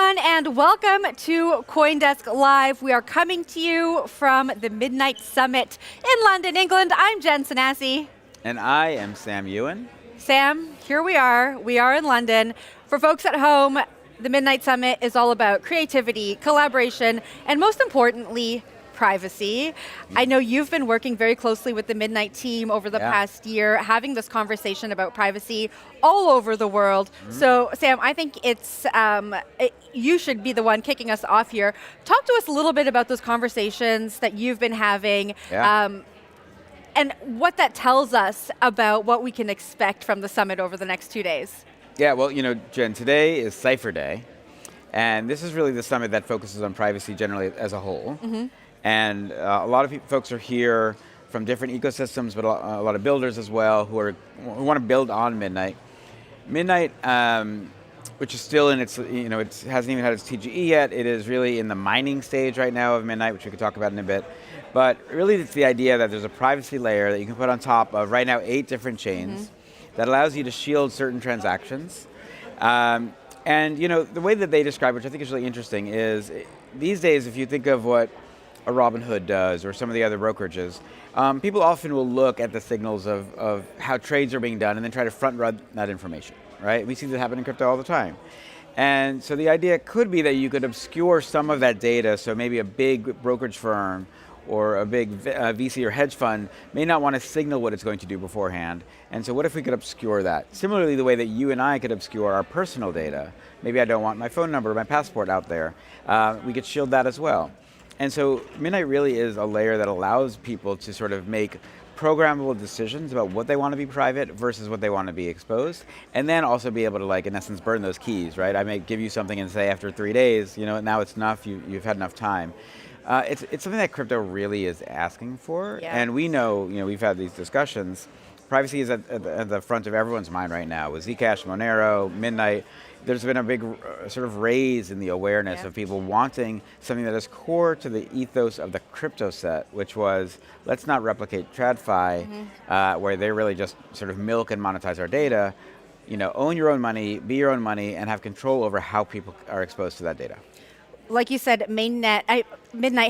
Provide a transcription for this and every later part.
everyone, and welcome to CoinDesk Live. We are coming to you from the Midnight Summit in London, England. I'm Jen Sanasi. And I am Sam Ewan. Sam, here we are. We are in London. For folks at home, the Midnight Summit is all about creativity, collaboration, and most importantly, privacy. I know you've been working very closely with the Midnight team over the past year, having this conversation about privacy all over the world. So, Sam, I think you should be the one kicking us off here. Talk to us a little bit about those conversations that you've been having, and what that tells us about what we can expect from the summit over the next 2 days. Yeah, well, Jen, today is Cypher Day, and this is really the summit that focuses on privacy generally as a whole. And a lot of folks are here from different ecosystems, but a lot of builders as well who want to build on Midnight. Midnight, which is still in its, it hasn't even had its TGE yet. It is really in the mining stage right now of Midnight, which we could talk about in a bit. But really, it's the idea that there's a privacy layer that you can put on top of right now 8 different chains that allows you to shield certain transactions. And the way that they describe, which I think is really interesting, is these days, if you think of what a Robinhood does or some of the other brokerages, people often will look at the signals of how trades are being done and then try to front run that information, right? We see that happen in crypto all the time. And so the idea could be that you could obscure some of that data, so maybe a big brokerage firm or a big VC or hedge fund may not want to signal what it's going to do beforehand. And so what if we could obscure that? Similarly, the way that you and I could obscure our personal data. Maybe I don't want my phone number or my passport out there. We could shield that as well. And so Midnight really is a layer that allows people to sort of make programmable decisions about what they want to be private versus what they want to be exposed, and then also be able to, in essence, burn those keys, right? I may give you something and say after 3 days, now it's enough, you've had enough time. It's something that crypto really is asking for, and we know, we've had these discussions. Privacy is at the front of everyone's mind right now with Zcash, Monero, Midnight. There's been a big sort of raise in the awareness of people wanting something that is core to the ethos of the crypto set, which was, let's not replicate TradFi, where they really just sort of milk and monetize our data. Own your own money, be your own money, and have control over how people are exposed to that data. Like you said, Midnight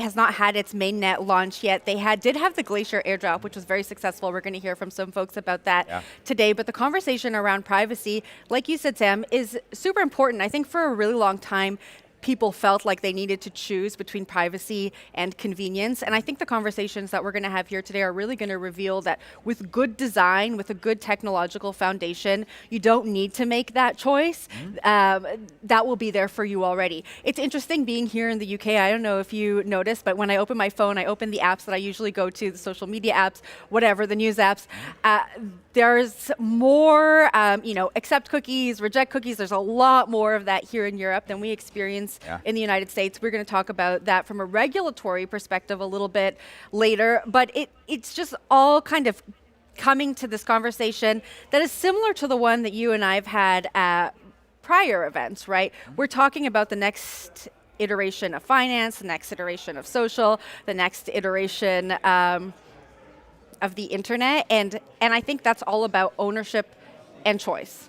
has not had its mainnet launch yet. They did have the Glacier airdrop, which was very successful. We're going to hear from some folks about that today. But the conversation around privacy, like you said, Sam, is super important. I think for a really long time, people felt like they needed to choose between privacy and convenience. And I think the conversations that we're going to have here today are really going to reveal that with good design, with a good technological foundation, you don't need to make that choice. That will be there for you already. It's interesting being here in the UK. I don't know if you noticed, but when I open my phone, I open the apps that I usually go to, the social media apps, whatever, the news apps. There's more, accept cookies, reject cookies. There's a lot more of that here in Europe than we experience in the United States. We're going to talk about that from a regulatory perspective a little bit later, but it's just all kind of coming to this conversation that is similar to the one that you and I have had at prior events, right? We're talking about the next iteration of finance, the next iteration of social, the next iteration of the internet, and I think that's all about ownership and choice.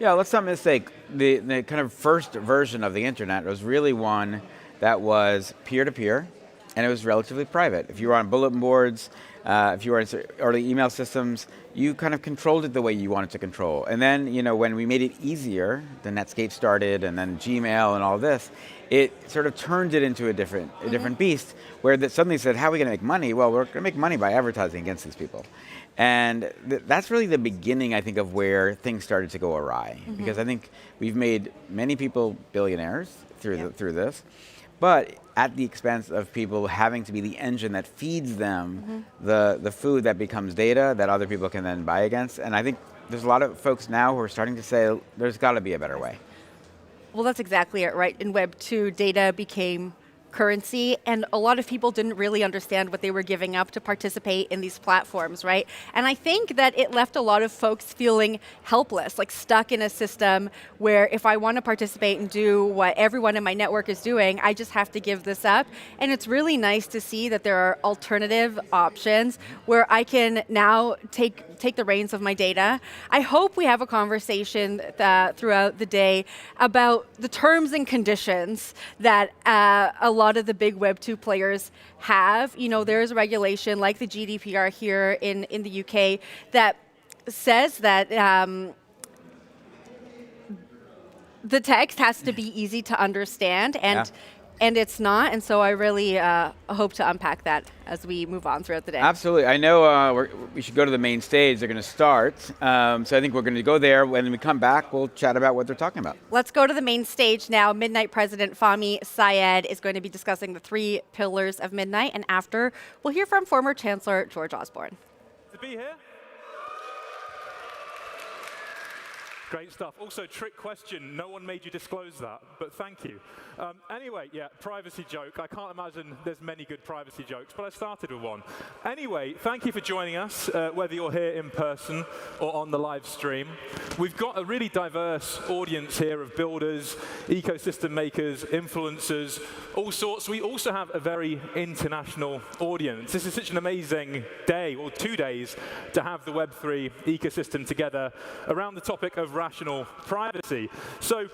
Yeah, let's not mistake, the kind of first version of the internet was really one that was peer-to-peer, and it was relatively private. If you were on bulletin boards, if you were in early email systems, you kind of controlled it the way you wanted to control. And then, when we made it easier, the Netscape started, and then Gmail and all this, it sort of turned it into a different beast, where that suddenly said, how are we going to make money? Well, we're going to make money by advertising against these people. And that's really the beginning, I think, of where things started to go awry. Because I think we've made many people billionaires through this, but at the expense of people having to be the engine that feeds them the food that becomes data that other people can then buy against. And I think there's a lot of folks now who are starting to say, there's got to be a better way. Well, that's exactly it, right? In Web 2, data became currency, and a lot of people didn't really understand what they were giving up to participate in these platforms, right? And I think that it left a lot of folks feeling helpless, like stuck in a system where if I want to participate and do what everyone in my network is doing, I just have to give this up. And it's really nice to see that there are alternative options where I can now take the reins of my data. I hope we have a conversation throughout the day about the terms and conditions that a lot of the big Web2 players have. You know, there is a regulation like the GDPR here in the UK that says that the text has to be easy to understand, and it's not, and so I really hope to unpack that as we move on throughout the day. Absolutely. I know we should go to the main stage. They're going to start. So I think we're going to go there. When we come back, we'll chat about what they're talking about. Let's go to the main stage now. Midnight President Fahmy Syed is going to be discussing the 3 pillars of Midnight, and after, we'll hear from former Chancellor George Osborne. To be here. Great stuff. Also, trick question. No one made you disclose that, but thank you. Anyway, yeah, privacy joke. I can't imagine there's many good privacy jokes, but I started with one. Anyway, thank you for joining us, whether you're here in person or on the live stream. We've got a really diverse audience here of builders, ecosystem makers, influencers, all sorts. We also have a very international audience. This is such an amazing day, or 2 days, to have the Web3 ecosystem together around the topic of rational privacy. So,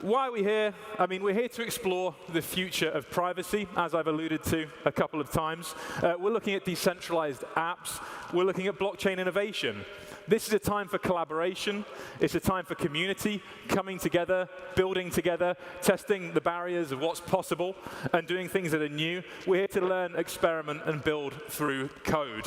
why are we here? I mean, we're here to explore the future of privacy, as I've alluded to a couple of times. We're looking at decentralized apps. We're looking at blockchain innovation. This is a time for collaboration. It's a time for community coming together, building together, testing the barriers of what's possible, and doing things that are new. We're here to learn, experiment, and build through code.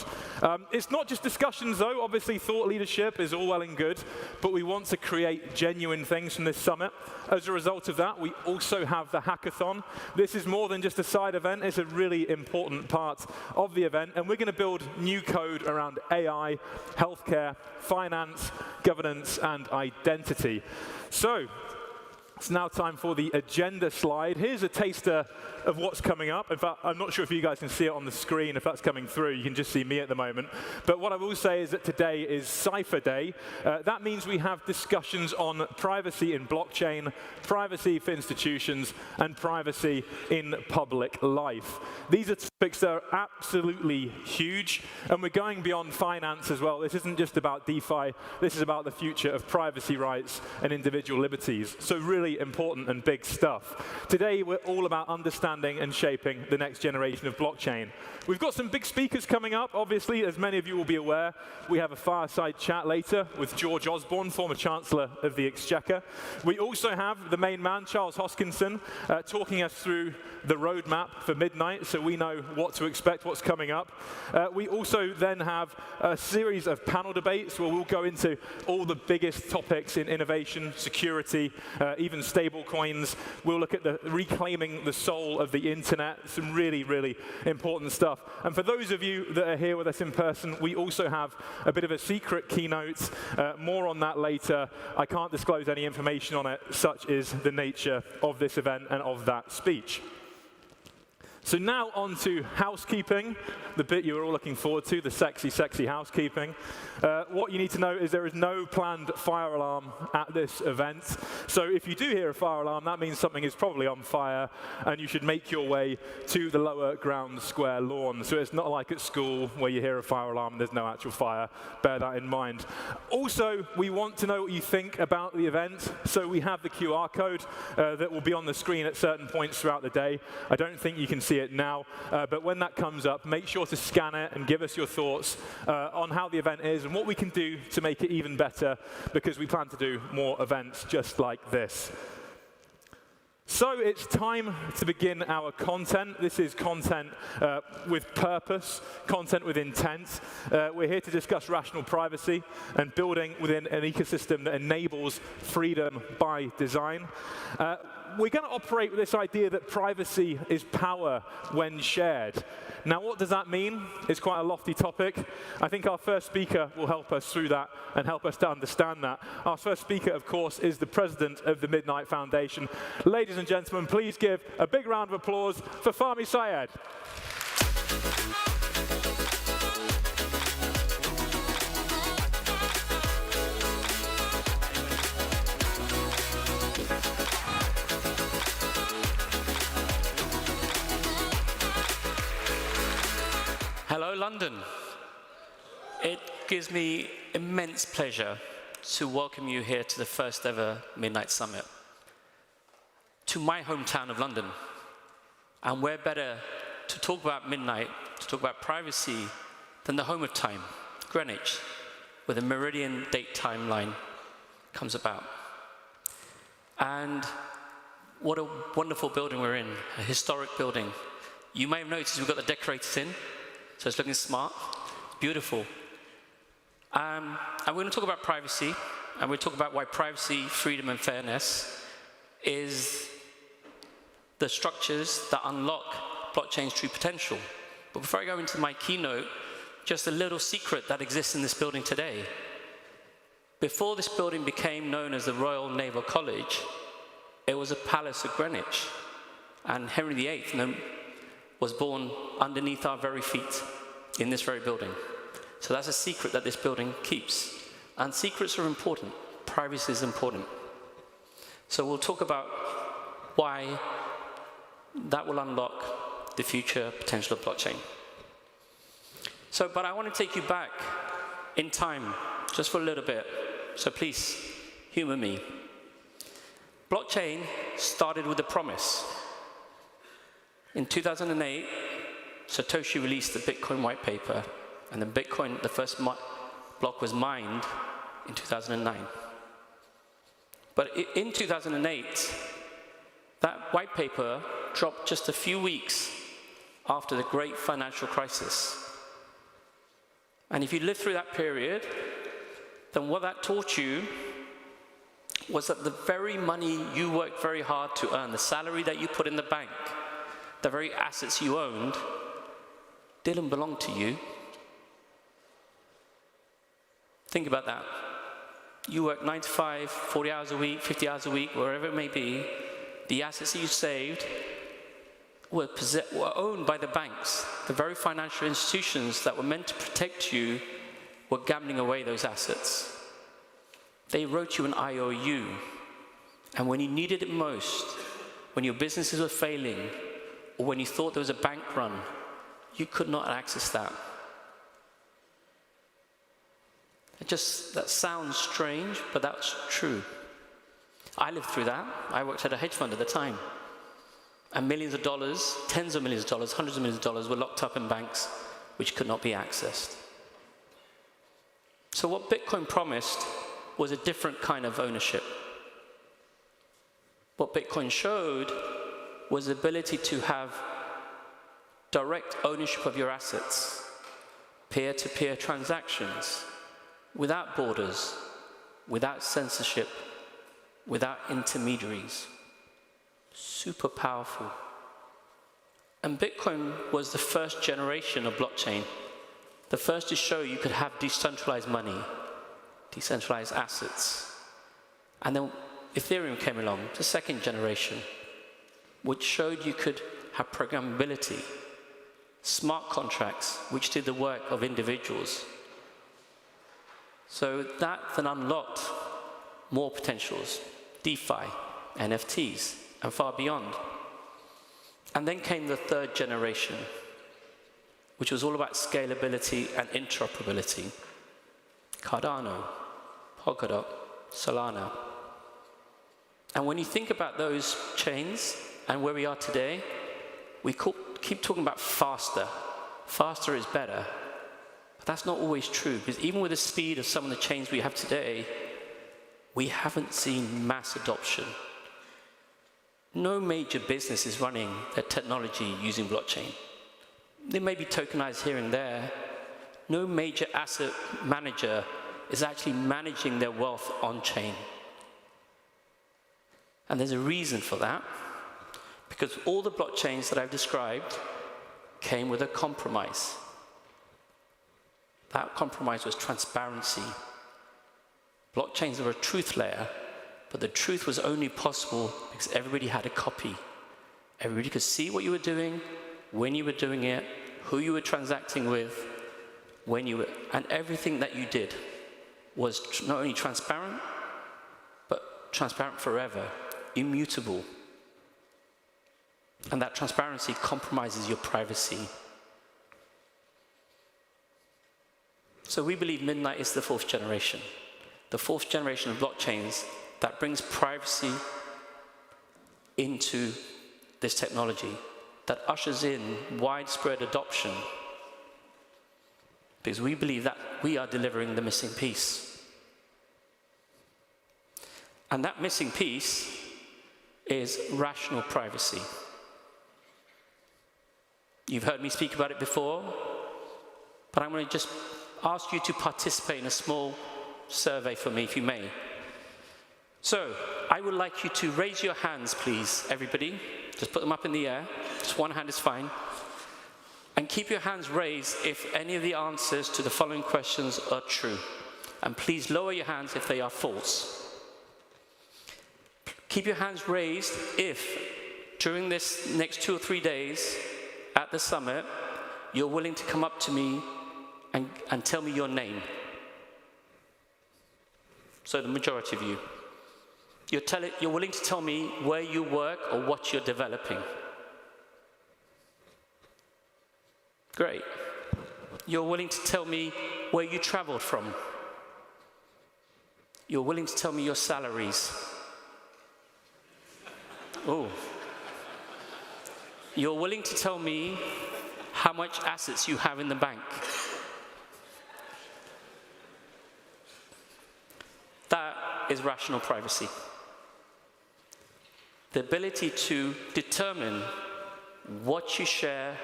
It's not just discussions, though. Obviously, thought leadership is all well and good, but we want to create genuine things from this summit. As a result of that, we also have the hackathon. This is more than just a side event. It's a really important part of the event, and we're going to build new code around AI, healthcare, finance, governance, and identity. So, it's now time for the agenda slide. Here's a taster of what's coming up. In fact, I'm not sure if you guys can see it on the screen. If that's coming through, you can just see me at the moment. But what I will say is that today is Cypher Day. That means we have discussions on privacy in blockchain, privacy for institutions, and privacy in public life. These are topics that are absolutely huge, and we're going beyond finance as well. This isn't just about DeFi. This is about the future of privacy rights and individual liberties. So really important and big stuff. Today, we're all about understanding and shaping the next generation of blockchain. We've got some big speakers coming up. Obviously, as many of you will be aware, we have a fireside chat later with George Osborne, former Chancellor of the Exchequer. We also have the main man, Charles Hoskinson, talking us through the roadmap for Midnight, so we know what to expect, what's coming up. We also then have a series of panel debates where we'll go into all the biggest topics in innovation, security, even stable coins. We'll look at the reclaiming the soul of the internet, some really, really important stuff. And for those of you that are here with us in person, we also have a bit of a secret keynote. More on that later. I can't disclose any information on it, such is the nature of this event and of that speech. So now on to housekeeping, the bit you were all looking forward to, the sexy, sexy housekeeping. What you need to know is there is no planned fire alarm at this event. So if you do hear a fire alarm, that means something is probably on fire, and you should make your way to the lower ground square lawn. So it's not like at school where you hear a fire alarm and there's no actual fire. Bear that in mind. Also, we want to know what you think about the event. So we have the QR code that will be on the screen at certain points throughout the day. I don't think you can see it now, but when that comes up, make sure to scan it and give us your thoughts on how the event is and what we can do to make it even better, because we plan to do more events just like this. So it's time to begin our content. This is content with purpose, content with intent. We're here to discuss rational privacy and building within an ecosystem that enables freedom by design. we're going to operate with this idea that privacy is power when shared. Now, what does that mean? It's quite a lofty topic. I think our first speaker will help us through that and help us to understand that. Our first speaker, of course, is the president of the Midnight Foundation. Ladies and gentlemen, please give a big round of applause for Fahmy Syed. Hello, London. It gives me immense pleasure to welcome you here to the first ever Midnight Summit, to my hometown of London. And where better to talk about midnight, to talk about privacy, than the home of time, Greenwich, where the meridian date timeline comes about. And what a wonderful building we're in, a historic building. You may have noticed we've got the decorators in, so it's looking smart, beautiful. And we're going to talk about privacy, and we'll talk about why privacy, freedom, and fairness is the structures that unlock blockchain's true potential. But before I go into my keynote, just a little secret that exists in this building today. Before this building became known as the Royal Naval College, it was a palace of Greenwich, and Henry VIII was born underneath our very feet in this very building. So that's a secret that this building keeps. And secrets are important. Privacy is important. So we'll talk about why that will unlock the future potential of blockchain. But I want to take you back in time, just for a little bit. So please, humor me. Blockchain started with a promise. In 2008, Satoshi released the Bitcoin white paper, and the first block was mined in 2009. But in 2008, that white paper dropped just a few weeks after the great financial crisis. And if you lived through that period, then what that taught you was that the very money you worked very hard to earn, the salary that you put in the bank, the very assets you owned, didn't belong to you. Think about that. You work 9 to 5, 40 hours a week, 50 hours a week, wherever it may be. The assets that you saved were owned by the banks. The very financial institutions that were meant to protect you were gambling away those assets. They wrote you an IOU. And when you needed it most, when your businesses were failing, or when you thought there was a bank run, you could not access that. That sounds strange, but that's true. I lived through that. I worked at a hedge fund at the time. And millions of dollars, tens of millions of dollars, hundreds of millions of dollars were locked up in banks which could not be accessed. So what Bitcoin promised was a different kind of ownership. What Bitcoin showed was the ability to have direct ownership of your assets, peer-to-peer transactions, without borders, without censorship, without intermediaries. Super powerful. And Bitcoin was the first generation of blockchain, the first to show you could have decentralized money, decentralized assets. And then Ethereum came along, the second generation, which showed you could have programmability, smart contracts, which did the work of individuals. So that then unlocked more potentials, DeFi, NFTs, and far beyond. And then came the third generation, which was all about scalability and interoperability. Cardano, Polkadot, Solana. And when you think about those chains and where we are today, we keep talking about faster. Faster is better. But that's not always true, because even with the speed of some of the chains we have today, we haven't seen mass adoption. No major business is running their technology using blockchain. They may be tokenized here and there. No major asset manager is actually managing their wealth on-chain. And there's a reason for that, because all the blockchains that I've described came with a compromise. That compromise was transparency. Blockchains are a truth layer, but the truth was only possible because everybody had a copy. Everybody could see what you were doing, when you were doing it, who you were transacting with, and everything that you did was not only transparent, but transparent forever, immutable. And that transparency compromises your privacy. So we believe Midnight is the fourth generation of blockchains that brings privacy into this technology, that ushers in widespread adoption, because we believe that we are delivering the missing piece. And that missing piece is rational privacy. You've heard me speak about it before, but I'm going to just ask you to participate in a small survey for me, if you may. So, I would like you to raise your hands, please, everybody. Just put them up in the air. Just one hand is fine. And keep your hands raised if any of the answers to the following questions are true. And please lower your hands if they are false. Keep your hands raised if, during this next 2 or 3 days at the summit, you're willing to come up to me and tell me your name. So the majority of you. You're willing to tell me where you work or what you're developing. Great. You're willing to tell me where you traveled from. You're willing to tell me your salaries. Oh. You're willing to tell me how much assets you have in the bank. That is rational privacy. The ability to determine what you share,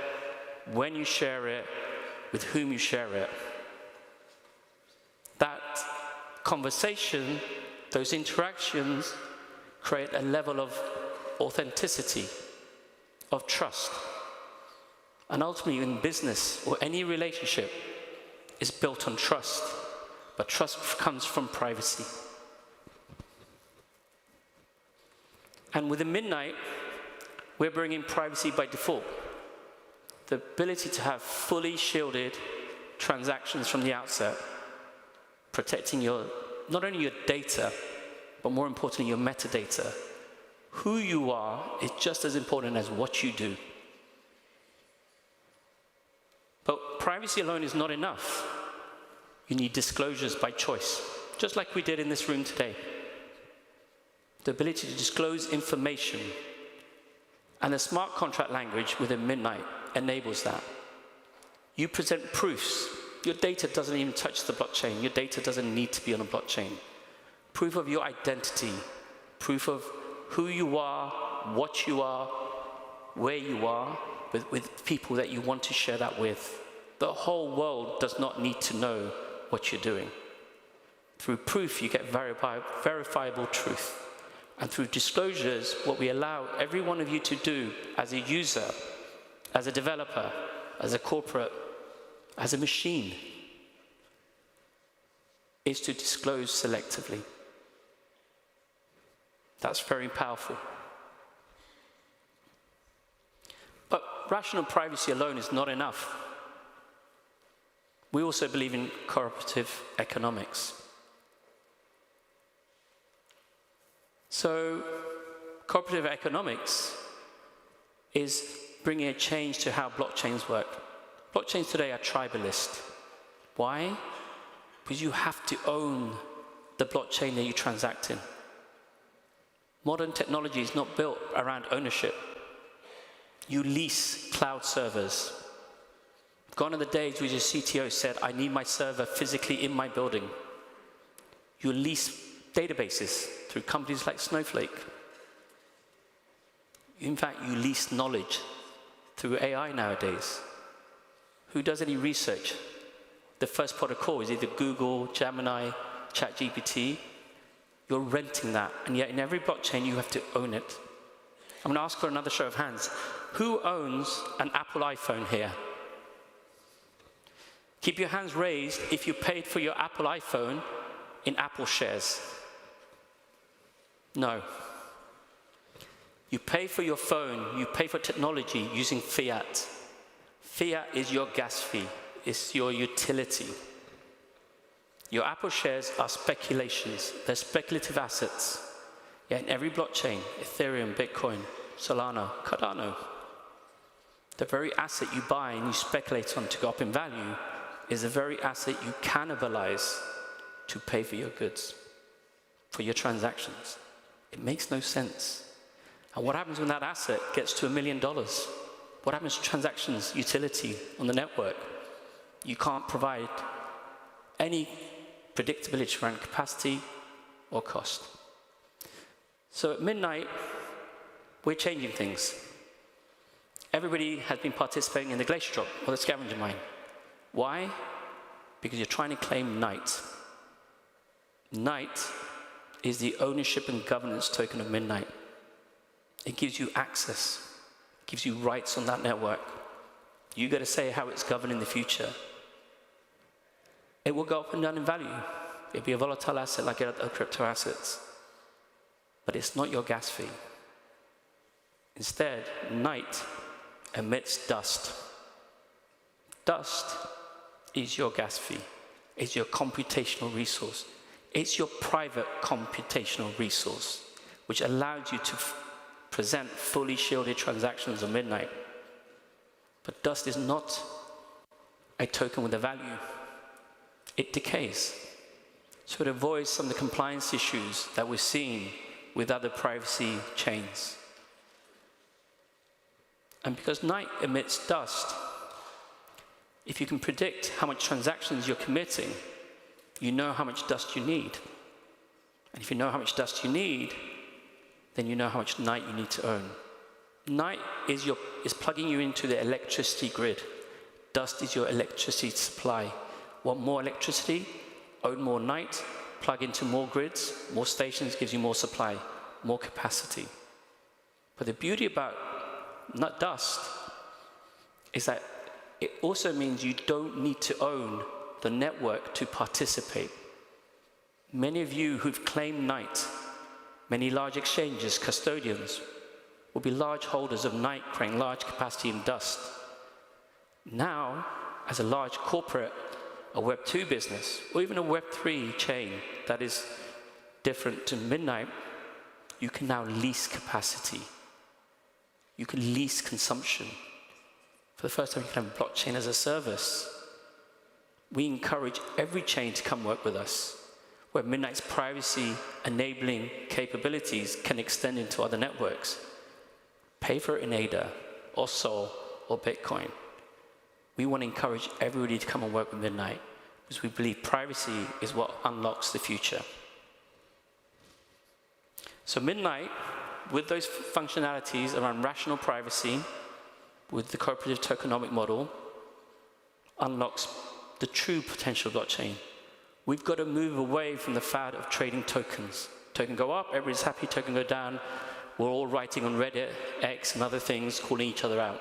when you share it, with whom you share it. That conversation, those interactions, create a level of authenticity, of trust. And ultimately, in business or any relationship, is built on trust. But trust comes from privacy. And within Midnight, we're bringing privacy by default. The ability to have fully shielded transactions from the outset, protecting not only your data, but more importantly, your metadata. Who you are is just as important as what you do. But privacy alone is not enough. You need disclosures by choice, just like we did in this room today. The ability to disclose information. And the smart contract language within Midnight enables that. You present proofs. Your data doesn't even touch the blockchain. Your data doesn't need to be on a blockchain. Proof of your identity. Proof of who you are, what you are, where you are, with people that you want to share that with. The whole world does not need to know what you're doing. Through proof, you get verifiable truth. And through disclosures, what we allow every one of you to do as a user, as a developer, as a corporate, as a machine, is to disclose selectively. That's very powerful. But rational privacy alone is not enough. We also believe in cooperative economics. So, cooperative economics is bringing a change to how blockchains work. Blockchains today are tribalist. Why? Because you have to own the blockchain that you transact in. Modern technology is not built around ownership. You lease cloud servers. Gone are the days where your CTO said, I need my server physically in my building. You lease databases through companies like Snowflake. In fact, you lease knowledge through AI nowadays. Who does any research? The first protocol is either Google, Gemini, ChatGPT. You're renting that, and yet in every blockchain, you have to own it. I'm going to ask for another show of hands. Who owns an Apple iPhone here? Keep your hands raised if you paid for your Apple iPhone in Apple shares. No. You pay for your phone, you pay for technology using fiat. Fiat is your gas fee, it's your utility. Your Apple shares are speculations, they're speculative assets. Yet in every blockchain, Ethereum, Bitcoin, Solana, Cardano, the very asset you buy and you speculate on to go up in value is the very asset you cannibalize to pay for your goods, for your transactions. It makes no sense. And what happens when that asset gets to $1 million? What happens to transactions, utility on the network? You can't provide any predictability around capacity or cost. So at midnight, we're changing things. Everybody has been participating in the Glacier drop or the scavenger mine. Why? Because you're trying to claim Night. Night is the ownership and governance token of Midnight. It gives you access, gives you rights on that network. You got to say how it's governed in the future. It will go up and down in value. It'll be a volatile asset like other crypto assets. But it's not your gas fee. Instead, Night emits dust. Dust is your gas fee. It's your computational resource. It's your private computational resource, which allows you to present fully shielded transactions at midnight. But dust is not a token with a value. It decays. So it avoids some of the compliance issues that we're seeing with other privacy chains. And because Night emits dust, if you can predict how much transactions you're committing, you know how much dust you need. And if you know how much dust you need, then you know how much Night you need to own. Night is plugging you into the electricity grid. Dust is your electricity supply. Want more electricity? Own more Night, plug into more grids, more stations gives you more supply, more capacity. But the beauty about dust is that it also means you don't need to own the network to participate. Many of you who've claimed Night, many large exchanges, custodians, will be large holders of Night, creating large capacity in dust. Now, as a large corporate, a Web2 business, or even a Web3 chain that is different to Midnight, you can now lease capacity. You can lease consumption. For the first time, you can have blockchain as a service. We encourage every chain to come work with us, where Midnight's privacy-enabling capabilities can extend into other networks. Pay for it in ADA, or Sol, or Bitcoin. We want to encourage everybody to come and work with Midnight, because we believe privacy is what unlocks the future. So Midnight, with those functionalities around rational privacy, with the cooperative tokenomic model, unlocks the true potential of blockchain. We've got to move away from the fad of trading tokens. Token go up, everybody's happy, token go down. We're all writing on Reddit, X, and other things, calling each other out.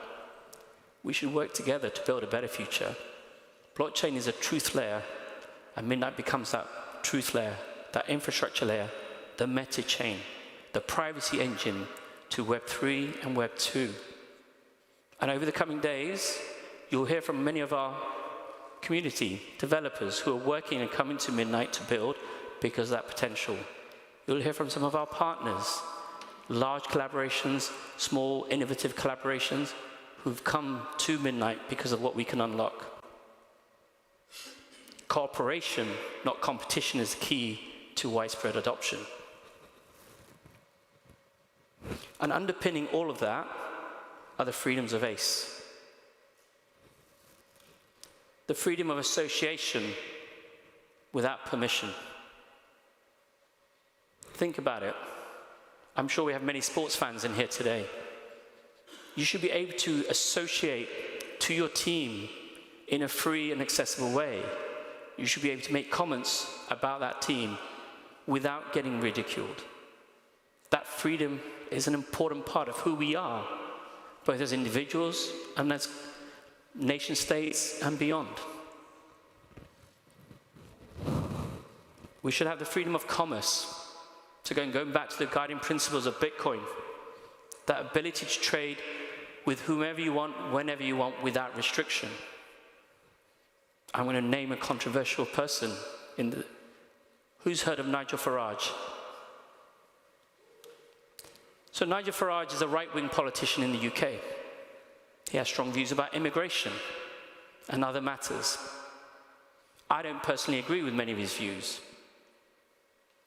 We should work together to build a better future. Blockchain is a truth layer, and Midnight becomes that truth layer, that infrastructure layer, the meta chain, the privacy engine to Web3 and Web2. And over the coming days, you'll hear from many of our community developers who are working and coming to Midnight to build because of that potential. You'll hear from some of our partners, large collaborations, small innovative collaborations, who've come to Midnight because of what we can unlock. Cooperation, not competition, is key to widespread adoption. And underpinning all of that are the freedoms of ACE. The freedom of association without permission. Think about it. I'm sure we have many sports fans in here today. You should be able to associate to your team in a free and accessible way. You should be able to make comments about that team without getting ridiculed. That freedom is an important part of who we are, both as individuals and as nation states and beyond. We should have the freedom of commerce. So going back to the guiding principles of Bitcoin, that ability to trade with whomever you want, whenever you want, without restriction. I'm going to name a controversial person. Who's heard of Nigel Farage? So Nigel Farage is a right-wing politician in the UK. He has strong views about immigration and other matters. I don't personally agree with many of his views.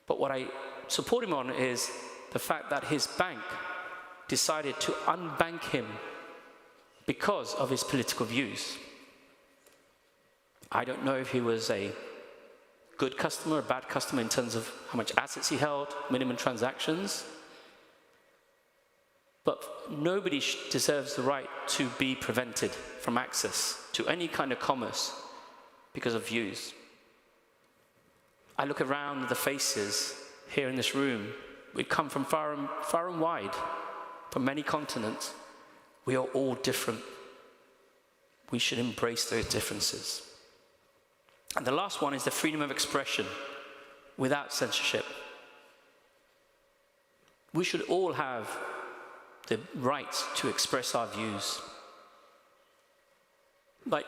But what I support him on is the fact that his bank decided to unbank him because of his political views. I don't know if he was a good customer, a bad customer in terms of how much assets he held, minimum transactions. But nobody deserves the right to be prevented from access to any kind of commerce because of views. I look around the faces here in this room. We come from far and wide, from many continents. We are all different. We should embrace those differences. And the last one is the freedom of expression without censorship. We should all have the right to express our views. Like,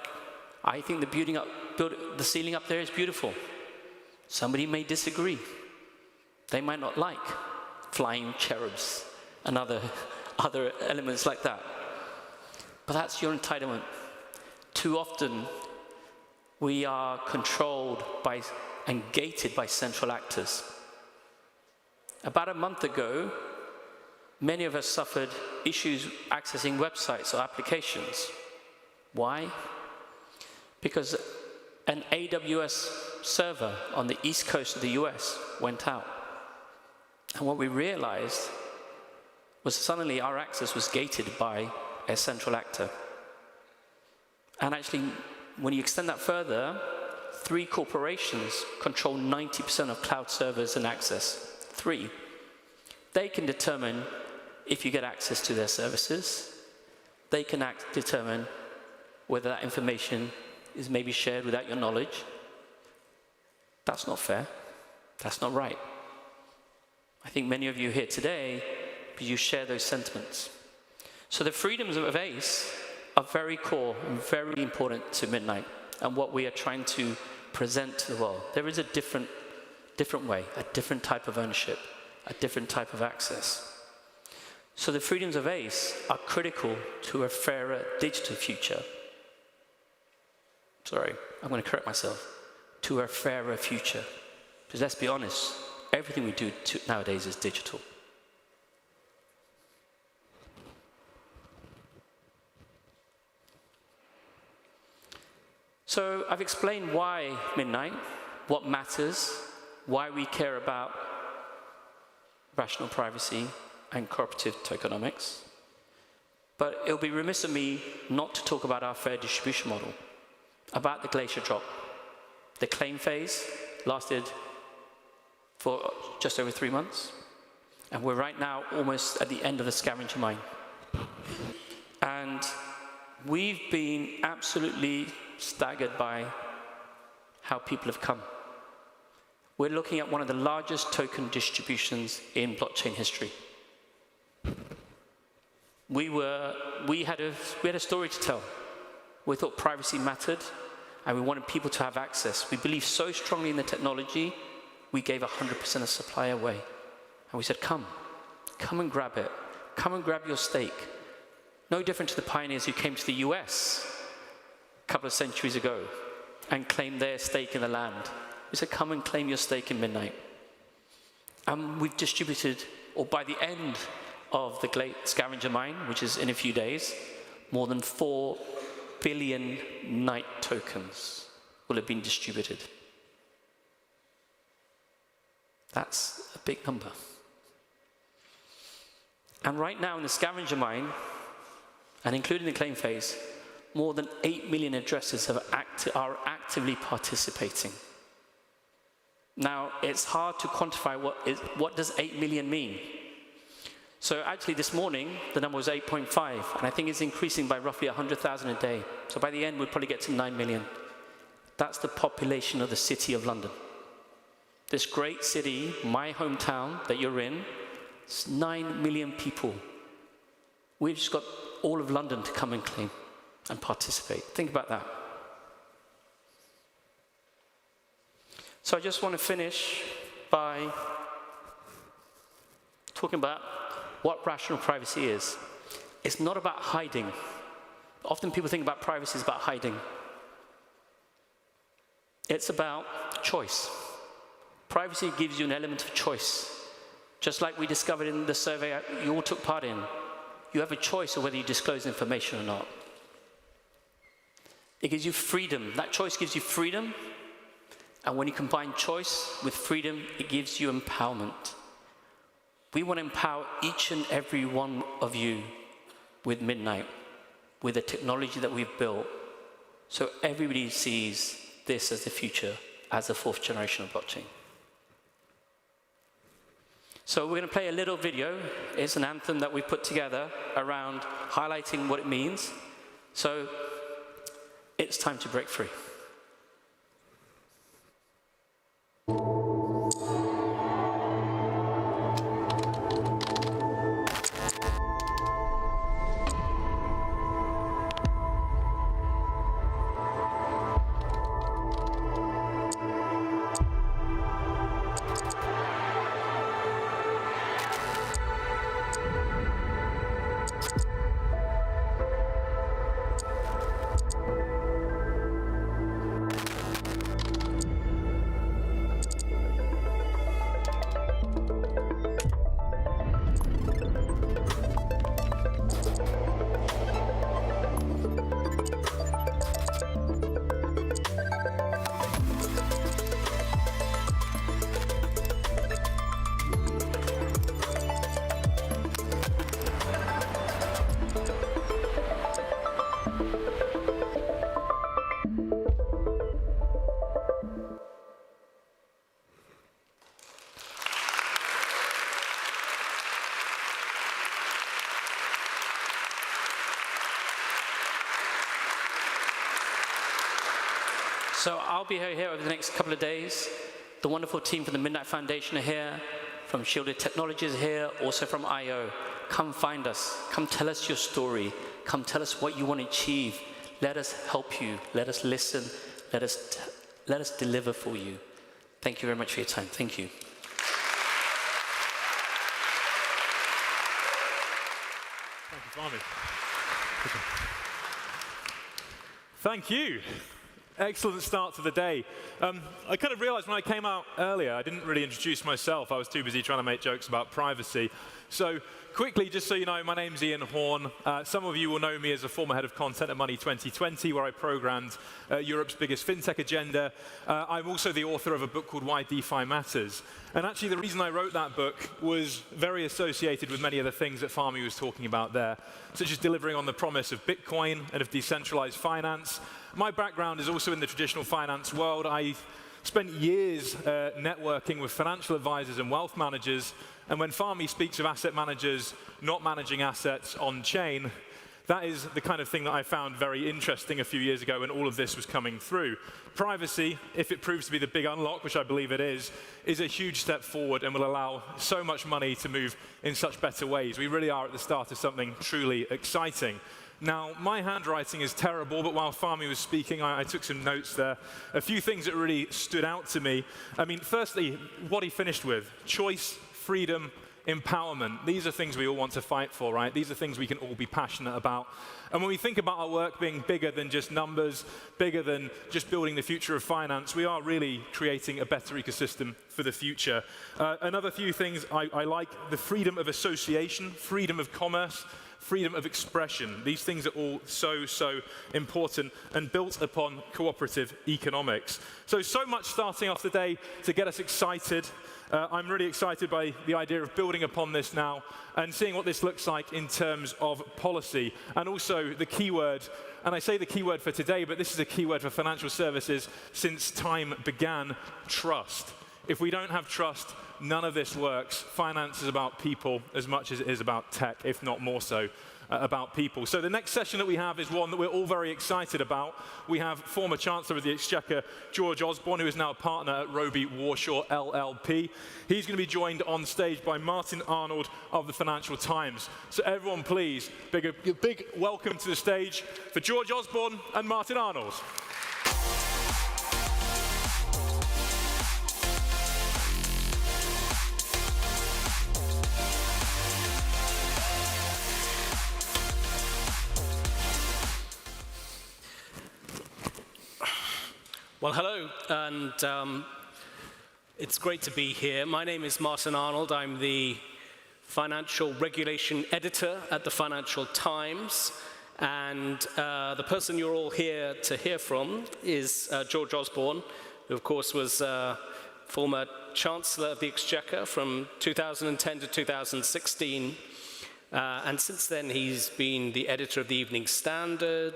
I think the ceiling up there is beautiful. Somebody may disagree. They might not like flying cherubs and other elements like that. But that's your entitlement. Too often, we are controlled by and gated by central actors. About a month ago, many of us suffered issues accessing websites or applications. Why? Because an AWS server on the east coast of the US went out. And what we realized was suddenly our access was gated by a central actor. And actually, when you extend that further, 3 corporations control 90% of cloud servers and access. 3. They can determine if you get access to their services. They can determine whether that information is maybe shared without your knowledge. That's not fair. That's not right. I think many of you here today, you share those sentiments. So the freedoms of ACE are very core and very important to Midnight and what we are trying to present to the world. There is a different way, a different type of ownership, a different type of access. So the freedoms of ACE are critical to a fairer digital future. Sorry, I'm going to correct myself. To a fairer future. Because let's be honest, everything we do nowadays is digital. So I've explained why Midnight, what matters, why we care about rational privacy and cooperative tokenomics. But it'll be remiss of me not to talk about our fair distribution model, about the Glacier drop. The claim phase lasted for just over 3 months, and we're right now almost at the end of the scavenger mine. And we've been absolutely staggered by how people have come. We're looking at one of the largest token distributions in blockchain history. We had a story to tell. We thought privacy mattered, and we wanted people to have access. We believed so strongly in the technology, we gave 100% of supply away. And we said, come and grab it. Come and grab your stake. No different to the pioneers who came to the US a couple of centuries ago and claimed their stake in the land. We said, come and claim your stake in Midnight. And we've distributed, or by the end of the scavenger mine, which is in a few days, more than 4 billion Night tokens will have been distributed. That's a big number. And right now in the scavenger mine, and including the claim phase, more than 8 million addresses are actively participating. Now, it's hard to quantify what does 8 million mean. So actually this morning, the number was 8.5, and I think it's increasing by roughly 100,000 a day. So by the end, we'll probably get to 9 million. That's the population of the City of London. This great city, my hometown that you're in, it's 9 million people. We've just got all of London to come and claim and participate. Think about that. So I just want to finish by talking about what rational privacy is. It's not about hiding. Often people think about privacy as about hiding. It's about choice. Privacy gives you an element of choice. Just like we discovered in the survey you all took part in. You have a choice of whether you disclose information or not. It gives you freedom. That choice gives you freedom. And when you combine choice with freedom, it gives you empowerment. We want to empower each and every one of you with Midnight, with the technology that we've built, so everybody sees this as the future, as the fourth generation of blockchain. So we're going to play a little video. It's an anthem that we put together around highlighting what it means. So it's time to break free. So I'll be here over the next couple of days. The wonderful team from the Midnight Foundation are here, from Shielded Technologies are here, also from I.O. Come find us. Come tell us your story. Come tell us what you want to achieve. Let us help you. Let us listen. Let us deliver for you. Thank you very much for your time. Thank you. Thank you, Fahmy. Thank you. Excellent start to the day. I kind of realized when I came out earlier, I didn't really introduce myself. I was too busy trying to make jokes about privacy. So quickly, just so you know, my name's Ian Horn. Some of you will know me as a former head of content at Money 2020, where I programmed Europe's biggest fintech agenda. I'm also the author of a book called Why DeFi Matters. And actually, the reason I wrote that book was very associated with many of the things that Fahmy was talking about there, such as delivering on the promise of Bitcoin and of decentralized finance. My background is also in the traditional finance world. I spent years networking with financial advisors and wealth managers. And when Fahmy speaks of asset managers not managing assets on chain, that is the kind of thing that I found very interesting a few years ago when all of this was coming through. Privacy, if it proves to be the big unlock, which I believe it is a huge step forward and will allow so much money to move in such better ways. We really are at the start of something truly exciting. Now, my handwriting is terrible, but while Fahmy was speaking, I took some notes there. A few things that really stood out to me. I mean, firstly, what he finished with: choice, freedom, empowerment. These are things we all want to fight for, right? These are things we can all be passionate about. And when we think about our work being bigger than just numbers, bigger than just building the future of finance, we are really creating a better ecosystem for the future. Another few things I like: the freedom of association, freedom of commerce, freedom of expression. These things are all so important and built upon cooperative economics. So much starting off the day to get us excited. I'm really excited by the idea of building upon this now and seeing what this looks like in terms of policy. And also the keyword, and I say the keyword for today, but this is a keyword for financial services since time began: trust. If we don't have trust, none of this works. Finance is about people as much as it is about tech, if not more so. About people. So the next session that we have is one that we're all very excited about. We have former Chancellor of the Exchequer, George Osborne, who is now a partner at Roby Warshaw LLP. He's going to be joined on stage by Martin Arnold of the Financial Times. So everyone, please, big welcome to the stage for George Osborne and Martin Arnold. Well, hello, and it's great to be here. My name is Martin Arnold. I'm the financial regulation editor at the Financial Times, and the person you're all here to hear from is George Osborne, who of course was former Chancellor of the Exchequer from 2010 to 2016, and since then he's been the editor of the Evening Standard,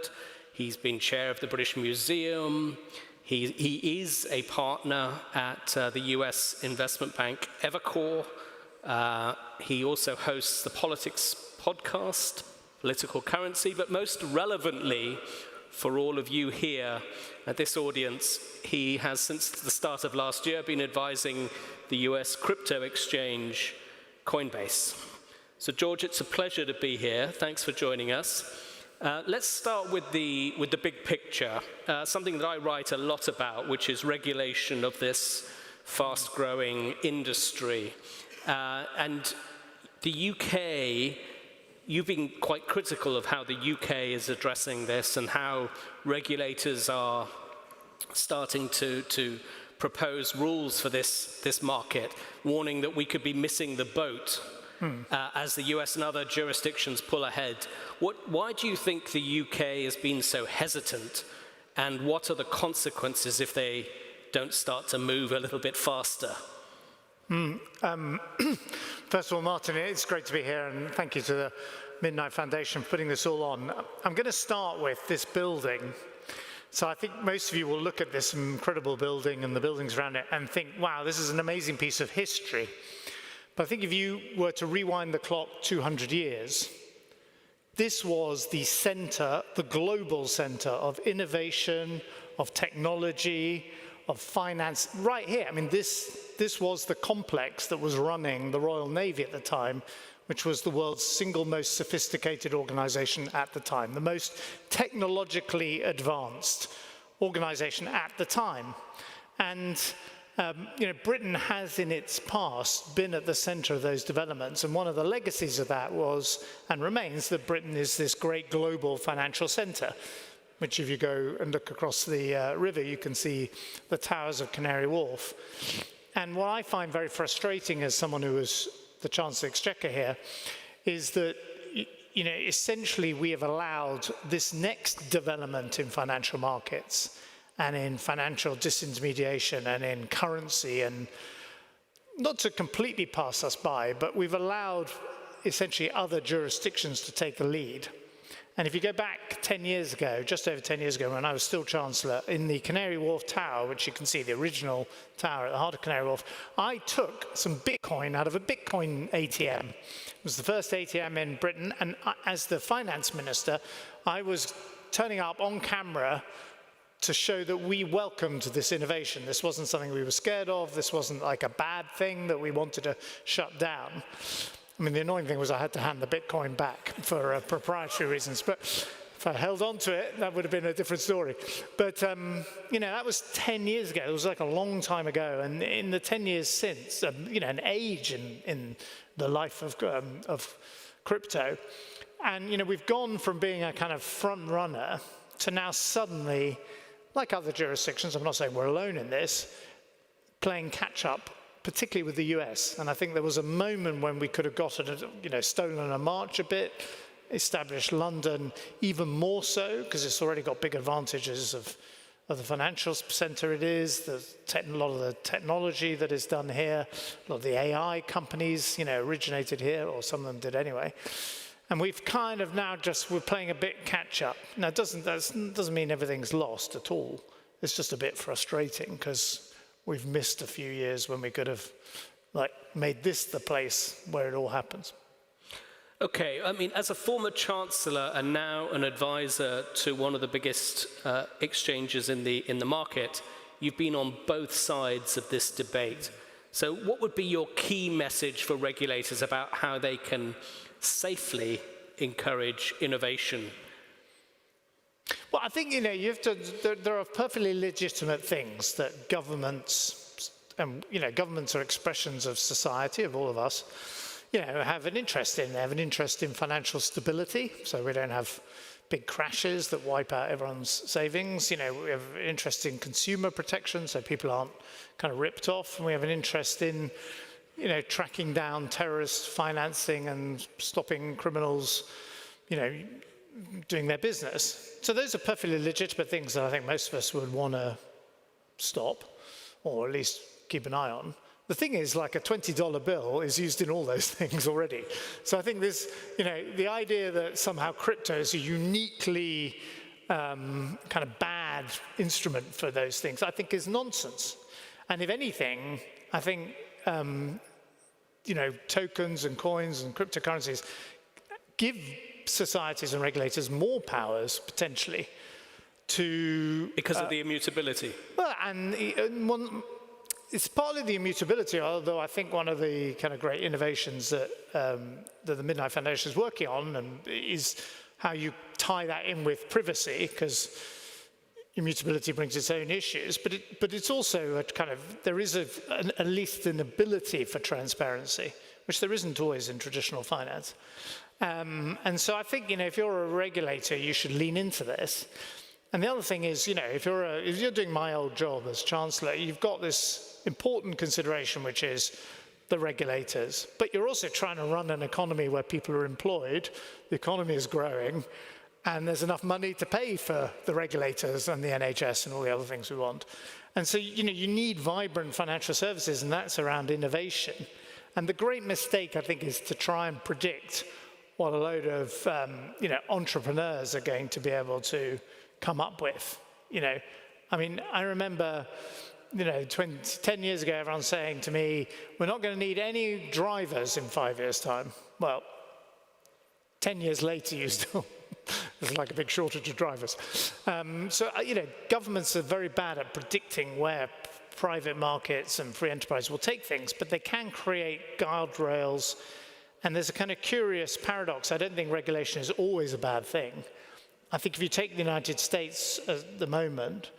he's been chair of the British Museum. He is a partner at the US investment bank Evercore. He also hosts the Politics podcast, Political Currency, but most relevantly for all of you here at this audience, he has since the start of last year been advising the US crypto exchange Coinbase. So George, it's a pleasure to be here. Thanks for joining us. Let's start with the big picture, something that I write a lot about, which is regulation of this fast-growing industry. And the UK, you've been quite critical of how the UK is addressing this and how regulators are starting to propose rules for this market, warning that we could be missing the boat as the US and other jurisdictions pull ahead. Why do you think the UK has been so hesitant, and what are the consequences if they don't start to move a little bit faster? First of all, Martin, it's great to be here, and thank you to the Midnight Foundation for putting this all on. I'm going to start with this building. So I think most of you will look at this incredible building and the buildings around it and think, wow, this is an amazing piece of history. But I think if you were to rewind the clock 200 years, this was the center, the global center of innovation, of technology, of finance, right here. I mean, this was the complex that was running the Royal Navy at the time, which was the world's single most sophisticated organization at the time, the most technologically advanced organization at the time. And Britain has in its past been at the center of those developments, and one of the legacies of that was, and remains, that Britain is this great global financial center, which if you go and look across the river, you can see the towers of Canary Wharf. And what I find very frustrating as someone who was the Chancellor of the Exchequer here, is that essentially we have allowed this next development in financial markets and in financial disintermediation and in currency, and not to completely pass us by, but we've allowed essentially other jurisdictions to take the lead. And if you go back 10 years ago, just over 10 years ago, when I was still Chancellor, in the Canary Wharf Tower, which you can see, the original tower at the heart of Canary Wharf, I took some Bitcoin out of a Bitcoin ATM. It was the first ATM in Britain, and as the finance minister, I was turning up on camera to show that we welcomed this innovation. This wasn't something we were scared of. This wasn't like a bad thing that we wanted to shut down. I mean, the annoying thing was I had to hand the Bitcoin back for proprietary reasons, but if I held on to it, that would have been a different story. But, that was 10 years ago. It was like a long time ago. And in the 10 years since, an age in the life of crypto. And, we've gone from being a kind of front runner to now suddenly, like other jurisdictions, I'm not saying we're alone in this, playing catch up, particularly with the US. And I think there was a moment when we could have gotten, stolen a march a bit, established London even more so, because it's already got big advantages of the financial center it is, a lot of the technology that is done here, a lot of the AI companies, originated here, or some of them did anyway. And we've kind of now we're playing a bit catch up. Now, that doesn't mean everything's lost at all. It's just a bit frustrating because we've missed a few years when we could have made this the place where it all happens. Okay, I mean, as a former chancellor and now an advisor to one of the biggest exchanges in the market, you've been on both sides of this debate. So what would be your key message for regulators about how they can safely encourage innovation? Well, I think, you have to, there are perfectly legitimate things that governments, and governments are expressions of society, of all of us, have an interest in. They have an interest in financial stability, so we don't have big crashes that wipe out everyone's savings. We have an interest in consumer protection, so people aren't kind of ripped off. And we have an interest in, tracking down terrorist financing and stopping criminals, doing their business. So those are perfectly legitimate things that I think most of us would want to stop, or at least keep an eye on. The thing is, like a $20 bill is used in all those things already. So I think this, the idea that somehow crypto is a uniquely kind of bad instrument for those things, I think is nonsense. And if anything, I think, tokens and coins and cryptocurrencies give societies and regulators more powers, potentially, to... Because of the immutability? Well, and it's partly the immutability, although I think one of the kind of great innovations that the Midnight Foundation is working on is how you tie that in with privacy, because immutability brings its own issues, but it's also a kind of, there is at least an ability for transparency, which there isn't always in traditional finance. And so I think, if you're a regulator, you should lean into this. And the other thing is, if you're doing my old job as Chancellor, you've got this important consideration, which is the regulators. But you're also trying to run an economy where people are employed, the economy is growing, and there's enough money to pay for the regulators and the NHS and all the other things we want. And so, you need vibrant financial services, and that's around innovation. And the great mistake, I think, is to try and predict what a load of, entrepreneurs are going to be able to come up with. I mean, I remember, 10 years ago, everyone saying to me, we're not going to need any drivers in 5 years' time. Well, 10 years later, there's like a big shortage of drivers. So, governments are very bad at predicting where private markets and free enterprise will take things, but they can create guardrails. And there's a kind of curious paradox. I don't think regulation is always a bad thing. I think if you take the United States at the moment,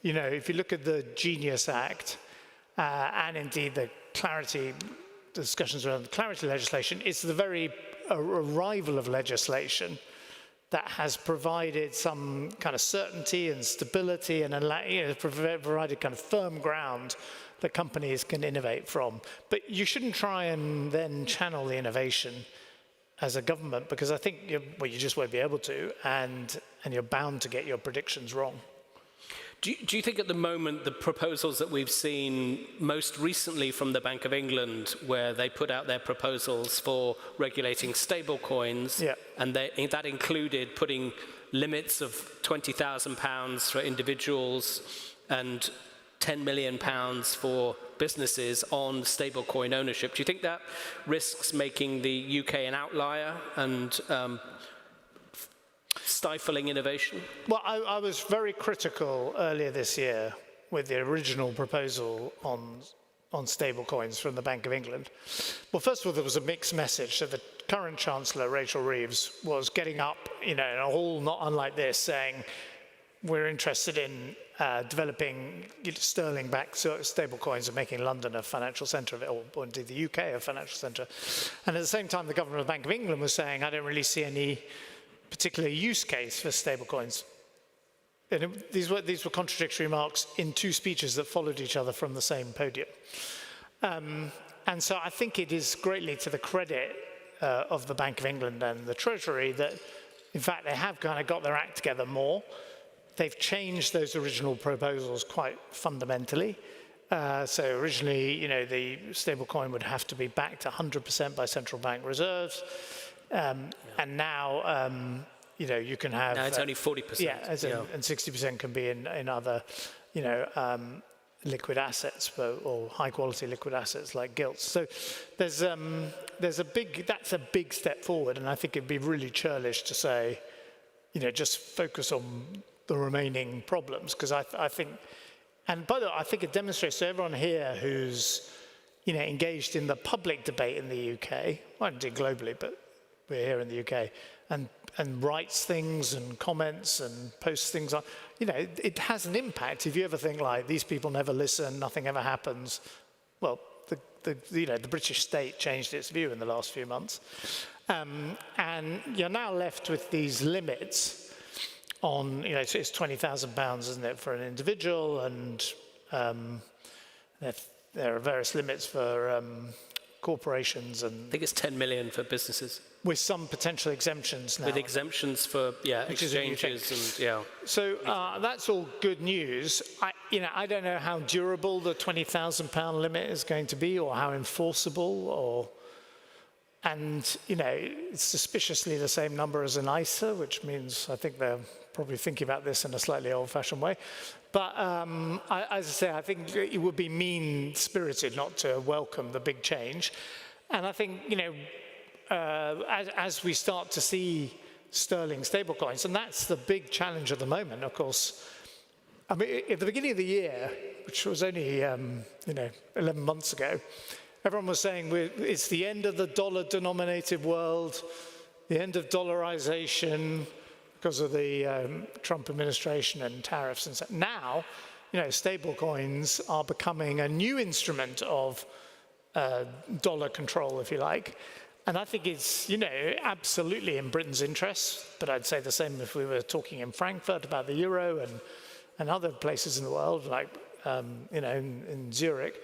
if you look at the Genius Act and indeed the discussions around the clarity legislation, it's the very arrival of legislation that has provided some kind of certainty and stability and provided kind of firm ground that companies can innovate from. But you shouldn't try and then channel the innovation as a government, because I think you just won't be able to, and you're bound to get your predictions wrong. Do you think at the moment the proposals that we've seen most recently from the Bank of England, where they put out their proposals for regulating stable coins, and that included putting limits of £20,000 for individuals and £10 million for businesses on stablecoin ownership. Do you think that risks making the UK an outlier and stifling innovation? Well, I was very critical earlier this year with the original proposal on stablecoins from the Bank of England. Well, first of all, there was a mixed message. So the current Chancellor, Rachel Reeves, was getting up, in a hall not unlike this, saying, we're interested in developing sterling-backed stablecoins and making London a financial centre of it, or indeed the UK a financial centre. And at the same time, the Governor of the Bank of England was saying, I don't really see any particular use case for stablecoins. These were contradictory remarks in two speeches that followed each other from the same podium. And so I think it is greatly to the credit of the Bank of England and the Treasury that, in fact, they have kind of got their act together more. They've changed those original proposals quite fundamentally. So originally, the stablecoin would have to be backed 100% by central bank reserves. And now, you can have... Now it's only 40%. Yeah, and 60% can be in other, liquid assets or high quality liquid assets like gilts. So that's a big step forward, and I think it'd be really churlish to say, just focus on the remaining problems, because I think, and by the way, I think it demonstrates to everyone here who's engaged in the public debate in the UK, well, indeed globally, but we're here in the UK, and writes things and comments and posts things on, it has an impact. If you ever think like, these people never listen, nothing ever happens, well, the British state changed its view in the last few months. And you're now left with these limits on, it's £20,000, isn't it, for an individual, and there are various limits for corporations, and I think it's 10 million for businesses. With some potential exemptions now. With exemptions for exchanges and So that's all good news. I don't know how durable the £20,000 limit is going to be, or how enforceable, and it's suspiciously the same number as an ISA, which means I think they're probably thinking about this in a slightly old-fashioned way. But as I say, I think it would be mean-spirited not to welcome the big change. And I think, as we start to see sterling stablecoins, and that's the big challenge at the moment, of course. I mean, at the beginning of the year, which was only 11 months ago, everyone was saying it's the end of the dollar-denominated world, the end of dollarization because of the Trump administration and tariffs and so. Now, stablecoins are becoming a new instrument of dollar control, if you like. And I think it's, absolutely in Britain's interest, but I'd say the same if we were talking in Frankfurt about the euro and other places in the world, like, in Zurich,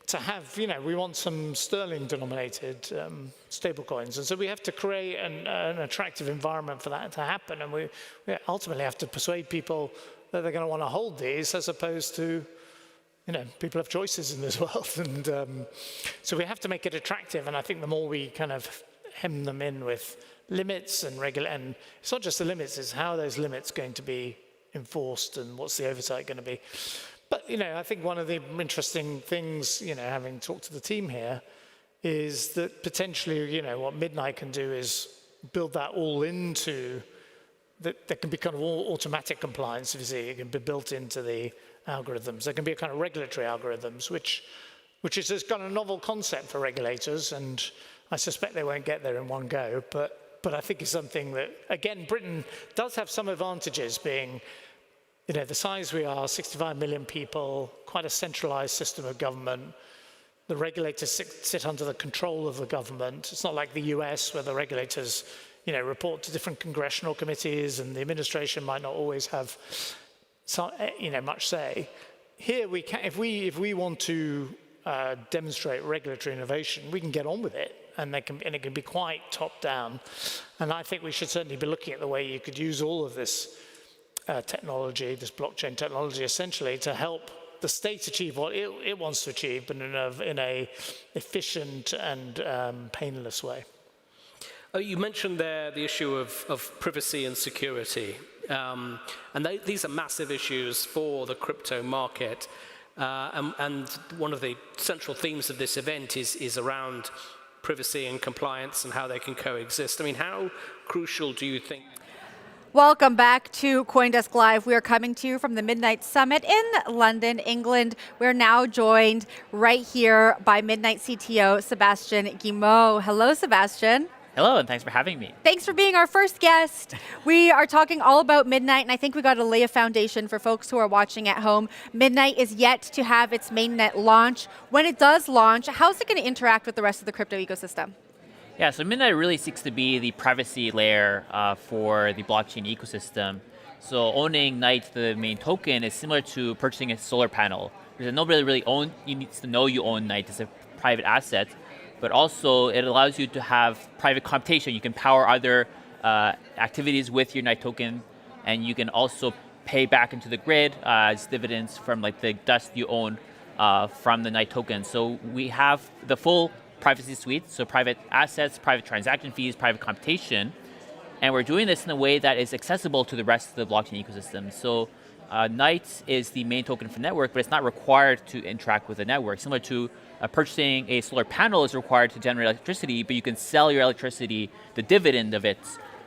to have, we want some sterling-denominated stable coins. And so we have to create an attractive environment for that to happen. And we ultimately have to persuade people that they're going to want to hold these, as opposed to, people have choices in this world. And so we have to make it attractive. And I think the more we kind of hem them in with limits and and it's not just the limits, it's how are those limits going to be enforced and what's the oversight going to be. But, I think one of the interesting things, having talked to the team here, is that potentially, what Midnight can do is build that all into, that there can be kind of all automatic compliance, if you see, it can be built into the algorithms. There can be a kind of regulatory algorithms, which is this kind of novel concept for regulators, and I suspect they won't get there in one go, but I think it's something that, again, Britain does have some advantages, being the size we are, 65 million people, quite a centralized system of government. The regulators sit under the control of the government. It's not like the US, where the regulators, report to different congressional committees, and the administration might not always have, much say. Here we can, if we want to demonstrate regulatory innovation, we can get on with it, and it can be quite top down. And I think we should certainly be looking at the way you could use all of this technology, this blockchain technology, essentially to help the state achieve what it wants to achieve, but in a efficient and painless way. You mentioned there the issue of privacy and security, and these are massive issues for the crypto market. And one of the central themes of this event is around privacy and compliance and how they can coexist. I mean, how crucial do you think? Welcome back to CoinDesk Live. We are coming to you from the Midnight Summit in London, England. We're now joined right here by Midnight CTO Sebastien Guillemot. Hello, Sebastien. Hello, and thanks for having me. Thanks for being our first guest. We are talking all about Midnight, and I think we got to lay a foundation for folks who are watching at home. Midnight is yet to have its mainnet launch. When it does launch, how's it going to interact with the rest of the crypto ecosystem? Yeah, so Midnight really seeks to be the privacy layer for the blockchain ecosystem. So owning Knight, the main token, is similar to purchasing a solar panel. Because nobody really needs to know you own Knight. It's a private asset. But also, it allows you to have private computation. You can power other activities with your Knight token, and you can also pay back into the grid as dividends from like the dust you own from the Knight token. So we have the full privacy suite, so private assets, private transaction fees, private computation, and we're doing this in a way that is accessible to the rest of the blockchain ecosystem. So Night is the main token for the network, but it's not required to interact with the network. Similar to purchasing a solar panel is required to generate electricity, but you can sell your electricity, the dividend of it,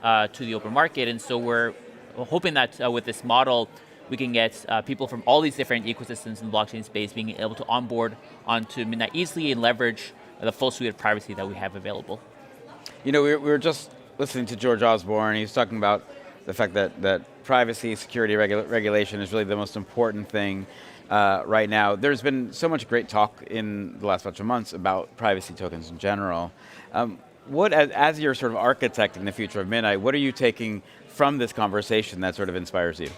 to the open market. And so we're hoping that with this model, we can get people from all these different ecosystems in the blockchain space being able to onboard onto Midnight easily and leverage the full suite of privacy that we have available. You know, we were just listening to George Osborne. He was talking about the fact that privacy, security, regulation is really the most important thing right now. There's been so much great talk in the last bunch of months about privacy tokens in general. As you're sort of architecting the future of Midnight, what are you taking from this conversation that sort of inspires you?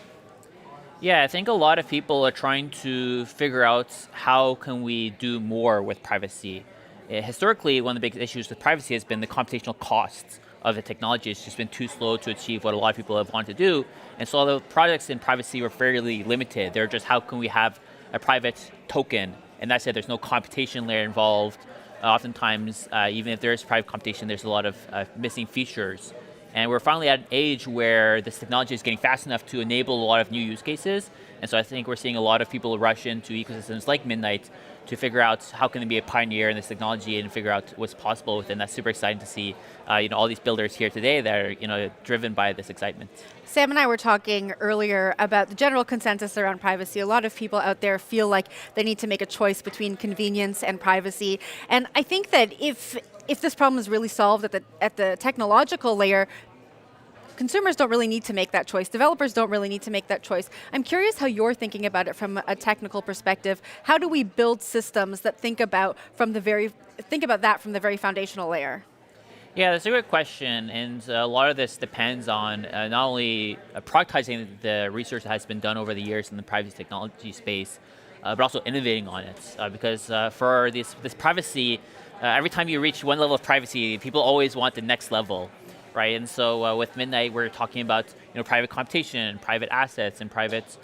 Yeah, I think a lot of people are trying to figure out how can we do more with privacy. Historically, one of the big issues with privacy has been the computational costs of the technology. It's just been too slow to achieve what a lot of people have wanted to do. And so all the projects in privacy were fairly limited. They're just how can we have a private token? And that said, there's no computation layer involved. Oftentimes, even if there is private computation, there's a lot of missing features. And we're finally at an age where this technology is getting fast enough to enable a lot of new use cases. And so I think we're seeing a lot of people rush into ecosystems like Midnight to figure out how can they be a pioneer in this technology and figure out what's possible with it. And that's super exciting to see all these builders here today that are driven by this excitement. Sam and I were talking earlier about the general consensus around privacy. A lot of people out there feel like they need to make a choice between convenience and privacy. And I think that if this problem is really solved at the technological layer, consumers don't really need to make that choice. Developers don't really need to make that choice. I'm curious how you're thinking about it from a technical perspective. How do we build systems that think about that from the very foundational layer? Yeah, that's a great question, and a lot of this depends on not only productizing the research that has been done over the years in the privacy technology space, but also innovating on it. Because for this privacy, every time you reach one level of privacy, people always want the next level. Right, and so with Midnight, we're talking about private computation, private assets, and private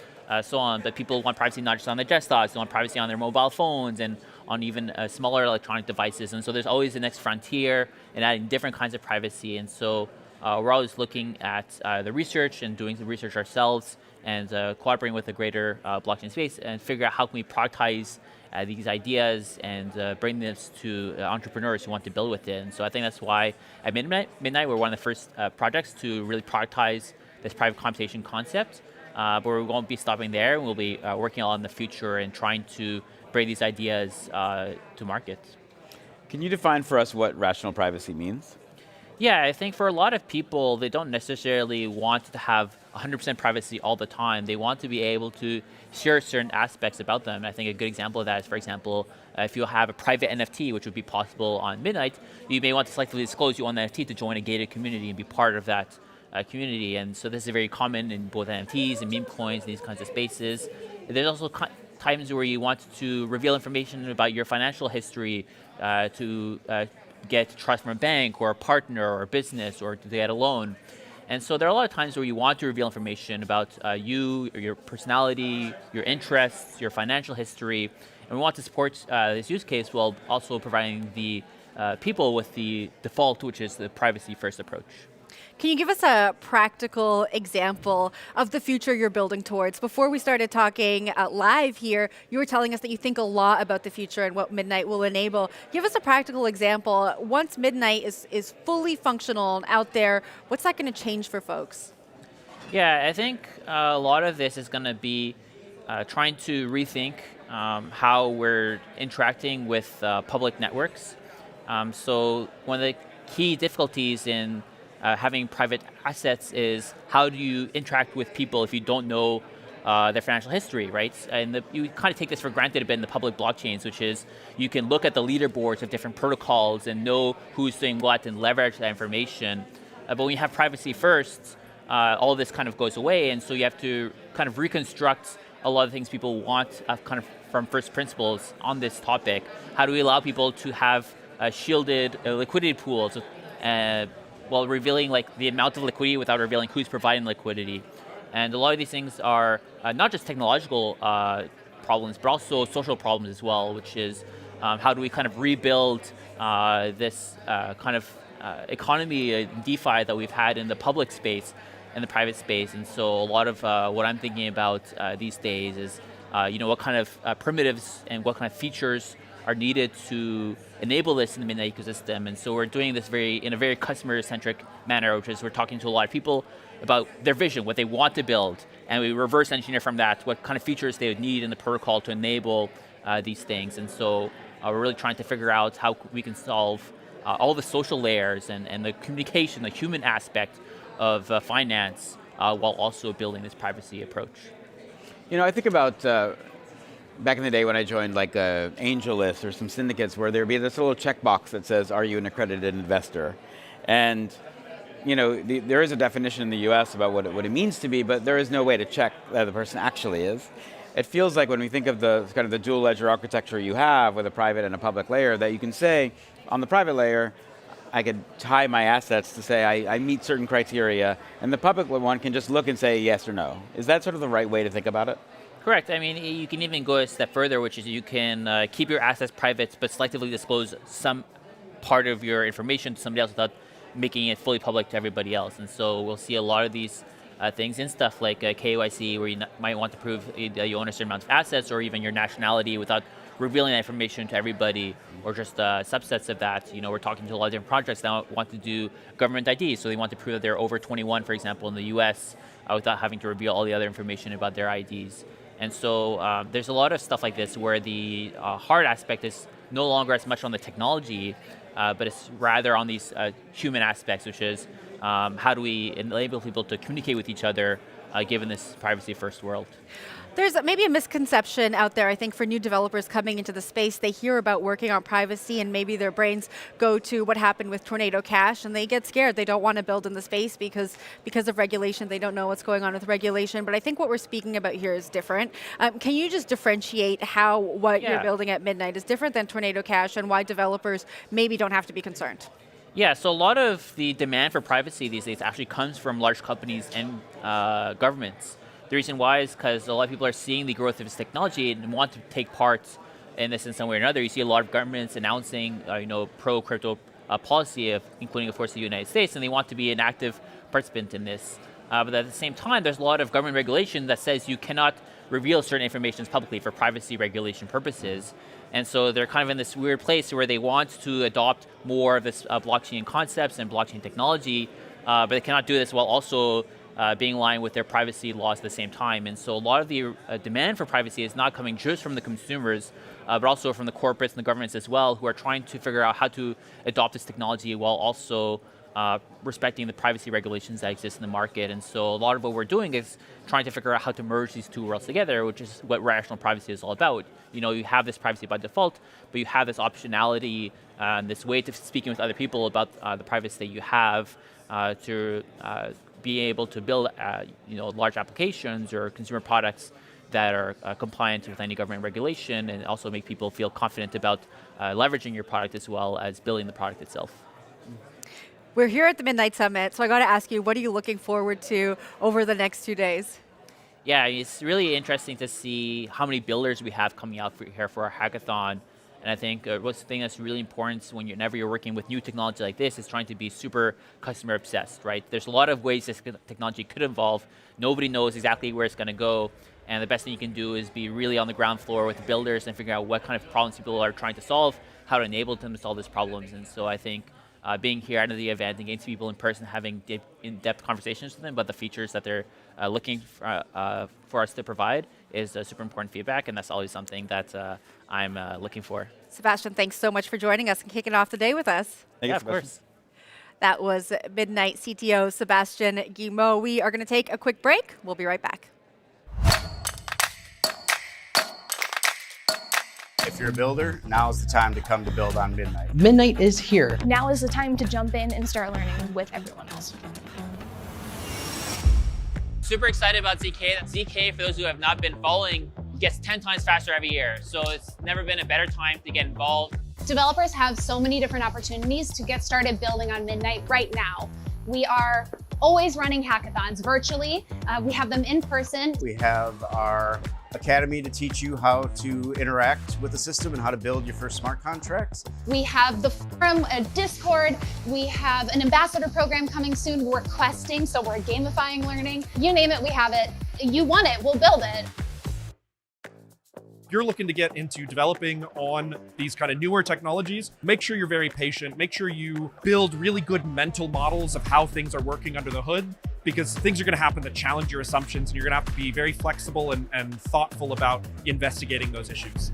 so on. But people want privacy not just on their desktops; they want privacy on their mobile phones and on even smaller electronic devices. And so there's always the next frontier and adding different kinds of privacy. And so we're always looking at the research and doing the research ourselves and collaborating with the greater blockchain space and figure out how can we productize these ideas and bring this to entrepreneurs who want to build with it. And so I think that's why at Midnight we're one of the first projects to really productize this private computation concept. But we won't be stopping there. We'll be working on the future and trying to bring these ideas to market. Can you define for us what rational privacy means? Yeah, I think for a lot of people, they don't necessarily want to have 100% privacy all the time. They want to be able to share certain aspects about them. And I think a good example of that is, for example, if you have a private NFT, which would be possible on Midnight, you may want to selectively disclose you own the NFT to join a gated community and be part of that community. And so this is very common in both NFTs and meme coins and these kinds of spaces. There's also times where you want to reveal information about your financial history to get trust from a bank or a partner or a business or to get a loan. And so there are a lot of times where you want to reveal information about you, or your personality, your interests, your financial history, and we want to support this use case while also providing the people with the default, which is the privacy-first approach. Can you give us a practical example of the future you're building towards? Before we started talking live here, you were telling us that you think a lot about the future and what Midnight will enable. Give us a practical example. Once Midnight is fully functional and out there, what's that going to change for folks? Yeah, I think a lot of this is going to be trying to rethink how we're interacting with public networks. So one of the key difficulties in having private assets is how do you interact with people if you don't know their financial history, right? And you kind of take this for granted a bit in the public blockchains, which is you can look at the leaderboards of different protocols and know who's doing what and leverage that information. But when you have privacy first, all of this kind of goes away, and so you have to kind of reconstruct a lot of things people want kind of from first principles on this topic. How do we allow people to have shielded liquidity pools while revealing the amount of liquidity without revealing who's providing liquidity? And a lot of these things are not just technological problems, but also social problems as well, which is how do we kind of rebuild this kind of economy, DeFi that we've had in the public space. in the private space. And so a lot of what I'm thinking about these days is, what kind of primitives and what kind of features are needed to enable this in the Midnight ecosystem. And so we're doing this in a very customer-centric manner, which is we're talking to a lot of people about their vision, what they want to build, and we reverse engineer from that what kind of features they would need in the protocol to enable these things. And so we're really trying to figure out how we can solve all the social layers and the communication, the human aspect of finance, while also building this privacy approach. I think about back in the day when I joined like AngelList or some syndicates where there'd be this little checkbox that says, are you an accredited investor? And there is a definition in the US about what it means to be, but there is no way to check that the person actually is. It feels like when we think of the kind of the dual ledger architecture you have with a private and a public layer, that you can say, on the private layer, I could tie my assets to say I meet certain criteria, and the public one can just look and say yes or no. Is that sort of the right way to think about it? Correct. I mean, you can even go a step further, which is you can keep your assets private, but selectively disclose some part of your information to somebody else without making it fully public to everybody else. And so we'll see a lot of these things in stuff like KYC, where you might want to prove that you own a certain amount of assets or even your nationality without revealing that information to everybody, or just subsets of that. We're talking to a lot of different projects that want to do government ID, so they want to prove that they're over 21, for example, in the US, without having to reveal all the other information about their IDs. And so there's a lot of stuff like this where the hard aspect is no longer as much on the technology, but it's rather on these human aspects, which is how do we enable people to communicate with each other given this privacy-first world. There's maybe a misconception out there, I think, for new developers coming into the space. They hear about working on privacy and maybe their brains go to what happened with Tornado Cash and they get scared. They don't want to build in the space because of regulation. They don't know what's going on with regulation. But I think what we're speaking about here is different. Can you just differentiate how what you're building at Midnight is different than Tornado Cash and why developers maybe don't have to be concerned? Yeah, so a lot of the demand for privacy these days actually comes from large companies and governments. The reason why is because a lot of people are seeing the growth of this technology and want to take part in this in some way or another. You see a lot of governments announcing, pro-crypto policy, including, of course, the United States, and they want to be an active participant in this. But at the same time, there's a lot of government regulation that says you cannot reveal certain information publicly for privacy regulation purposes. And so they're kind of in this weird place where they want to adopt more of this blockchain concepts and blockchain technology, but they cannot do this while also being in line with their privacy laws at the same time. And so a lot of the demand for privacy is not coming just from the consumers, but also from the corporates and the governments as well, who are trying to figure out how to adopt this technology while also respecting the privacy regulations that exist in the market. And so a lot of what we're doing is trying to figure out how to merge these two worlds together, which is what rational privacy is all about. You have this privacy by default, but you have this optionality, this way of speaking with other people about the privacy that you have to be able to build large applications or consumer products that are compliant with any government regulation, and also make people feel confident about leveraging your product as well as building the product itself. We're here at the Midnight Summit, so I got to ask you, what are you looking forward to over the next 2 days? Yeah, it's really interesting to see how many builders we have coming out here for our hackathon. And I think what's the thing that's really important whenever you're working with new technology like this is trying to be super customer obsessed, right? There's a lot of ways this technology could evolve. Nobody knows exactly where it's going to go. And the best thing you can do is be really on the ground floor with the builders and figure out what kind of problems people are trying to solve, how to enable them to solve these problems. And so I think being here at the event and getting to people in person, having in-depth conversations with them about the features that they're looking for us to provide is super important feedback, and that's always something that I'm looking for. Sebastien, thanks so much for joining us and kicking off the day with us. Yeah, of course. That was Midnight CTO Sebastien Guillemot. We are going to take a quick break. We'll be right back. If you're a builder, now is the time to come to build on Midnight. Midnight is here. Now is the time to jump in and start learning with everyone else. Super excited about ZK. ZK, for those who have not been following, gets 10 times faster every year. So it's never been a better time to get involved. Developers have so many different opportunities to get started building on Midnight right now. We are always running hackathons virtually. We have them in person. We have our academy to teach you how to interact with the system and how to build your first smart contracts. We have the forum, a Discord. We have an ambassador program coming soon. We're questing, so we're gamifying learning. You name it, we have it. You want it, we'll build it. You're looking to get into developing on these kind of newer technologies, make sure you're very patient, make sure you build really good mental models of how things are working under the hood, because things are going to happen that challenge your assumptions, and you're going to have to be very flexible and thoughtful about investigating those issues.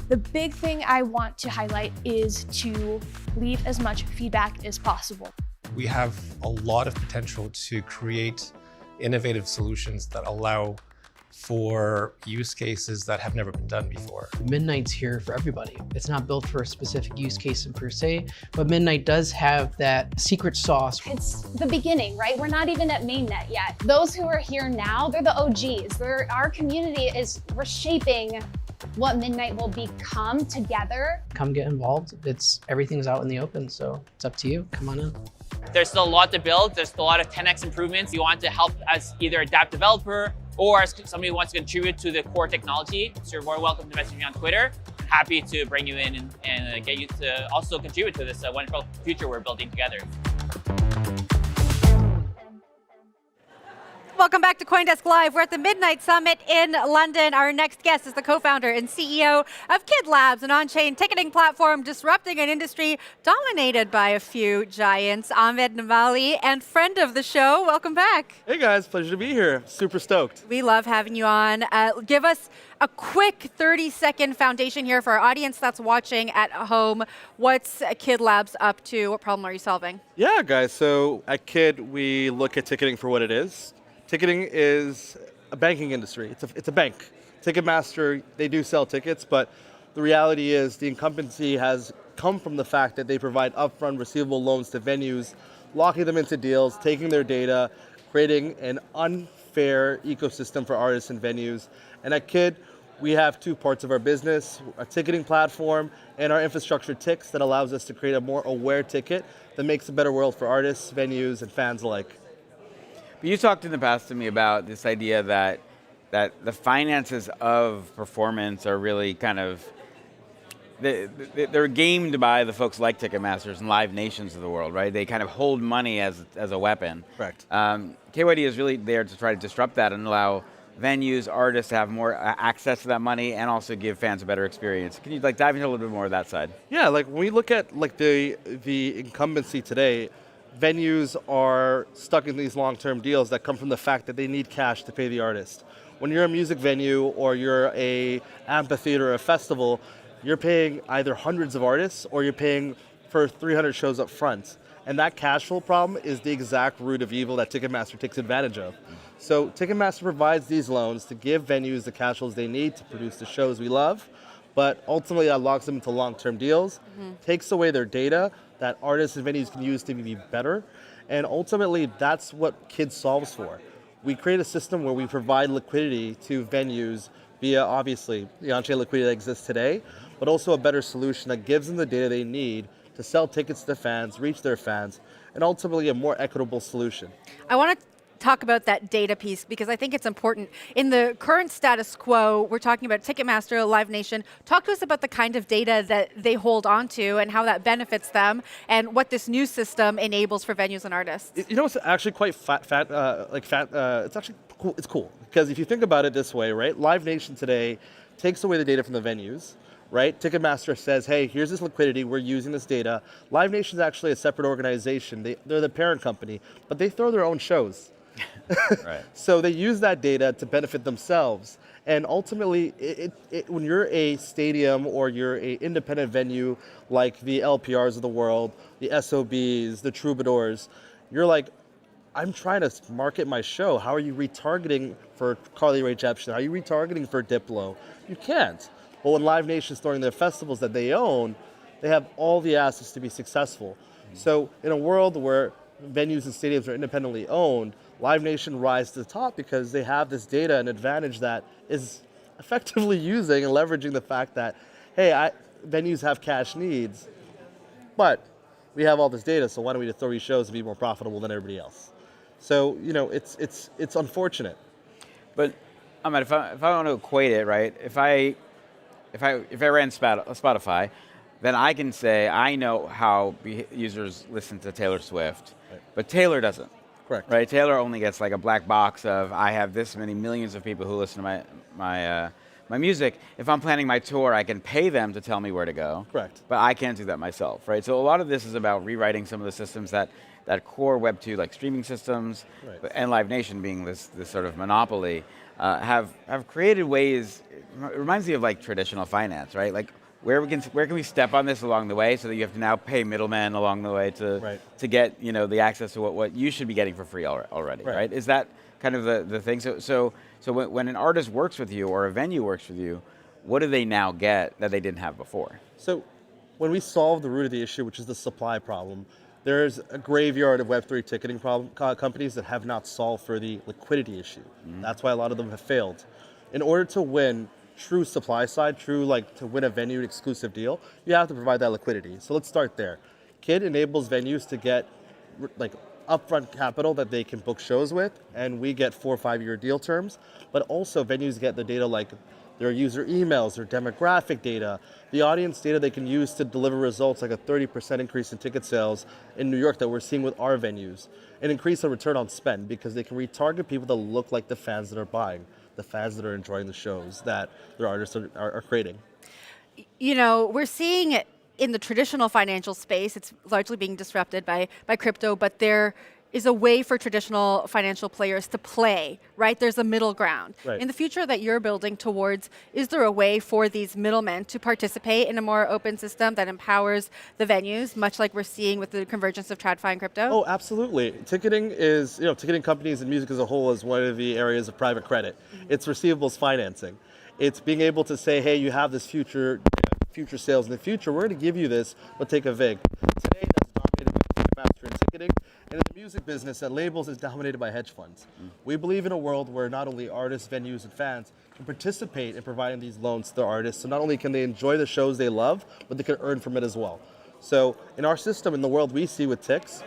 The big thing I want to highlight is to leave as much feedback as possible. We have a lot of potential to create innovative solutions that allow for use cases that have never been done before. Midnight's here for everybody. It's not built for a specific use case per se, but Midnight does have that secret sauce. It's the beginning, right? We're not even at mainnet yet. Those who are here now, they're the OGs. Our community is reshaping what Midnight will become together. Come get involved. Everything's out in the open, so it's up to you. Come on in. There's still a lot to build. There's still a lot of 10x improvements. You want to help as either a DApp developer or as somebody who wants to contribute to the core technology. So you're more welcome to message me on Twitter. Happy to bring you in and get you to also contribute to this wonderful future we're building together. Welcome back to CoinDesk Live. We're at the Midnight Summit in London. Our next guest is the co-founder and CEO of Kid Labs, an on-chain ticketing platform disrupting an industry dominated by a few giants. Ahmed, Nali, and friend of the show, welcome back. Hey guys, pleasure to be here. Super stoked. We love having you on. Give us a quick 30-second foundation here for our audience that's watching at home. What's Kid Labs up to? What problem are you solving? Yeah, guys. So at Kid, we look at ticketing for what it is. Ticketing is a banking industry. It's a bank. Ticketmaster, they do sell tickets, but the reality is the incumbency has come from the fact that they provide upfront receivable loans to venues, locking them into deals, taking their data, creating an unfair ecosystem for artists and venues. And at Kid, we have two parts of our business, a ticketing platform and our infrastructure Tix that allows us to create a more aware ticket that makes a better world for artists, venues, and fans alike. You talked in the past to me about this idea that the finances of performance are really kind of, they're gamed by the folks like Ticketmasters and Live Nations of the world, right? They kind of hold money as a weapon. Correct. KYD is really there to try to disrupt that and allow venues, artists to have more access to that money and also give fans a better experience. Can you dive into a little bit more of that side? Yeah, when we look at the incumbency today, venues are stuck in these long-term deals that come from the fact that they need cash to pay the artist. When you're a music venue or you're a amphitheater or a festival, you're paying either hundreds of artists or you're paying for 300 shows up front. And that cash flow problem is the exact root of evil that Ticketmaster takes advantage of. So Ticketmaster provides these loans to give venues the cash flows they need to produce the shows we love, but ultimately that locks them into long-term deals, takes away their data that artists and venues can use to be better. And ultimately, that's what Kid solves for. We create a system where we provide liquidity to venues via, obviously, the on-chain liquidity that exists today, but also a better solution that gives them the data they need to sell tickets to fans, reach their fans, and ultimately a more equitable solution. I want to talk about that data piece because I think it's important. In the current status quo, we're talking about Ticketmaster, Live Nation. Talk to us about the kind of data that they hold on to and how that benefits them and what this new system enables for venues and artists. You know, it's actually quite it's actually cool. It's cool because if you think about it this way, right? Live Nation today takes away the data from the venues, right? Ticketmaster says, hey, here's this liquidity, we're using this data. Live Nation is actually a separate organization. They're the parent company, but they throw their own shows. Right. So they use that data to benefit themselves. And ultimately, when you're a stadium or you're an independent venue like the LPRs of the world, the SOBs, the Troubadours, you're like, I'm trying to market my show. How are you retargeting for Carly Rae Jepsen? How are you retargeting for Diplo? You can't. But when Live Nation's throwing their festivals that they own, they have all the assets to be successful. So in a world where venues and stadiums are independently owned, Live Nation rise to the top because they have this data and advantage that is effectively using and leveraging the fact that, hey, venues have cash needs, but we have all this data, so why don't we just throw these shows and be more profitable than everybody else? So, you know, it's unfortunate. But I mean, if I want to equate it, right? If I ran Spotify, then I can say I know how users listen to Taylor Swift, but Taylor doesn't. Correct. Right? Taylor only gets like a black box of I have this many millions of people who listen to my music. If I'm planning my tour, I can pay them to tell me where to go. Correct. But I can't do that myself, right? So a lot of this is about rewriting some of the systems that core Web 2, like streaming systems, and Live Nation being this sort of monopoly, have created ways. It reminds me of like traditional finance, right? Like where can we step on this along the way, so that you have to now pay middlemen along the way to get the access to what you should be getting for free already, right? Is that kind of the thing? So when an artist works with you or a venue works with you, what do they now get that they didn't have before? So when we solve the root of the issue, which is the supply problem, there's a graveyard of Web3 ticketing companies that have not solved for the liquidity issue. That's why a lot of them have failed. In order to win true supply side, to win a venue exclusive deal, you have to provide that liquidity. So let's start there. Kid enables venues to get upfront capital that they can book shows with, and we get 4 or 5 year deal terms, but also venues get the data like their user emails, their demographic data, the audience data they can use to deliver results like a 30% increase in ticket sales in New York that we're seeing with our venues, and increase the return on spend because they can retarget people that look like the fans that are buying, the fans that are enjoying the shows that their artists are creating. We're seeing it in the traditional financial space. It's largely being disrupted by crypto, but there is a way for traditional financial players to play, right? There's a middle ground. Right. In the future that you're building towards, is there a way for these middlemen to participate in a more open system that empowers the venues, much like we're seeing with the convergence of TradFi and crypto? Oh, absolutely. Ticketing is, ticketing companies and music as a whole is one of the areas of private credit. It's receivables financing. It's being able to say, hey, you have this future sales in the future. We're going to give you this, but take a VIG. Today, that's dominated by Ticketmaster and ticketing. And in the music business, that labels is dominated by hedge funds. We believe in a world where not only artists, venues, and fans can participate in providing these loans to their artists, so not only can they enjoy the shows they love, but they can earn from it as well. So in our system, in the world we see with Tix,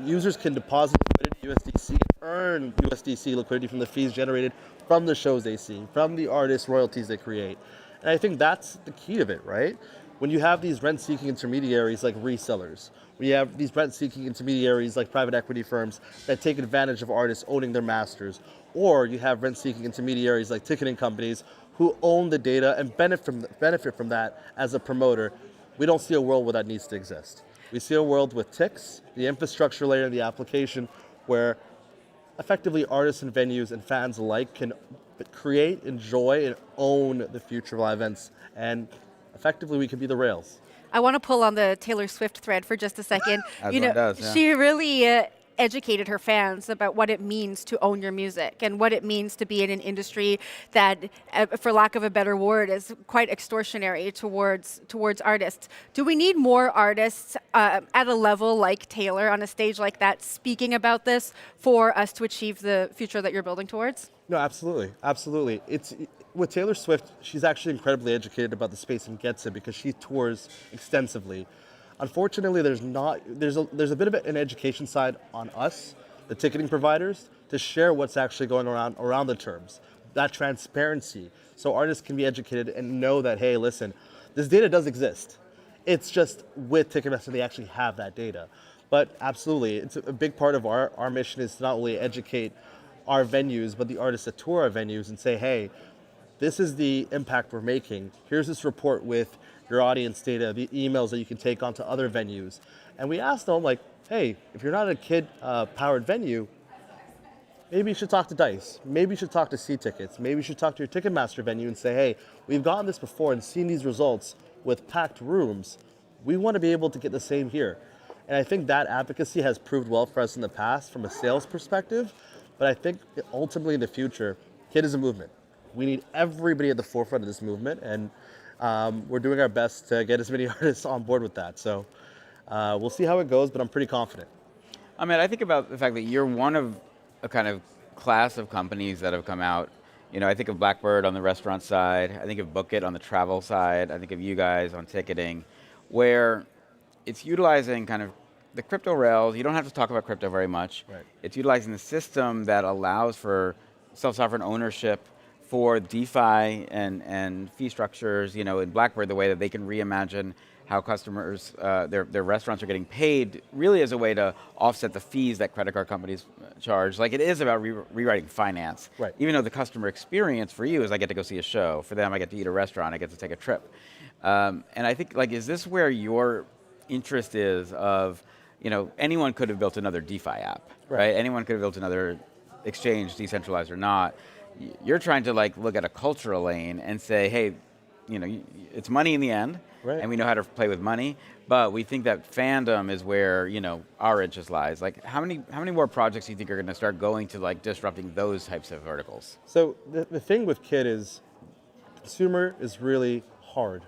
users can deposit liquidity USDC and earn USDC liquidity from the fees generated from the shows they see, from the artist royalties they create. And I think that's the key of it, right? When you have these rent-seeking intermediaries like resellers, we have these rent-seeking intermediaries like private equity firms that take advantage of artists owning their masters, or you have rent-seeking intermediaries like ticketing companies who own the data and benefit from that as a promoter. We don't see a world where that needs to exist. We see a world with Tix, the infrastructure layer and the application, where effectively artists and venues and fans alike can create, enjoy, and own the future of live events. And effectively, we can be the rails. I want to pull on the Taylor Swift thread for just a second. As one does, yeah. She really educated her fans about what it means to own your music and what it means to be in an industry that, for lack of a better word, is quite extortionary towards artists. Do we need more artists at a level like Taylor on a stage like that speaking about this for us to achieve the future that you're building towards? No, absolutely, absolutely. With Taylor Swift, she's actually incredibly educated about the space and gets it because she tours extensively. Unfortunately, there's a bit of an education side on us, the ticketing providers, to share what's actually going around the terms, that transparency, so artists can be educated and know that, hey, listen, this data does exist. It's just with Ticketmaster they actually have that data. But absolutely, it's a big part of our mission is to not only educate our venues, but the artists that tour our venues and say, hey, this is the impact we're making. Here's this report with your audience data, the emails that you can take onto other venues. And we asked them, like, hey, if you're not a kid-powered venue, maybe you should talk to DICE. Maybe you should talk to C-Tickets. Maybe you should talk to your Ticketmaster venue and say, hey, we've gotten this before and seen these results with packed rooms. We want to be able to get the same here. And I think that advocacy has proved well for us in the past from a sales perspective. But I think ultimately in the future, KID is a movement. We need everybody at the forefront of this movement, and we're doing our best to get as many artists on board with that. So we'll see how it goes, but I'm pretty confident. I mean, I think about the fact that you're one of a kind of class of companies that have come out. I think of Blackbird on the restaurant side. I think of Book It on the travel side. I think of you guys on ticketing, where it's utilizing kind of the crypto rails. You don't have to talk about crypto very much. Right. It's utilizing the system that allows for self-sovereign ownership for DeFi and fee structures, in Blackbird, the way that they can reimagine how customers, their restaurants are getting paid, really as a way to offset the fees that credit card companies charge. Like, it is about rewriting finance. Right. Even though the customer experience for you is I get to go see a show. For them, I get to eat at a restaurant. I get to take a trip. And I think, is this where your interest is of, anyone could have built another DeFi app, right? Anyone could have built another exchange, decentralized or not. You're trying to look at a cultural lane and say, hey, it's money in the end, and we know how to play with money, but we think that fandom is where our interest lies. How many more projects do you think are going to start going to disrupting those types of verticals? So the thing with Kid is, consumer is really hard.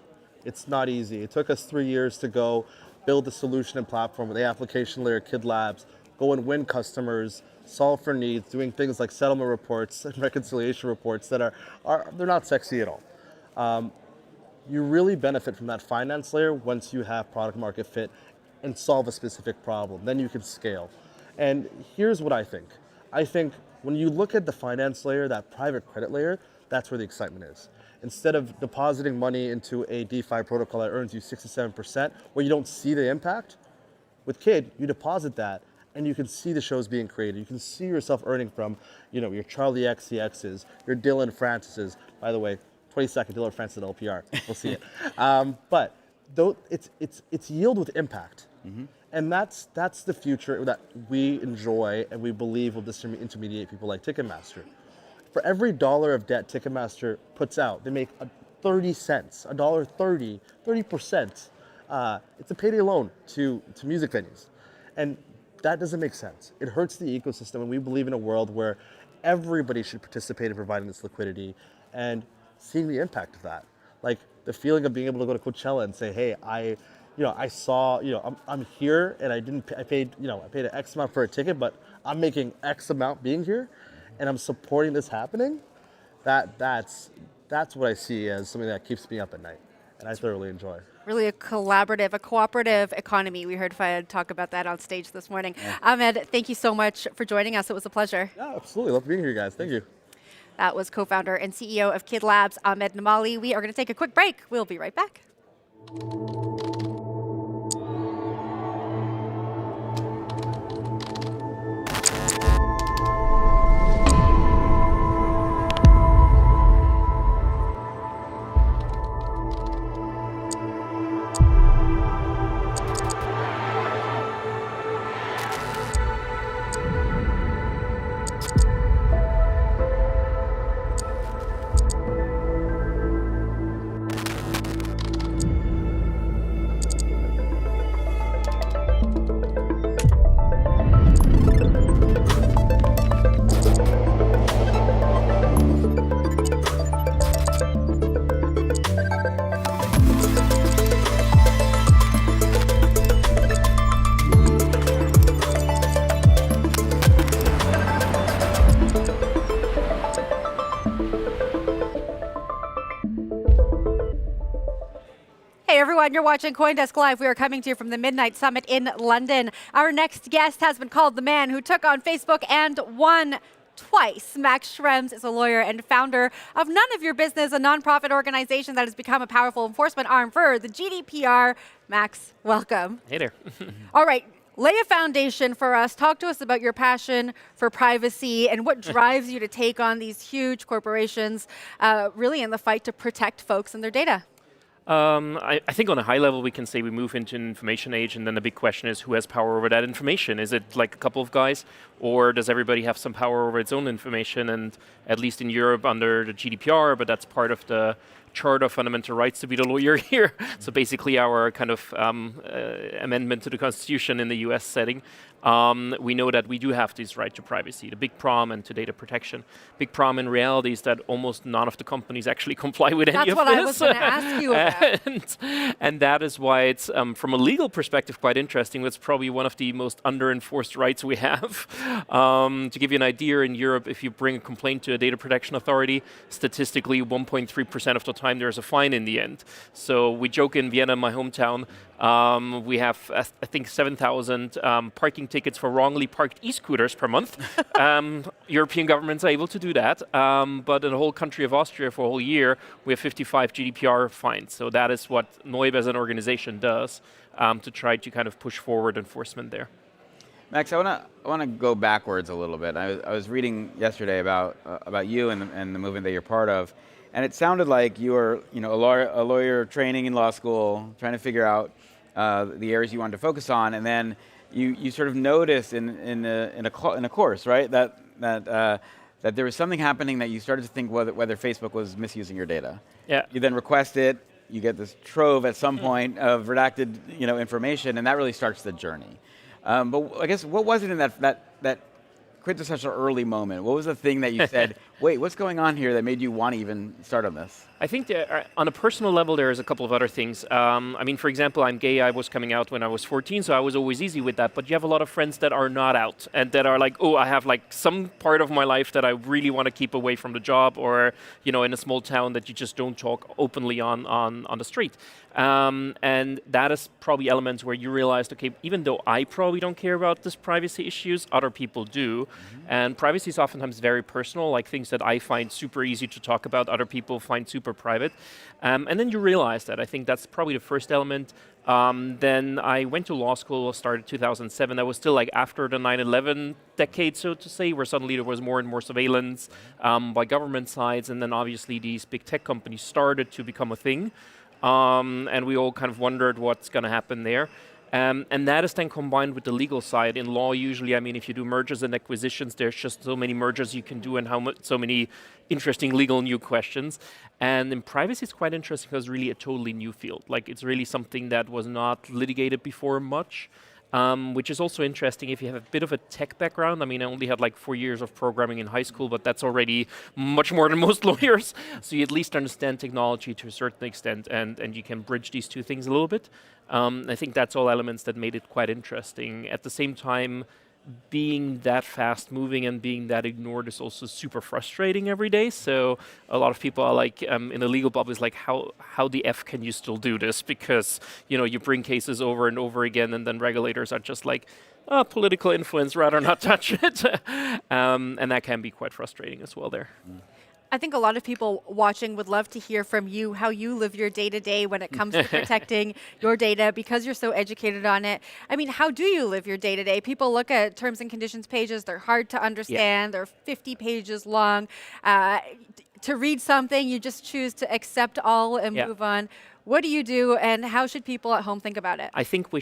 It's not easy. It took us 3 years to go build the solution and platform with the application layer, Kid Labs, go and win customers, solve for needs, doing things like settlement reports and reconciliation reports that they're not sexy at all. You really benefit from that finance layer once you have product market fit and solve a specific problem. Then you can scale. And here's what I think. I think when you look at the finance layer, that private credit layer, that's where the excitement is. Instead of depositing money into a DeFi protocol that earns you 67%, where you don't see the impact, with Kid, you deposit that, and you can see the shows being created. You can see yourself earning from, your Charlie XCXs, your Dylan Francis's. By the way, 22nd Dylan Francis at LPR. We'll see it. But it's yield with impact, and that's the future that we enjoy and we believe will intermediate people like Ticketmaster. For every $1 of debt Ticketmaster puts out, they make 30 cents, $1.30, 30%. It's a payday loan to music venues. And that doesn't make sense. It hurts the ecosystem, and we believe in a world where everybody should participate in providing this liquidity and seeing the impact of that. Like the feeling of being able to go to Coachella and say, hey, I saw, I'm here and I paid an X amount for a ticket, but I'm making X amount being here, and I'm supporting this happening. That's what I see as something that keeps me up at night, and I thoroughly enjoy. Really a cooperative economy. We heard Fayed talk about that on stage this morning. Yeah. Ahmed, thank you so much for joining us. It was a pleasure. Yeah, absolutely. Love being here, guys. Thank you. That was co-founder and CEO of Kid Labs, Ahmed Nali. We are going to take a quick break. We'll be right back. Everyone, you're watching CoinDesk Live. We are coming to you from the Midnight Summit in London. Our next guest has been called the man who took on Facebook and won twice. Max Schrems is a lawyer and founder of None of Your Business, a nonprofit organization that has become a powerful enforcement arm for the GDPR. Max, welcome. Hey there. All right. Lay a foundation for us. Talk to us about your passion for privacy and what drives you to take on these huge corporations, really in the fight to protect folks and their data. I think on a high level we can say we move into an information age, and then the big question is who has power over that information? Is it like a couple of guys, or does everybody have some power over its own information? And at least in Europe under the GDPR, but that's part of the Charter of Fundamental Rights to be the lawyer here. So basically our kind of amendment to the Constitution in the US setting. We know that we do have this right to privacy, the big problem, and to data protection. Big problem in reality is that almost none of the companies actually comply with any of this. That's what I was going to ask you about. And that is why it's, from a legal perspective, quite interesting. It's probably one of the most under-enforced rights we have. To give you an idea, in Europe, if you bring a complaint to a data protection authority, statistically 1.3% of the time there's a fine in the end. So we joke in Vienna, my hometown, we have, I think, 7,000 parking tickets for wrongly parked e-scooters per month. European governments are able to do that, but in the whole country of Austria for a whole year, we have 55 GDPR fines. So that is what Neub as an organization does to try to kind of push forward enforcement there. Max, I want to go backwards a little bit. I was reading yesterday about you and the movement that you're part of, and it sounded like you were a lawyer training in law school, trying to figure out the areas you wanted to focus on, and then you sort of noticed in a course, right, that there was something happening that you started to think whether Facebook was misusing your data. Yeah. You then request it. You get this trove at some point of redacted information, and that really starts the journey. But I guess what was it in that quintessential early moment? What was the thing that you said, wait, what's going on here that made you want to even start on this? I think on a personal level, there's a couple of other things. I mean, for example, I'm gay. I was coming out when I was 14, so I was always easy with that. But you have a lot of friends that are not out and that are like, oh, I have like some part of my life that I really want to keep away from the job, or in a small town that you just don't talk openly on the street. And that is probably elements where you realized, okay, even though I probably don't care about this privacy issues, other people do. Mm-hmm. And privacy is oftentimes very personal, like things that I find super easy to talk about, other people find super private. And then you realize that. I think that's probably the first element. Then I went to law school, started 2007. That was still like after the 9/11 decade, so to say, where suddenly there was more and more surveillance by government sides. And then obviously these big tech companies started to become a thing. And we all kind of wondered what's going to happen there. And that is then combined with the legal side. In law, usually, I mean, if you do mergers and acquisitions, there's just so many mergers you can do and so many interesting legal new questions. And in privacy, it's quite interesting because it's really a totally new field. Like, it's really something that was not litigated before much. Which is also interesting if you have a bit of a tech background. I mean, I only had like 4 years of programming in high school, but that's already much more than most lawyers. So you at least understand technology to a certain extent, and you can bridge these two things a little bit. I think that's all elements that made it quite interesting. At the same time, being that fast moving and being that ignored is also super frustrating every day. So a lot of people are like, in the legal bubble is like, how the F can you still do this? Because, you bring cases over and over again, and then regulators are just like, political influence, rather not touch it. And that can be quite frustrating as well there. Mm. I think a lot of people watching would love to hear from you how you live your day-to-day when it comes to protecting your data, because you're so educated on it. I mean, how do you live your day-to-day? People look at terms and conditions pages. They're hard to understand. Yeah. They're 50 pages long. To read something, you just choose to accept all and move on. What do you do, and how should people at home think about it? I think we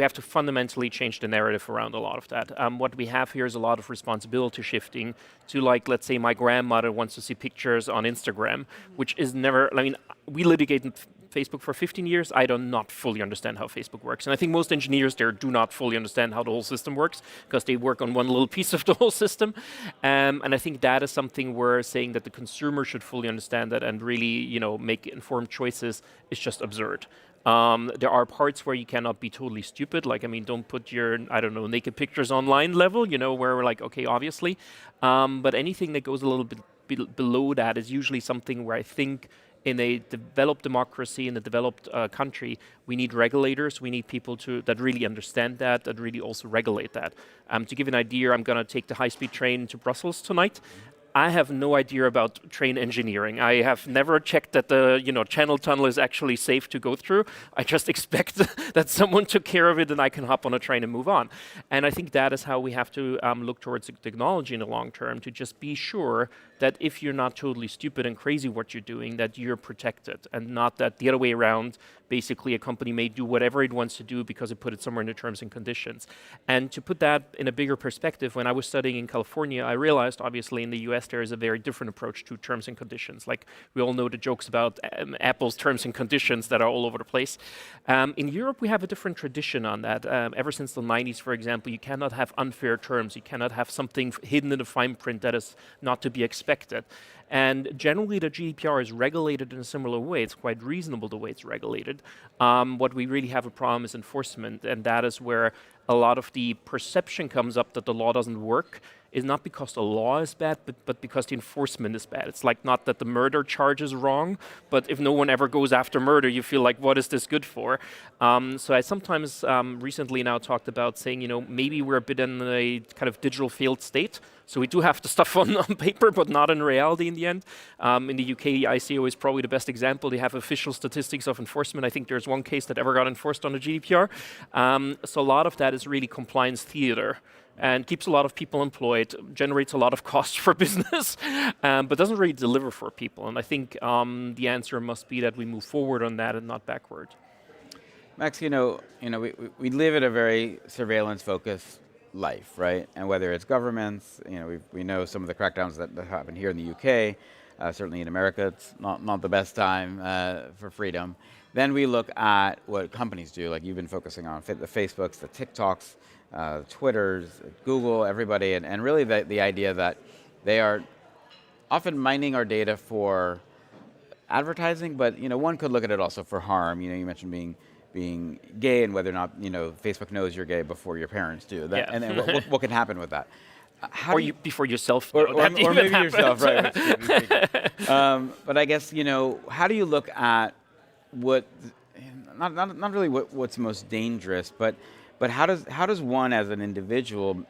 have to fundamentally change the narrative around a lot of that. What we have here is a lot of responsibility shifting to, like, let's say my grandmother wants to see pictures on Instagram, which is never, I mean, we litigated Facebook for 15 years. I do not fully understand how Facebook works. And I think most engineers there do not fully understand how the whole system works, because they work on one little piece of the whole system. And I think that is something where saying that the consumer should fully understand that and really, make informed choices is just absurd. There are parts where you cannot be totally stupid. Like, I mean, don't put your, naked pictures online level, where we're like, okay, obviously. But anything that goes a little bit below that is usually something where I think in a developed democracy, in a developed country, we need regulators. We need people that really understand that really also regulate that. To give an idea, I'm going to take the high-speed train to Brussels tonight. I have no idea about train engineering. I have never checked that the Channel Tunnel is actually safe to go through. I just expect that someone took care of it and I can hop on a train and move on. And I think that is how we have to look towards technology in the long term, to just be sure that if you're not totally stupid and crazy what you're doing, that you're protected, and not that the other way around. Basically, a company may do whatever it wants to do because it put it somewhere in the terms and conditions. And to put that in a bigger perspective, when I was studying in California, I realized, obviously, in the US, there is a very different approach to terms and conditions. Like, we all know the jokes about Apple's terms and conditions that are all over the place. In Europe, we have a different tradition on that. Ever since the 90s, for example, you cannot have unfair terms. You cannot have something hidden in the fine print that is not to be expected. And generally, the GDPR is regulated in a similar way. It's quite reasonable the way it's regulated. What we really have a problem is enforcement, and that is where a lot of the perception comes up that the law doesn't work, is not because the law is bad, but because the enforcement is bad. It's like not that the murder charge is wrong, but if no one ever goes after murder, you feel like, what is this good for? So I sometimes recently now talked about saying, maybe we're a bit in a kind of digital failed state. So we do have the stuff on paper, but not in reality in the end. In the UK, the ICO is probably the best example. They have official statistics of enforcement. I think there's one case that ever got enforced on the GDPR. So a lot of that is really compliance theater and keeps a lot of people employed, generates a lot of costs for business, but doesn't really deliver for people. And I think the answer must be that we move forward on that and not backward. Max, we live in a very surveillance-focused life, right? And whether it's governments, we know some of the crackdowns that happen here in the UK. Certainly in America, it's not the best time for freedom. Then we look at what companies do, like you've been focusing on the Facebooks, the TikToks, Twitters, Google, everybody, and really the idea that they are often mining our data for advertising, but one could look at it also for harm. You mentioned being gay and whether or not Facebook knows you're gay before your parents do. And then what can happen with that? Before yourself, or maybe yourself, right? But I guess how do you look at what not really what's most dangerous, but how does one as an individual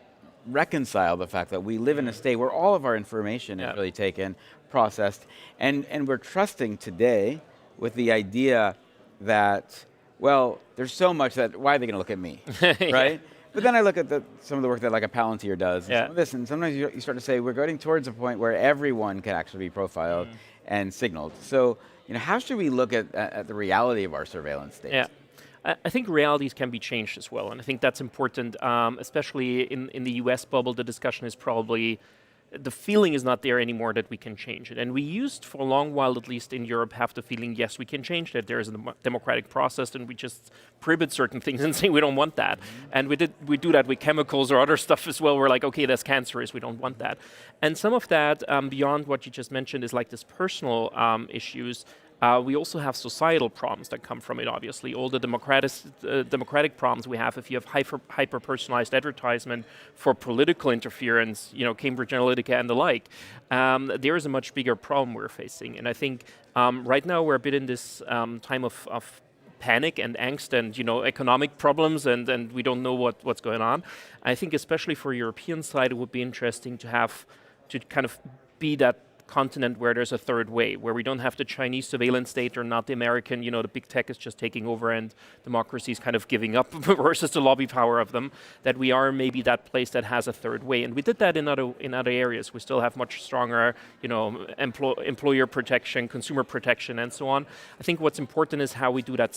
reconcile the fact that we live in a state where all of our information is really taken, processed, and we're trusting today with the idea that, well, there's so much that why are they going to look at me, right? But then I look at some of the work that like a Palantir does, and some of this, and sometimes you start to say we're getting towards a point where everyone can actually be profiled and signaled. So how should we look at the reality of our surveillance state? Yeah. I think realities can be changed as well, and I think that's important, especially in the US bubble. The discussion is probably, the feeling is not there anymore that we can change it. And we used for a long while, at least in Europe, have the feeling, yes, we can change that. There is a democratic process, and we just prohibit certain things and say we don't want that. And we do that with chemicals or other stuff as well. We're like, okay, that's cancerous, we don't want that. And some of that, beyond what you just mentioned, is like this personal issues. We also have societal problems that come from it, obviously. All the democratic problems we have if you have hyper-personalized advertisement for political interference, Cambridge Analytica and the like, there is a much bigger problem we're facing. And I think right now we're a bit in this time of panic and angst and economic problems, and we don't know what's going on. I think especially for European side, it would be interesting to kind of be that continent where there's a third way, where we don't have the Chinese surveillance state or not the American, the big tech is just taking over and democracy is kind of giving up versus the lobby power of them, that we are maybe that place that has a third way. And we did that in other areas. We still have much stronger, employer protection, consumer protection, and so on. I think what's important is how we do that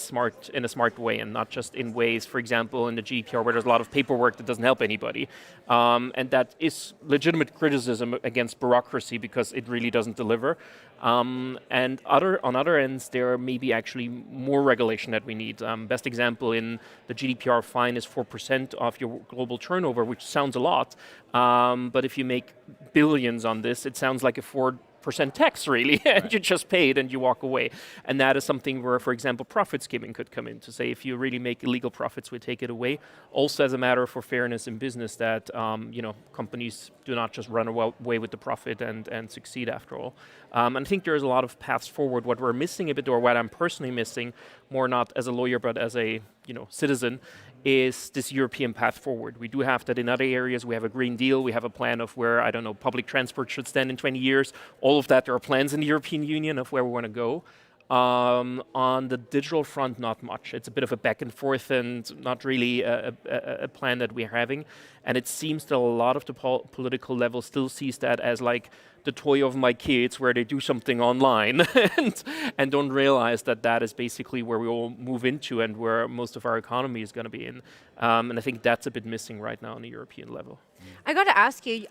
in a smart way and not just in ways, for example, in the GDPR where there's a lot of paperwork that doesn't help anybody. And that is legitimate criticism against bureaucracy because it really doesn't deliver. On other ends, there may be actually more regulation that we need. Best example in the GDPR fine is 4% of your global turnover, which sounds a lot. But if you make billions on this, it sounds like a 4% tax, really, and you just pay it and you walk away. And that is something where, for example, profit skimming could come in to say if you really make illegal profits, we take it away. Also, as a matter for fairness in business, that companies do not just run away with the profit and succeed after all. And I think there's a lot of paths forward. What we're missing a bit, or what I'm personally missing, more not as a lawyer but as a citizen, is this European path forward. We do have that in other areas. We have a Green Deal. We have a plan of where, public transport should stand in 20 years. All of that, there are plans in the European Union of where we want to go. On the digital front, not much. It's a bit of a back and forth and not really a plan that we're having. And it seems that a lot of the political level still sees that as like the toy of my kids where they do something online and don't realize that is basically where we all move into and where most of our economy is going to be in. And I think that's a bit missing right now on the European level. I got to ask you,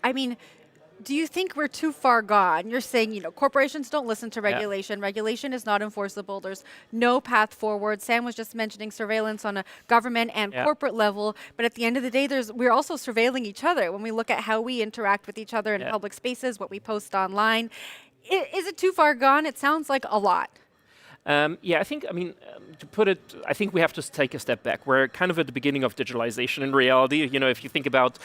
do you think we're too far gone? You're saying, corporations don't listen to regulation. Yeah. Regulation is not enforceable. There's no path forward. Sam was just mentioning surveillance on a government and corporate level. But at the end of the day, we're also surveilling each other when we look at how we interact with each other in public spaces, what we post online. Is it too far gone? It sounds like a lot. Yeah, I think, to put it, I think we have to take a step back. We're kind of at the beginning of digitalization in reality. You know, if you think about,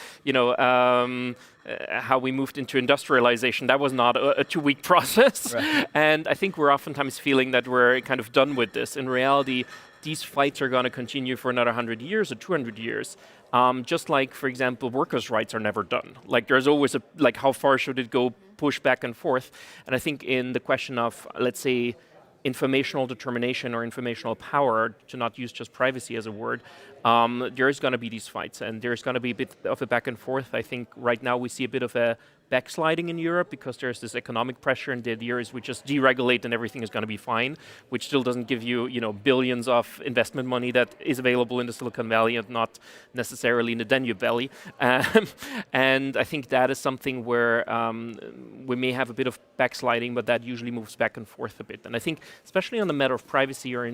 how we moved into industrialization, that was not a 2-week process. Right. And I think we're oftentimes feeling that we're kind of done with this. In reality, these fights are going to continue for another 100 years or 200 years. Just like, for example, workers' rights are never done. Like, there's always how far should it go, push back and forth. And I think in the question of, let's say, informational determination or informational power, to not use just privacy as a word, there's going to be these fights, and there's going to be a bit of a back and forth. I think right now we see a bit of a backsliding in Europe because there's this economic pressure, and the idea is we just deregulate and everything is going to be fine, which still doesn't give you, billions of investment money that is available in the Silicon Valley and not necessarily in the Danube Valley. And I think that is something where we may have a bit of backsliding, but that usually moves back and forth a bit. And I think, especially on the matter of privacy or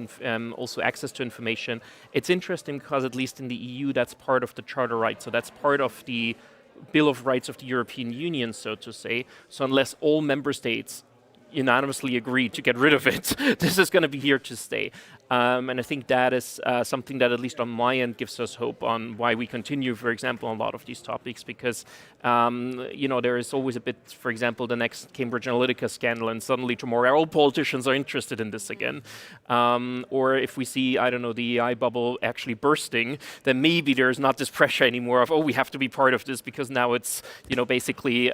also access to information, it's interesting because at least in the EU, that's part of the Charter rights. So that's part of the Bill of Rights of the European Union, so to say. So unless all member states unanimously agree to get rid of it, this is going to be here to stay. And I think that is something that, at least on my end, gives us hope on why we continue, for example, on a lot of these topics, because there is always a bit, for example, the next Cambridge Analytica scandal, and suddenly tomorrow all politicians are interested in this again. Or if we see, I don't know, the AI bubble actually bursting, then maybe there's not this pressure anymore of, we have to be part of this, because now it's, basically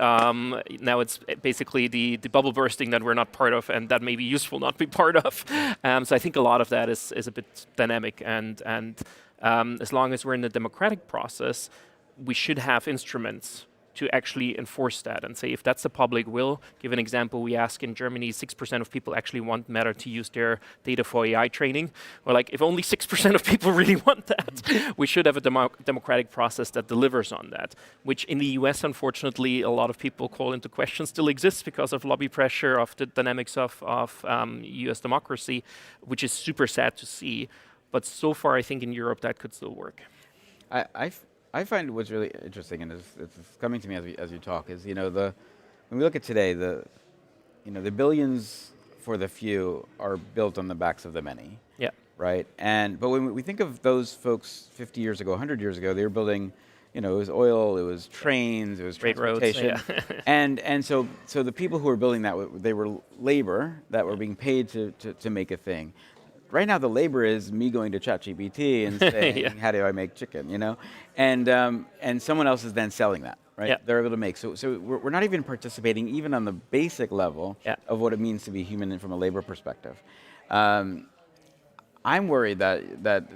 the bubble bursting that we're not part of, and that may be useful not be part of. So I think a lot of that is a bit dynamic, and as long as we're in the democratic process, we should have instruments to actually enforce that and say, if that's the public will. Give an example, we ask in Germany, 6% of people actually want Meta to use their data for AI training. Or if only 6% of people really want that, we should have a democratic process that delivers on that, which in the US, unfortunately, a lot of people call into question still exists because of lobby pressure, of the dynamics of US democracy, which is super sad to see. But so far, I think in Europe, that could still work. I find what's really interesting, and it's coming to me as you talk, is when we look at today, the billions for the few are built on the backs of the many. Yeah. Right. But when we think of those folks 50 years ago, 100 years ago, they were building, it was oil, it was trains, it was transportation, roads, yeah. and so the people who were building that, they were labor that were being paid to make a thing. Right now, the labor is me going to ChatGPT and saying, how do I make chicken, And someone else is then selling that, right? Yeah. They're able to make. So we're not even participating even on the basic level of what it means to be human from a labor perspective. I'm worried that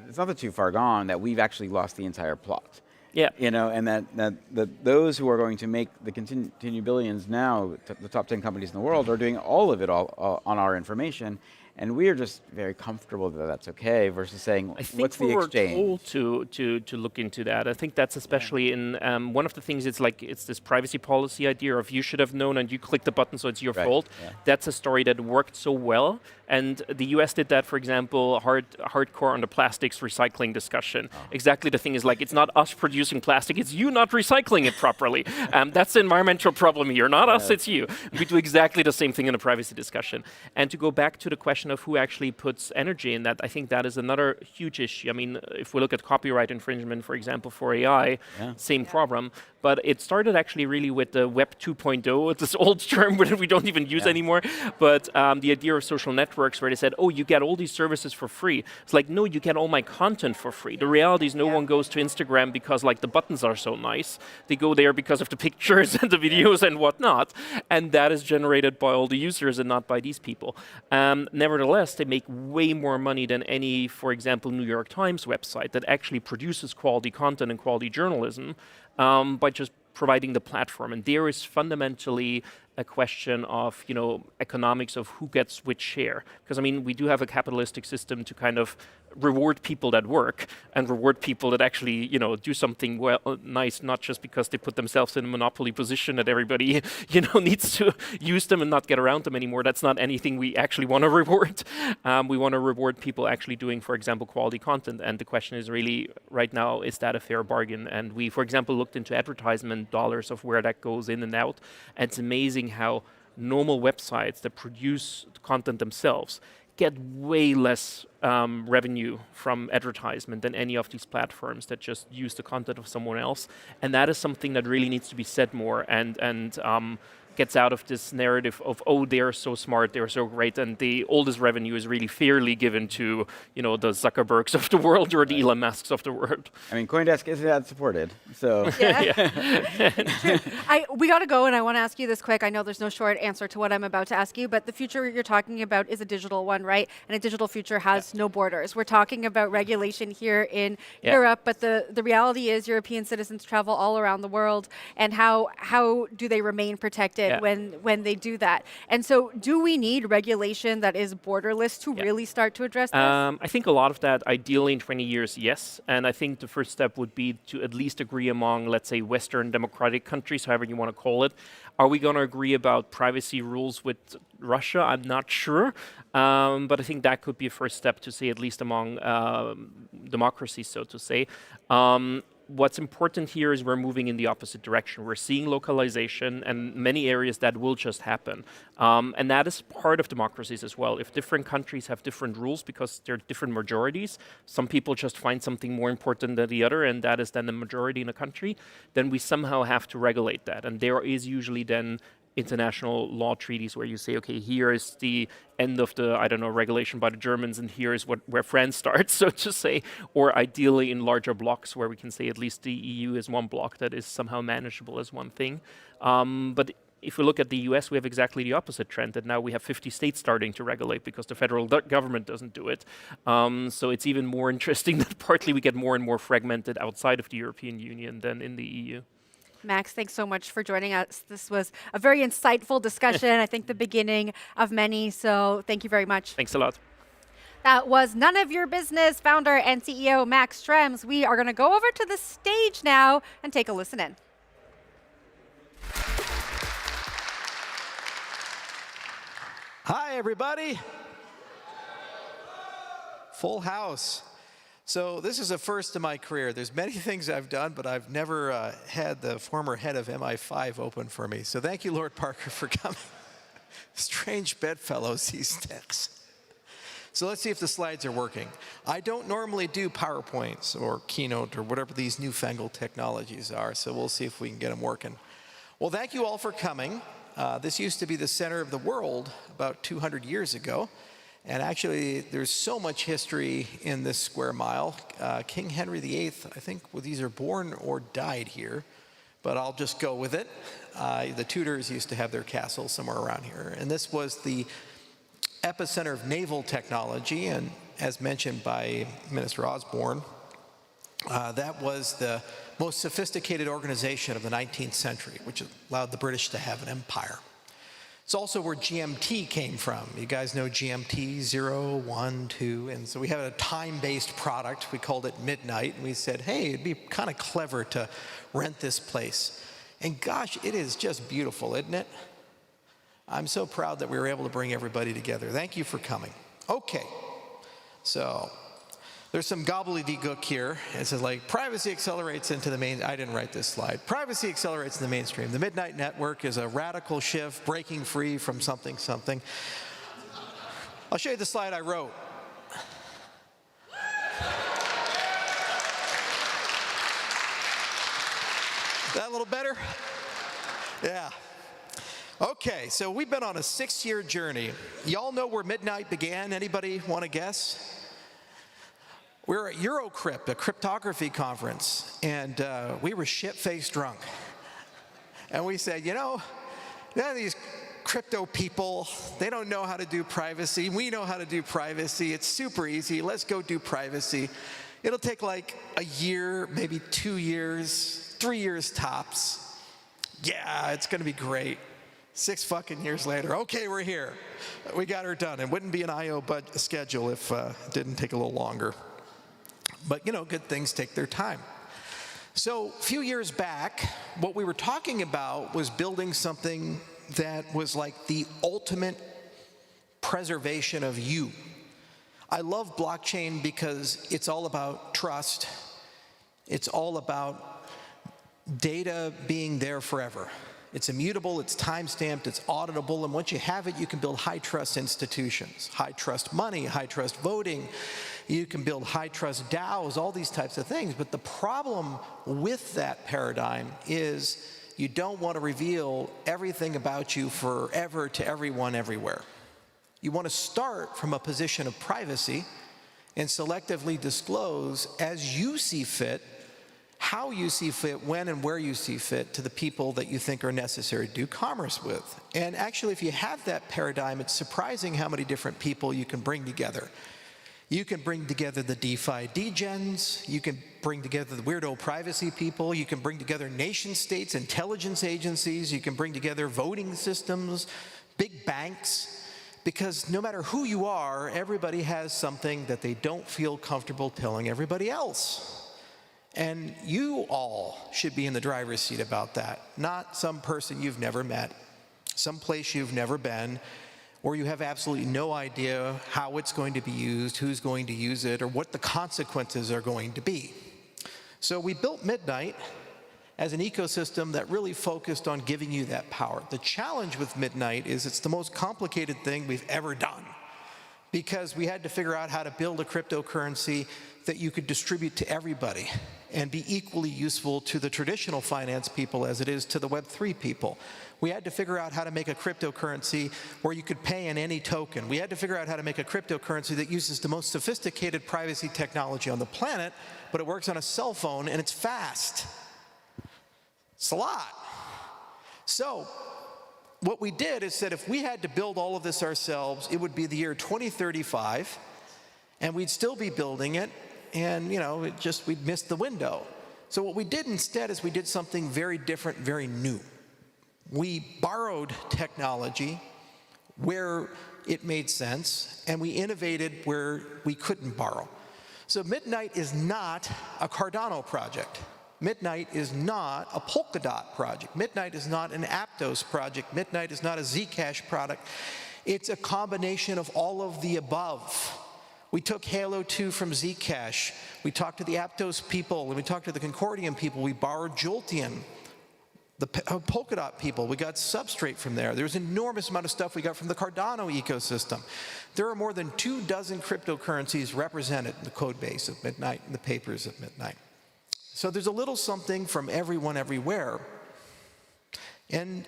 it's not too far gone that we've actually lost the entire plot. Yeah. And that those who are going to make the continue billions now, the top 10 companies in the world, are doing all of it all on our information. And we are just very comfortable that that's okay versus saying, what's the exchange? I think we were told to look into that. I think that's especially in one of the things, it's this privacy policy idea of you should have known and you click the button so it's your fault. Yeah. That's a story that worked so well. And the US did that, for example, hardcore on the plastics recycling discussion. Oh. Exactly the thing is it's not us producing plastic, it's you not recycling it properly. That's the environmental problem here, not us, it's you. We do exactly the same thing in a privacy discussion. And to go back to the question of who actually puts energy in that, I think that is another huge issue. I mean, if we look at copyright infringement, for example, for AI, same problem. But it started actually really with the Web 2.0, it's this old term that we don't even use anymore. But the idea of social networks where they said, you get all these services for free. It's no, you get all my content for free. The reality is no one goes to Instagram because the buttons are so nice. They go there because of the pictures and the videos and whatnot. And that is generated by all the users and not by these people. Nevertheless, they make way more money than any, for example, New York Times website that actually produces quality content and quality journalism by just providing the platform. And there is fundamentally a question of, economics of who gets which share. Because, we do have a capitalistic system to kind of reward people that work and reward people that actually, do something nice, not just because they put themselves in a monopoly position that everybody, needs to use them and not get around them anymore. That's not anything we actually want to reward. We want to reward people actually doing, for example, quality content. And the question is really, right now, is that a fair bargain? And we, for example, looked into advertisement dollars of where that goes in and out. And it's amazing how normal websites that produce content themselves get way less revenue from advertisement than any of these platforms that just use the content of someone else. And that is something that really needs to be said more and gets out of this narrative of, oh, they're so smart, they're so great, and the oldest revenue is really fairly given to, the Zuckerbergs of the world or the Elon Musks of the world. I mean, CoinDesk isn't ad supported, so. We got to go, and I want to ask you this quick. I know there's no short answer to what I'm about to ask you, but the future you're talking about is a digital one, right? And a digital future has no borders. We're talking about regulation here in Europe, but the reality is European citizens travel all around the world, and how do they remain protected when they do that? And so do we need regulation that is borderless to really start to address this? I think a lot of that, ideally in 20 years, yes. And I think the first step would be to at least agree among, let's say, Western democratic countries, however you want to call it. Are we going to agree about privacy rules with Russia? I'm not sure. But I think that could be a first step to say, at least among democracies, so to say. What's important here is we're moving in the opposite direction. We're seeing localization, and many areas that will just happen. And that is part of democracies as well. If different countries have different rules because they're different majorities, some people just find something more important than the other, and that is then the majority in a country, then we somehow have to regulate that. And there is usually then international law treaties where you say, okay, here is the end of the, regulation by the Germans, and here is where France starts, so to say, or ideally in larger blocks where we can say at least the EU is one block that is somehow manageable as one thing. But if we look at the US, we have exactly the opposite trend, that now we have 50 states starting to regulate because the federal government doesn't do it. So it's even more interesting that partly we get more and more fragmented outside of the European Union than in the EU. Max, thanks so much for joining us. This was a very insightful discussion, I think the beginning of many, so thank you very much. Thanks a lot. That was None of Your Business founder and CEO Max Schrems. We are going to go over to the stage now and take a listen in. Hi, everybody. Full house. So this is a first in my career. There's many things I've done, but I've never had the former head of MI5 open for me. So thank you, Lord Parker, for coming. Strange bedfellows, these decks. So let's see if the slides are working. I don't normally do PowerPoints or Keynote or whatever these newfangled technologies are, so we'll see if we can get them working. Well, thank you all for coming. This used to be the center of the world about 200 years ago. And actually, there's so much history in this square mile. King Henry VIII, I think, was either born or died here, but I'll just go with it. The Tudors used to have their castle somewhere around here. And this was the epicenter of naval technology, and as mentioned by Minister Osborne, that was the most sophisticated organization of the 19th century, which allowed the British to have an empire. It's also where GMT came from. You guys know GMT, 0, 1, 2, and so we have a time-based product. We called it Midnight, and we said, hey, it'd be kind of clever to rent this place. And gosh, it is just beautiful, isn't it? I'm so proud that we were able to bring everybody together. Thank you for coming. Okay, so there's some gobbledygook here. It says like, privacy accelerates into the main, I didn't write this slide. Privacy accelerates in the mainstream. The Midnight Network is a radical shift, breaking free from something, something. I'll show you the slide I wrote. That a little better? Yeah. Okay, so we've been on a 6-year journey. Y'all know where Midnight began? Anybody want to guess? We were at Eurocrypt, a cryptography conference, and we were shit-faced drunk. And we said, you know, none of these crypto people, they don't know how to do privacy. We know how to do privacy. It's super easy. Let's go do privacy. It'll take like a year, maybe 2 years, 3 years tops. Yeah, it's going to be great. 6 fucking years later, okay, we're here. We got her done. It wouldn't be an I/O schedule if it didn't take a little longer. But, you know, good things take their time. So a few years back, what we were talking about was building something that was like the ultimate preservation of you. I love blockchain because it's all about trust. It's all about data being there forever. It's immutable, it's time-stamped, it's auditable, and once you have it, you can build high-trust institutions, high-trust money, high-trust voting. You can build high-trust DAOs, all these types of things. But the problem with that paradigm is you don't want to reveal everything about you forever to everyone everywhere. You want to start from a position of privacy and selectively disclose as you see fit, how you see fit, when and where you see fit to the people that you think are necessary to do commerce with. And actually, if you have that paradigm, it's surprising how many different people you can bring together. You can bring together the DeFi degens, you can bring together the weirdo privacy people, you can bring together nation states, intelligence agencies, you can bring together voting systems, big banks, because no matter who you are, everybody has something that they don't feel comfortable telling everybody else. And you all should be in the driver's seat about that, not some person you've never met, some place you've never been, or you have absolutely no idea how it's going to be used, who's going to use it, or what the consequences are going to be. So we built Midnight as an ecosystem that really focused on giving you that power. The challenge with Midnight is it's the most complicated thing we've ever done, because we had to figure out how to build a cryptocurrency that you could distribute to everybody and be equally useful to the traditional finance people as it is to the Web3 people. We had to figure out how to make a cryptocurrency where you could pay in any token. We had to figure out how to make a cryptocurrency that uses the most sophisticated privacy technology on the planet, but it works on a cell phone and it's fast. It's a lot. So what we did is said if we had to build all of this ourselves, it would be the year 2035, and we'd still be building it, and we'd missed the window. So what we did instead is we did something very different, very new. We borrowed technology where it made sense, and we innovated where we couldn't borrow. So Midnight is not a Cardano project. Midnight is not a Polkadot project. Midnight is not an Aptos project. Midnight is not a Zcash product. It's a combination of all of the above. We took Halo 2 from Zcash. We talked to the Aptos people, and we talked to the Concordium people. We borrowed Jolteon, the Polkadot people. We got Substrate from there. There's an enormous amount of stuff we got from the Cardano ecosystem. There are more than 24 cryptocurrencies represented in the code base of Midnight and the papers of Midnight. So there's a little something from everyone everywhere. And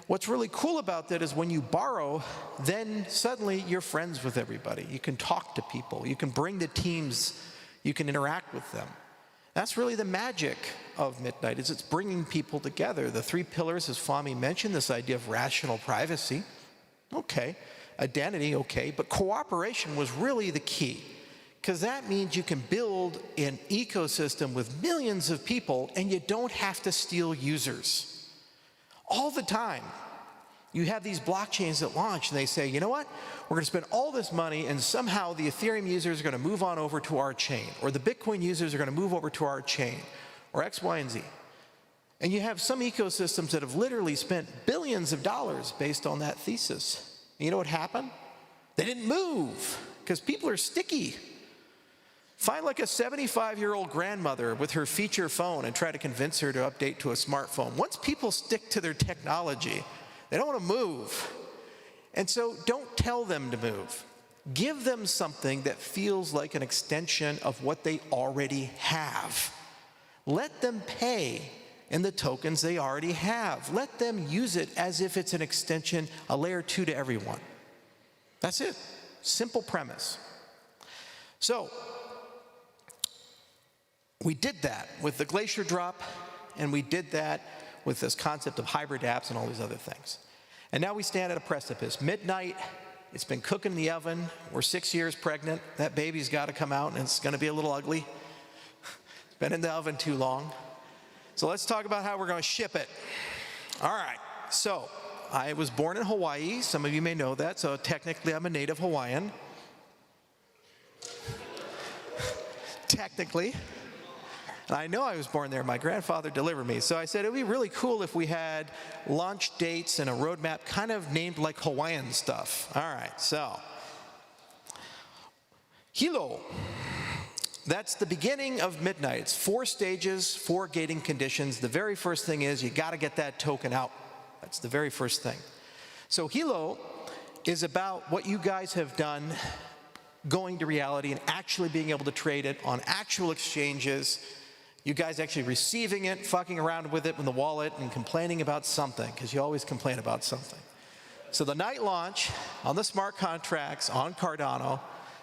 what's really cool about that is when you borrow, then suddenly you're friends with everybody. You can talk to people. You can bring the teams. You can interact with them. That's really the magic of Midnight, is it's bringing people together. The 3 pillars, as Fami mentioned, this idea of rational privacy, okay. Identity, okay. But cooperation was really the key, because that means you can build an ecosystem with millions of people and you don't have to steal users. All the time, you have these blockchains that launch and they say, you know what? We're going to spend all this money and somehow the Ethereum users are going to move on over to our chain, or the Bitcoin users are going to move over to our chain, or X, Y, and Z. And you have some ecosystems that have literally spent billions of dollars based on that thesis. And you know what happened? They didn't move because people are sticky. Find like a 75-year-old grandmother with her feature phone and try to convince her to update to a smartphone. Once people stick to their technology, they don't want to move. And so don't tell them to move. Give them something that feels like an extension of what they already have. Let them pay in the tokens they already have. Let them use it as if it's an extension, a layer 2 to everyone. That's it. Simple premise. So we did that with the Glacier drop, and we did that with this concept of hybrid apps and all these other things. And now we stand at a precipice. Midnight, it's been cooking in the oven. We're 6 years pregnant. That baby's got to come out, and it's going to be a little ugly. It's been in the oven too long. So let's talk about how we're going to ship it. All right. So I was born in Hawaii. Some of you may know that. So technically, I'm a native Hawaiian. Technically. And I know I was born there. My grandfather delivered me. So I said it would be really cool if we had launch dates and a roadmap kind of named like Hawaiian stuff. All right, so Hilo. That's the beginning of Midnight. It's 4 stages, 4 gating conditions. The very first thing is you got to get that token out. That's the very first thing. So Hilo is about what you guys have done going to reality and actually being able to trade it on actual exchanges. You guys actually receiving it, fucking around with it in the wallet, and complaining about something, because you always complain about something. So the night launch on the smart contracts on Cardano,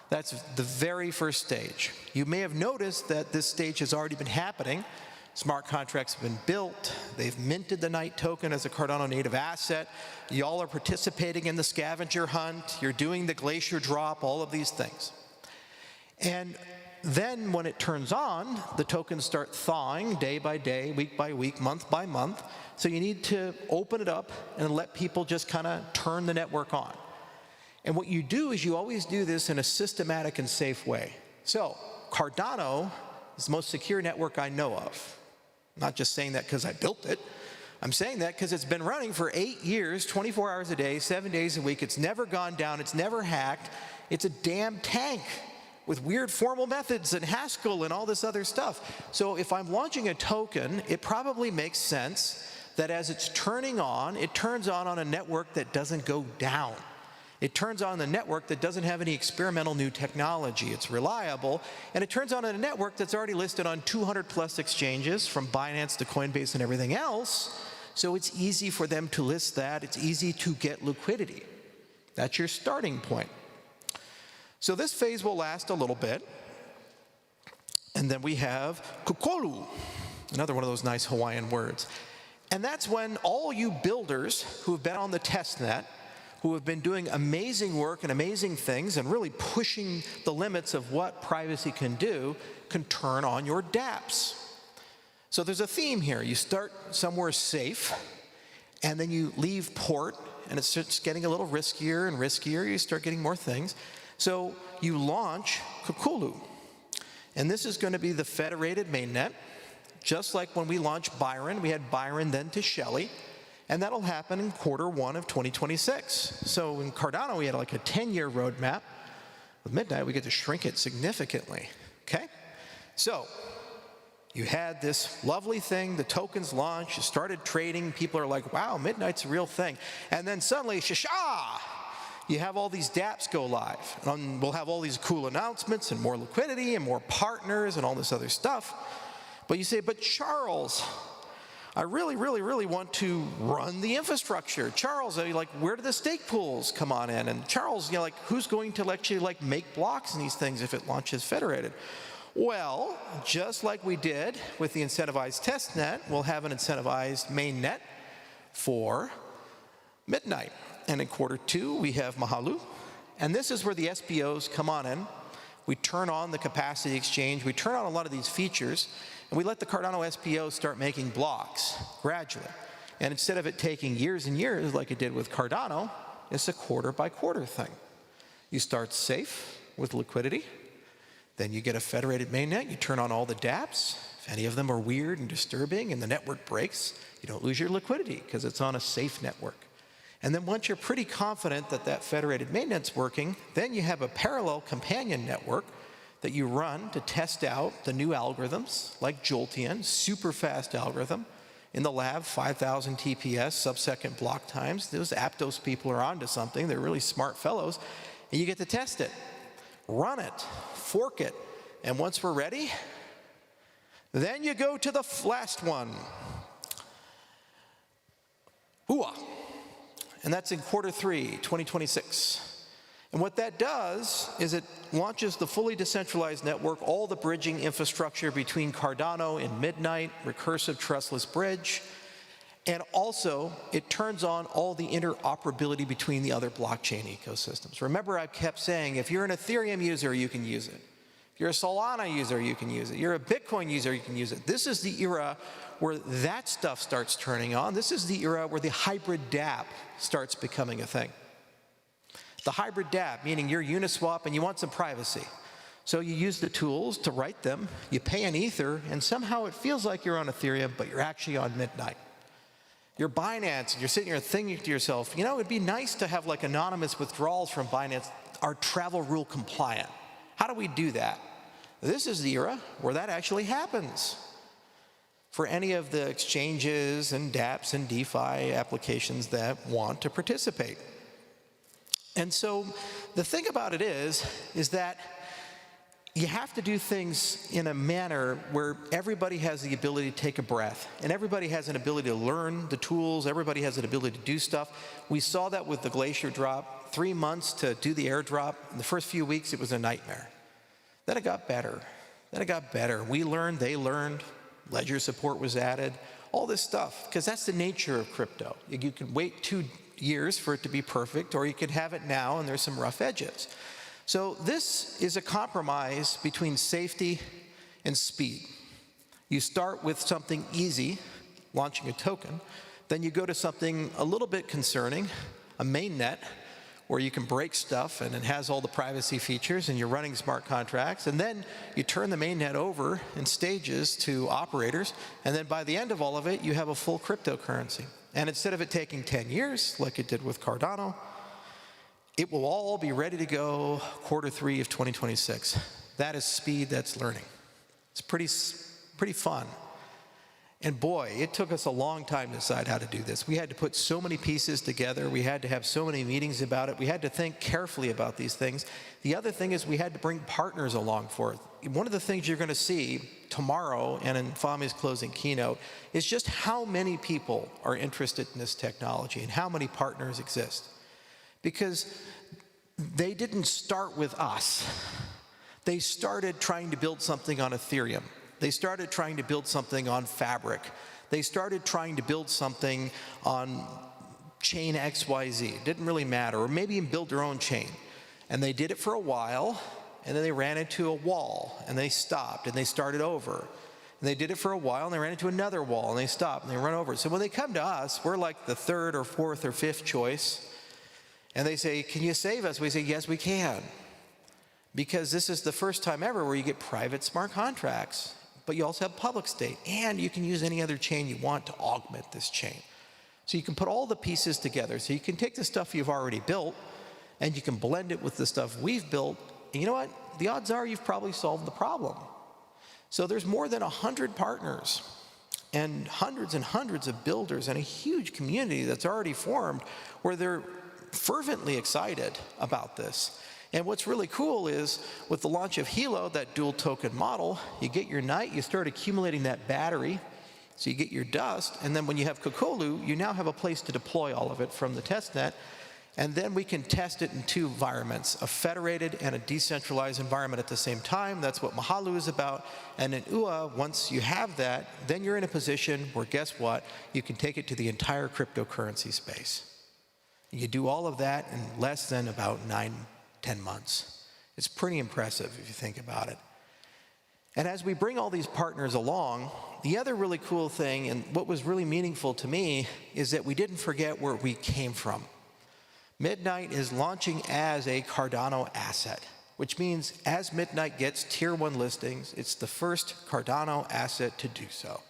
that's the very first stage. You may have noticed that this stage has already been happening. Smart contracts have been built. They've minted the Night token as a Cardano native asset. Y'all are participating in the scavenger hunt. You're doing the Glacier drop, all of these things. And then when it turns on, the tokens start thawing day by day, week by week, month by month. So you need to open it up and let people just kind of turn the network on. And what you do is you always do this in a systematic and safe way. So Cardano is the most secure network I know of. I'm not just saying that because I built it. I'm saying that because it's been running for 8 years, 24 hours a day, 7 days a week. It's never gone down. It's never hacked. It's a damn tank with weird formal methods and Haskell and all this other stuff. So if I'm launching a token, it probably makes sense that as it's turning on, it turns on a network that doesn't go down. It turns on the network that doesn't have any experimental new technology. It's reliable, and it turns on a network that's already listed on 200 plus exchanges, from Binance to Coinbase and everything else. So it's easy for them to list that. It's easy to get liquidity. That's your starting point. So this phase will last a little bit. And then we have kukolu, another one of those nice Hawaiian words. And that's when all you builders who have been on the testnet, who have been doing amazing work and amazing things and really pushing the limits of what privacy can do, can turn on your dApps. So there's a theme here. You start somewhere safe, and then you leave port, and it starts getting a little riskier and riskier. You start getting more things. So you launch Kukulu. And this is going to be the federated mainnet. Just like when we launched Byron, we had Byron then to Shelley. And that'll happen in Q1 of 2026. So in Cardano, we had like a 10-year roadmap. With Midnight, we get to shrink it significantly, okay? So you had this lovely thing, the tokens launched, you started trading, people are like, wow, Midnight's a real thing. And then suddenly, shasha, you have all these dApps go live. And we'll have all these cool announcements and more liquidity and more partners and all this other stuff. But you say, but Charles, I really, really, really want to run the infrastructure. Charles, like, where do the stake pools come on in? And Charles, you know, like, who's going to actually like make blocks in these things if it launches federated? Well, just like we did with the incentivized testnet, we'll have an incentivized mainnet for Midnight. And in Q2, we have Mahalu. And this is where the SPOs come on in. We turn on the capacity exchange. We turn on a lot of these features. And we let the Cardano SPO start making blocks gradually. And instead of it taking years and years like it did with Cardano, it's a quarter-by-quarter thing. You start safe with liquidity. Then you get a federated mainnet. You turn on all the dApps. If any of them are weird and disturbing and the network breaks, you don't lose your liquidity because it's on a safe network. And then once you're pretty confident that that federated mainnet's working, then you have a parallel companion network that you run to test out the new algorithms, like Jolteon, super fast algorithm. In the lab, 5,000 TPS, sub-second block times. Those Aptos people are onto something. They're really smart fellows. And you get to test it, run it, fork it. And once we're ready, then you go to the last one. UA. And that's in Q3, 2026. And what that does is it launches the fully decentralized network, all the bridging infrastructure between Cardano and Midnight, recursive trustless bridge, and also it turns on all the interoperability between the other blockchain ecosystems. Remember, I kept saying, if you're an Ethereum user, you can use it. If you're a Solana user, you can use it. You're a Bitcoin user, you can use it. This is the era where that stuff starts turning on. This is the era where the hybrid dApp starts becoming a thing. The hybrid dApp, meaning you're Uniswap and you want some privacy. So you use the tools to write them, you pay an Ether, and somehow it feels like you're on Ethereum, but you're actually on Midnight. You're Binance, and you're sitting here thinking to yourself, you know, it'd be nice to have like anonymous withdrawals from Binance are travel rule compliant. How do we do that? This is the era where that actually happens. for any of the exchanges and dApps and DeFi applications that want to participate. And so the thing about it is that you have to do things in a manner where everybody has the ability to take a breath, and everybody has an ability to learn the tools, everybody has an ability to do stuff. We saw that with the Glacier drop, 3 months to do the airdrop. In the first few weeks, it was a nightmare. Then it got better. We learned, they learned, ledger support was added, all this stuff, because that's the nature of crypto. You can wait 2 years for it to be perfect, or you could have it now and there's some rough edges. So this is a compromise between safety and speed. You start with something easy, launching a token, then you go to something a little bit concerning, a mainnet, where you can break stuff and it has all the privacy features and you're running smart contracts, and then you turn the mainnet over in stages to operators, and then by the end of all of it, you have a full cryptocurrency. And instead of it taking 10 years, like it did with Cardano, it will all be ready to go Q3 of 2026. That is speed, that's learning. It's pretty fun. And boy, it took us a long time to decide how to do this. We had to put so many pieces together. We had to have so many meetings about it. We had to think carefully about these things. The other thing is we had to bring partners along for it. One of the things you're going to see tomorrow and in Fami's closing keynote is just how many people are interested in this technology and how many partners exist. Because they didn't start with us. They started trying to build something on Ethereum. They started trying to build something on Fabric. They started trying to build something on chain XYZ. It didn't really matter. Or maybe even build their own chain. And they did it for a while, and then they ran into a wall, and they stopped, and they started over. And they did it for a while, and they ran into another wall, and they stopped, and they run over. So when they come to us, we're like the 3rd or 4th or 5th choice. And they say, can you save us? We say, yes, we can. Because this is the first time ever where you get private smart contracts, but you also have public state, and you can use any other chain you want to augment this chain. So you can put all the pieces together. So you can take the stuff you've already built, and you can blend it with the stuff we've built, and you know what? The odds are you've probably solved the problem. So there's more than 100 partners, and hundreds of builders, and a huge community that's already formed where they're fervently excited about this. And what's really cool is with the launch of Hilo, that dual token model, you get your night, you start accumulating that battery, so you get your dust, and then when you have Kokolu, you now have a place to deploy all of it from the testnet, and then we can test it in 2 environments, a federated and a decentralized environment at the same time. That's what Mahalu is about. And in UA, once you have that, then you're in a position where, guess what, you can take it to the entire cryptocurrency space. You do all of that in less than about 9-10 months. It's pretty impressive if you think about it. And as we bring all these partners along, the other really cool thing, and what was really meaningful to me, is that we didn't forget where we came from. Midnight is launching as a Cardano asset, which means as Midnight gets tier 1 listings, it's the first Cardano asset to do so.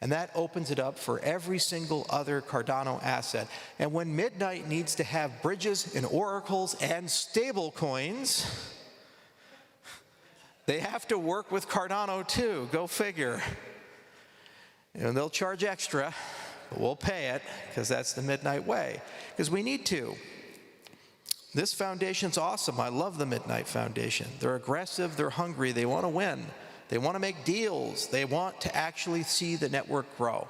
And that opens it up for every single other Cardano asset. And when Midnight needs to have bridges and oracles and stable coins, they have to work with Cardano too. Go figure. And they'll charge extra, but we'll pay it because that's the Midnight way. Because we need to. This foundation's awesome. I love the Midnight Foundation. They're aggressive, they're hungry, they want to win. They want to make deals. They want to actually see the network grow.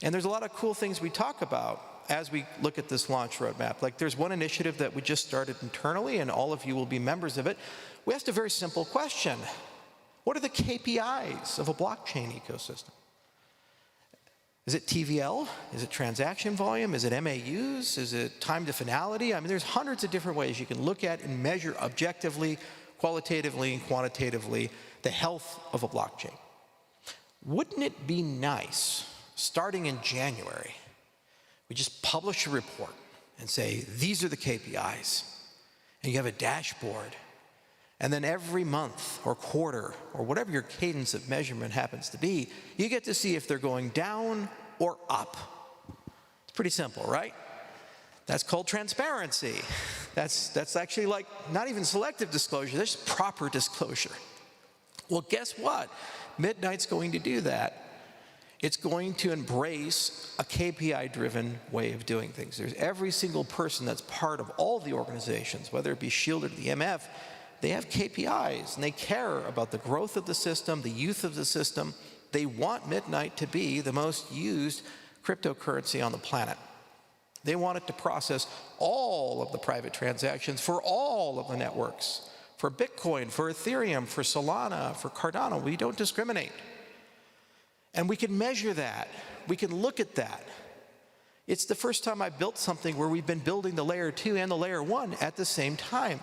And there's a lot of cool things we talk about as we look at this launch roadmap. Like there's one initiative that we just started internally, and all of you will be members of it. We asked a very simple question. What are the KPIs of a blockchain ecosystem? Is it TVL? Is it transaction volume? Is it MAUs? Is it time to finality? I mean, there's hundreds of different ways you can look at and measure objectively, qualitatively and quantitatively, the health of a blockchain. Wouldn't it be nice, starting in January, we just publish a report and say, these are the KPIs, and you have a dashboard, and then every month or quarter, or whatever your cadence of measurement happens to be, you get to see if they're going down or up. It's pretty simple, right? That's called transparency. That's actually like not even selective disclosure, that's just proper disclosure. Well, guess what? Midnight's going to do that. It's going to embrace a KPI-driven way of doing things. There's every single person that's part of all the organizations, whether it be SHIELD or the MF, they have KPIs, and they care about the growth of the system, the youth of the system. They want Midnight to be the most used cryptocurrency on the planet. They want it to process all of the private transactions for all of the networks, for Bitcoin, for Ethereum, for Solana, for Cardano. We don't discriminate. And we can measure that. We can look at that. It's the first time I built something where we've been building the layer 2 and the layer 1 at the same time.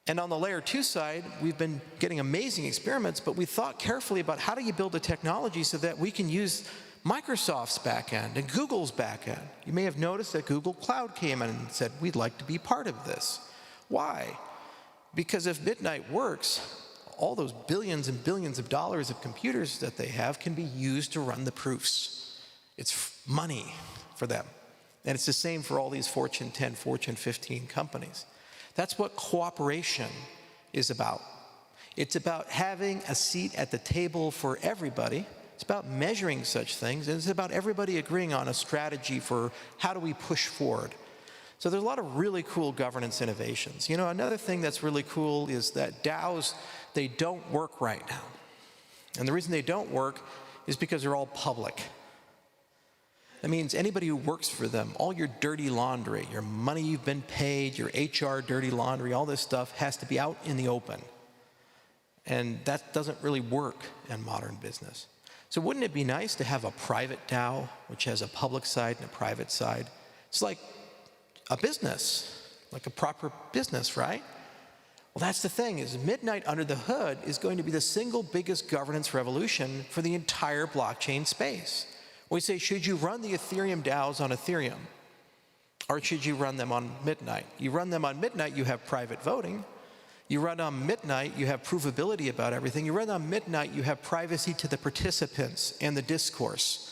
And on the layer 2 side, we've been getting amazing experiments, but we thought carefully about how do you build a technology so that we can use Microsoft's backend and Google's backend. You may have noticed that Google Cloud came in and said, we'd like to be part of this. Why? Because if Midnight works, all those billions and billions of dollars of computers that they have can be used to run the proofs. It's money for them. And it's the same for all these Fortune 10, Fortune 15 companies. That's what cooperation is about. It's about having a seat at the table for everybody. It's about measuring such things, and it's about everybody agreeing on a strategy for how do we push forward. So there's a lot of really cool governance innovations. You know, another thing that's really cool is that DAOs, they don't work right now. And the reason they don't work is because they're all public. That means anybody who works for them, all your dirty laundry, your money you've been paid, your HR dirty laundry, all this stuff has to be out in the open. And that doesn't really work in modern business. So wouldn't it be nice to have a private DAO, which has a public side and a private side? It's like a business, like a proper business, right? Well, that's the thing, is Midnight under the hood is going to be the single biggest governance revolution for the entire blockchain space. We say, should you run the Ethereum DAOs on Ethereum? Or should you run them on Midnight? You run them on Midnight, you have private voting. You run on Midnight, you have provability about everything. You run on Midnight, you have privacy to the participants and the discourse.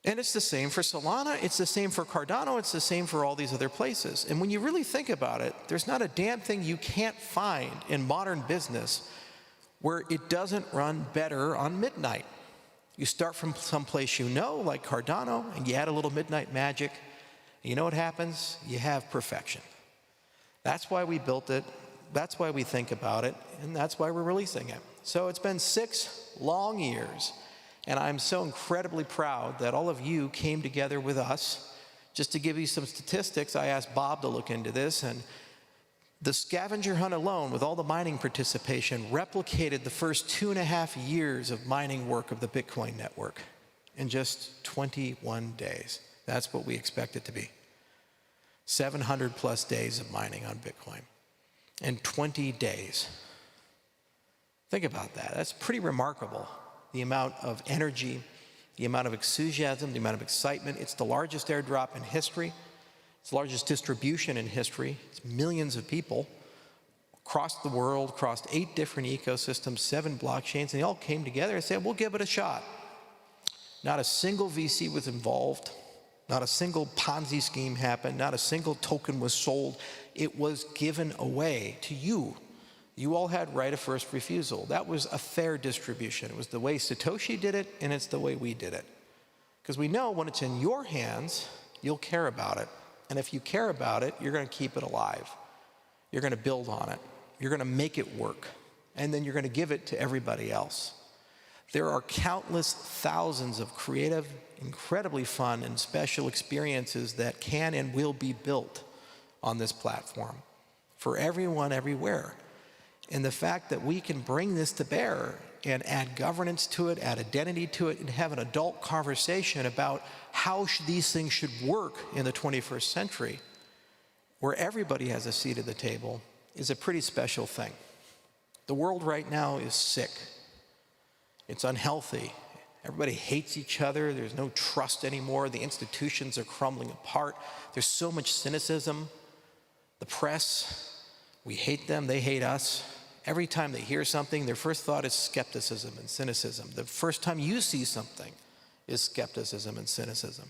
And it's the same for Solana, it's the same for Cardano, it's the same for all these other places. And when you really think about it, there's not a damn thing you can't find in modern business where it doesn't run better on Midnight. You start from someplace you know, like Cardano, and you add a little Midnight magic. And you know what happens? You have perfection. That's why we built it. That's why we think about it, and that's why we're releasing it. So it's been 6 long years, and I'm so incredibly proud that all of you came together with us. Just to give you some statistics, I asked Bob to look into this, and the scavenger hunt alone, with all the mining participation, replicated the first 2.5 years of mining work of the Bitcoin network in just 21 days. That's what we expect it to be. 700 plus days of mining on Bitcoin in 20 days. Think about that. That's pretty remarkable. The amount of energy, the amount of enthusiasm, the amount of excitement. It's the largest airdrop in history. It's the largest distribution in history. It's millions of people across the world, across 8 different ecosystems, 7 blockchains, and they all came together and said, we'll give it a shot. Not a single VC was involved. Not a single Ponzi scheme happened. Not a single token was sold. It was given away to you. You all had right of first refusal. That was a fair distribution. It was the way Satoshi did it, and it's the way we did it. Because we know when it's in your hands, you'll care about it. And if you care about it, you're going to keep it alive. You're going to build on it. You're going to make it work. And then you're going to give it to everybody else. There are countless thousands of creative, incredibly fun and special experiences that can and will be built on this platform for everyone, everywhere. And the fact that we can bring this to bear and add governance to it, add identity to it, and have an adult conversation about how these things should work in the 21st century, where everybody has a seat at the table, is a pretty special thing. The world right now is sick. It's unhealthy. Everybody hates each other. There's no trust anymore. The institutions are crumbling apart. There's so much cynicism. The press, we hate them, they hate us. Every time they hear something, their first thought is skepticism and cynicism. The first time you see something is skepticism and cynicism.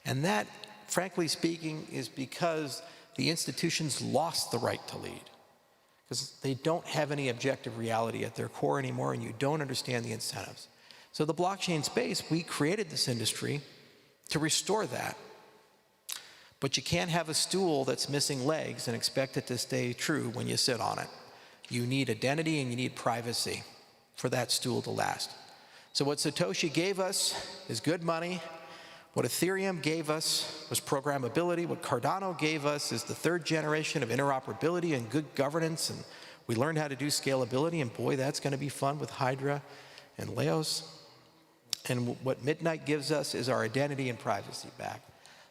And that, frankly speaking, is because the institutions lost the right to lead. because they don't have any objective reality at their core anymore, and you don't understand the incentives. So the blockchain space, we created this industry to restore that. But you can't have a stool that's missing legs and expect it to stay true when you sit on it. You need identity and you need privacy for that stool to last. So what Satoshi gave us is good money. What Ethereum gave us was programmability. What Cardano gave us is the third generation of interoperability and good governance. And we learned how to do scalability, and boy, that's going to be fun with Hydra and Leos. And what Midnight gives us is our identity and privacy back.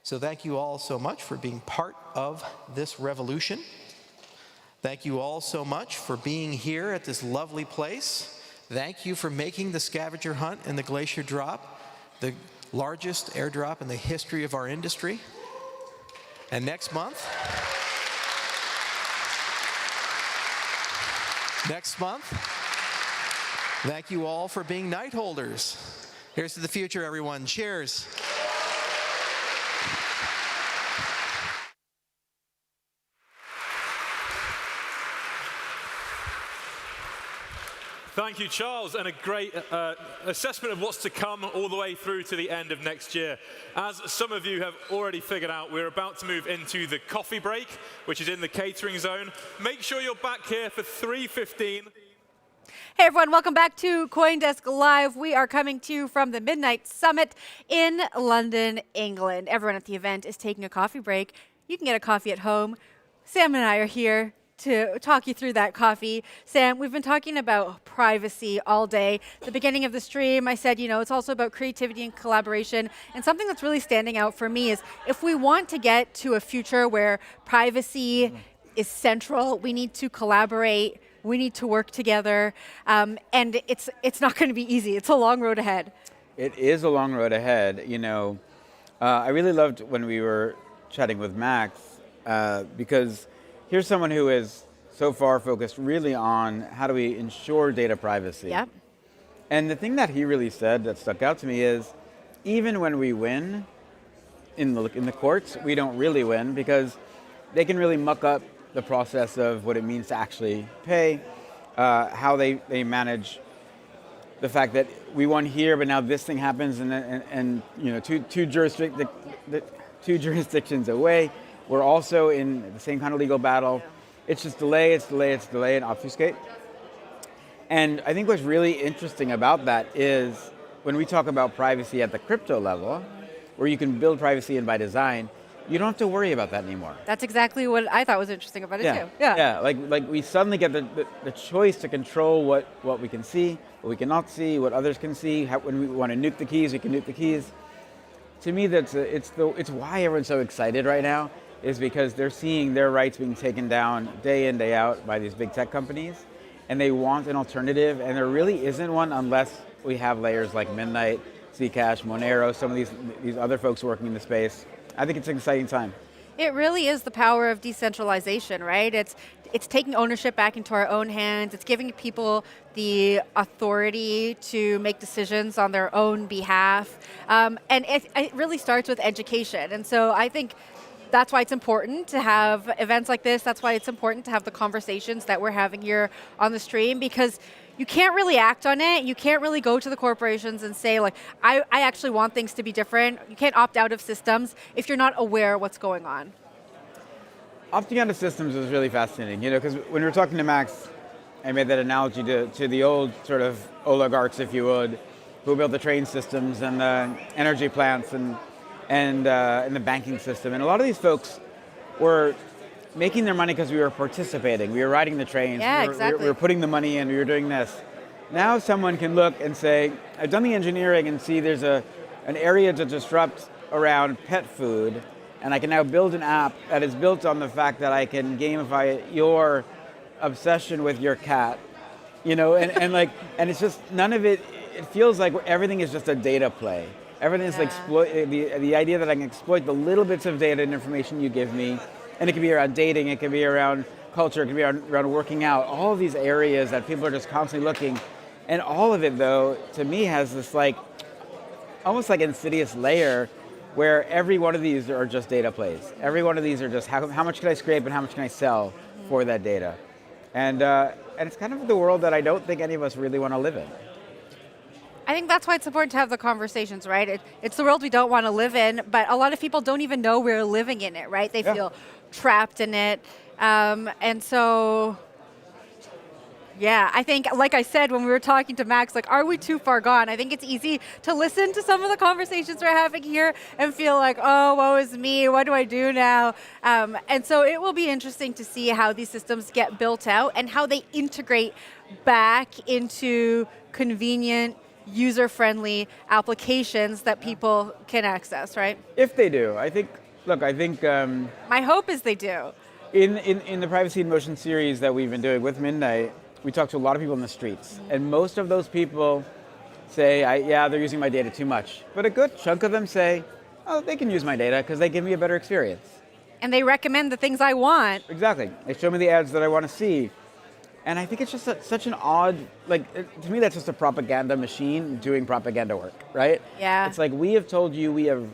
So thank you all so much for being part of this revolution. Thank you all so much for being here at this lovely place. Thank you for making the scavenger hunt and the Glacier drop the largest airdrop in the history of our industry. And next month, thank you all for being night holders. Here's to the future, everyone. Cheers. Thank you, Charles, and a great assessment of what's to come all the way through to the end of next year. As some of you have already figured out, we're about to move into the coffee break, which is in the catering zone. Make sure you're back here for 3:15. Hey everyone, welcome back to CoinDesk Live. We are coming to you from the Midnight Summit in London, England. Everyone at the event is taking a coffee break. You can get a coffee at home. Sam and I are here to talk you through that coffee. Sam, we've been talking about privacy all day. At the beginning of the stream, I said, it's also about creativity and collaboration. And something that's really standing out for me is if we want to get to a future where privacy is central, we need to collaborate, we need to work together, and it's not going to be easy. It's a long road ahead. It is a long road ahead. I really loved when we were chatting with Max because here's someone who is so far focused really on how do we ensure data privacy. Yep. And the thing that he really said that stuck out to me is even when we win in the courts, we don't really win because they can really muck up the process of what it means to actually pay, how they manage the fact that we won here, but now this thing happens and two jurisdictions away. We're also in the same kind of legal battle. It's just delay, and obfuscate. And I think what's really interesting about that is when we talk about privacy at the crypto level, where you can build privacy in by design, you don't have to worry about that anymore. That's exactly what I thought was interesting about it too. Yeah, like we suddenly get the choice to control what we can see, what we cannot see, what others can see. When we want to nuke the keys, we can nuke the keys. To me, it's why everyone's so excited right now, is because they're seeing their rights being taken down day in, day out by these big tech companies, and they want an alternative, and there really isn't one unless we have layers like Midnight, Zcash, Monero, some of these other folks working in the space. I think it's an exciting time. It really is the power of decentralization, right? It's taking ownership back into our own hands. It's giving people the authority to make decisions on their own behalf. And it really starts with education. And so I think that's why it's important to have events like this. That's why it's important to have the conversations that we're having here on the stream, because you can't really act on it. You can't really go to the corporations and say, like, I actually want things to be different. You can't opt out of systems if you're not aware of what's going on. Opting out of systems is really fascinating, because when we were talking to Max, I made that analogy to the old sort of oligarchs, if you would, who built the train systems and the energy plants and the banking system. And a lot of these folks were making their money because we were participating. We were riding the trains. Exactly. We were putting the money in. We were doing this. Now someone can look and say, I've done the engineering and see there's an area to disrupt around pet food, and I can now build an app that is built on the fact that I can gamify your obsession with your cat, and it's just none of it. It feels like everything is just a data play. Everything is the idea that I can exploit the little bits of data and information you give me, and it can be around dating, it can be around culture, it can be around working out, all of these areas that people are just constantly looking. And all of it, though, to me has this almost like insidious layer where every one of these are just data plays. Every one of these are just how much can I scrape and how much can I sell for that data. And it's kind of the world that I don't think any of us really want to live in. I think that's why it's important to have the conversations, right? It's the world we don't want to live in, but a lot of people don't even know we're living in it, right? They feel trapped in it. And so, yeah, I think, like I said, when we were talking to Max, like, are we too far gone? I think it's easy to listen to some of the conversations we're having here and feel like, oh, woe is me, what do I do now? And so it will be interesting to see how these systems get built out and how they integrate back into convenient, user-friendly applications that people can access, right? If they do, I think, my hope is they do. In the Privacy in Motion series that we've been doing with Midnight, we talk to a lot of people in the streets, and most of those people say, yeah, they're using my data too much. But a good chunk of them say, oh, they can use my data because they give me a better experience. And they recommend the things I want. Exactly. They show me the ads that I want to see. And I think it's just such an odd, to me, that's just a propaganda machine doing propaganda work, right? Yeah. It's like, we have told you, we have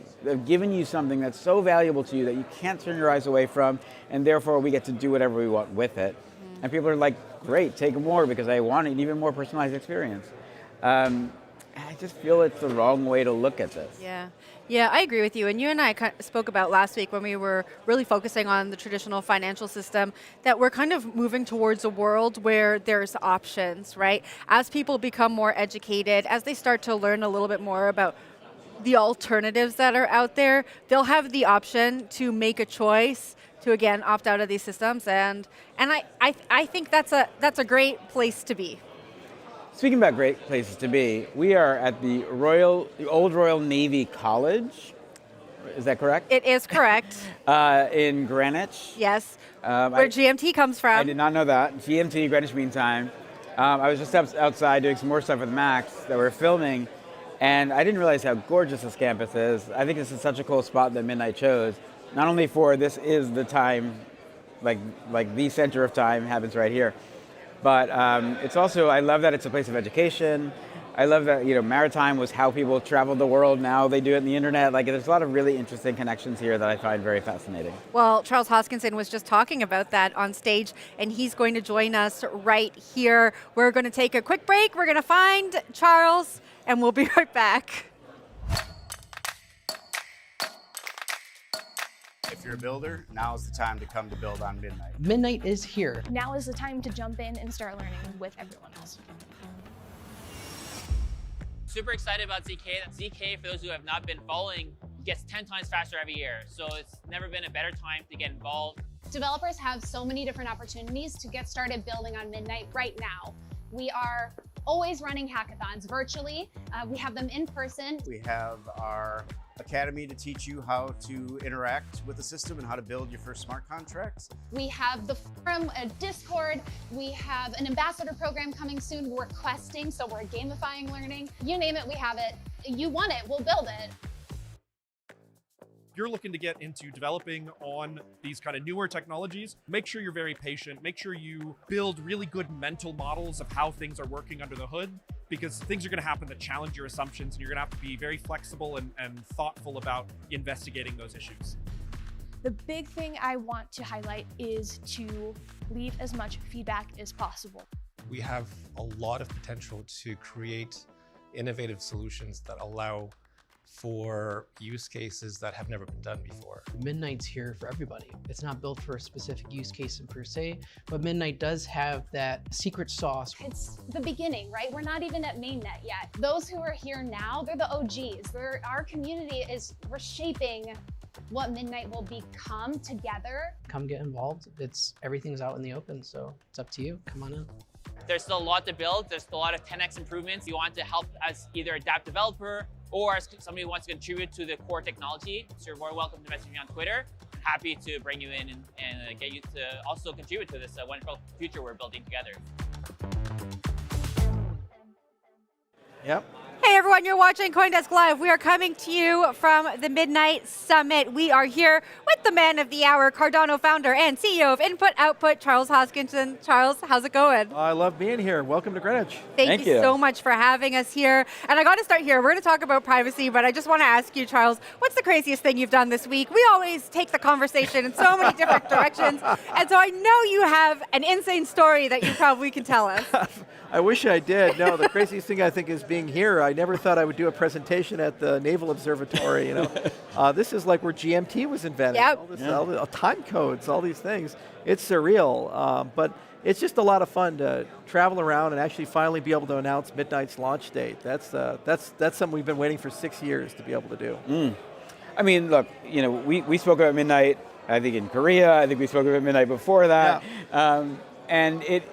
given you something that's so valuable to you that you can't turn your eyes away from, and therefore we get to do whatever we want with it. And people are like, great, take more because I want an even more personalized experience. And I just feel it's the wrong way to look at this. Yeah, I agree with you. And you and I spoke about last week when we were really focusing on the traditional financial system that we're kind of moving towards a world where there's options, right? As people become more educated, as they start to learn a little bit more about the alternatives that are out there, they'll have the option to make a choice to, again, opt out of these systems. And I think that's a great place to be. Speaking about great places to be, we are at the Old Royal Navy College. Is that correct? It is correct. In Greenwich. Yes, where GMT comes from. I did not know that. GMT, Greenwich Mean Time. I was just outside doing some more stuff with Max that we're filming, and I didn't realize how gorgeous this campus is. I think this is such a cool spot that Midnight chose. Not only for this is the time, like the center of time happens right here, but it's also, I love that it's a place of education. I love that, maritime was how people traveled the world. Now they do it on the internet. There's a lot of really interesting connections here that I find very fascinating. Well, Charles Hoskinson was just talking about that on stage, and he's going to join us right here. We're going to take a quick break. We're going to find Charles, and we'll be right back. If you're a builder, now is the time to come to build on Midnight. Midnight is here. Now is the time to jump in and start learning with everyone else. Super excited about ZK. ZK, for those who have not been following, gets 10 times faster every year. So it's never been a better time to get involved. Developers have so many different opportunities to get started building on Midnight right now. We are always running hackathons virtually. We have them in person. We have our academy to teach you how to interact with the system and how to build your first smart contracts. We have the forum, a Discord. We have an ambassador program coming soon. We're questing, so we're gamifying learning. You name it, we have it. You want it, we'll build it. If you're looking to get into developing on these kind of newer technologies, make sure you're very patient. Make sure you build really good mental models of how things are working under the hood, because things are going to happen that challenge your assumptions, and you're going to have to be very flexible and thoughtful about investigating those issues. The big thing I want to highlight is to leave as much feedback as possible. We have a lot of potential to create innovative solutions that allow for use cases that have never been done before. Midnight's here for everybody. It's not built for a specific use case per se, but Midnight does have that secret sauce. It's the beginning, right? We're not even at mainnet yet. Those who are here now, they're the OGs. Our community is reshaping what Midnight will become together. Come get involved. Everything's out in the open, so it's up to you. Come on in. There's still a lot to build. There's still a lot of 10x improvements. You want to help as either a DApp developer or as somebody who wants to contribute to the core technology. So you're more welcome to message me on Twitter. Happy to bring you in and get you to also contribute to this wonderful future we're building together. Yep. Hey Hey everyone, you're watching CoinDesk Live. We are coming to you from the Midnight Summit. We are here with the man of the hour, Cardano founder and CEO of Input Output, Charles Hoskinson. Charles, how's it going? I love being here. Welcome to Greenwich. Thank you so much for having us here. And I got to start here. We're going to talk about privacy, but I just want to ask you, Charles, what's the craziest thing you've done this week? We always take the conversation in so many different directions. And so I know you have an insane story that you probably can tell us. I wish I did. No, the craziest thing I think is being here. I never thought I would do a presentation at the Naval Observatory. You know, this is like where GMT was invented. Yep. All the time codes, all these things. It's surreal, but it's just a lot of fun to travel around and actually finally be able to announce Midnight's launch date. That's something we've been waiting for 6 years to be able to do. I mean, look, you know, we spoke about Midnight, I think in Korea. I think we spoke about Midnight before that, and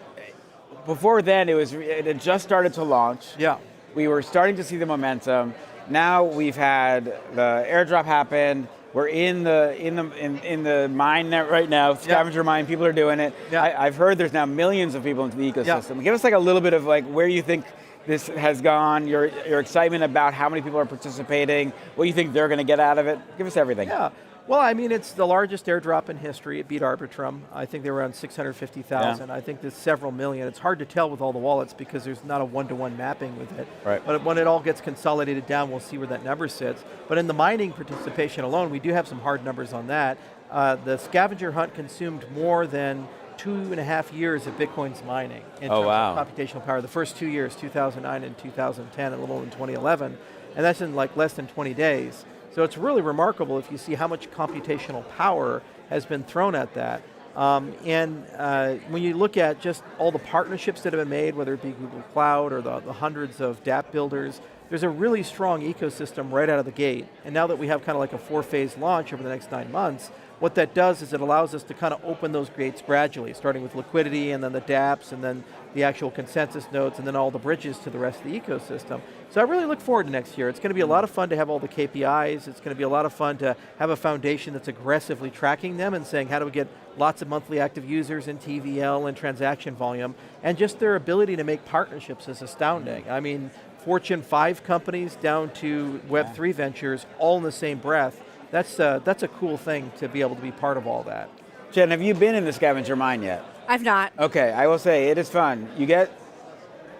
before then, it had just started to launch. Yeah. We were starting to see the momentum. Now we've had the airdrop happen. We're in the mine net right now, scavenger mine. People are doing it. Yeah. I've heard there's now millions of people into the ecosystem. Give us like a little bit of like where you think this has gone, your excitement about how many people are participating, what you think they're going to get out of it. Give us everything. Yeah. Well, I mean, it's the largest airdrop in history. It beat Arbitrum. I think they were around 650,000. I think there's several million. It's hard to tell with all the wallets because there's not a one-to-one mapping with it. Right. But when it all gets consolidated down, we'll see where that number sits. But in the mining participation alone, we do have some hard numbers on that. The scavenger hunt consumed more than 2.5 years of Bitcoin's mining in terms of computational power. The first 2 years, 2009 and 2010, and a little in 2011. And that's in like less than 20 days. So it's really remarkable if you see how much computational power has been thrown at that. When you look at just all the partnerships that have been made, whether it be Google Cloud or the hundreds of dApp builders, there's a really strong ecosystem right out of the gate. And now that we have kind of like a 4-phase launch over the next 9 months, what that does is it allows us to kind of open those gates gradually, starting with liquidity and then the dApps and then the actual consensus nodes and then all the bridges to the rest of the ecosystem. So I really look forward to next year. It's going to be a lot of fun to have all the KPIs. It's going to be a lot of fun to have a foundation that's aggressively tracking them and saying how do we get lots of monthly active users and TVL and transaction volume. And just their ability to make partnerships is astounding. I mean, Fortune 5 companies down to Web3 ventures all in the same breath. That's a cool thing to be able to be part of all that. Jen, have you been in the scavenger mine yet? I've not. Okay, I will say it is fun. You get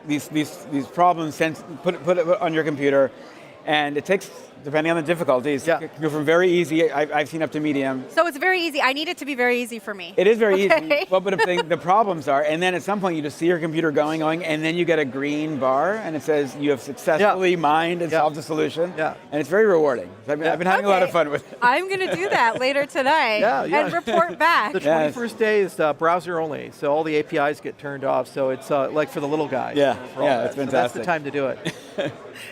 these problems put on your computer, and it takes, depending on the difficulties, it can go from very easy, I've seen up to medium. So it's very easy. I need it to be very easy for me. It is very easy. Well, but the problems are, and then at some point you just see your computer going, and then you get a green bar, and it says you have successfully mined and solved the solution. Yeah. And it's very rewarding. I've been having a lot of fun with it. I'm going to do that later tonight and report back. The 21st day is browser only, so all the APIs get turned off, so it's like for the little guys. It's fantastic. So that's the time to do it.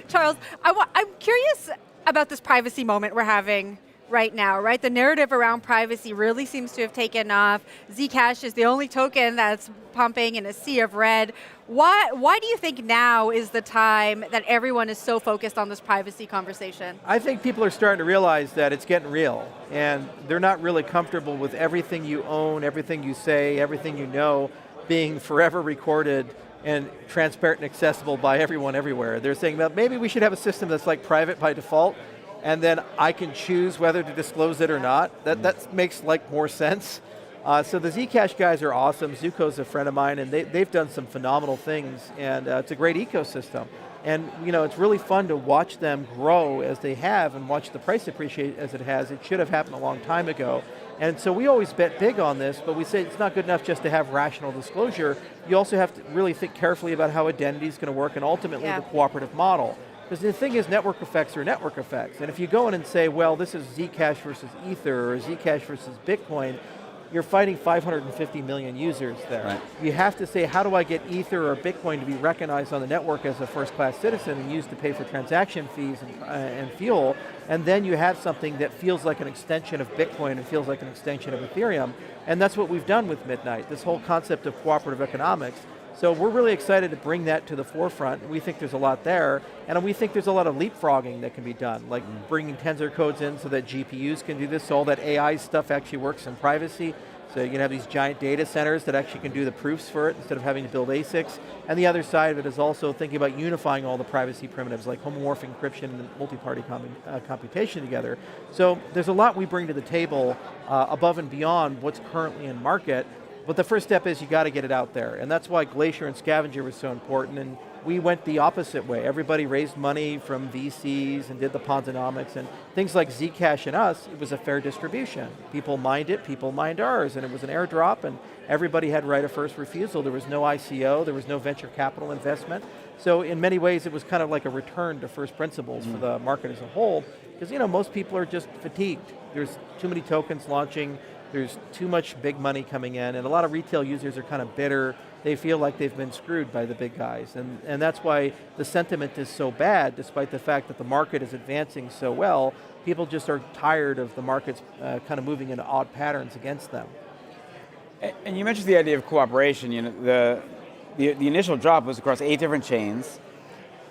Charles, I'm curious about this privacy moment we're having right now, right? The narrative around privacy really seems to have taken off. Zcash is the only token that's pumping in a sea of red. Why do you think now is the time that everyone is so focused on this privacy conversation? I think people are starting to realize that it's getting real, and they're not really comfortable with everything you own, everything you say, everything you know being forever recorded and transparent and accessible by everyone everywhere. They're saying, well, maybe we should have a system that's like private by default, and then I can choose whether to disclose it or not. That makes like more sense. So the Zcash guys are awesome. Zuko's a friend of mine, and they've done some phenomenal things, and it's a great ecosystem. And you know, it's really fun to watch them grow as they have and watch the price appreciate as it has. It should have happened a long time ago. And so we always bet big on this, but we say it's not good enough just to have rational disclosure. You also have to really think carefully about how identity is going to work and ultimately the cooperative model. Because the thing is, network effects are network effects. And if you go in and say, well, this is Zcash versus Ether or Zcash versus Bitcoin, you're fighting 550 million users there. Right. You have to say, how do I get Ether or Bitcoin to be recognized on the network as a first-class citizen and used to pay for transaction fees and fuel? And then you have something that feels like an extension of Bitcoin and feels like an extension of Ethereum. And that's what we've done with Midnight, this whole concept of cooperative economics. So we're really excited to bring that to the forefront. We think there's a lot there, and we think there's a lot of leapfrogging that can be done, like bringing tensor codes in so that GPUs can do this, so all that AI stuff actually works in privacy. So you can have these giant data centers that actually can do the proofs for it instead of having to build ASICs. And the other side of it is also thinking about unifying all the privacy primitives like homomorphic encryption and multi-party computation together. So there's a lot we bring to the table above and beyond what's currently in market. But the first step is you got to get it out there. And that's why Glacier and Scavenger was so important. And we went the opposite way. Everybody raised money from VCs and did the Ponzonomics and things like Zcash and us, it was a fair distribution. People mined it, people mined ours, and it was an airdrop, and everybody had right of first refusal. There was no ICO, there was no venture capital investment. So in many ways, it was kind of like a return to first principles for the market as a whole, because most people are just fatigued. There's too many tokens launching, there's too much big money coming in, and a lot of retail users are kind of bitter. They feel like they've been screwed by the big guys. And that's why the sentiment is so bad, despite the fact that the market is advancing so well. People just are tired of the markets kind of moving into odd patterns against them. And you mentioned the idea of cooperation. The initial drop was across 8 different chains.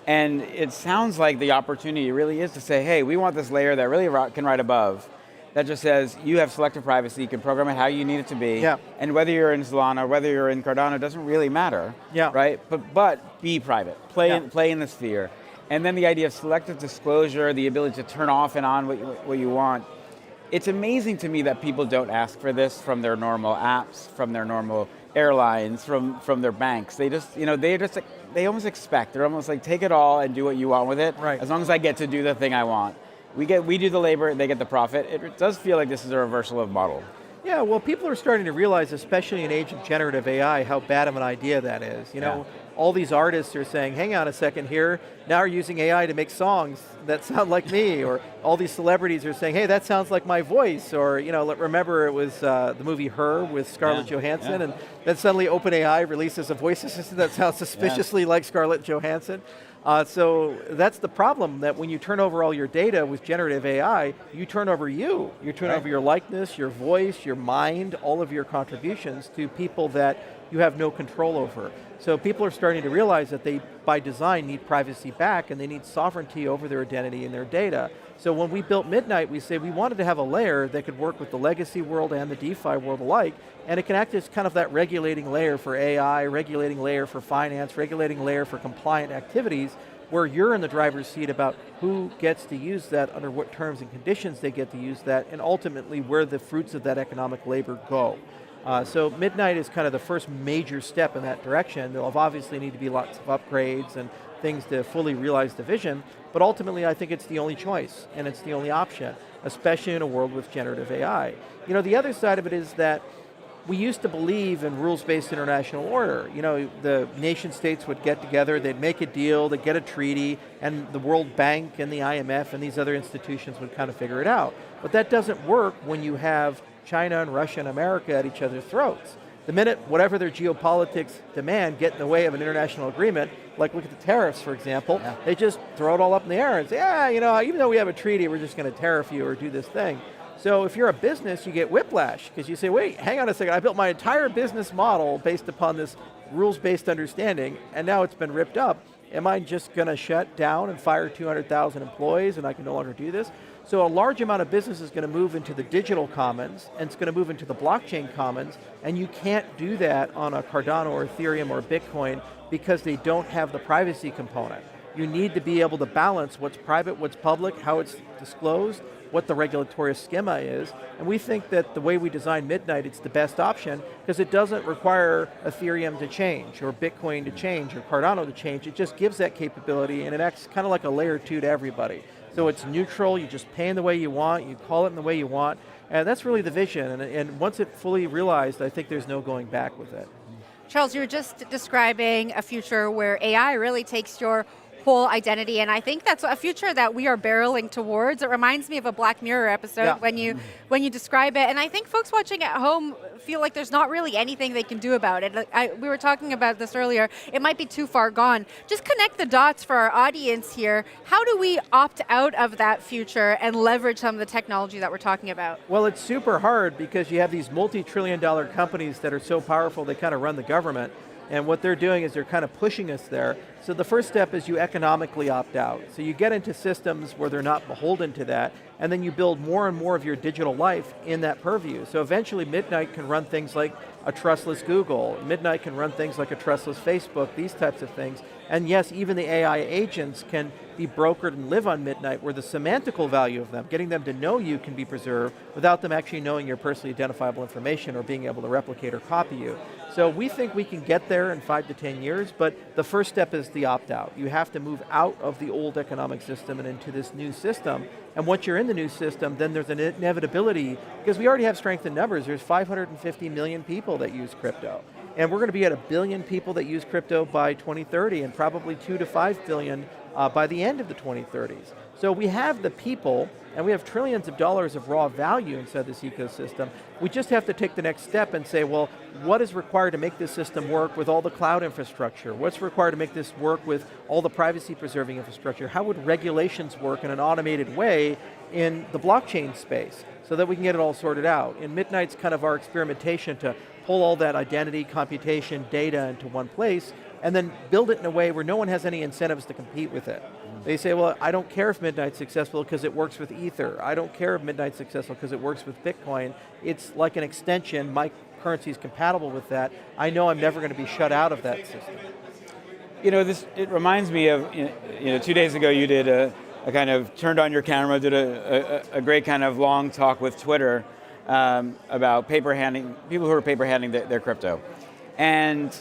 And it sounds like the opportunity really is to say, hey, we want this layer that really can ride above. That just says you have selective privacy, you can program it how you need it to be, and whether you're in Solana, whether you're in Cardano, doesn't really matter, right? But be private, play in the sphere. And then the idea of selective disclosure, the ability to turn off and on what you want. It's amazing to me that people don't ask for this from their normal apps, from their normal airlines, from their banks. They just, they almost expect, they're almost like, take it all and do what you want with it, as long as I get to do the thing I want. We do the labor, they get the profit. It does feel like this is a reversal of model. Yeah, well, people are starting to realize, especially in the age of generative AI, how bad of an idea that is. All these artists are saying, hang on a second here, now we're using AI to make songs that sound like me, or all these celebrities are saying, hey, that sounds like my voice, or remember it was the movie Her with Scarlett Johansson, and then suddenly OpenAI releases a voice assistant that sounds suspiciously like Scarlett Johansson. So that's the problem, that when you turn over all your data with generative AI, you turn over you. You turn over your likeness, your voice, your mind, all of your contributions to people that you have no control over. So people are starting to realize that they, by design, need privacy back, and they need sovereignty over their identity and their data. So when we built Midnight, we said we wanted to have a layer that could work with the legacy world and the DeFi world alike, and it can act as kind of that regulating layer for AI, regulating layer for finance, regulating layer for compliant activities, where you're in the driver's seat about who gets to use that, under what terms and conditions they get to use that, and ultimately where the fruits of that economic labor go. So Midnight is kind of the first major step in that direction. There'll obviously need to be lots of upgrades and things to fully realize the vision, but ultimately I think it's the only choice, and it's the only option, especially in a world with generative AI. The other side of it is that we used to believe in rules-based international order. The nation states would get together, they'd make a deal, they'd get a treaty, and the World Bank and the IMF and these other institutions would kind of figure it out. But that doesn't work when you have China and Russia and America at each other's throats. The minute whatever their geopolitics demand get in the way of an international agreement, like look at the tariffs, for example, they just throw it all up in the air and say, even though we have a treaty, we're just going to tariff you or do this thing. So if you're a business, you get whiplash, because you say, wait, hang on a second, I built my entire business model based upon this rules-based understanding, and now it's been ripped up. Am I just going to shut down and fire 200,000 employees and I can no longer do this? So a large amount of business is going to move into the digital commons, and it's going to move into the blockchain commons, and you can't do that on a Cardano or Ethereum or Bitcoin because they don't have the privacy component. You need to be able to balance what's private, what's public, how it's disclosed, what the regulatory schema is, and we think that the way we design Midnight, it's the best option because it doesn't require Ethereum to change or Bitcoin to change or Cardano to change. It just gives that capability, and it acts kind of like a layer 2 to everybody. So it's neutral, you just pay in the way you want, you call it in the way you want, and that's really the vision, and once it's fully realized, I think there's no going back with it. Charles, you were just describing a future where AI really takes your whole identity, and I think that's a future that we are barreling towards. It reminds me of a Black Mirror episode when you describe it, and I think folks watching at home feel like there's not really anything they can do about it. We were talking about this earlier. It might be too far gone. Just connect the dots for our audience here. How do we opt out of that future and leverage some of the technology that we're talking about? Well, it's super hard because you have these multi-trillion-dollar companies that are so powerful they kind of run the government. And what they're doing is they're kind of pushing us there. So the first step is you economically opt out. So you get into systems where they're not beholden to that, and then you build more and more of your digital life in that purview. So eventually Midnight can run things like a trustless Google. Midnight can run things like a trustless Facebook, these types of things. And yes, even the AI agents can be brokered and live on Midnight, where the semantical value of them, getting them to know you, can be preserved without them actually knowing your personally identifiable information or being able to replicate or copy you. So we think we can get there in 5 to 10 years, but the first step is the opt-out. You have to move out of the old economic system and into this new system. And once you're in the new system, then there's an inevitability, because we already have strength in numbers. There's 550 million people that use crypto. And we're going to be at 1 billion people that use crypto by 2030, and probably 2 to 5 billion by the end of the 2030s. So we have the people, and we have trillions of dollars of raw value inside this ecosystem. We just have to take the next step and say, well, what is required to make this system work with all the cloud infrastructure? What's required to make this work with all the privacy-preserving infrastructure? How would regulations work in an automated way in the blockchain space so that we can get it all sorted out? And Midnight's kind of our experimentation to pull all that identity, computation, data into one place, and then build it in a way where no one has any incentives to compete with it. They say, well, I don't care if Midnight's successful because it works with Ether. I don't care if Midnight's successful because it works with Bitcoin. It's like an extension. My currency is compatible with that. I know I'm never going to be shut out of that system. You know, it reminds me of, 2 days ago you did a kind of turned on your camera, did a great kind of long talk with Twitter about people who are paper handing their crypto. And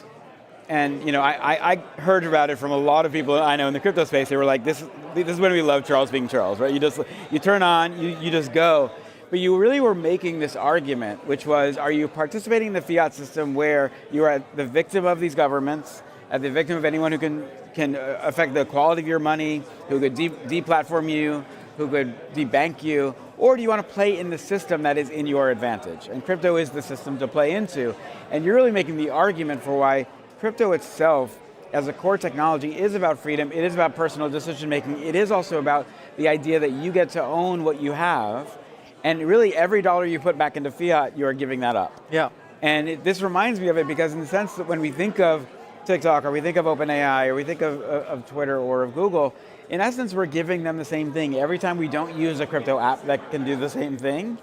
I heard about it from a lot of people I know in the crypto space. They were like, this is when we love Charles being Charles, right? You turn on, you just go. But you really were making this argument, which was, are you participating in the fiat system where you are the victim of these governments, the victim of anyone who can affect the quality of your money, who could deplatform you, who could debank you, or do you want to play in the system that is in your advantage? And crypto is the system to play into. And you're really making the argument for why crypto itself, as a core technology, is about freedom, it is about personal decision making, it is also about the idea that you get to own what you have, and really every dollar you put back into fiat, you are giving that up. Yeah. And this reminds me of it because in the sense that when we think of TikTok, or we think of OpenAI, or we think of Twitter or of Google, in essence we're giving them the same thing. Every time we don't use a crypto app that can do the same thing,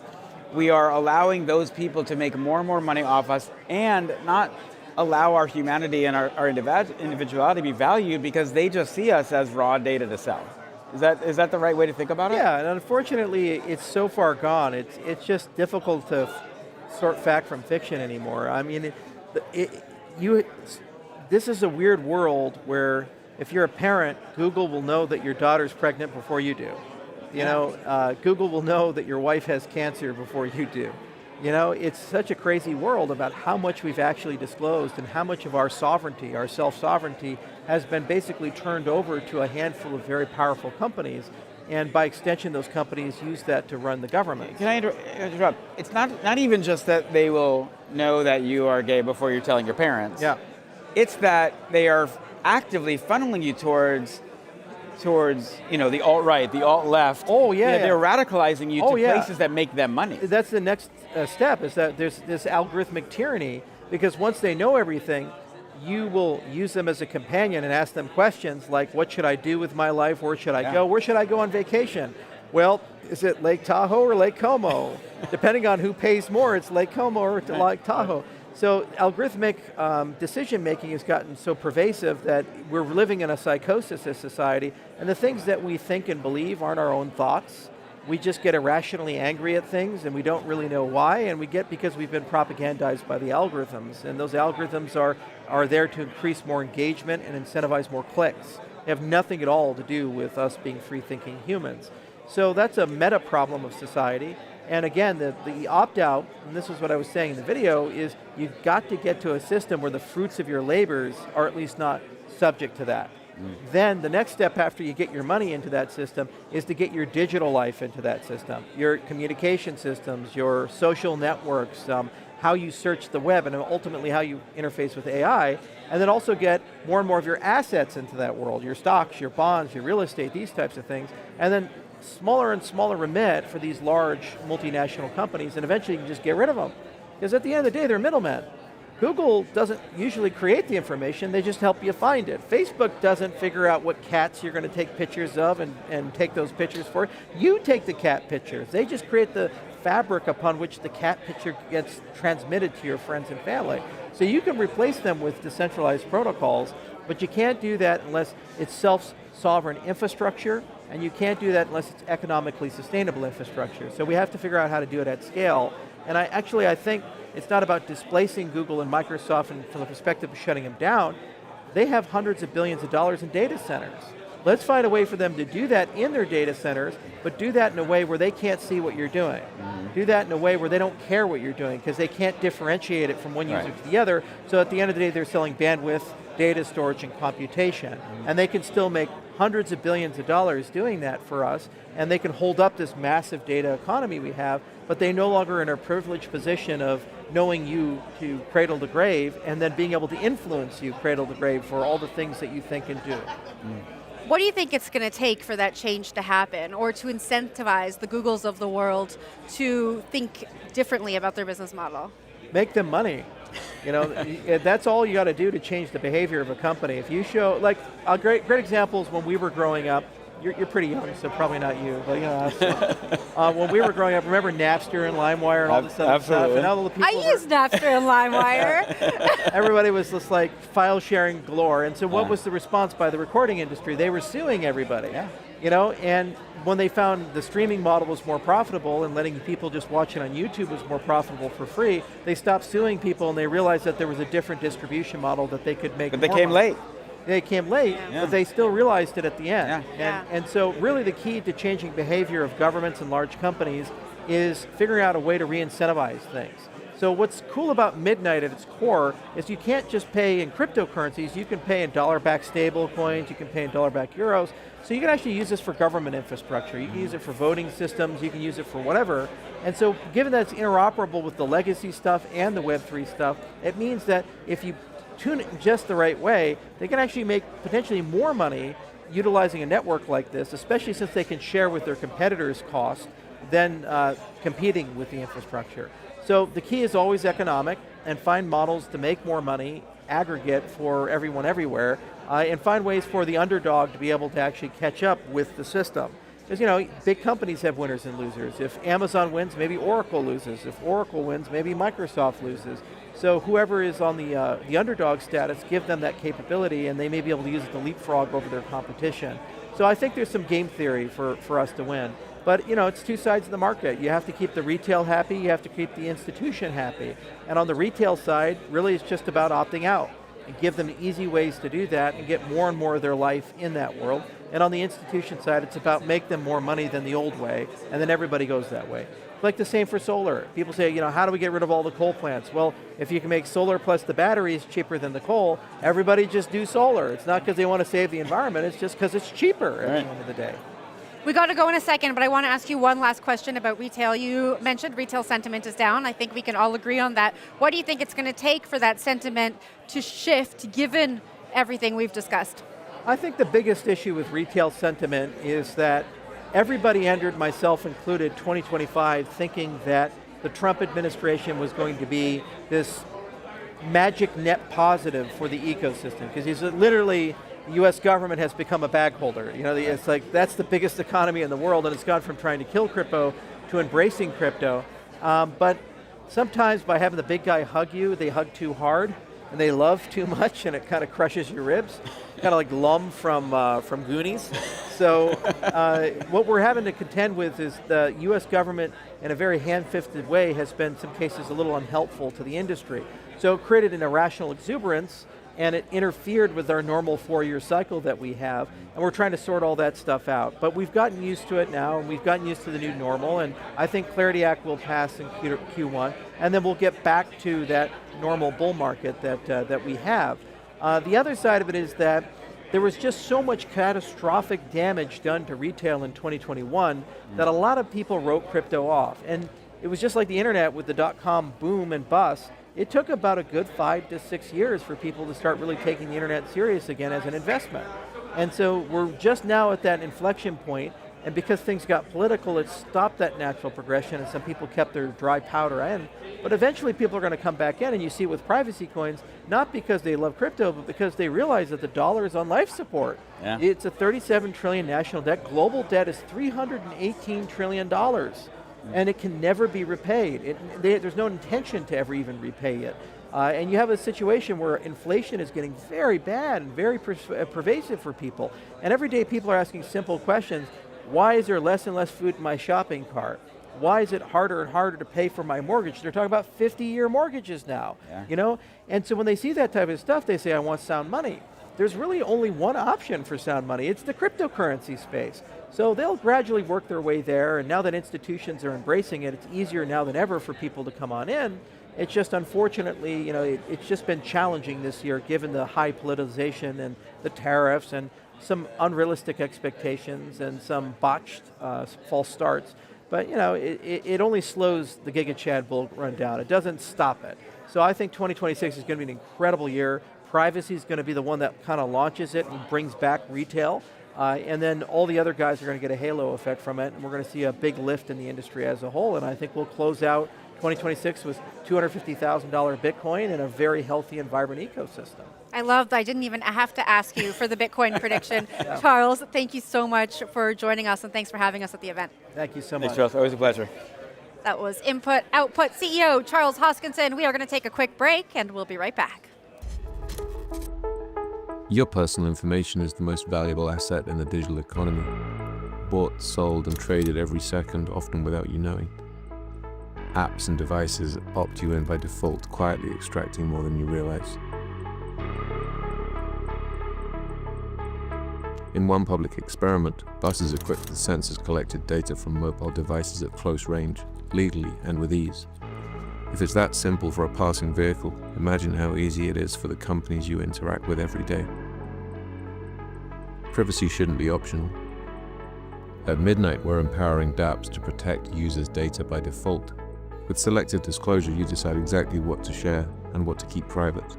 we are allowing those people to make more and more money off us and not allow our humanity and our individuality to be valued because they just see us as raw data to sell. Is that the right way to think about it? Yeah, and unfortunately it's so far gone. It's just difficult to sort fact from fiction anymore. I mean, this is a weird world where if you're a parent, Google will know that your daughter's pregnant before you do. Google will know that your wife has cancer before you do. It's such a crazy world about how much we've actually disclosed and how much of our sovereignty, our self-sovereignty, has been basically turned over to a handful of very powerful companies. And by extension, those companies use that to run the government. Can I interrupt? It's not even just that they will know that you are gay before you're telling your parents. Yeah. It's that they are actively funneling you towards the alt-right, the alt-left. Oh, yeah. They're radicalizing you to places that make them money. That's the next step, is that there's this algorithmic tyranny, because once they know everything, you will use them as a companion and ask them questions like, what should I do with my life? Where should I go? Where should I go on vacation? Well, is it Lake Tahoe or Lake Como? Depending on who pays more, it's Lake Como or Lake Tahoe. So algorithmic decision-making has gotten so pervasive that we're living in a psychosis as society, and the things that we think and believe aren't our own thoughts. We just get irrationally angry at things, and we don't really know why, and we get because we've been propagandized by the algorithms, and those algorithms are there to increase more engagement and incentivize more clicks. They have nothing at all to do with us being free-thinking humans. So that's a meta problem of society. And again, the opt-out, and this is what I was saying in the video, is you've got to get to a system where the fruits of your labors are at least not subject to that. Then the next step after you get your money into that system is to get your digital life into that system, your communication systems, your social networks, how you search the web, and ultimately how you interface with AI, and then also get more and more of your assets into that world, your stocks, your bonds, your real estate, these types of things, and then smaller and smaller remit for these large multinational companies, and eventually you can just get rid of them. Because at the end of the day, they're middlemen. Google doesn't usually create the information, they just help you find it. Facebook doesn't figure out what cats you're going to take pictures of and take those pictures for. You take the cat pictures. They just create the fabric upon which the cat picture gets transmitted to your friends and family. So you can replace them with decentralized protocols, but you can't do that unless it's self-sovereign infrastructure, and you can't do that unless it's economically sustainable infrastructure. So we have to figure out how to do it at scale. And I think it's not about displacing Google and Microsoft and from the perspective of shutting them down. They have hundreds of billions of dollars in data centers. Let's find a way for them to do that in their data centers, but do that in a way where they can't see what you're doing. Do that in a way where they don't care what you're doing because they can't differentiate it from one user to the other. So at the end of the day, they're selling bandwidth, data storage, and computation. And they can still make hundreds of billions of dollars doing that for us, and they can hold up this massive data economy we have, but they no longer are in a privileged position of knowing you to cradle to grave and then being able to influence you cradle to grave for all the things that you think and do. What do you think it's going to take for that change to happen, or to incentivize the Googles of the world to think differently about their business model? Make them money. That's all you got to do to change the behavior of a company. If you show, like, a great example is when we were growing up. You're pretty young, so probably not you, but when we were growing up, remember Napster and LimeWire and all this other stuff? And all the people I used Napster and LimeWire. Everybody was just like file sharing galore, and so what was the response by the recording industry? They were suing everybody. And when they found the streaming model was more profitable and letting people just watch it on YouTube was more profitable for free, they stopped suing people and they realized that there was a different distribution model that they could make. But they came late. They came late, but they still realized it at the end. And so really the key to changing behavior of governments and large companies is figuring out a way to re-incentivize things. So what's cool about Midnight at its core is you can't just pay in cryptocurrencies, you can pay in dollar-backed stable coins, you can pay in dollar-backed euros, so you can actually use this for government infrastructure. You can use it for voting systems, you can use it for whatever. And so given that it's interoperable with the legacy stuff and the Web3 stuff, it means that if you tune it in just the right way, they can actually make potentially more money utilizing a network like this, especially since they can share with their competitors' costs than competing with the infrastructure. So the key is always economic, and find models to make more money, aggregate for everyone everywhere, and find ways for the underdog to be able to actually catch up with the system. Because big companies have winners and losers. If Amazon wins, maybe Oracle loses. If Oracle wins, maybe Microsoft loses. So whoever is on the underdog status, give them that capability, and they may be able to use it to leapfrog over their competition. So I think there's some game theory for us to win. But it's two sides of the market. You have to keep the retail happy, you have to keep the institution happy. And on the retail side, really it's just about opting out and give them easy ways to do that and get more and more of their life in that world. And on the institution side, it's about make them more money than the old way, and then everybody goes that way. Like the same for solar. People say, how do we get rid of all the coal plants? Well, if you can make solar plus the batteries cheaper than the coal, everybody just do solar. It's not because they want to save the environment, it's just because it's cheaper at the end of the day. We got to go in a second, but I want to ask you one last question about retail. You mentioned retail sentiment is down. I think we can all agree on that. What do you think it's going to take for that sentiment to shift, given everything we've discussed? I think the biggest issue with retail sentiment is that everybody entered, myself included, 2025 thinking that the Trump administration was going to be this magic net positive for the ecosystem, because he's literally, the US government has become a bag holder. It's like that's the biggest economy in the world, and it's gone from trying to kill crypto to embracing crypto. But sometimes by having the big guy hug you, they hug too hard, and they love too much, and it kind of crushes your ribs. Kind of like Lum from Goonies. So what we're having to contend with is the US government, in a very hand-fisted way, has been, in some cases, a little unhelpful to the industry. So it created an irrational exuberance, and it interfered with our normal 4-year cycle that we have, and we're trying to sort all that stuff out. But we've gotten used to it now, and we've gotten used to the new normal, and I think Clarity Act will pass in Q1, and then we'll get back to that normal bull market that we have. The other side of it is that there was just so much catastrophic damage done to retail in 2021 that a lot of people wrote crypto off. And it was just like the internet with the .com boom and bust. It took about a good 5 to 6 years for people to start really taking the internet serious again as an investment. And so we're just now at that inflection point, And because things got political, it stopped that natural progression, and some people kept their dry powder in. But eventually people are going to come back in, and you see it with privacy coins, not because they love crypto, but because they realize that the dollar is on life support. Yeah. It's a 37 trillion national debt. Global debt is $318 trillion, and it can never be repaid. There's no intention to ever even repay it. And you have a situation where inflation is getting very bad and very pervasive for people. And every day people are asking simple questions. Why is there less and less food in my shopping cart? Why is it harder and harder to pay for my mortgage? They're talking about 50-year mortgages now, you know? And so when they see that type of stuff, they say, I want sound money. There's really only one option for sound money. It's the cryptocurrency space. So they'll gradually work their way there, and now that institutions are embracing it, it's easier now than ever for people to come on in. It's just unfortunately, you know, it's just been challenging this year given the high politicization and the tariffs and some unrealistic expectations and some botched false starts. But you know, it only slows the Giga Chad bull run down. It doesn't stop it. So I think 2026 is going to be an incredible year. Privacy is going to be the one that kind of launches it and brings back retail. And then all the other guys are going to get a halo effect from it. And we're going to see a big lift in the industry as a whole. And I think we'll close out 2026 with $250,000 Bitcoin and a very healthy and vibrant ecosystem. I loved, I didn't even have to ask you for the Bitcoin prediction. Yeah. Charles, thank you so much for joining us, and thanks for having us at the event. Thank you so much. Thanks, Charles. Always a pleasure. That was Input Output CEO Charles Hoskinson. We are going to take a quick break, and we'll be right back. Your personal information is the most valuable asset in the digital economy. Bought, sold, and traded every second, often without you knowing. Apps and devices opt you in by default, quietly extracting more than you realize. In one public experiment, buses equipped with sensors collected data from mobile devices at close range, legally and with ease. If it's that simple for a passing vehicle, imagine how easy it is for the companies you interact with every day. Privacy shouldn't be optional. At Midnight, we're empowering dApps to protect users' data by default. With selective disclosure, you decide exactly what to share and what to keep private.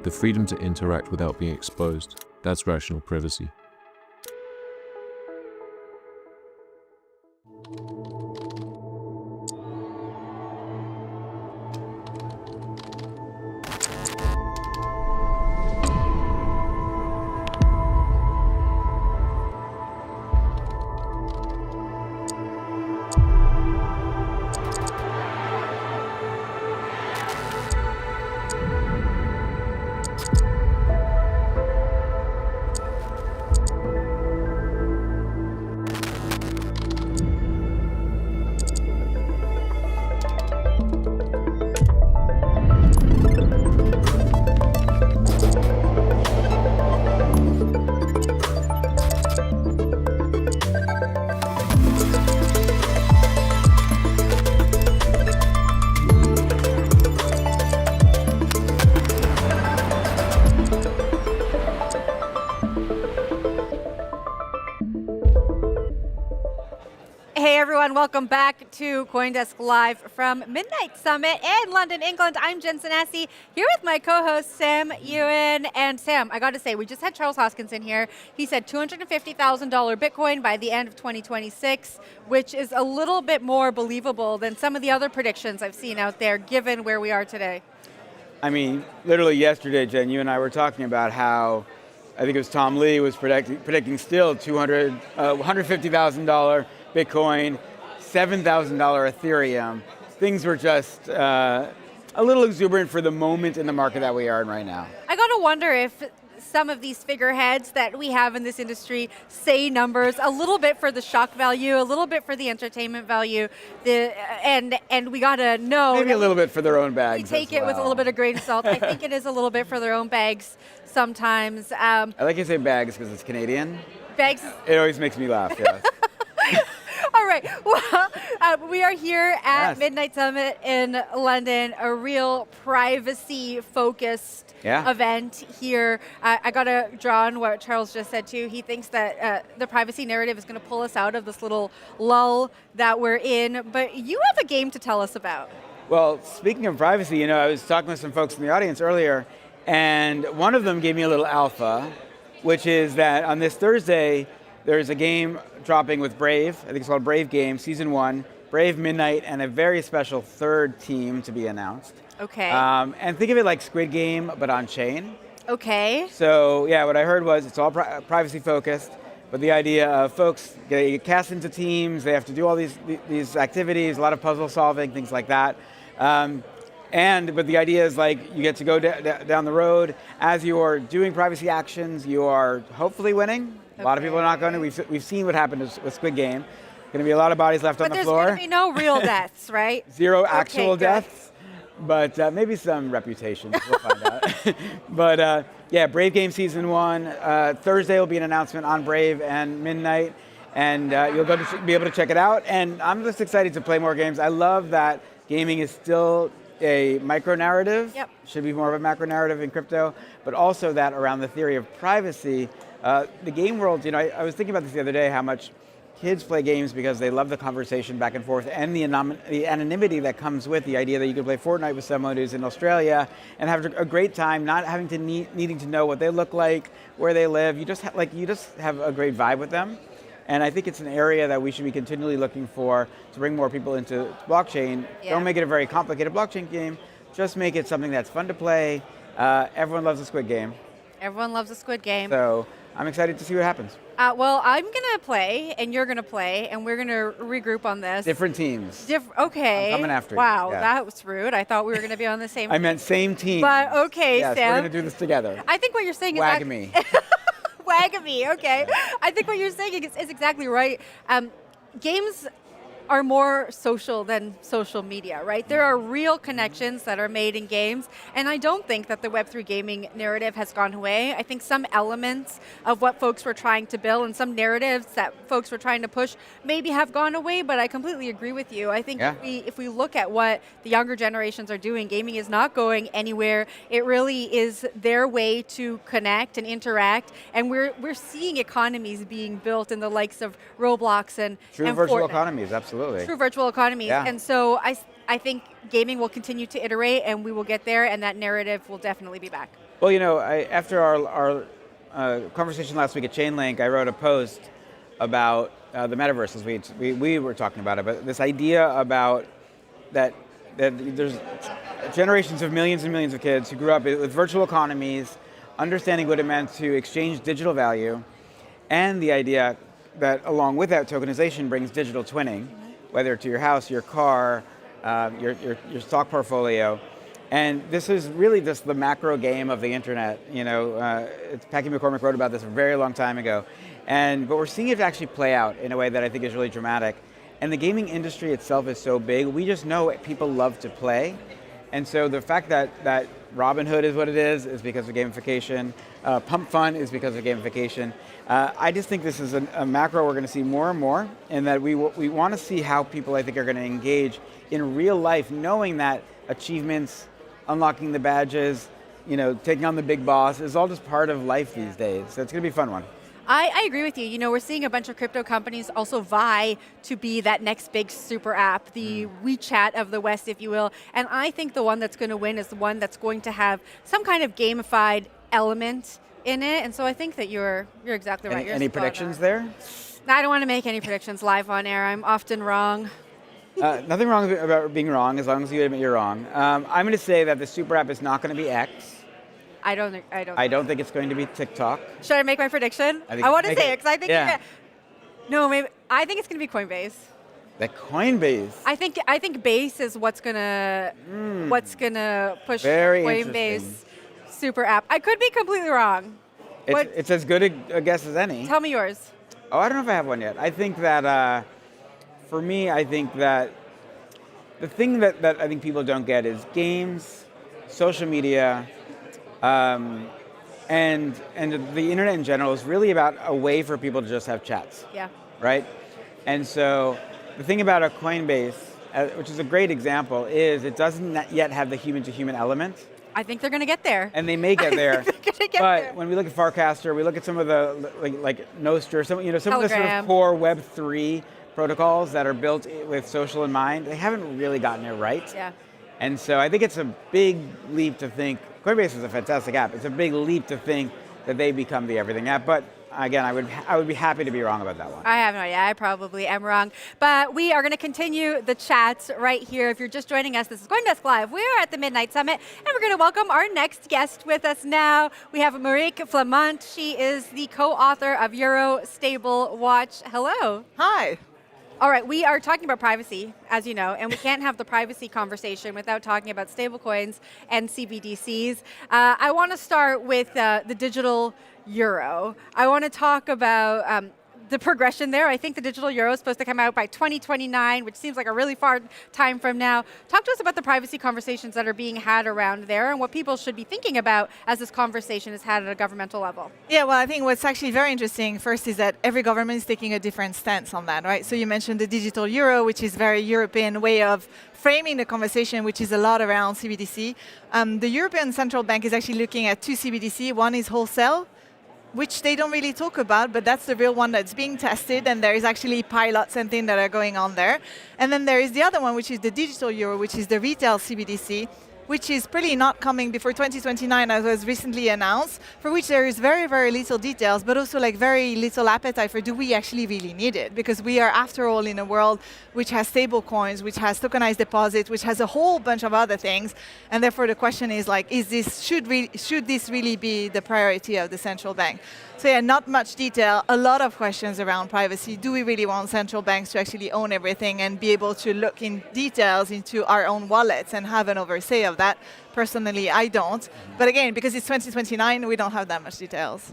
The freedom to interact without being exposed, that's rational privacy. Welcome back to CoinDesk Live from Midnight Summit in London, England. I'm Jen Sanasi, here with my co-host Sam Ewan. And Sam, I got to say, we just had Charles Hoskinson here. He said $250,000 Bitcoin by the end of 2026, which is a little bit more believable than some of the other predictions I've seen out there, given where we are today. I mean, literally yesterday, Jen, you and I were talking about how, I think it was Tom Lee was predicting still $150,000 Bitcoin, $7,000 Ethereum. Things were just a little exuberant for the moment in the market that we are in right now. I got to wonder if some of these figureheads that we have in this industry say numbers a little bit for the shock value, a little bit for the entertainment value, and we got to know. Maybe a little bit for their own bags. We take it with a little bit of grain of salt. I think it is a little bit for their own bags sometimes. I like you say bags because it's Canadian. Bags. It always makes me laugh, yes. All right, well, we are here at Midnight Summit in London, a real privacy-focused event here. I got to draw on what Charles just said, too. He thinks that the privacy narrative is going to pull us out of this little lull that we're in, but you have a game to tell us about. Well, speaking of privacy, you know, I was talking with some folks in the audience earlier, and one of them gave me a little alpha, which is that on this Thursday, there's a game dropping with Brave. I think it's called Brave Games, Season 1. Brave, Midnight, and a very special third team to be announced. Okay. And think of it like Squid Game, but on chain. Okay. So yeah, what I heard was it's all privacy focused, but the idea of folks get cast into teams, they have to do all these activities, a lot of puzzle solving, things like that. But the idea is like you get to go down the road as you're doing privacy actions, you are hopefully winning. A lot of people are not going to. We've seen what happened with Squid Game. Going to be a lot of bodies left on the floor. But there's going to be no real deaths, right? Zero actual deaths, but maybe some reputations. We'll find out. But yeah, Brave Game Season 1. Thursday will be an announcement on Brave and Midnight, and you'll be able to check it out. And I'm just excited to play more games. I love that gaming is still a micro-narrative. Yep. Should be more of a macro-narrative in crypto, but also that around the theory of privacy. The game world, I was thinking about this the other day, how much kids play games because they love the conversation back and forth and the anonymity that comes with the idea that you can play Fortnite with someone who's in Australia and have a great time, not having to needing to know what they look like, where they live. You just have a great vibe with them. And I think it's an area that we should be continually looking for to bring more people into blockchain. Yeah. Don't make it a very complicated blockchain game. Just make it something that's fun to play. Everyone loves a Squid Game. Everyone loves a Squid Game. So I'm excited to see what happens. Well, I'm going to play, and you're going to play, and we're going to regroup on this. Different teams. Okay. I'm coming after you. Wow, Yeah. that was rude. I thought we were going to be on the same I meant same team. But okay, yes, Sam. we're going to do this together. I think what you're saying is... Wagamy. Wagamy, okay. I think what you're saying is exactly right. Games are more social than social media, right? There are real connections that are made in games, and I don't think that the Web3 gaming narrative has gone away. I think some elements of what folks were trying to build and some narratives that folks were trying to push maybe have gone away, but I completely agree with you. I think if we look at what the younger generations are doing, gaming is not going anywhere. It really is their way to connect and interact, and we're seeing economies being built in the likes of Roblox and virtual Fortnite. economies, absolutely. True virtual economies. Yeah. And so I think gaming will continue to iterate, and we will get there, and that narrative will definitely be back. Well, after our conversation last week at Chainlink, I wrote a post about the metaverse, as we were talking about it, but this idea about that there's generations of millions and millions of kids who grew up with virtual economies, understanding what it meant to exchange digital value, and the idea that along with that tokenization brings digital twinning, whether to your house, your car, your stock portfolio. And this is really just the macro game of the internet. Packy McCormick wrote about this a very long time ago. But we're seeing it actually play out in a way that I think is really dramatic. And the gaming industry itself is so big, we just know people love to play. And so the fact that Robinhood is what it is because of gamification. Pump Fun is because of gamification. I just think this is a macro we're going to see more and more, and that we want to see how people, I think, are going to engage in real life, knowing that achievements, unlocking the badges, taking on the big boss is all just part of life these days. So it's going to be a fun one. I agree with you. We're seeing a bunch of crypto companies also vie to be that next big super app, the WeChat of the West, if you will. And I think the one that's going to win is the one that's going to have some kind of gamified element in it. And so I think that you're exactly right. Any predictions there? I don't want to make any predictions live on air. I'm often wrong. Nothing wrong about being wrong, as long as you admit you're wrong. I'm going to say that the super app is not going to be X. I don't think it's going to be TikTok. Should I make my prediction? I want to say it because I think maybe I think it's going to be Coinbase. The Coinbase. I think Base is what's gonna push Very Coinbase super app. I could be completely wrong. It's as good a guess as any. Tell me yours. Oh, I don't know if I have one yet. I think that for me, I think that the thing that I think people don't get is games, social media. And the internet in general is really about a way for people to just have chats. Yeah. Right? And so the thing about a Coinbase, which is a great example, is it doesn't yet have the human-to-human element. I think they're going to get there. And they may get there. But when we look at Farcaster, we look at some of the like Nostr, some of the sort of core Web3 protocols that are built with social in mind, they haven't really gotten it right. Yeah. And so I think it's a big leap to think, Coinbase is a fantastic app. It's a big leap to think that they become the everything app, but again, I would be happy to be wrong about that one. I have no idea. I probably am wrong. But we are going to continue the chat right here. If you're just joining us, this is CoinDesk Live. We're at the Midnight Summit, and we're going to welcome our next guest with us now. We have Marek Flamant. She is the co-author of Euro Stable Watch. Hello. Hi. All right, we are talking about privacy, as you know, and we can't have the privacy conversation without talking about stablecoins and CBDCs. I want to start with the digital euro. I want to talk about the progression there. I think the digital euro is supposed to come out by 2029, which seems like a really far time from now. Talk to us about the privacy conversations that are being had around there and what people should be thinking about as this conversation is had at a governmental level. Yeah, well, I think what's actually very interesting first is that every government is taking a different stance on that, right? So you mentioned the digital euro, which is a very European way of framing the conversation, which is a lot around CBDC. The European Central Bank is actually looking at two CBDC. One is wholesale, which they don't really talk about, but that's the real one that's being tested, and there is actually pilots and things that are going on there. And then there is the other one, which is the digital euro, which is the retail CBDC, which is pretty not coming before 2029, as was recently announced, for which there is very, very little details, but also like very little appetite for do we actually really need it? Because we are, after all, in a world which has stable coins, which has tokenized deposits, which has a whole bunch of other things, and therefore the question is like, should this really be the priority of the central bank? So yeah, not much detail, a lot of questions around privacy. Do we really want central banks to actually own everything and be able to look in details into our own wallets and have an oversight of that? Personally, I don't. But again, because it's 2029, we don't have that much details.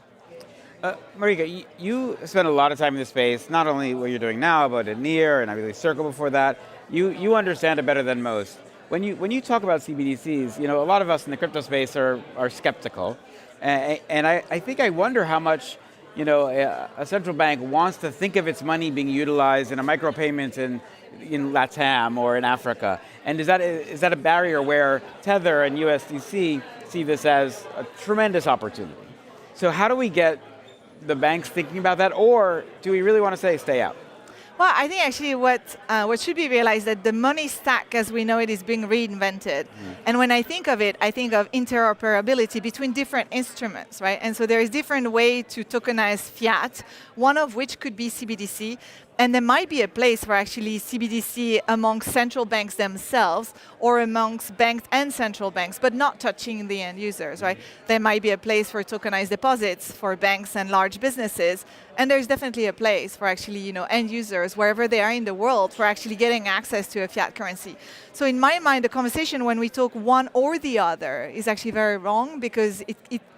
Marika, you spend a lot of time in this space, not only what you're doing now, but at NEAR and I believe Circle before that. You understand it better than most. When you talk about CBDCs, a lot of us in the crypto space are skeptical. And I think I wonder how much a central bank wants to think of its money being utilized in a micropayment in LATAM or in Africa. And is that a barrier where Tether and USDC see this as a tremendous opportunity? So how do we get the banks thinking about that, or do we really want to say stay out? Well, I think actually what should be realized that the money stack as we know it is being reinvented. And when I think of it, I think of interoperability between different instruments, right? And so there is different way to tokenize fiat, one of which could be CBDC. And there might be a place for actually CBDC amongst central banks themselves or amongst banks and central banks, but not touching the end users, right? There might be a place for tokenized deposits for banks and large businesses. And there's definitely a place for actually, end users, wherever they are in the world, for actually getting access to a fiat currency. So in my mind, the conversation when we talk one or the other is actually very wrong, because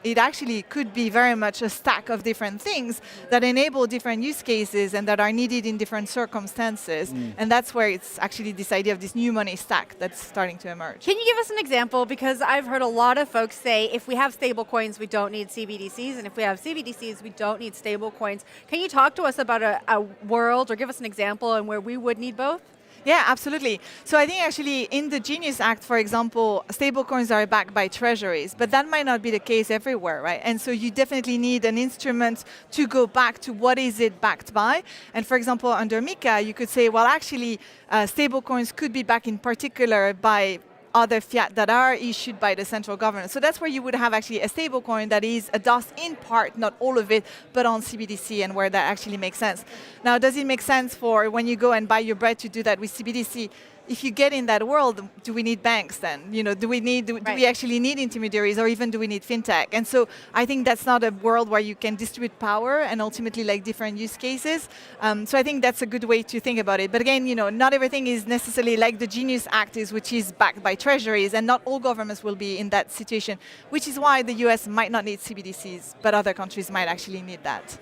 it actually could be very much a stack of different things that enable different use cases and that are needed in different circumstances. And that's where it's actually this idea of this new money stack that's starting to emerge. Can you give us an example? Because I've heard a lot of folks say if we have stable coins, we don't need CBDCs, and if we have CBDCs, we don't need stable coins. Can you talk to us about a world or give us an example and where we would need both? Yeah, absolutely. So I think actually in the Genius Act, for example, stablecoins are backed by treasuries, but that might not be the case everywhere, right? And so you definitely need an instrument to go back to what is it backed by. And for example, under MiCA, you could say, well, actually, stablecoins could be backed in particular by other fiat that are issued by the central government. So that's where you would have actually a stablecoin that is a DOS in part, not all of it, but on CBDC, and where that actually makes sense. Now, does it make sense for when you go and buy your bread to do that with CBDC? If you get in that world, do we need banks then? Do we actually need intermediaries, or even do we need fintech? And so I think that's not a world where you can distribute power and ultimately like different use cases. So I think that's a good way to think about it. But again, not everything is necessarily like the Genius Act is, which is backed by treasuries, and not all governments will be in that situation, which is why the US might not need CBDCs, but other countries might actually need that.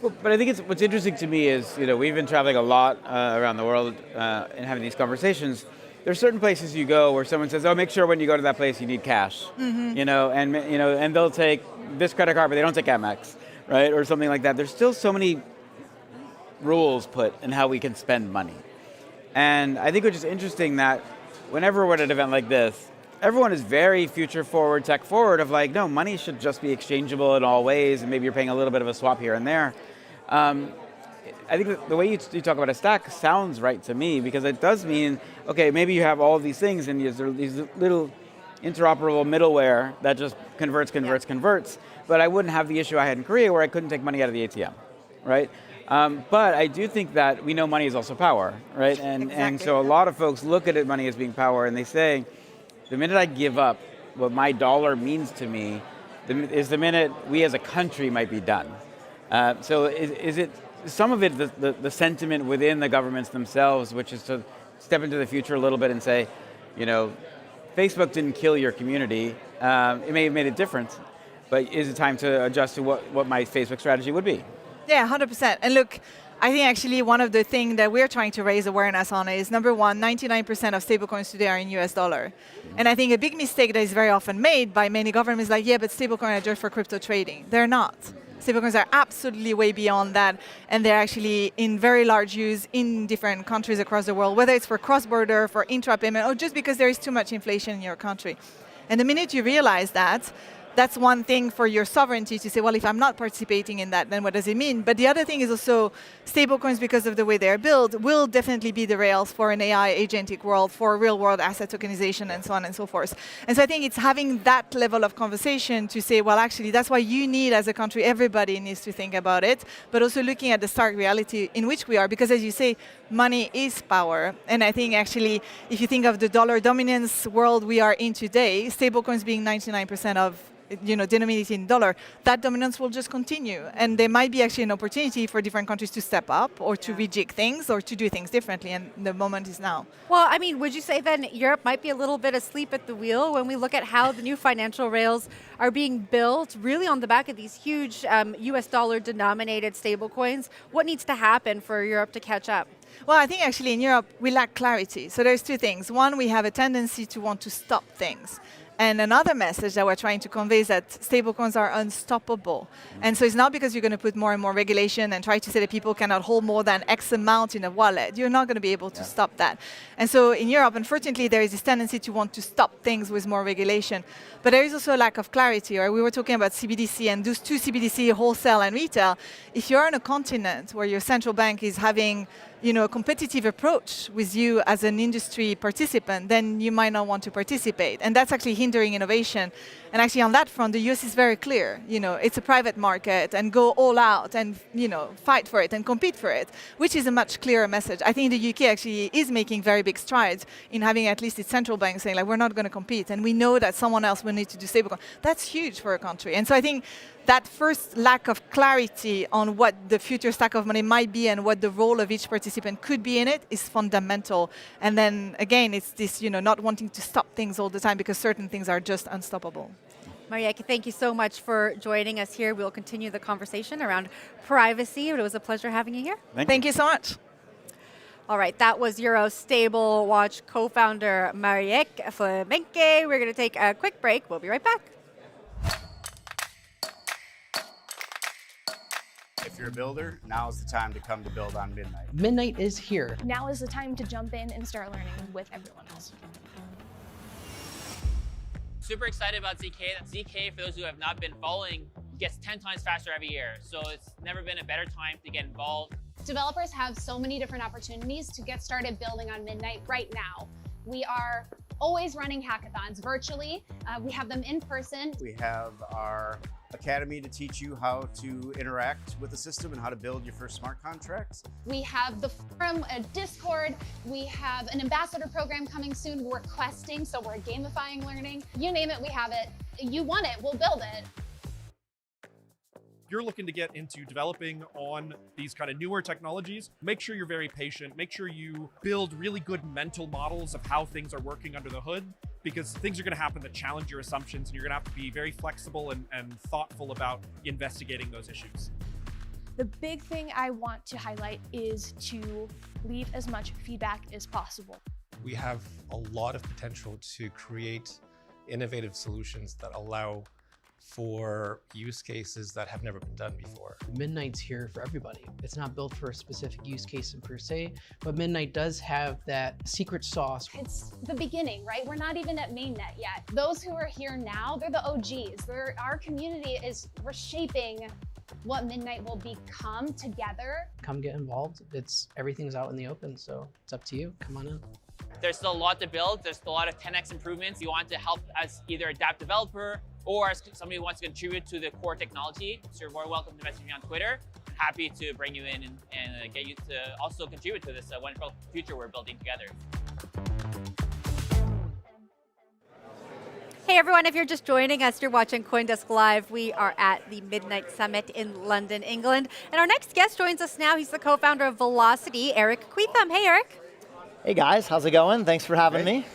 Well, but I think what's interesting to me is, we've been traveling a lot around the world and having these conversations. There's certain places you go where someone says, "Oh, make sure when you go to that place you need cash," and they'll take this credit card, but they don't take Amex, right, or something like that. There's still so many rules put in how we can spend money, and I think it's just interesting that whenever we're at an event like this, everyone is very future forward, tech forward, of like, no, money should just be exchangeable in all ways, and maybe you're paying a little bit of a swap here and there. I think the way you talk about a stack sounds right to me, because it does mean, okay, maybe you have all these things and these little interoperable middleware that just converts, but I wouldn't have the issue I had in Korea where I couldn't take money out of the ATM, right? But I do think that we know money is also power, right? And so a lot of folks look at money as being power, and they say, the minute I give up what my dollar means to me, is the minute we as a country might be done. So is it some of it the sentiment within the governments themselves, which is to step into the future a little bit and say, you know, Facebook didn't kill your community. It may have made a difference, but is it time to adjust to what my Facebook strategy would be? Yeah, 100%. And look, I think actually one of the things that we're trying to raise awareness on is, number one, 99% of stablecoins today are in US dollar. And I think a big mistake that is very often made by many governments is like, yeah, but stablecoins are just for crypto trading. They're not. Stablecoins are absolutely way beyond that, and they're actually in very large use in different countries across the world, whether it's for cross-border, for intra-payment, or just because there is too much inflation in your country. And the minute you realize that, that's one thing for your sovereignty to say, well, if I'm not participating in that, then what does it mean? But the other thing is also stablecoins, because of the way they're built, will definitely be the rails for an AI agentic world, for real-world asset tokenization, and so on and so forth. And so I think it's having that level of conversation to say, well, actually, that's why you need, as a country, everybody needs to think about it, but also looking at the stark reality in which we are, because as you say, money is power. And I think actually, if you think of the dollar dominance world we are in today, stablecoins being 99% of denominated in dollar, that dominance will just continue. And there might be actually an opportunity for different countries to step up or to rejig things or to do things differently, and the moment is now. Well, I mean, would you say then Europe might be a little bit asleep at the wheel when we look at how the new financial rails are being built really on the back of these huge US dollar denominated stablecoins? What needs to happen for Europe to catch up? Well, I think actually in Europe, we lack clarity. So there's two things. One, we have a tendency to want to stop things. And another message that we're trying to convey is that stablecoins are unstoppable. And so it's not because you're going to put more and more regulation and try to say that people cannot hold more than X amount in a wallet. You're not going to be able to stop that. And so in Europe, unfortunately, there is this tendency to want to stop things with more regulation. But there is also a lack of clarity. Right? We were talking about CBDC and those two CBDC, wholesale and retail. If you're on a continent where your central bank is having a competitive approach with you as an industry participant, then you might not want to participate. And that's actually hindering innovation. And actually on that front, the US is very clear. It's a private market and go all out and, fight for it and compete for it, which is a much clearer message. I think the UK actually is making very big strides in having at least its central bank saying, like, we're not going to compete. And we know that someone else will need to do stablecoin. That's huge for a country. And so I think that first lack of clarity on what the future stack of money might be and what the role of each participant could be in it is fundamental. And then again, it's this, not wanting to stop things all the time because certain things are just unstoppable. Marek, thank you so much for joining us here. We'll continue the conversation around privacy. It was a pleasure having you here. Thank you so much. All right, that was Euro Stable Watch co-founder Marek Flamant. We're going to take a quick break. We'll be right back. If you're a builder, now is the time to come to Build on Midnight. Midnight is here. Now is the time to jump in and start learning with everyone else. Super excited about ZK. ZK, for those who have not been following, gets 10 times faster every year. So it's never been a better time to get involved. Developers have so many different opportunities to get started building on Midnight right now. We are always running hackathons virtually. We have them in person. We have our academy to teach you how to interact with the system and how to build your first smart contracts. We have the forum, a Discord. We have an ambassador program coming soon. We're questing, so we're gamifying learning. You name it, we have it. You want it, we'll build it. You're looking to get into developing on these kind of newer technologies, make sure you're very patient, make sure you build really good mental models of how things are working under the hood, because things are going to happen that challenge your assumptions, and you're going to have to be very flexible and thoughtful about investigating those issues. The big thing I want to highlight is to leave as much feedback as possible. We have a lot of potential to create innovative solutions that allow for use cases that have never been done before. Midnight's here for everybody. It's not built for a specific use case per se, but Midnight does have that secret sauce. It's the beginning, right? We're not even at mainnet yet. Those who are here now, they're the OGs. Our community is reshaping what Midnight will become together. Come get involved. Everything's out in the open, so it's up to you. Come on in. There's still a lot to build. There's still a lot of 10x improvements. You want to help as either a DApp developer or as somebody who wants to contribute to the core technology. So you're more welcome to message me on Twitter. Happy to bring you in and get you to also contribute to this wonderful future we're building together. Hey everyone, if you're just joining us, you're watching CoinDesk Live. We are at the Midnight Summit in London, England. And our next guest joins us now. He's the co-founder of Velocity, Eric Quitham. Hey Eric. Hey guys, how's it going? Thanks for having me.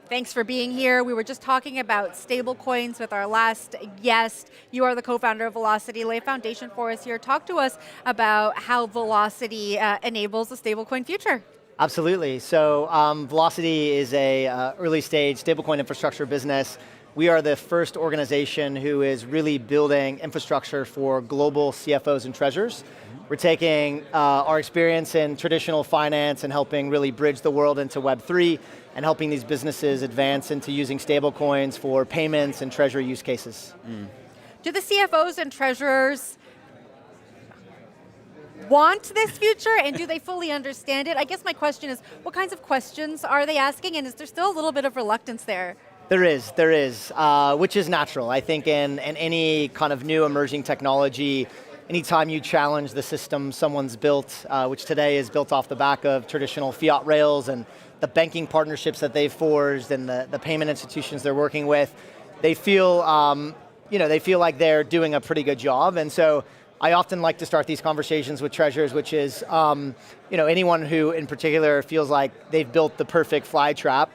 Thanks for being here. We were just talking about stablecoins with our last guest. You are the co-founder of Velocity. Lay a foundation for us here. Talk to us about how Velocity enables the stablecoin future. Absolutely. So Velocity is a early stage stablecoin infrastructure business. We are the first organization who is really building infrastructure for global CFOs and treasurers. We're taking our experience in traditional finance and helping really bridge the world into Web3 and helping these businesses advance into using stablecoins for payments and treasury use cases. Do the CFOs and treasurers want this future, and do they fully understand it? I guess my question is, what kinds of questions are they asking, and is there still a little bit of reluctance there? There is, which is natural. I think in any kind of new emerging technology, anytime you challenge the system someone's built, which today is built off the back of traditional fiat rails and the banking partnerships that they've forged and the payment institutions they're working with, they feel, they feel like they're doing a pretty good job. And so I often like to start these conversations with treasurers, which is, anyone who in particular feels like they've built the perfect fly trap,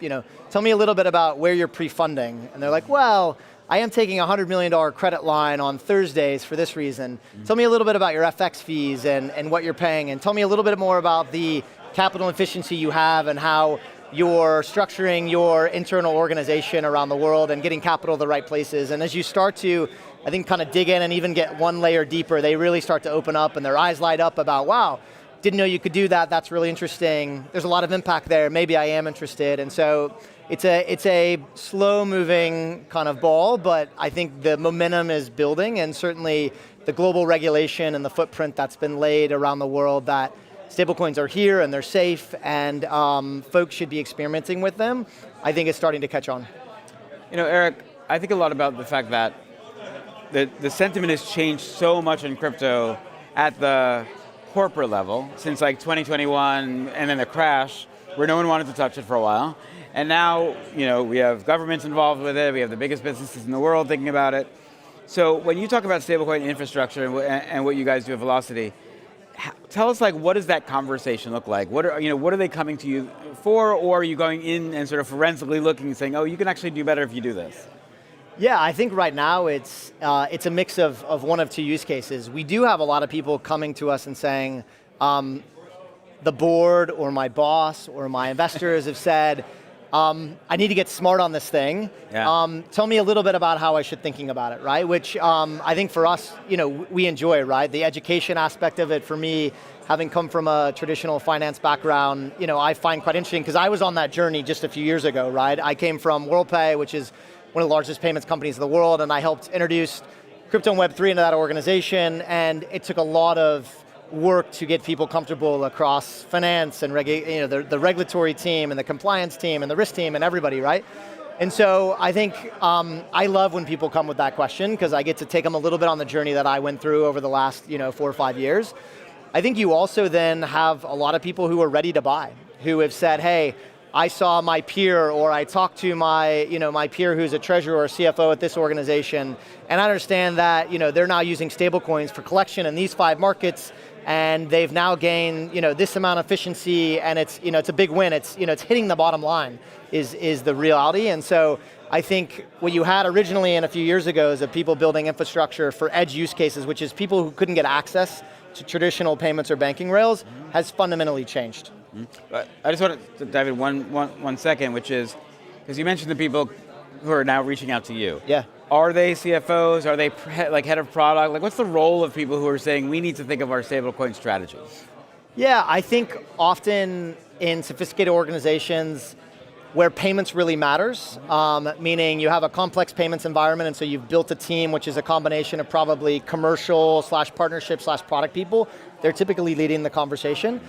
tell me a little bit about where you're pre-funding. And they're like, well, I am taking a $100 million credit line on Thursdays for this reason. Tell me a little bit about your FX fees and what you're paying, and tell me a little bit more about the capital efficiency you have and how you're structuring your internal organization around the world and getting capital to the right places. And as you start to, I think, kind of dig in and even get one layer deeper, they really start to open up and their eyes light up about, wow, didn't know you could do that, that's really interesting. There's a lot of impact there, maybe I am interested. And so it's a slow moving kind of ball, but I think the momentum is building, and certainly the global regulation and the footprint that's been laid around the world that stablecoins are here and they're safe and folks should be experimenting with them, I think it's starting to catch on. Eric, I think a lot about the fact that the sentiment has changed so much in crypto at the corporate level since like 2021 and then the crash where no one wanted to touch it for a while. And now, we have governments involved with it, we have the biggest businesses in the world thinking about it. So when you talk about stablecoin infrastructure and what you guys do at Velocity, tell us, what does that conversation look like? What are they coming to you for, or are you going in and sort of forensically looking and saying, oh, you can actually do better if you do this? Yeah, I think right now it's a mix of one of two use cases. We do have a lot of people coming to us and saying, the board or my boss or my investors have said, I need to get smart on this thing. Yeah. Tell me a little bit about how I should thinking about it, right? Which I think for us, we enjoy, right? The education aspect of it for me, having come from a traditional finance background, I find quite interesting because I was on that journey just a few years ago, right? I came from WorldPay, which is one of the largest payments companies in the world, and I helped introduce crypto and Web3 into that organization, and it took a lot of work to get people comfortable across finance and the regulatory team and the compliance team and the risk team and everybody, right? And so I think I love when people come with that question because I get to take them a little bit on the journey that I went through over the last 4 or 5 years. I think you also then have a lot of people who are ready to buy, who have said, hey, I saw my peer, or I talked to my peer who's a treasurer or CFO at this organization, and I understand that they're now using stablecoins for collection in these 5 markets, and they've now gained this amount of efficiency, and it's a big win. It's it's hitting the bottom line is the reality. And so I think what you had originally and a few years ago is of people building infrastructure for edge use cases, which is people who couldn't get access to traditional payments or banking rails, has fundamentally changed. But I just want to dive in one second, which is, because you mentioned the people who are now reaching out to you. Yeah. Are they CFOs? Are they head of product? What's the role of people who are saying we need to think of our stablecoin strategy? Yeah, I think often in sophisticated organizations where payments really matters, meaning you have a complex payments environment, and so you've built a team which is a combination of probably commercial /partnership/product people. They're typically leading the conversation.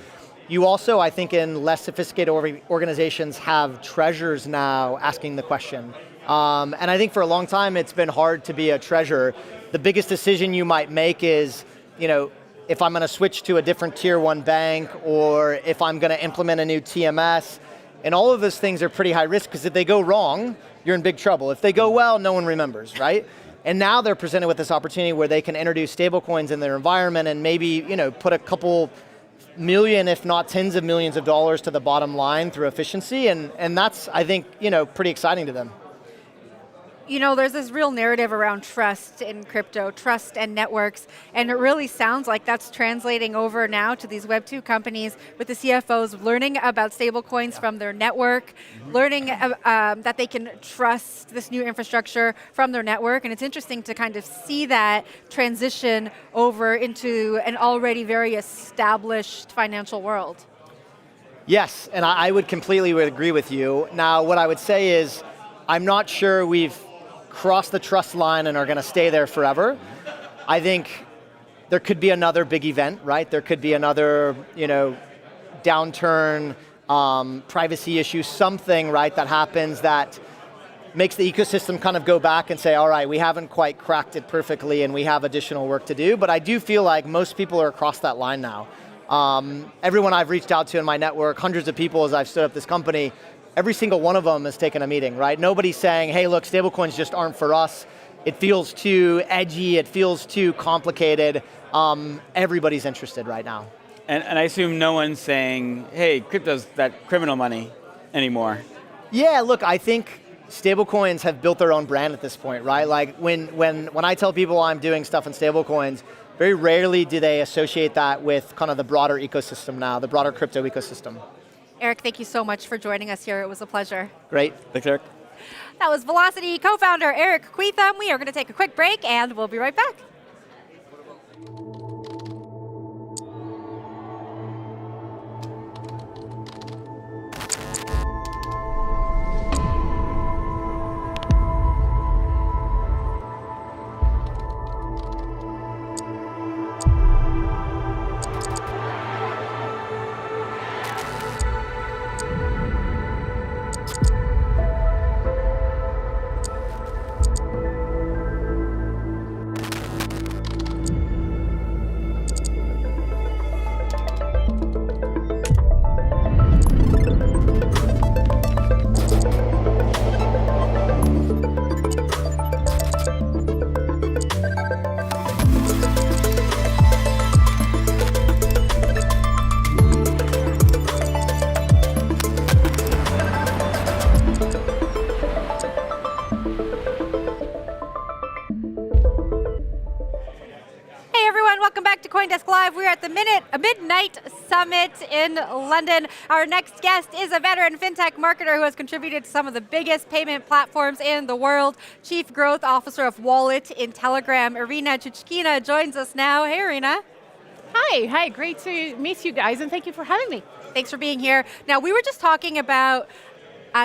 You also, I think, in less sophisticated organizations have treasurers now asking the question. And I think for a long time, it's been hard to be a treasurer. The biggest decision you might make is, if I'm going to switch to a different tier 1 bank, or if I'm going to implement a new TMS. And all of those things are pretty high risk, because if they go wrong, you're in big trouble. If they go well, no one remembers, right? And now they're presented with this opportunity where they can introduce stablecoins in their environment and maybe, put a couple million, if not tens of millions of dollars to the bottom line through efficiency. And that's, I think, pretty exciting to them. There's this real narrative around trust in crypto, trust and networks, and it really sounds like that's translating over now to these Web2 companies with the CFOs learning about stablecoins from their network, learning that they can trust this new infrastructure from their network, and it's interesting to kind of see that transition over into an already very established financial world. Yes, and I would completely agree with you. Now, what I would say is, I'm not sure we've crossed the trust line and are going to stay there forever. I think there could be another big event, right? There could be another, downturn, privacy issue, something, right, that happens that makes the ecosystem kind of go back and say, all right, we haven't quite cracked it perfectly and we have additional work to do. But I do feel like most people are across that line now. Everyone I've reached out to in my network, hundreds of people as I've stood up this company, every single one of them has taken a meeting, right? Nobody's saying, hey, look, stablecoins just aren't for us. It feels too edgy. It feels too complicated. Everybody's interested right now. And I assume no one's saying, hey, crypto's that criminal money anymore. Yeah, look, I think stablecoins have built their own brand at this point, right? Like when I tell people I'm doing stuff in stablecoins, very rarely do they associate that with kind of the broader ecosystem now, the broader crypto ecosystem. Eric, thank you so much for joining us here. It was a pleasure. Great. Thanks, Eric. That was Velocity co-founder Eric Quitham. We are going to take a quick break, and we'll be right back. CoinDesk Live. We're at the Midnight Summit in London. Our next guest is a veteran fintech marketer who has contributed to some of the biggest payment platforms in the world. Chief Growth Officer of Wallet in Telegram, Irina Chuchkina, joins us now. Hey, Irina. Hi, great to meet you guys, and thank you for having me. Thanks for being here. Now, we were just talking about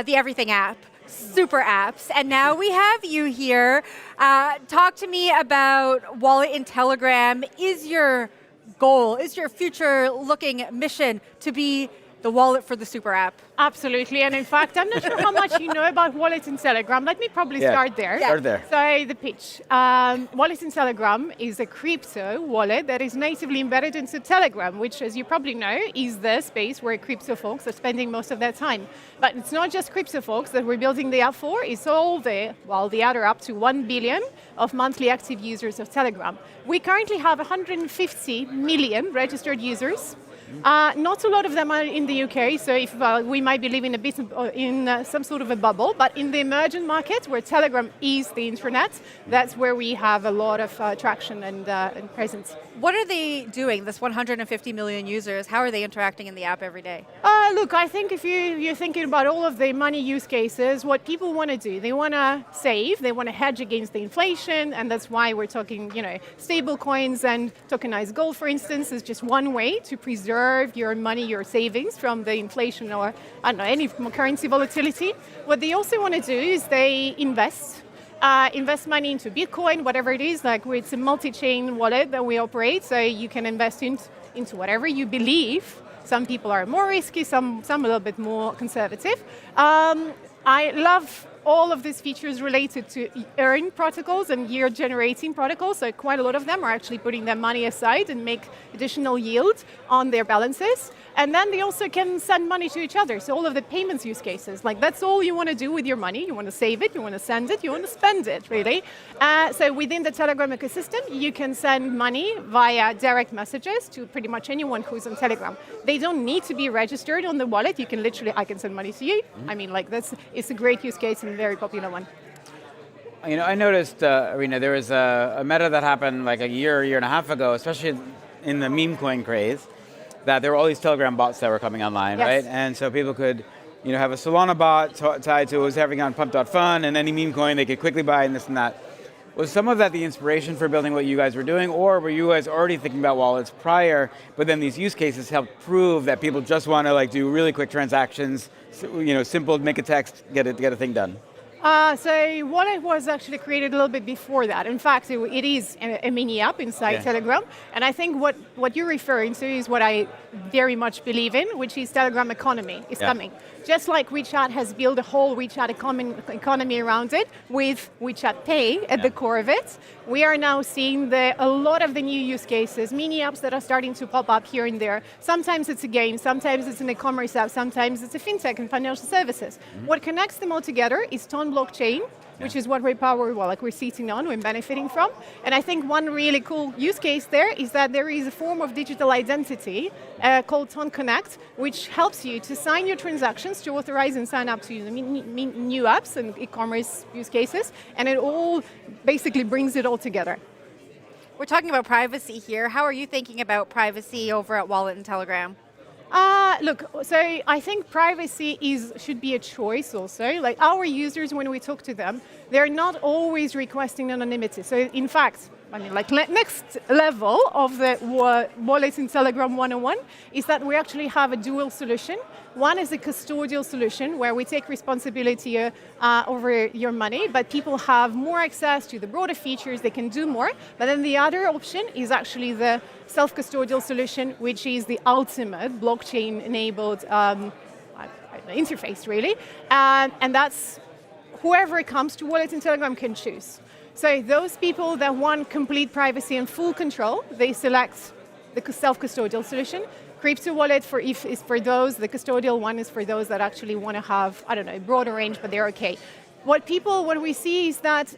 the Everything app, super apps, and now we have you here. Talk to me about Wallet in Telegram. Is your goal, is your future-looking mission to be the wallet for the super app? Absolutely, and in fact, I'm not sure how much you know about Wallet in Telegram. Let me probably start there. Start there. So the pitch. Wallet in Telegram is a crypto wallet that is natively embedded into Telegram, which, as you probably know, is the space where crypto folks are spending most of their time. But it's not just crypto folks that we're building the app for, it's all the other up to 1 billion of monthly active users of Telegram. We currently have 150 million registered users. Not a lot of them are in the UK, so if we might be living a bit in some sort of a bubble, but in the emerging markets where Telegram is the internet, that's where we have a lot of traction and presence. What are they doing, this 150 million users? How are they interacting in the app every day? Look, I think if you're thinking about all of the money use cases, what people want to do, they want to save, they want to hedge against the inflation, and that's why we're talking, stable coins and tokenized gold, for instance, is just one way to preserve your money, your savings from the inflation or, any currency volatility. What they also want to do is they invest money into Bitcoin, whatever it is, like it's a multi-chain wallet that we operate, so you can invest into whatever you believe Some people are more risky, some a little bit more conservative. I love all of these features related to earn protocols and yield generating protocols. So quite a lot of them are actually putting their money aside and make additional yield on their balances. And then they also can send money to each other. So all of the payments use cases, like that's all you want to do with your money. You want to save it, you want to send it, you want to spend it, really. So within the Telegram ecosystem, you can send money via direct messages to pretty much anyone who's on Telegram. They don't need to be registered on the wallet. You can literally, I can send money to you. I mean, like it's a great use case and a very popular one. You know, I noticed, Arena, there was a meta that happened like a year and a half ago, especially in the meme coin craze, that there were all these Telegram bots that were coming online, Yes. right? And so people could, have a Solana bot tied to what was happening on pump.fun, and any meme coin they could quickly buy and this and that. Was some of that the inspiration for building what you guys were doing, or were you guys already thinking about wallets prior, but then these use cases helped prove that people just want to do really quick transactions, simple, make a text, get a thing done? So Wallet was actually created a little bit before that. In fact, it is a mini app inside Telegram. And I think what you're referring to is what I very much believe in, which is Telegram economy is coming. Just like WeChat has built a whole WeChat economy around it with WeChat Pay at the core of it, we are now seeing a lot of the new use cases, mini apps that are starting to pop up here and there. Sometimes it's a game, sometimes it's an e-commerce app, sometimes it's a fintech and financial services. What connects them all together is Ton blockchain, which is what we power, we're sitting on, we're benefiting from. And I think one really cool use case there is that there is a form of digital identity called Ton Connect, which helps you to sign your transactions, to authorize and sign up to new apps and e-commerce use cases, and it all basically brings it all together. We're talking about privacy here. How are you thinking about privacy over at Wallet and Telegram? Look, so I think privacy should be a choice also. Like our users, when we talk to them, they're not always requesting anonymity. So in fact, next level of the Wallet in Telegram 101 is that we actually have a dual solution. One is a custodial solution where we take responsibility over your money, but people have more access to the broader features, they can do more. But then the other option is actually the self-custodial solution, which is the ultimate blockchain-enabled interface, really. And that's whoever comes to Wallet in Telegram can choose. So those people that want complete privacy and full control, they select the self-custodial solution. Crypto wallet is for those, the custodial one is for those that actually want to have, a broader range, but they're okay. What we see is that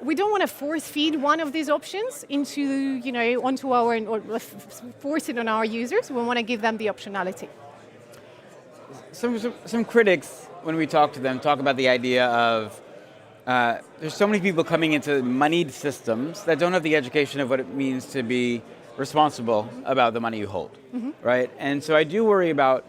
we don't want to force feed one of these options onto or force it on our users. We want to give them the optionality. Some critics, when we talk to them, talk about the idea of there's so many people coming into moneyed systems that don't have the education of what it means to be responsible about the money you hold, right? And so I do worry about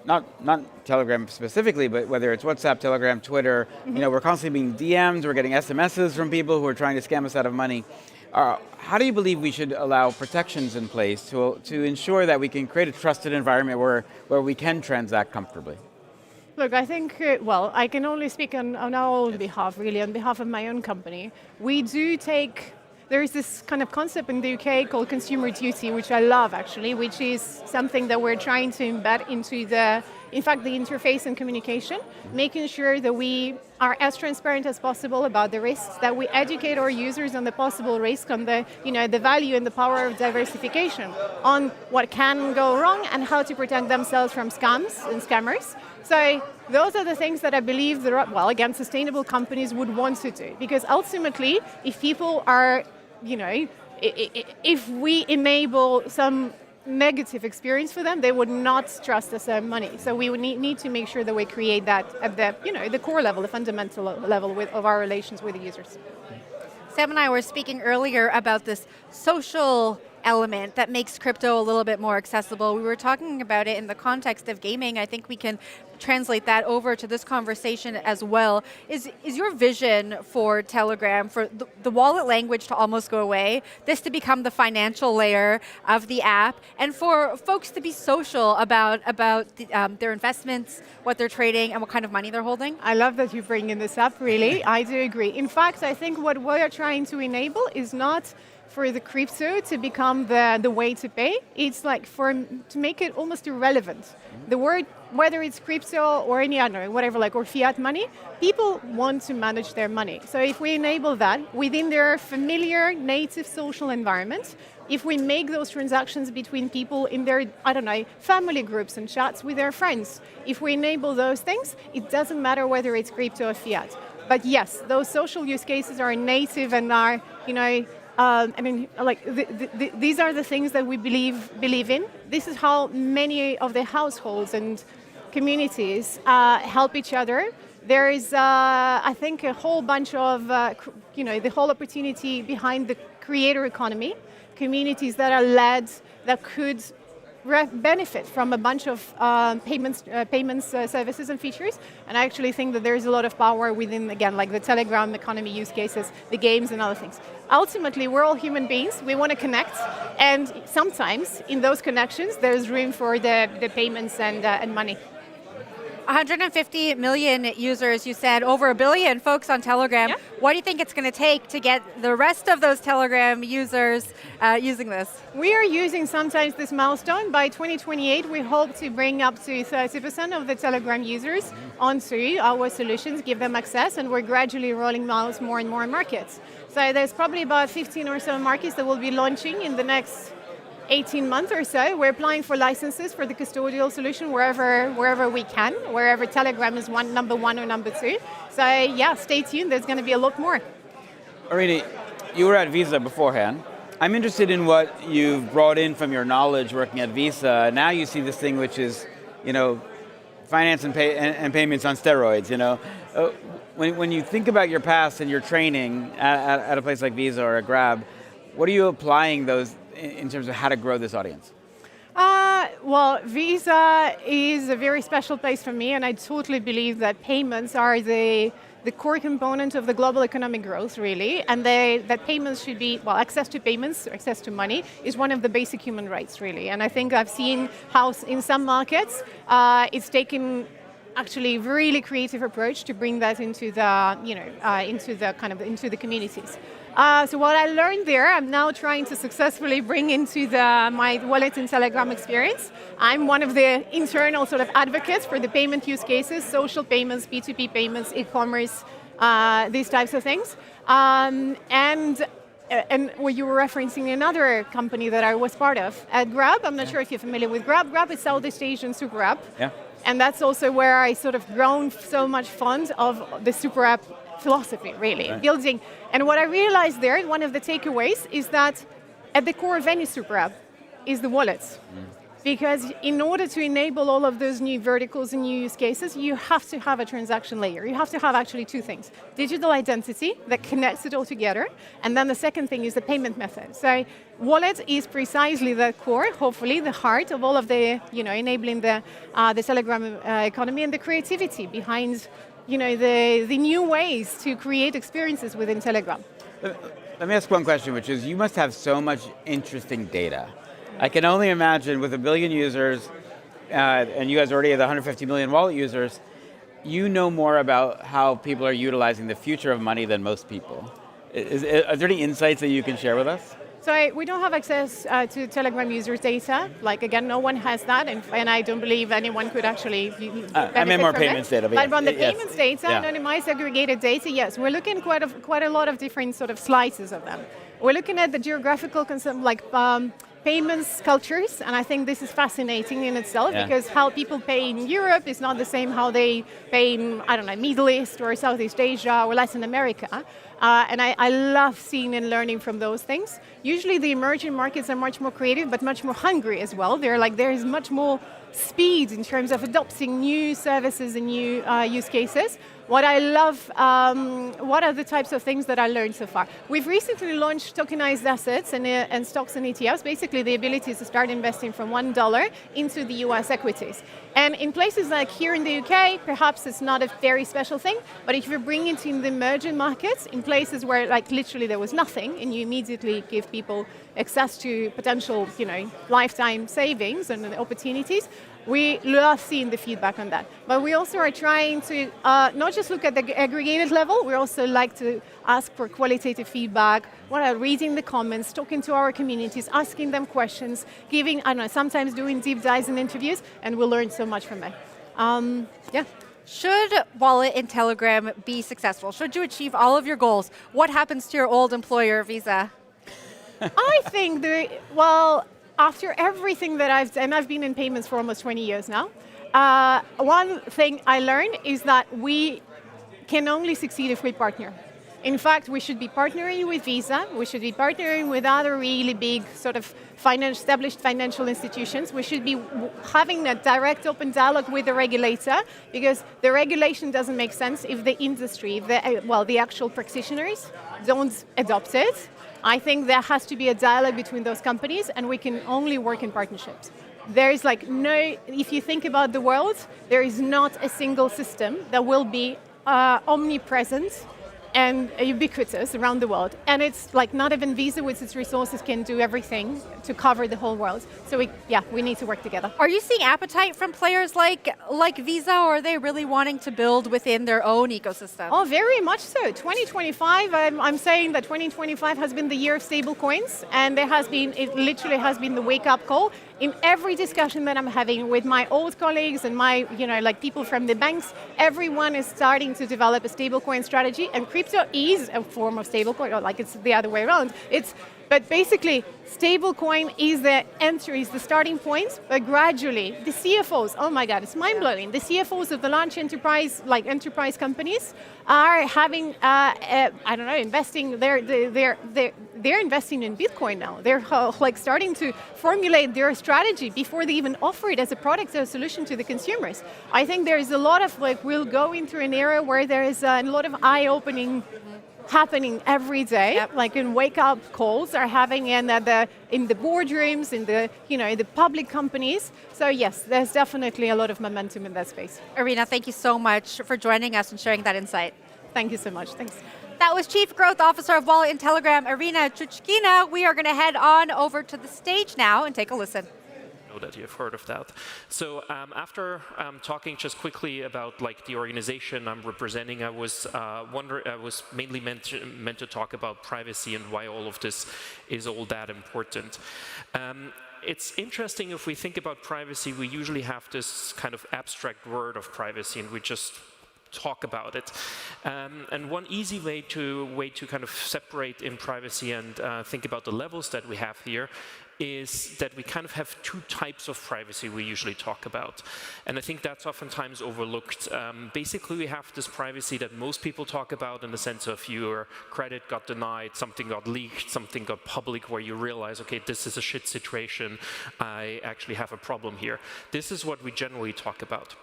not Telegram specifically, but whether it's WhatsApp, Telegram, Twitter. We're constantly being DM'd, we're getting SMSs from people who are trying to scam us out of money. How do you believe we should allow protections in place to ensure that we can create a trusted environment where we can transact comfortably? Look, I think, I can only speak on our behalf, really, on behalf of my own company. We do there is this kind of concept in the UK called consumer duty, which I love, actually, which is something that we're trying to embed into the interface and communication, making sure that we are as transparent as possible about the risks, that we educate our users on the possible risk, on the value and the power of diversification, on what can go wrong and how to protect themselves from scams and scammers. So those are the things that I believe again, sustainable companies would want to do, because ultimately, if people are, if we enable some negative experience for them, they would not trust us with money. So we would need to make sure that we create that at the core level, the fundamental level of our relations with the users. Sam and I were speaking earlier about this social element that makes crypto a little bit more accessible. We were talking about it in the context of gaming. I think we can translate that over to this conversation as well. Is your vision for Telegram, for the wallet language to almost go away, this to become the financial layer of the app, and for folks to be social about their investments, what they're trading, and what kind of money they're holding? I love that you're bringing this up, really. I do agree. In fact, I think what we're trying to enable is not for the crypto to become the way to pay. It's like to make it almost irrelevant. The word, whether it's crypto or any other, whatever, like, or fiat money, people want to manage their money. So if we enable that within their familiar native social environment, if we make those transactions between people in their, I don't know, family groups and chats with their friends, if we enable those things, it doesn't matter whether it's crypto or fiat. But yes, those social use cases are native and are, you know, these are the things that we believe in. This is how many of the households and communities help each other. There is, I think, a whole bunch of, the whole opportunity behind the creator economy, communities that are led, that could benefit from a bunch of payments services and features. And I actually think that there is a lot of power within, again, like the Telegram economy use cases, the games and other things. Ultimately, we're all human beings. We want to connect. And sometimes in those connections, there's room for the payments and money. 150 million users, you said, over 1 billion folks on Telegram. Yeah. What do you think it's going to take to get the rest of those Telegram users using this? We are using sometimes this milestone. By 2028, we hope to bring up to 30% of the Telegram users onto our solutions, give them access, and we're gradually rolling out more and more markets. So there's probably about 15 or so markets that will be launching in the next 18 months or so. We're applying for licenses for the custodial solution wherever we can, wherever Telegram is number one or number two. So yeah, stay tuned. There's going to be a lot more. Irini, you were at Visa beforehand. I'm interested in what you've brought in from your knowledge working at Visa. Now you see this thing which is, finance and payments on steroids. When you think about your past and your training at a place like Visa or at Grab, what are you applying those in terms of how to grow this audience? Well, Visa is a very special place for me, and I totally believe that payments are the core component of the global economic growth, really, and that payments should be, access to payments, access to money, is one of the basic human rights, really. And I think I've seen how in some markets it's taken actually really creative approach to bring that into the, into the communities. So what I learned there, I'm now trying to successfully bring into my wallet and Telegram experience. I'm one of the internal sort of advocates for the payment use cases, social payments, P2P payments, e-commerce, these types of things. And what you were referencing another company that I was part of, at Grab. I'm not sure if you're familiar with Grab. Grab is Southeast Asian super app. Yeah. And that's also where I sort of grown so much fond of the super app philosophy, really, building. And what I realized there, one of the takeaways, is that at the core of any super app is the wallets. Because in order to enable all of those new verticals and new use cases, you have to have a transaction layer. You have to have actually two things. Digital identity that connects it all together. And then the second thing is the payment method. So wallet is precisely the core, hopefully the heart of all of the, enabling the Telegram economy and the creativity behind, the new ways to create experiences within Telegram. Let me ask one question, which is, you must have so much interesting data. I can only imagine with 1 billion users, and you guys already have 150 million wallet users, you know more about how people are utilizing the future of money than most people. Are there any insights that you can share with us? So we don't have access to Telegram users' data. Like, again, no one has that, and I don't believe anyone could actually I meant more payments data. But on the payments data, anonymized aggregated data, yes, we're looking at quite a lot of different sort of slices of them. We're looking at the geographical payments cultures, and I think this is fascinating in itself because how people pay in Europe is not the same how they pay in, Middle East or Southeast Asia or Latin America. And I love seeing and learning from those things. Usually the emerging markets are much more creative, but much more hungry as well. There is much more speed in terms of adopting new services and new use cases. What I love, what are the types of things that I learned so far? We've recently launched tokenized assets and stocks and ETFs, basically the ability to start investing from $1 into the US equities. And in places like here in the UK, perhaps it's not a very special thing, but if you bring it in the emerging markets, in places where literally there was nothing, and you immediately give people access to potential, lifetime savings and opportunities, We love seeing the feedback on that. But we also are trying to not just look at the aggregated level, we also like to ask for qualitative feedback, reading the comments, talking to our communities, asking them questions, giving, I don't know, sometimes doing deep dives and interviews, and we learn so much from that. Yeah. Should Wallet in Telegram be successful? Should you achieve all of your goals? What happens to your old employer, Visa? I think after everything that I've done, I've been in payments for almost 20 years now. One thing I learned is that we can only succeed if we partner. In fact, we should be partnering with Visa. We should be partnering with other really big sort of established financial institutions. We should be having a direct open dialogue with the regulator, because the regulation doesn't make sense if the industry, the actual practitioners don't adopt it. I think there has to be a dialogue between those companies, and we can only work in partnerships. There is if you think about the world, there is not a single system that will be omnipresent and ubiquitous around the world. And it's not even Visa with its resources can do everything to cover the whole world. So we need to work together. Are you seeing appetite from players like Visa, or are they really wanting to build within their own ecosystem? Oh, very much so. 2025, I'm saying that 2025 has been the year of stable coins, and it literally has been the wake-up call. In every discussion that I'm having with my old colleagues and my, people from the banks, everyone is starting to develop a stablecoin strategy, and crypto is a form of stablecoin, or it's the other way around. But basically, stablecoin is the starting point, but gradually, the CFOs, oh my God, it's mind-blowing. The CFOs of the large enterprise companies are having, investing, they're investing in Bitcoin now. They're starting to formulate their strategy before they even offer it as a product or a solution to the consumers. I think there is a lot of, we'll go into an era where there is a lot of eye-opening happening every day, in wake-up calls are having in the boardrooms, in the public companies. So yes, there's definitely a lot of momentum in that space. Irina, thank you so much for joining us and sharing that insight. Thank you so much. Thanks. That was Chief Growth Officer of Wallet and Telegram, Irina Chuchkina. We are going to head on over to the stage now and take a listen. That you've heard of that. So after talking just quickly about the organization I'm representing, I was mainly meant to talk about privacy and why all of this is all that important. It's interesting, if we think about privacy, we usually have this kind of abstract word of privacy, and we just talk about it. And one easy way to kind of separate in privacy and think about the levels that we have here is that we kind of have two types of privacy we usually talk about. And I think that's oftentimes overlooked. Basically, we have this privacy that most people talk about in the sense of your credit got denied, something got leaked, something got public, where you realize, okay, this is a shit situation, I actually have a problem here. This is what we generally talk about.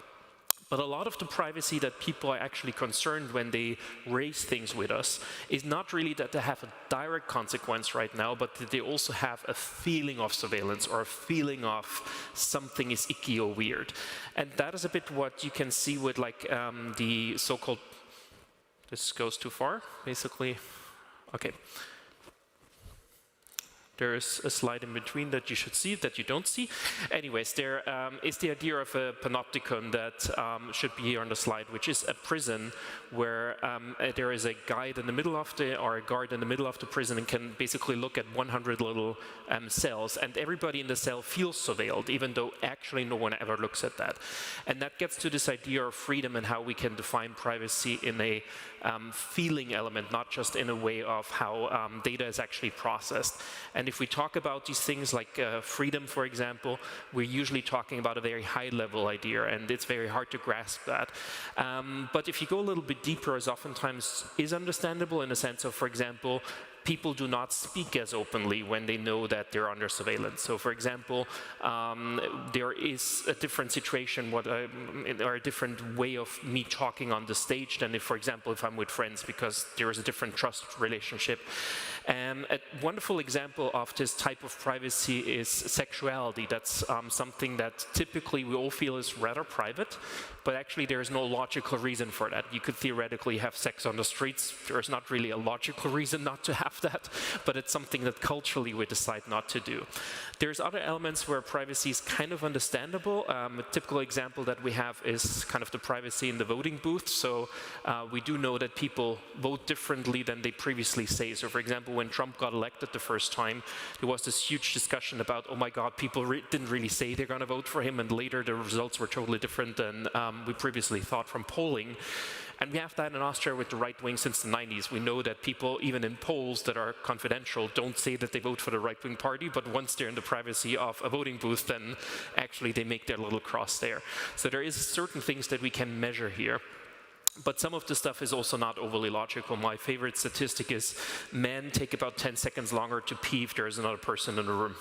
But a lot of the privacy that people are actually concerned when they raise things with us is not really that they have a direct consequence right now, but that they also have a feeling of surveillance or a feeling of something is icky or weird. And that is a bit what you can see with the so-called, this goes too far, basically. Okay. There is a slide in between that you should see, that you don't see. Anyways, there is the idea of a panopticon that should be here on the slide, which is a prison where there is a guide in the middle of or a guard in the middle of the prison, and can basically look at 100 little cells, and everybody in the cell feels surveilled, even though actually no one ever looks at that. And that gets to this idea of freedom and how we can define privacy in a feeling element, not just in a way of how data is actually processed. And if we talk about these things like freedom, for example, we're usually talking about a very high-level idea, and it's very hard to grasp that. But if you go a little bit deeper, as oftentimes is understandable in the sense of, for example, people do not speak as openly when they know that they're under surveillance. So, for example, there is a different situation or a different way of me talking on the stage than if, for example, if I'm with friends, because there is a different trust relationship. A wonderful example of this type of privacy is sexuality. That's something that typically we all feel is rather private, but actually there is no logical reason for that. You could theoretically have sex on the streets. There's not really a logical reason not to have that, but it's something that culturally we decide not to do. There's other elements where privacy is kind of understandable. A typical example that we have is kind of the privacy in the voting booth. So we do know that people vote differently than they previously say. So for example, when Trump got elected the first time, there was this huge discussion about, oh my God, people didn't really say they're going to vote for him, and later the results were totally different than we previously thought from polling. And we have that in Austria with the right wing since the 90s. We know that people, even in polls that are confidential, don't say that they vote for the right-wing party, but once they're in the privacy of a voting booth, then actually they make their little cross there. So there is certain things that we can measure here. But some of the stuff is also not overly logical. My favorite statistic is men take about 10 seconds longer to pee if there is another person in the room.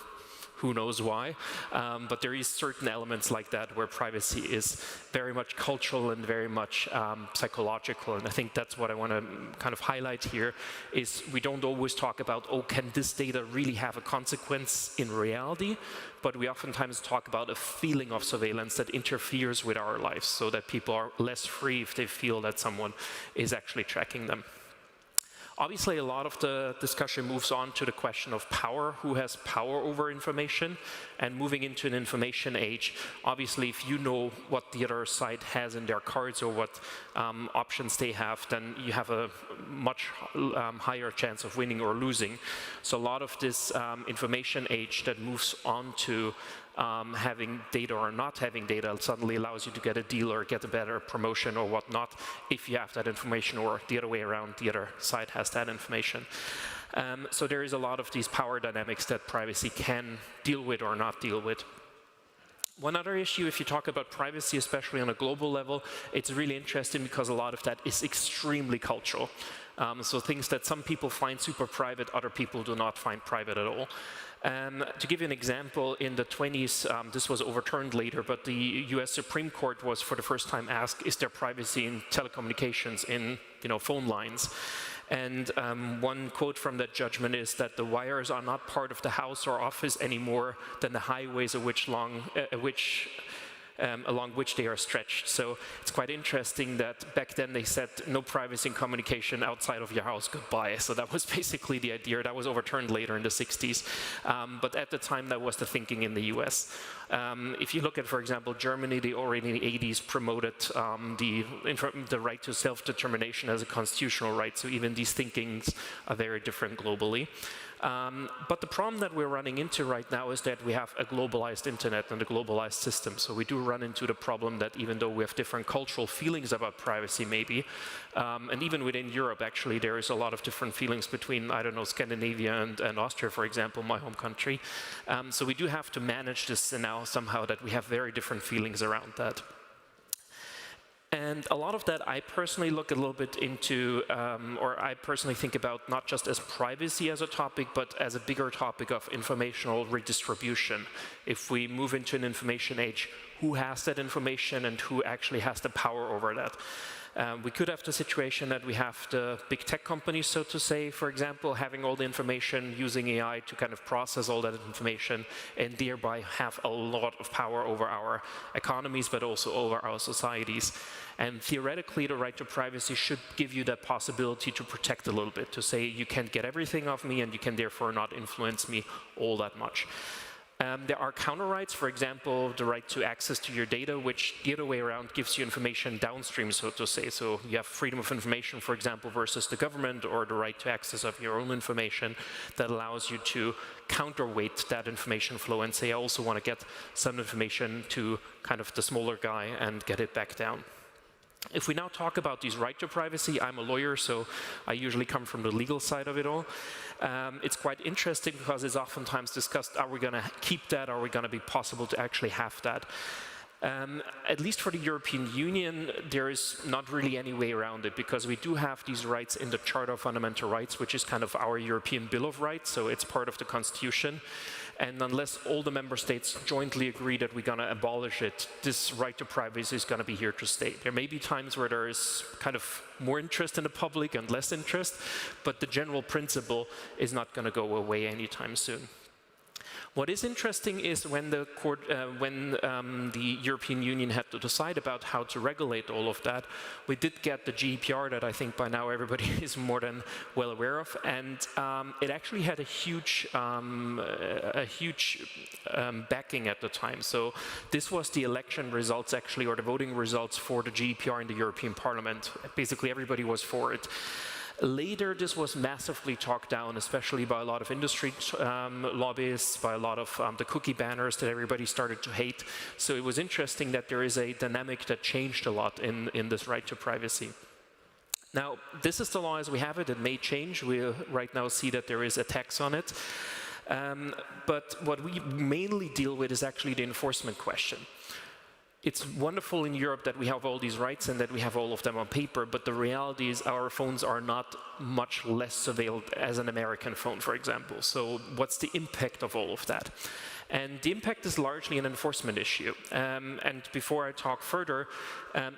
Who knows why, but there is certain elements like that where privacy is very much cultural and very much psychological, and I think that's what I want to kind of highlight here, is we don't always talk about, oh, can this data really have a consequence in reality, but we oftentimes talk about a feeling of surveillance that interferes with our lives so that people are less free if they feel that someone is actually tracking them. Obviously, a lot of the discussion moves on to the question of power, who has power over information, and moving into an information age. Obviously, if you know what the other side has in their cards or what options they have, then you have a much higher chance of winning or losing. So a lot of this information age that moves on to having data or not having data suddenly allows you to get a deal or get a better promotion or whatnot if you have that information, or the other way around, the other side has that information. So there is a lot of these power dynamics that privacy can deal with or not deal with. One other issue, if you talk about privacy, especially on a global level, it's really interesting because a lot of that is extremely cultural. So things that some people find super private, other people do not find private at all. To give you an example, in the 20s, this was overturned later, but the US Supreme Court was for the first time asked, is there privacy in telecommunications, in phone lines? And one quote from that judgment is that the wires are not part of the house or office any more than the highways along which they are stretched. So it's quite interesting that back then they said no privacy in communication outside of your house, goodbye. So that was basically the idea. That was overturned later in the 60s. But at the time, that was the thinking in the US. If you look at, for example, Germany, they already in the 80s promoted the right to self-determination as a constitutional right. So even these thinkings are very different globally. But the problem that we're running into right now is that we have a globalized internet and a globalized system. So we do run into the problem that even though we have different cultural feelings about privacy maybe, and even within Europe actually there is a lot of different feelings between, I don't know, Scandinavia and Austria, for example, my home country. So we do have to manage this now somehow, that we have very different feelings around that. And a lot of that I personally look a little bit into, or I personally think about not just as privacy as a topic, but as a bigger topic of informational redistribution. If we move into an information age, who has that information and who actually has the power over that? We could have the situation that we have the big tech companies, so to say, for example, having all the information, using AI to kind of process all that information, and thereby have a lot of power over our economies, but also over our societies. And theoretically, the right to privacy should give you that possibility to protect a little bit, to say you can't get everything of me and you can therefore not influence me all that much. There are counter rights, for example, the right to access to your data, which the other way around gives you information downstream, so to say. So you have freedom of information, for example, versus the government, or the right to access of your own information that allows you to counterweight that information flow and say, I also want to get some information to kind of the smaller guy and get it back down. If we now talk about these right to privacy, I'm a lawyer, so I usually come from the legal side of it all. It's quite interesting because it's oftentimes discussed, are we going to keep that? Are we going to be possible to actually have that? At least for the European Union, there is not really any way around it, because we do have these rights in the Charter of Fundamental Rights, which is kind of our European Bill of Rights, so it's part of the Constitution. And unless all the member states jointly agree that we're going to abolish it, this right to privacy is going to be here to stay. There may be times where there is kind of more interest in the public and less interest, but the general principle is not going to go away anytime soon. What is interesting is when the European Union had to decide about how to regulate all of that, we did get the GDPR that I think by now everybody is more than well aware of, and it actually had a huge backing at the time. So this was the election results actually, or the voting results for the GDPR in the European Parliament. Basically everybody was for it. Later, this was massively talked down, especially by a lot of industry lobbyists, by a lot of the cookie banners that everybody started to hate. So it was interesting that there is a dynamic that changed a lot in this right to privacy. Now, this is the law as we have it. It may change. We right now see that there is attacks on it. But what we mainly deal with is actually the enforcement question. It's wonderful in Europe that we have all these rights and that we have all of them on paper, but the reality is our phones are not much less surveilled as an American phone, for example. So what's the impact of all of that? And the impact is largely an enforcement issue. And before I talk further,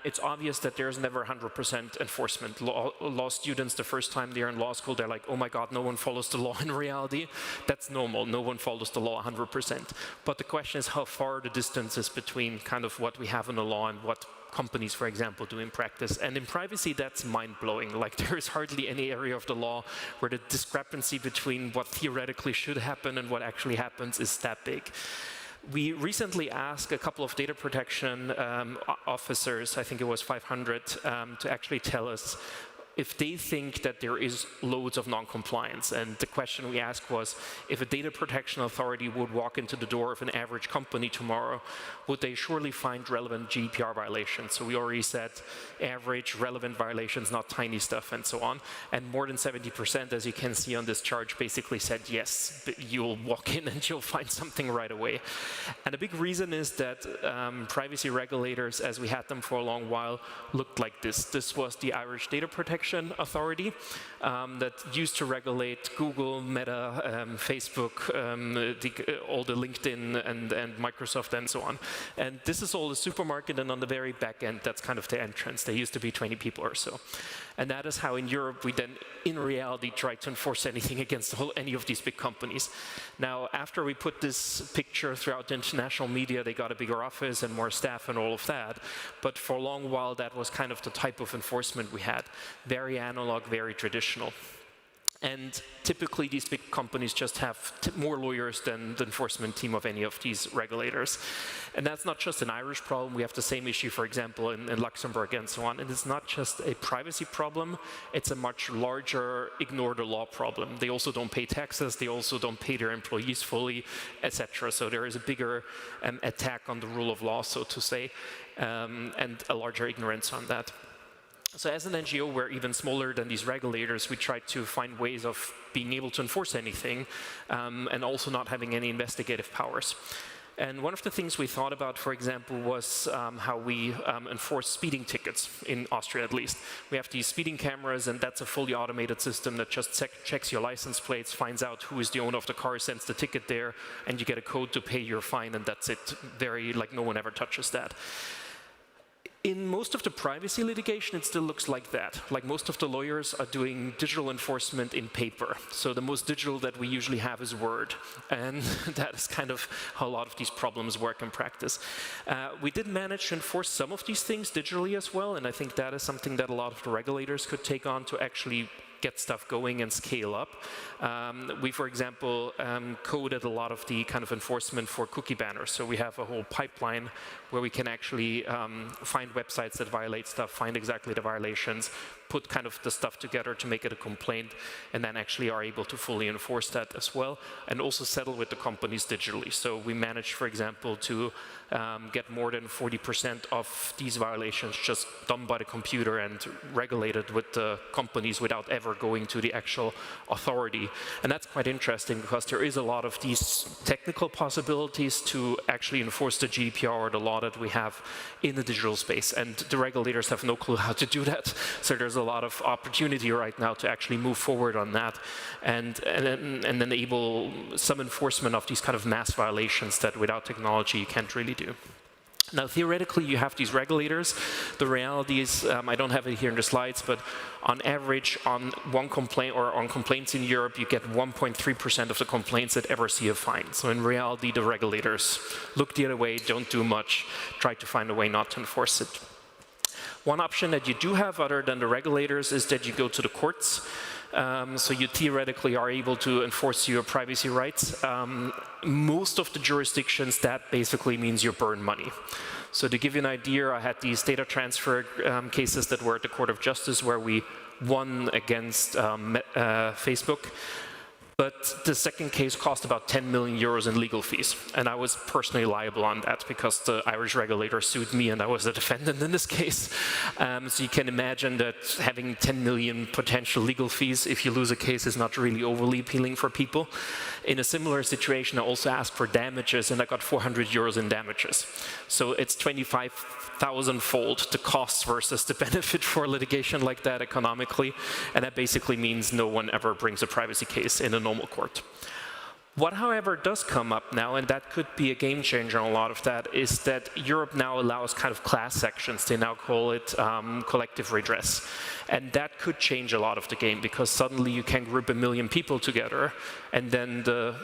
it's obvious that there's never 100% enforcement. Law students, the first time they're in law school, they're like, oh my God, no one follows the law in reality. That's normal. No one follows the law 100%. But the question is how far the distance is between kind of what we have in the law and what companies, for example, do in practice. And in privacy, that's mind-blowing. Like, there is hardly any area of the law where the discrepancy between what theoretically should happen and what actually happens is that big. We recently asked a couple of data protection officers, I think it was 500, to actually tell us if they think that there is loads of non-compliance. And the question we asked was, if a data protection authority would walk into the door of an average company tomorrow, would they surely find relevant GDPR violations? So we already said average, relevant violations, not tiny stuff, and so on. And more than 70%, as you can see on this chart, basically said yes, you'll walk in and you'll find something right away. And a big reason is that privacy regulators, as we had them for a long while, looked like this. This was the Irish Data Protection Authority that used to regulate Google, Meta, Facebook, all the LinkedIn and Microsoft and so on. And this is all the supermarket, and on the very back end, that's kind of the entrance. There used to be 20 people or so. And that is how in Europe we then, in reality, try to enforce anything against any of these big companies. Now, after we put this picture throughout the international media, they got a bigger office and more staff and all of that. But for a long while, that was kind of the type of enforcement we had. Very analog, very traditional. And typically, these big companies just have more lawyers than the enforcement team of any of these regulators. And that's not just an Irish problem. We have the same issue, for example, in Luxembourg and so on. And it's not just a privacy problem. It's a much larger ignore the law problem. They also don't pay taxes. They also don't pay their employees fully, etc. So there is a bigger attack on the rule of law, so to say, and a larger ignorance on that. So as an NGO, we're even smaller than these regulators. We try to find ways of being able to enforce anything and also not having any investigative powers. And one of the things we thought about, for example, was how we enforce speeding tickets, in Austria at least. We have these speeding cameras, and that's a fully automated system that just checks your license plates, finds out who is the owner of the car, sends the ticket there, and you get a code to pay your fine, and that's it. Like, no one ever touches that. In most of the privacy litigation, it still looks like that. Like, most of the lawyers are doing digital enforcement in paper. So the most digital that we usually have is Word. And that is kind of how a lot of these problems work in practice. We did manage to enforce some of these things digitally as well, and I think that is something that a lot of the regulators could take on to actually get stuff going and scale up. We, for example, coded a lot of the kind of enforcement for cookie banners. So we have a whole pipeline where we can actually find websites that violate stuff, find exactly the violations, put kind of the stuff together to make it a complaint, and then actually are able to fully enforce that as well, and also settle with the companies digitally. So we managed, for example, to get more than 40% of these violations just done by the computer and regulated with the companies without ever going to the actual authority. And that's quite interesting because there is a lot of these technical possibilities to actually enforce the GDPR or the law that we have in the digital space. And the regulators have no clue how to do that. So there's a lot of opportunity right now to actually move forward on that and enable some enforcement of these kind of mass violations that without technology you can't really do. Now, theoretically, you have these regulators. The reality is, I don't have it here in the slides, but on average, on one complaint or on complaints in Europe, you get 1.3% of the complaints that ever see a fine. So in reality, the regulators look the other way, don't do much, try to find a way not to enforce it. One option that you do have other than the regulators is that you go to the courts. So you theoretically are able to enforce your privacy rights. Most of the jurisdictions, that basically means you burn money. So to give you an idea, I had these data transfer cases that were at the Court of Justice where we won against Facebook. But the second case cost about 10 million euros in legal fees. And I was personally liable on that because the Irish regulator sued me and I was the defendant in this case. So you can imagine that having 10 million potential legal fees if you lose a case is not really overly appealing for people. In a similar situation, I also asked for damages and I got 400 euros in damages. So it's 25,000-fold the cost versus the benefit for litigation like that economically. And that basically means no one ever brings a privacy case in a normal court. What, however, does come up now, and that could be a game changer on a lot of that, is that Europe now allows kind of class actions. They now call it collective redress. And that could change a lot of the game, because suddenly you can group 1 million people together, and then the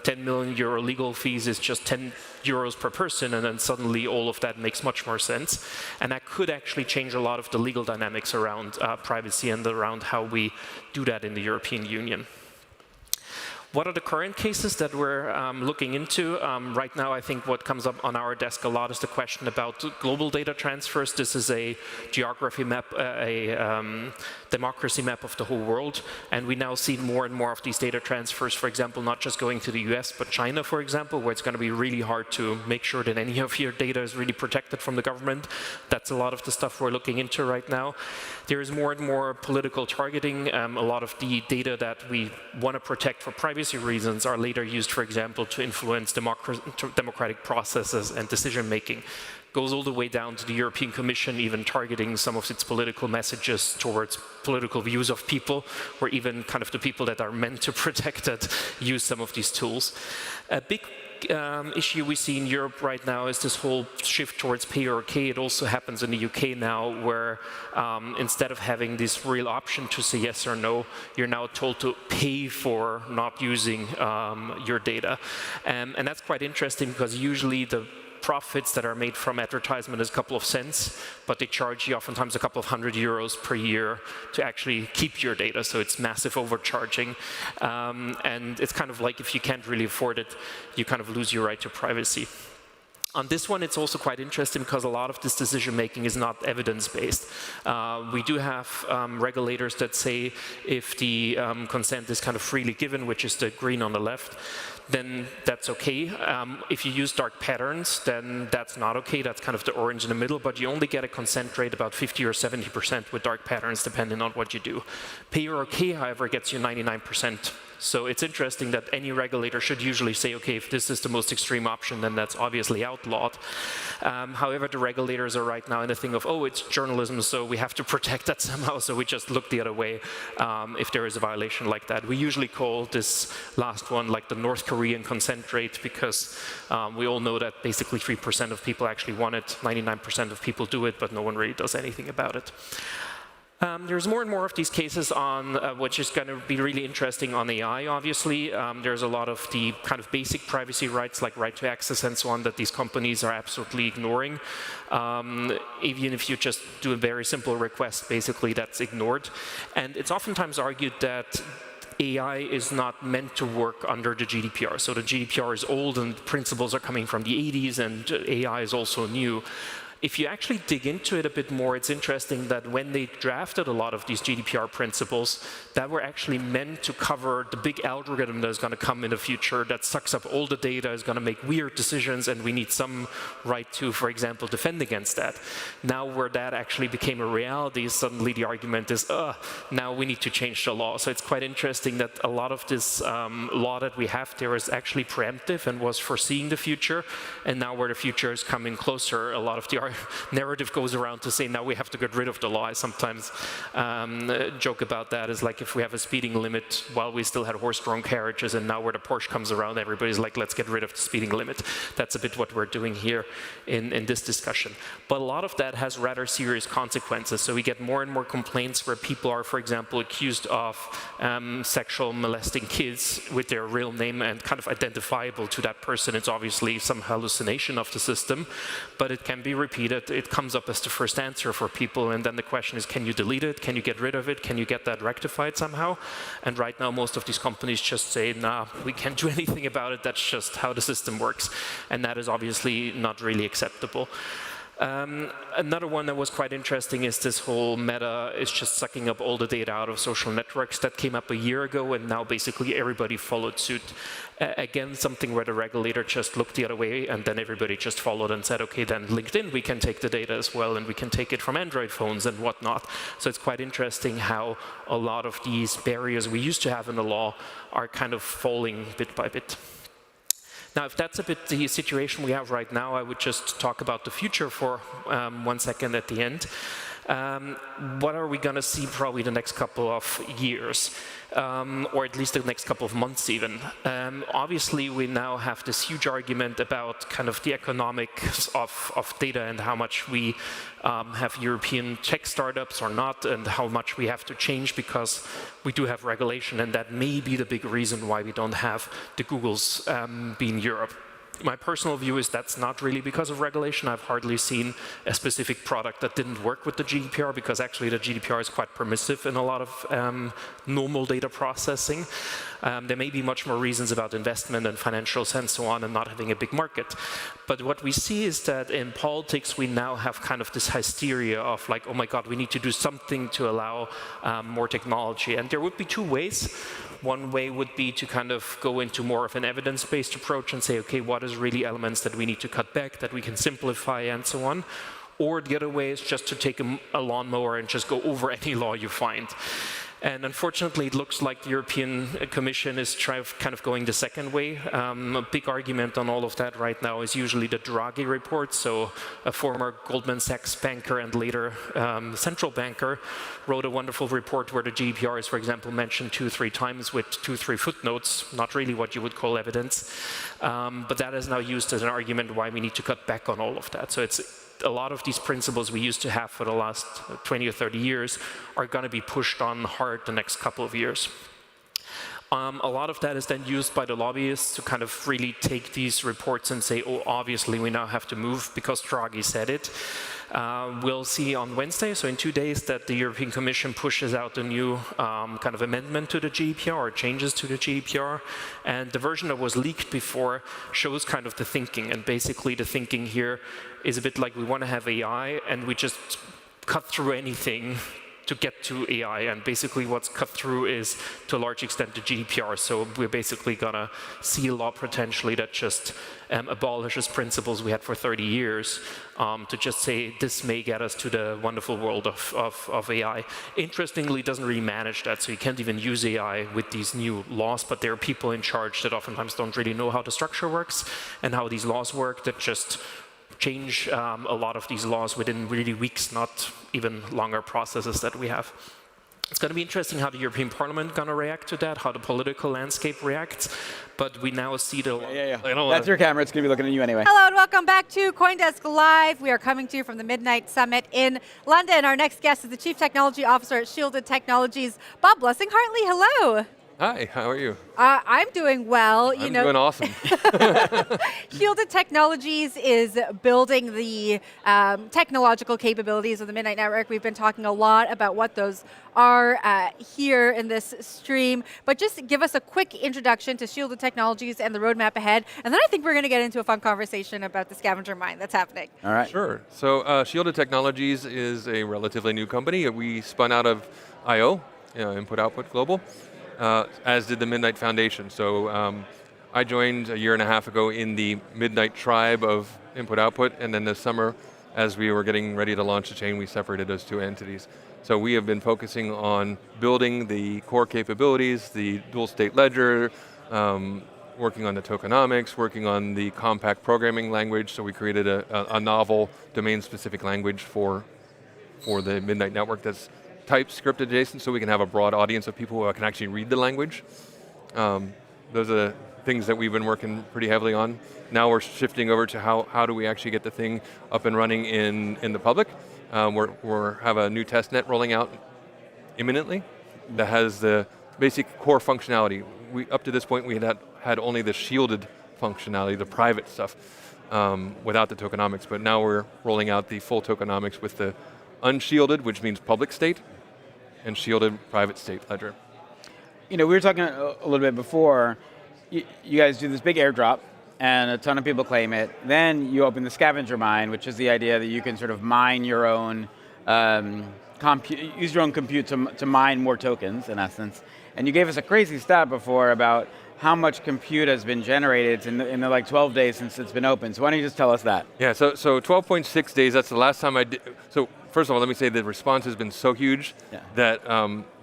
10 million euro legal fees is just 10 euros per person, and then suddenly all of that makes much more sense. And that could actually change a lot of the legal dynamics around privacy and around how we do that in the European Union. What are the current cases that we're looking into? Right now, I think what comes up on our desk a lot is the question about global data transfers. This is a geography map, a democracy map of the whole world. And we now see more and more of these data transfers, for example, not just going to the US, but China, for example, where it's going to be really hard to make sure that any of your data is really protected from the government. That's a lot of the stuff we're looking into right now. There is more and more political targeting. A lot of the data that we want to protect for privacy reasons are later used, for example, to influence democratic processes and decision-making. Goes all the way down to the European Commission, even targeting some of its political messages towards political views of people, or even kind of the people that are meant to protect it use some of these tools. A big issue we see in Europe right now is this whole shift towards pay or okay. It also happens in the UK now, where instead of having this real option to say yes or no, you're now told to pay for not using your data. And that's quite interesting, because usually the profits that are made from advertisement is a couple of cents, but they charge you oftentimes a couple of €100 per year to actually keep your data, so it's massive overcharging. And it's kind of like if you can't really afford it, you kind of lose your right to privacy. On this one, it's also quite interesting because a lot of this decision-making is not evidence-based. We do have regulators that say if the consent is kind of freely given, which is the green on the left, then that's okay. If you use dark patterns, then that's not okay. That's kind of the orange in the middle, but you only get a consent rate about 50 or 70% with dark patterns, depending on what you do. Pay or okay, however, gets you 99%. So it's interesting that any regulator should usually say, okay, if this is the most extreme option, then that's obviously outlawed. However, the regulators are right now in the thing of, oh, it's journalism, so we have to protect that somehow, so we just look the other way if there is a violation like that. We usually call this last one like the North Korean consent rate, because we all know that basically 3% of people actually want it, 99% of people do it, but no one really does anything about it. There's more and more of these cases on, which is going to be really interesting on AI, obviously. There's a lot of the kind of basic privacy rights, like right to access and so on, that these companies are absolutely ignoring. Even if you just do a very simple request, basically that's ignored. And it's oftentimes argued that AI is not meant to work under the GDPR. So the GDPR is old and principles are coming from the 80s, and AI is also new. If you actually dig into it a bit more, it's interesting that when they drafted a lot of these GDPR principles, that were actually meant to cover the big algorithm that is going to come in the future that sucks up all the data, is going to make weird decisions, and we need some right to, for example, defend against that. Now where that actually became a reality, suddenly the argument is, now we need to change the law. So it's quite interesting that a lot of this law that we have there is actually preemptive and was foreseeing the future, and now where the future is coming closer, a lot of the narrative goes around to say now we have to get rid of the law. I sometimes joke about that, is like if we have a speeding limit while we still had horse-drawn carriages, and now where the Porsche comes around, everybody's like, let's get rid of the speeding limit. That's a bit what we're doing here in this discussion. But a lot of that has rather serious consequences. So we get more and more complaints where people are, for example, accused of sexual molesting kids with their real name and kind of identifiable to that person. It's obviously some hallucination of the system, but it can be repeated. It comes up as the first answer for people, and then the question is, can you delete it? Can you get rid of it? Can you get that rectified somehow? And right now, most of these companies just say, nah, we can't do anything about it. That's just how the system works. And that is obviously not really acceptable. Another one that was quite interesting is this whole Meta is just sucking up all the data out of social networks. That came up a year ago, and now basically everybody followed suit. Again, something where the regulator just looked the other way, and then everybody just followed and said, okay, then LinkedIn, we can take the data as well, and we can take it from Android phones and whatnot. So it's quite interesting how a lot of these barriers we used to have in the law are kind of falling bit by bit. Now, if that's a bit the situation we have right now, I would just talk about the future for 1 second at the end. What are we going to see probably the next couple of years, or at least the next couple of months even? Obviously, we now have this huge argument about kind of the economics of data and how much we have European tech startups or not, and how much we have to change because we do have regulation, and that may be the big reason why we don't have the Googles be in Europe. My personal view is that's not really because of regulation. I've hardly seen a specific product that didn't work with the GDPR, because actually the GDPR is quite permissive in a lot of normal data processing. There may be much more reasons about investment and financials and so on, and not having a big market. But what we see is that in politics, we now have kind of this hysteria of like, oh my God, we need to do something to allow more technology. And there would be two ways. One way would be to kind of go into more of an evidence-based approach and say, okay, what is really elements that we need to cut back, that we can simplify, and so on. Or the other way is just to take a lawnmower and just go over any law you find. And unfortunately, it looks like the European Commission is kind of going the second way. A big argument on all of that right now is usually the Draghi report. So a former Goldman Sachs banker and later central banker wrote a wonderful report where the GDPR is, for example, mentioned 2 or 3 times with 2 or 3 footnotes, not really what you would call evidence. But that is now used as an argument why we need to cut back on all of that. So it's a lot of these principles we used to have for the last 20 or 30 years are going to be pushed on hard the next couple of years. A lot of that is then used by the lobbyists to kind of really take these reports and say, oh, obviously we now have to move because Draghi said it. We'll see on Wednesday, so in 2 days, that the European Commission pushes out a new kind of amendment to the GDPR or changes to the GDPR. And the version that was leaked before shows kind of the thinking. And basically the thinking here is a bit like we want to have AI and we just cut through anything to get to AI, and basically what's cut through is, to a large extent, the GDPR. So we're basically gonna see a law potentially that just abolishes principles we had for 30 years to just say this may get us to the wonderful world of AI. Interestingly, it doesn't really manage that, so you can't even use AI with these new laws, but there are people in charge that oftentimes don't really know how the structure works and how these laws work, that just change a lot of these laws within really weeks, not even longer processes that we have. It's going to be interesting how the European Parliament is going to react to that, how the political landscape reacts, but we now see the... That's your camera, it's going to be looking at you anyway. Hello and welcome back to CoinDesk Live. We are coming to you from the Midnight Summit in London. Our next guest is the Chief Technology Officer at Shielded Technologies, Bob Blessing-Hartley. Hello. Hi, how are you? I'm doing well. I'm doing awesome. Shielded Technologies is building the technological capabilities of the Midnight Network. We've been talking a lot about what those are here in this stream, but just give us a quick introduction to Shielded Technologies and the roadmap ahead, and then I think we're going to get into a fun conversation about the scavenger mine that's happening. All right. Sure. So Shielded Technologies is a relatively new company. We spun out of I.O., Input Output Global, as did the Midnight Foundation. So I joined a year and a half ago in the Midnight tribe of Input Output, and then this summer, as we were getting ready to launch the chain, we separated those two entities. So we have been focusing on building the core capabilities, the dual state ledger, working on the tokenomics, working on the compact programming language. So we created a novel domain-specific language for the Midnight Network that's TypeScript adjacent, so we can have a broad audience of people who can actually read the language. Those are the things that we've been working pretty heavily on. Now we're shifting over to how do we actually get the thing up and running in the public. We're have a new test net rolling out imminently that has the basic core functionality. Up to this point, we had only the shielded functionality, the private stuff, without the tokenomics, but now we're rolling out the full tokenomics with the unshielded, which means public state, and shielded private state ledger. We were talking a little bit before, you guys do this big airdrop, and a ton of people claim it. Then you open the scavenger mine, which is the idea that you can sort of mine your own, use your own compute to mine more tokens, in essence. And you gave us a crazy stat before about how much compute has been generated in the like 12 days since it's been open. So why don't you just tell us that? Yeah, so 12.6 days, that's the last time I did. So first of all, let me say the response has been so huge that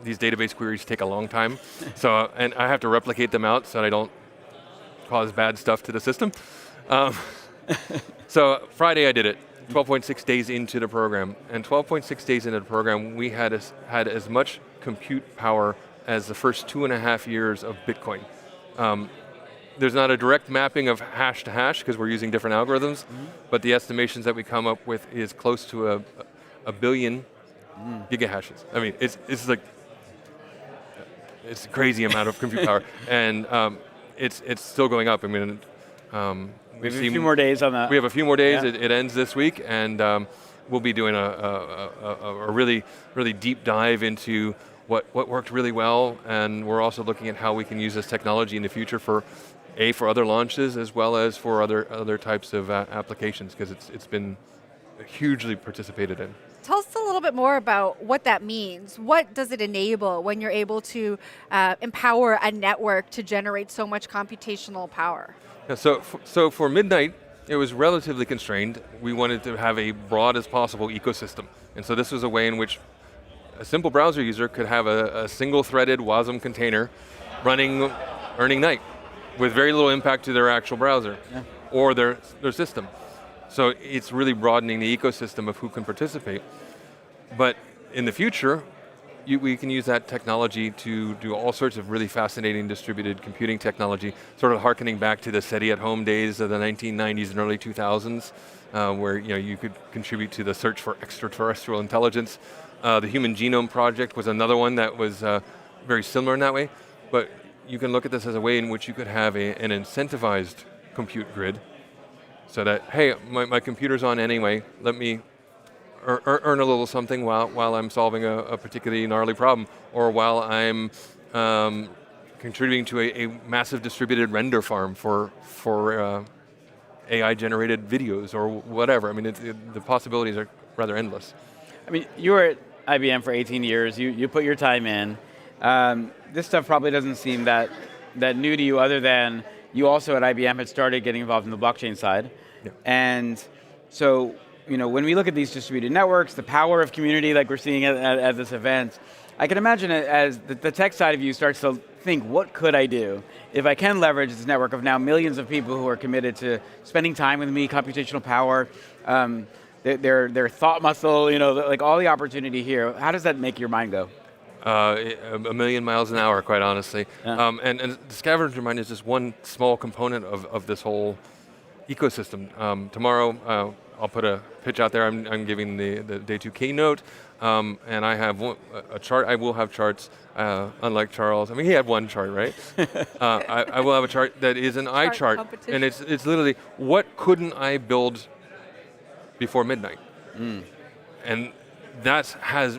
these database queries take a long time. So, and I have to replicate them out so that I don't cause bad stuff to the system. So Friday I did it, 12.6 days into the program. And 12.6 days into the program, we had as much compute power as the first 2.5 years of Bitcoin. There's not a direct mapping of hash to hash because we're using different algorithms, but the estimations that we come up with is close to a billion gigahashes. I mean, it's like, it's a crazy amount of compute power, and it's still going up. I mean, we have a few more days on that. We have a few more days. Yeah. It ends this week, and we'll be doing a really, really deep dive into what worked really well, and we're also looking at how we can use this technology in the future for other launches as well as for other types of applications, because it's been hugely participated in. Tell us a little bit more about what that means. What does it enable when you're able to empower a network to generate so much computational power? Yeah, so for Midnight, it was relatively constrained. We wanted to have a broad as possible ecosystem, and so this was a way in which a simple browser user could have a single-threaded WASM container earning Night with very little impact to their actual browser or their system. So it's really broadening the ecosystem of who can participate. But in the future, we can use that technology to do all sorts of really fascinating distributed computing technology, sort of harkening back to the SETI at home days of the 1990s and early 2000s, where you could contribute to the search for extraterrestrial intelligence. The Human Genome Project was another one that was very similar in that way, but you can look at this as a way in which you could have an incentivized compute grid, so that, hey, my computer's on anyway, let me earn a little something while I'm solving a particularly gnarly problem, or while I'm contributing to a massive distributed render farm for AI-generated videos or whatever. I mean, the possibilities are rather endless. I mean, you were at IBM for 18 years. You put your time in. This stuff probably doesn't seem that new to you, other than you also at IBM had started getting involved in the blockchain side. Yeah. And so, when we look at these distributed networks, the power of community like we're seeing at this event, I can imagine it as the tech side of you starts to think, what could I do if I can leverage this network of now millions of people who are committed to spending time with me, computational power, their thought muscle, like all the opportunity here. How does that make your mind go? A million miles an hour, quite honestly. Yeah. And the scavenger mine is just one small component of this whole ecosystem. Tomorrow, I'll put a pitch out there. I'm giving the day 2 keynote, and I have a chart. I will have charts, unlike Charles. I mean, he had one chart, right? I will have a chart that is an eye chart, and it's literally what couldn't I build before midnight, and that has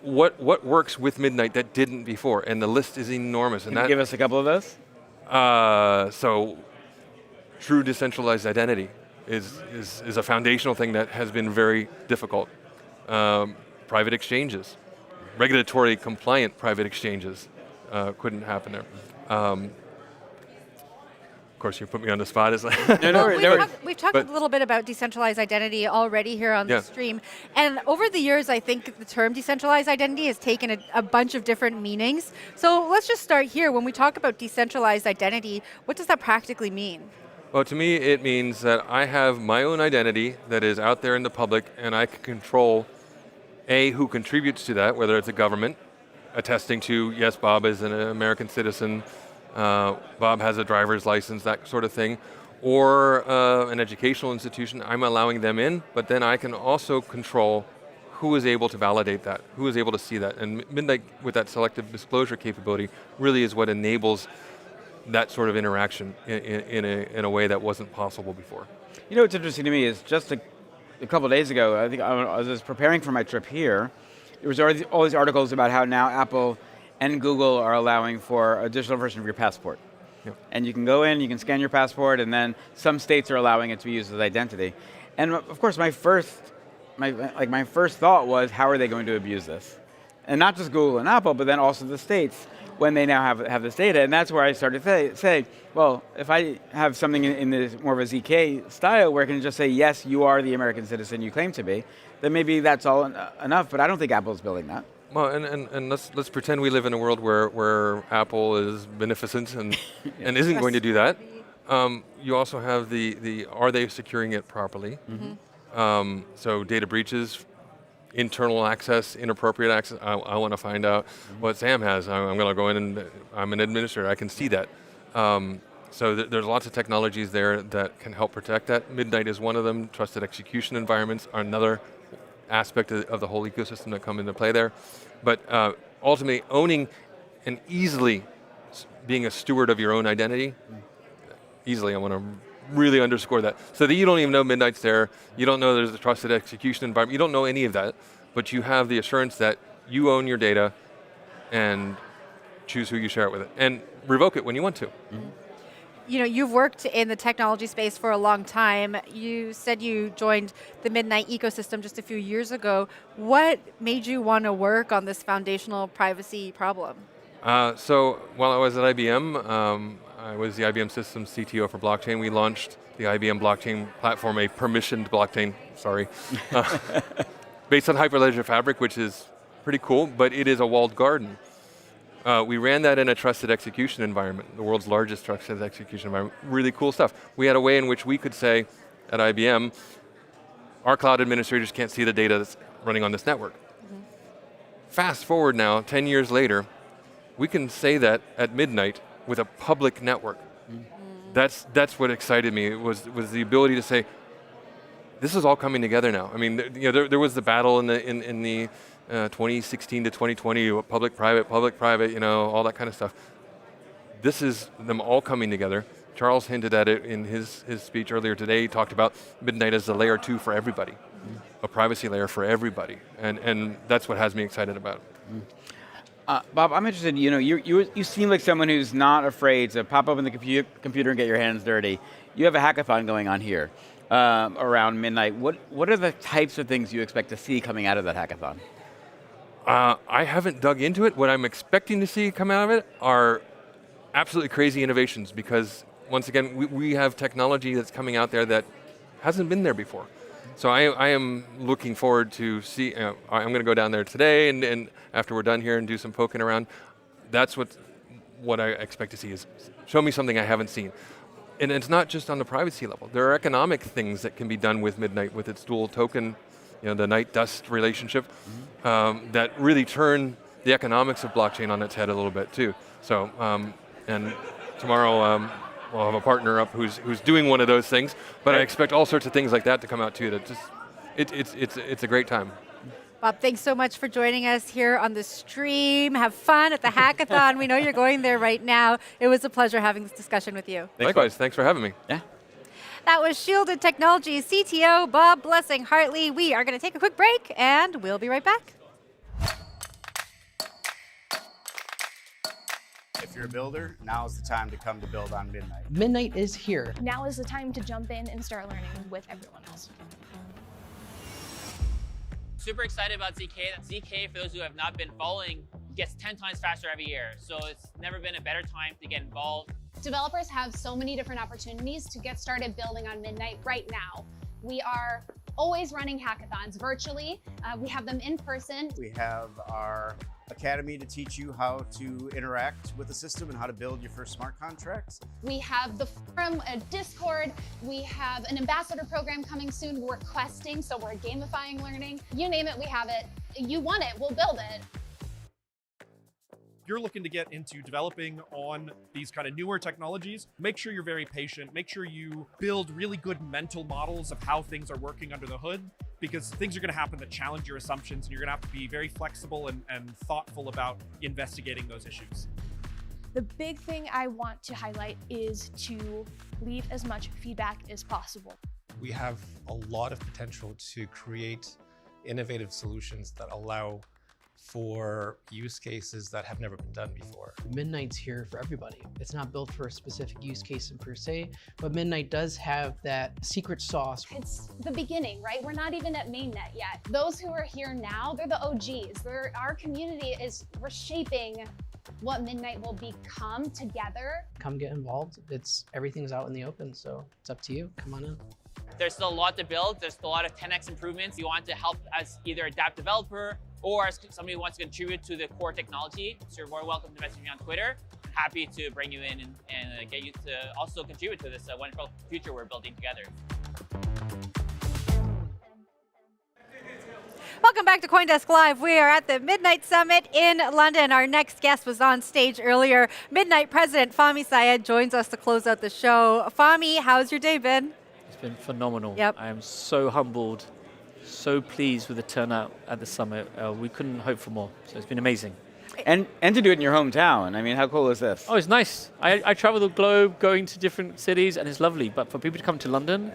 what works with midnight that didn't before, and the list is enormous. Can you give us a couple of those? So, true decentralized identity is a foundational thing that has been very difficult. Private exchanges, regulatory compliant private exchanges couldn't happen there. Of course, you put me on the spot. It's like we've talked a little bit about decentralized identity already here on the stream. And over the years, I think the term decentralized identity has taken a bunch of different meanings. So let's just start here. When we talk about decentralized identity, what does that practically mean? Well, to me, it means that I have my own identity that is out there in the public, and I can control, who contributes to that, whether it's a government attesting to, yes, Bob is an American citizen, Bob has a driver's license, that sort of thing, or an educational institution. I'm allowing them in, but then I can also control who is able to validate that, who is able to see that. And Midnight, with that selective disclosure capability, really is what enables that sort of interaction in a way that wasn't possible before. You know what's interesting to me is just a couple of days ago, I think I was preparing for my trip here, there was already all these articles about how now Apple and Google are allowing for a digital version of your passport. Yep. And you can go in, you can scan your passport, and then some states are allowing it to be used as identity. And of course, my first thought was, how are they going to abuse this? And not just Google and Apple, but then also the states when they now have this data. And that's where I started to say, well, if I have something in this more of a ZK style where I can just say, yes, you are the American citizen you claim to be, then maybe that's all enough. But I don't think Apple's building that. Well, and let's pretend we live in a world where Apple is beneficent and isn't going to do that. You also have the are they securing it properly? Mm-hmm. So data breaches, internal access, inappropriate access. I want to find out what Sam has. I'm going to go in and I'm an administrator. I can see that. So there's lots of technologies there that can help protect that. Midnight is one of them. Trusted execution environments are another aspect of the whole ecosystem that come into play there. But ultimately, owning and easily being a steward of your own identity, easily, I want to really underscore that. So that you don't even know Midnight's there, you don't know there's a trusted execution environment, you don't know any of that, but you have the assurance that you own your data and choose who you share it with, and revoke it when you want to. Mm-hmm. You know, you've worked in the technology space for a long time. You said you joined the Midnight ecosystem just a few years ago. What made you want to work on this foundational privacy problem? So while I was at IBM, I was the IBM Systems CTO for blockchain. We launched the IBM blockchain platform, a permissioned blockchain, based on Hyperledger Fabric, which is pretty cool, but it is a walled garden. We ran that in a trusted execution environment, the world's largest trusted execution environment. Really cool stuff. We had a way in which we could say at IBM, our cloud administrators can't see the data that's running on this network. Mm-hmm. Fast forward now, 10 years later, we can say that at Midnight with a public network. Mm-hmm. That's what excited me, was the ability to say, this is all coming together now. I mean, there was the battle in the 2016 to 2020, public-private, all that kind of stuff. This is them all coming together. Charles hinted at it in his speech earlier today. He talked about Midnight as the layer 2 for everybody, a privacy layer for everybody, and that's what has me excited about it. Bob, I'm interested, you seem like someone who's not afraid to pop open the computer and get your hands dirty. You have a hackathon going on here around Midnight. What are the types of things you expect to see coming out of that hackathon? I haven't dug into it. What I'm expecting to see come out of it are absolutely crazy innovations, because once again, we have technology that's coming out there that hasn't been there before. So I am looking forward to see, I'm going to go down there today and after we're done here and do some poking around. That's what I expect to see, is show me something I haven't seen. And it's not just on the privacy level. There are economic things that can be done with Midnight, with its dual token, the night-dust relationship, that really turn the economics of blockchain on its head a little bit too. So, and tomorrow we'll have a partner up who's doing one of those things. But I expect all sorts of things like that to come out too. That just it's a great time. Bob, thanks so much for joining us here on the stream. Have fun at the hackathon. We know you're going there right now. It was a pleasure having this discussion with you. Likewise, thanks for having me. Yeah. That was Shielded Technologies CTO Bob Blessing Hartley. We are going to take a quick break, and we'll be right back. If you're a builder, now is the time to come to build on Midnight. Midnight is here. Now is the time to jump in and start learning with everyone else. Super excited about ZK. ZK, for those who have not been following, gets 10 times faster every year. So it's never been a better time to get involved. Developers have so many different opportunities to get started building on Midnight right now. We are always running hackathons virtually. We have them in person. We have our academy to teach you how to interact with the system and how to build your first smart contracts. We have the forum, a Discord. We have an ambassador program coming soon. We're questing, so we're gamifying learning. You name it, we have it. You want it, we'll build it. If you're looking to get into developing on these kind of newer technologies, make sure you're very patient. Make sure you build really good mental models of how things are working under the hood, because things are going to happen that challenge your assumptions, and you're going to have to be very flexible and thoughtful about investigating those issues. The big thing I want to highlight is to leave as much feedback as possible. We have a lot of potential to create innovative solutions that allow for use cases that have never been done before. Midnight's here for everybody. It's not built for a specific use case per se, but Midnight does have that secret sauce. It's the beginning, right? We're not even at mainnet yet. Those who are here now, they're the OGs. Our community is reshaping what Midnight will become together. Come get involved. Everything's out in the open, so it's up to you. Come on in. There's still a lot to build. There's still a lot of 10x improvements. You want to help as either a DApp developer or as somebody who wants to contribute to the core technology. So you're more welcome to message me on Twitter. Happy to bring you in and get you to also contribute to this wonderful future we're building together. Welcome back to CoinDesk Live. We are at the Midnight Summit in London. Our next guest was on stage earlier. Midnight President Fahmy Syed joins us to close out the show. Fahmy, how's your day been? It's been phenomenal. Yep. I am so humbled, so pleased with the turnout at the summit. We couldn't hope for more, so it's been amazing. And to do it in your hometown. I mean, how cool is this? Oh, it's nice. I travel the globe, going to different cities, and it's lovely. But for people to come to London,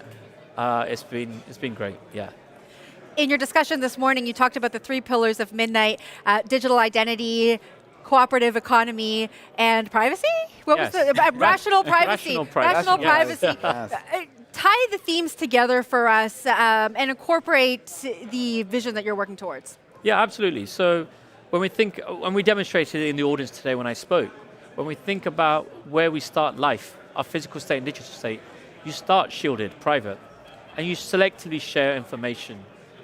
it's been great. Yeah. In your discussion this morning, you talked about the 3 pillars of Midnight: digital identity, cooperative economy, and privacy? What was the rational privacy? Rational privacy. Yes. Tie the themes together for us and incorporate the vision that you're working towards. Yeah, absolutely. So when we demonstrated it in the audience today when I spoke, when we think about where we start life, our physical state and digital state, you start shielded, private, and you selectively share information.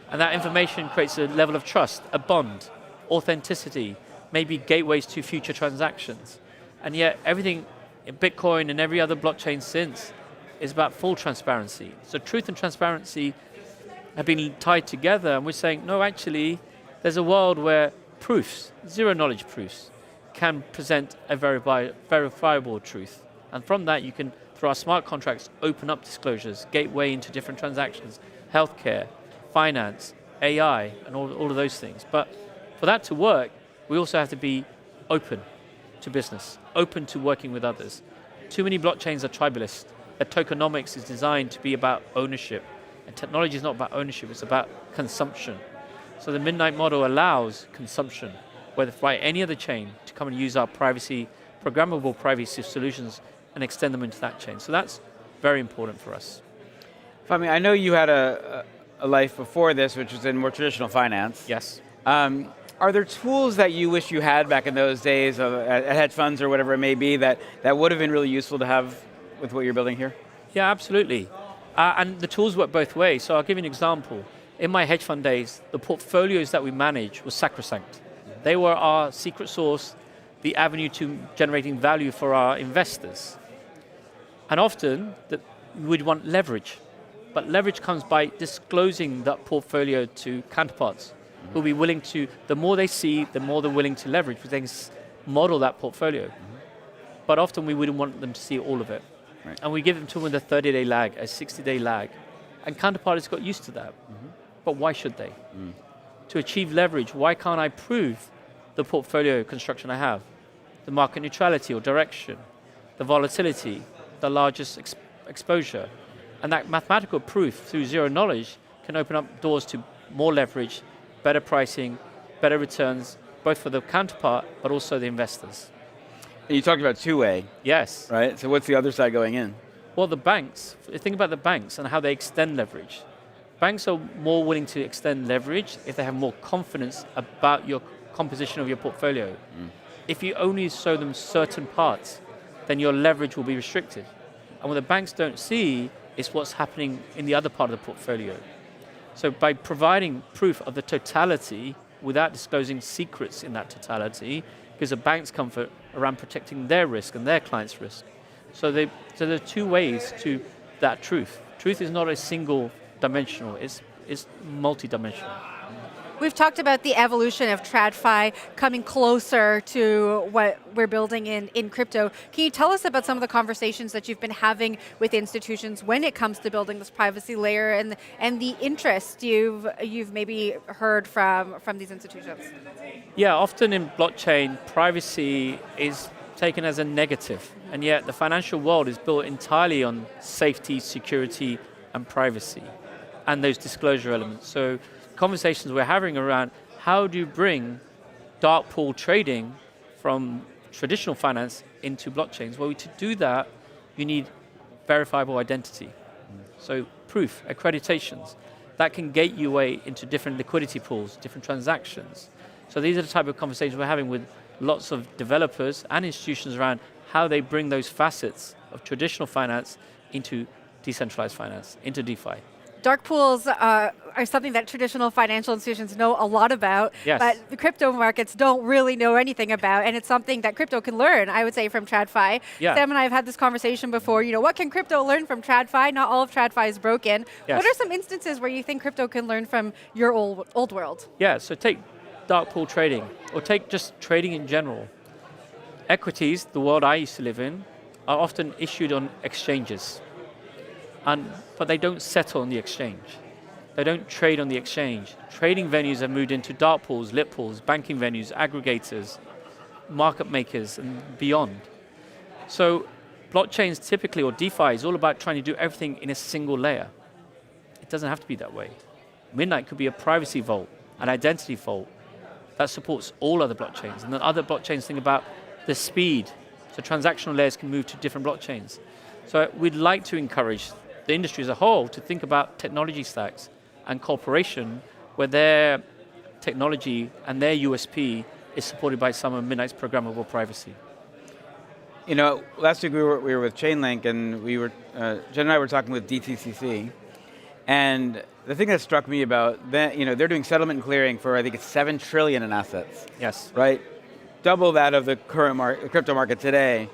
And that information creates a level of trust, a bond, authenticity, maybe gateways to future transactions. And yet everything in Bitcoin and every other blockchain since is about full transparency. So truth and transparency have been tied together, and we're saying, no, actually, there's a world where proofs, zero knowledge proofs, can present a verifiable truth. And from that, you can, through our smart contracts, open up disclosures, gateway into different transactions, healthcare, finance, AI, and all of those things. But for that to work, we also have to be open to business, open to working with others. Too many blockchains are tribalist. Their tokenomics is designed to be about ownership. And technology is not about ownership, it's about consumption. So the Midnight model allows consumption, whether by any other chain, to come and use our privacy, programmable privacy solutions and extend them into that chain. So that's very important for us. Fahmy, I know you had a life before this, which was in more traditional finance. Yes. Are there tools that you wish you had back in those days at hedge funds or whatever it may be that would have been really useful to have with what you're building here? Yeah, absolutely. And the tools work both ways. So I'll give you an example. In my hedge fund days, the portfolios that we managed were sacrosanct. They were our secret sauce, the avenue to generating value for our investors. And often, we'd want leverage. But leverage comes by disclosing that portfolio to counterparts who'll be willing to, the more they see, the more they're willing to leverage, because they can model that portfolio. But often we wouldn't want them to see all of it. Right. And we give them to them with a 30-day lag, a 60-day lag. And counterparties got used to that. But why should they? To achieve leverage, why can't I prove the portfolio construction I have? The market neutrality or direction, the volatility, the largest exposure. And that mathematical proof through zero knowledge can open up doors to more leverage, better pricing, better returns, both for the counterpart, but also the investors. And you talked about two-way. Yes. Right, so what's the other side going in? Well, the banks, think about the banks and how they extend leverage. Banks are more willing to extend leverage if they have more confidence about your composition of your portfolio. If you only show them certain parts, then your leverage will be restricted. And what the banks don't see is what's happening in the other part of the portfolio. So by providing proof of the totality without disclosing secrets in that totality, gives a bank's comfort around protecting their risk and their clients' risk. So there are two ways to that truth. Truth is not a single dimensional, it's multi-dimensional. We've talked about the evolution of TradFi coming closer to what we're building in crypto. Can you tell us about some of the conversations that you've been having with institutions when it comes to building this privacy layer and the interest you've maybe heard from these institutions? Yeah, often in blockchain, privacy is taken as a negative, and yet the financial world is built entirely on safety, security, and privacy, and those disclosure elements. So conversations we're having around how do you bring dark pool trading from traditional finance into blockchains? Well, to do that, you need verifiable identity. So proof, accreditations, that can gate your way into different liquidity pools, different transactions. So these are the type of conversations we're having with lots of developers and institutions around how they bring those facets of traditional finance into decentralized finance, into DeFi. Dark pools are something that traditional financial institutions know a lot about, yes, but the crypto markets don't really know anything about, and it's something that crypto can learn, I would say, from TradFi. Yeah. Sam and I have had this conversation before, what can crypto learn from TradFi? Not all of TradFi is broken. Yes. What are some instances where you think crypto can learn from your old world? Yeah, so take dark pool trading, or take just trading in general. Equities, the world I used to live in, are often issued on exchanges. But they don't settle on the exchange. They don't trade on the exchange. Trading venues have moved into dark pools, lit pools, banking venues, aggregators, market makers, and beyond. So blockchains typically, or DeFi, is all about trying to do everything in a single layer. It doesn't have to be that way. Midnight could be a privacy vault, an identity vault that supports all other blockchains. And then other blockchains think about the speed. So transactional layers can move to different blockchains. So we'd like to encourage the industry as a whole to think about technology stacks and cooperation where their technology and their USP is supported by some of Midnight's programmable privacy. Last week we were with Chainlink, and Jen and I were talking with DTCC, and the thing that struck me about that, they're doing settlement and clearing for, I think it's 7 trillion in assets. Yes. Right? Double that of the current crypto market today.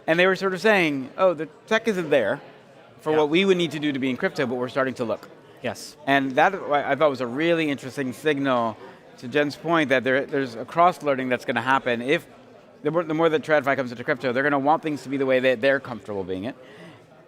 And they were sort of saying, the tech isn't there for what we would need to do to be in crypto, but we're starting to look. Yes. And that I thought was a really interesting signal to Jen's point that there's a cross-learning that's going to happen. If the more that TradFi comes into crypto, they're going to want things to be the way that they're comfortable being it.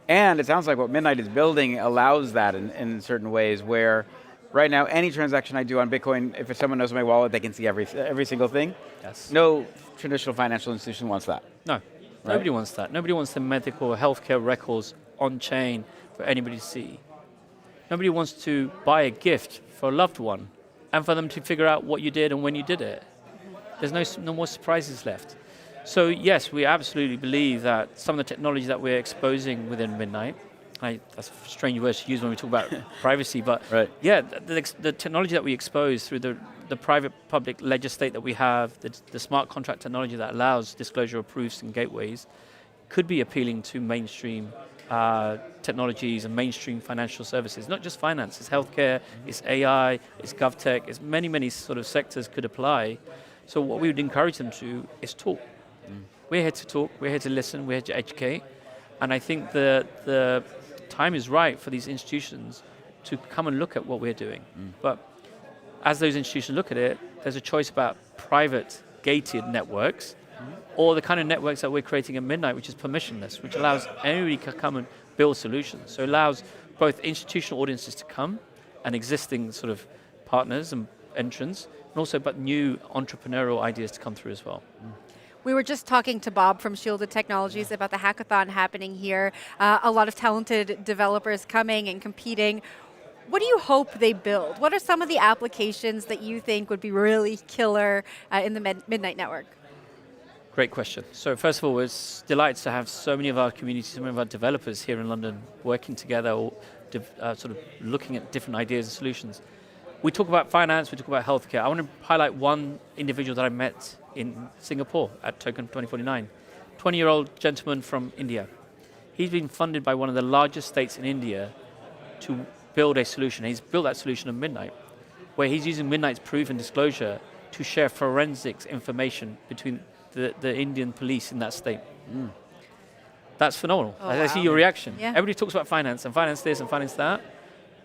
And it sounds like what Midnight is building allows that in certain ways, where right now any transaction I do on Bitcoin, if someone knows my wallet, they can see every single thing. Yes. No traditional financial institution wants that. No, right? Nobody wants that. Nobody wants the medical or healthcare records on-chain for anybody to see. Nobody wants to buy a gift for a loved one and for them to figure out what you did and when you did it. There's no more surprises left. So yes, we absolutely believe that some of the technology that we're exposing within Midnight, that's a strange word to use when we talk about privacy, but right. Yeah, the technology that we expose through the private-public ledger state that we have, the smart contract technology that allows disclosure of proofs and gateways, could be appealing to mainstream technologies and mainstream financial services. Not just finance, it's healthcare, it's AI, it's GovTech, it's many sort of sectors could apply. So what we would encourage them to is talk. We're here to talk, we're here to listen, we're here to educate. And I think the time is right for these institutions to come and look at what we're doing. But as those institutions look at it, there's a choice about private gated networks or the kind of networks that we're creating at Midnight, which is permissionless, which allows anybody to come and build solutions. So it allows both institutional audiences to come and existing sort of partners and entrants, and also but new entrepreneurial ideas to come through as well. We were just talking to Bob from Shielded Technologies about the hackathon happening here. A lot of talented developers coming and competing. What do you hope they build? What are some of the applications that you think would be really killer in the Midnight Network? Great question. So first of all, we're delighted to have so many of our community, so many of our developers here in London working together, or sort of looking at different ideas and solutions. We talk about finance, we talk about healthcare. I want to highlight one individual that I met in Singapore at Token 2049, 20-year-old gentleman from India. He's been funded by one of the largest states in India to build a solution. He's built that solution at Midnight, where he's using Midnight's proof and disclosure to share forensics information between the Indian police in that state. That's phenomenal. I see your reaction. Yeah. Everybody talks about finance and finance this and finance that,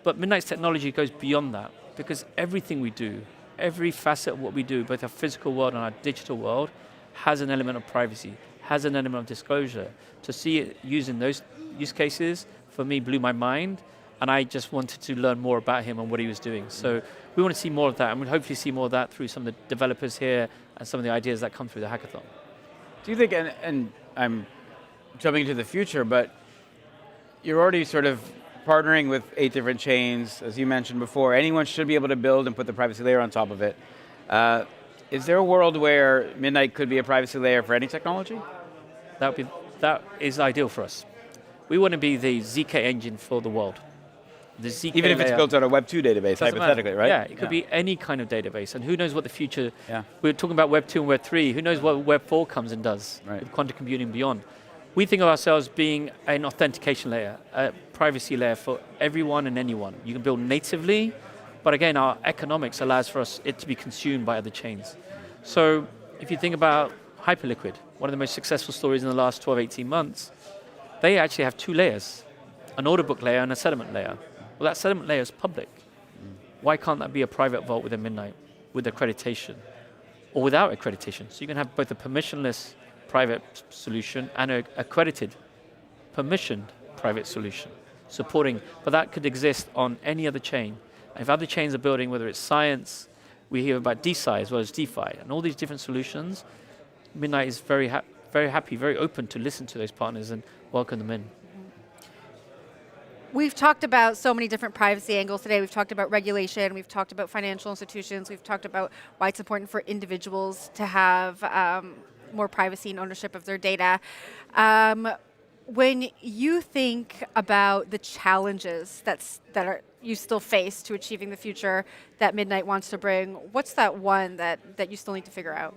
but Midnight's technology goes beyond that, because everything we do, every facet of what we do, both our physical world and our digital world, has an element of privacy, has an element of disclosure. To see it used in those use cases, for me, blew my mind, and I just wanted to learn more about him and what he was doing. So we want to see more of that, and we'll hopefully see more of that through some of the developers here and some of the ideas that come through the hackathon. Do you think, and I'm jumping into the future, but you're already sort of partnering with 8 different chains, as you mentioned before. Anyone should be able to build and put the privacy layer on top of it. Is there a world where Midnight could be a privacy layer for any technology? That is ideal for us. We want to be the ZK engine for the world. The ZK Even if it's layer, built on a Web 2 database, hypothetically, matter. right? Yeah, it could be any kind of database, and who knows what the future. We're talking about Web 2 and Web 3. Who knows what Web 4 comes and does with quantum computing and beyond. We think of ourselves being an authentication layer, a privacy layer for everyone and anyone. You can build natively, but again, our economics allows for it to be consumed by other chains. So if you think about Hyperliquid, one of the most successful stories in the last 12, 18 months, they actually have 2 layers, an order book layer and a settlement layer. Well, that settlement layer is public. Why can't that be a private vault within Midnight with accreditation or without accreditation? So you can have both a permissionless private solution and an accredited, permissioned private solution supporting, but that could exist on any other chain. And if other chains are building, whether it's science, we hear about DeSci as well as DeFi, and all these different solutions, Midnight is very happy, very open to listen to those partners and welcome them in. We've talked about so many different privacy angles today. We've talked about regulation. We've talked about financial institutions. We've talked about why it's important for individuals to have more privacy and ownership of their data. When you think about the challenges that you still face to achieving the future that Midnight wants to bring, what's that one that you still need to figure out?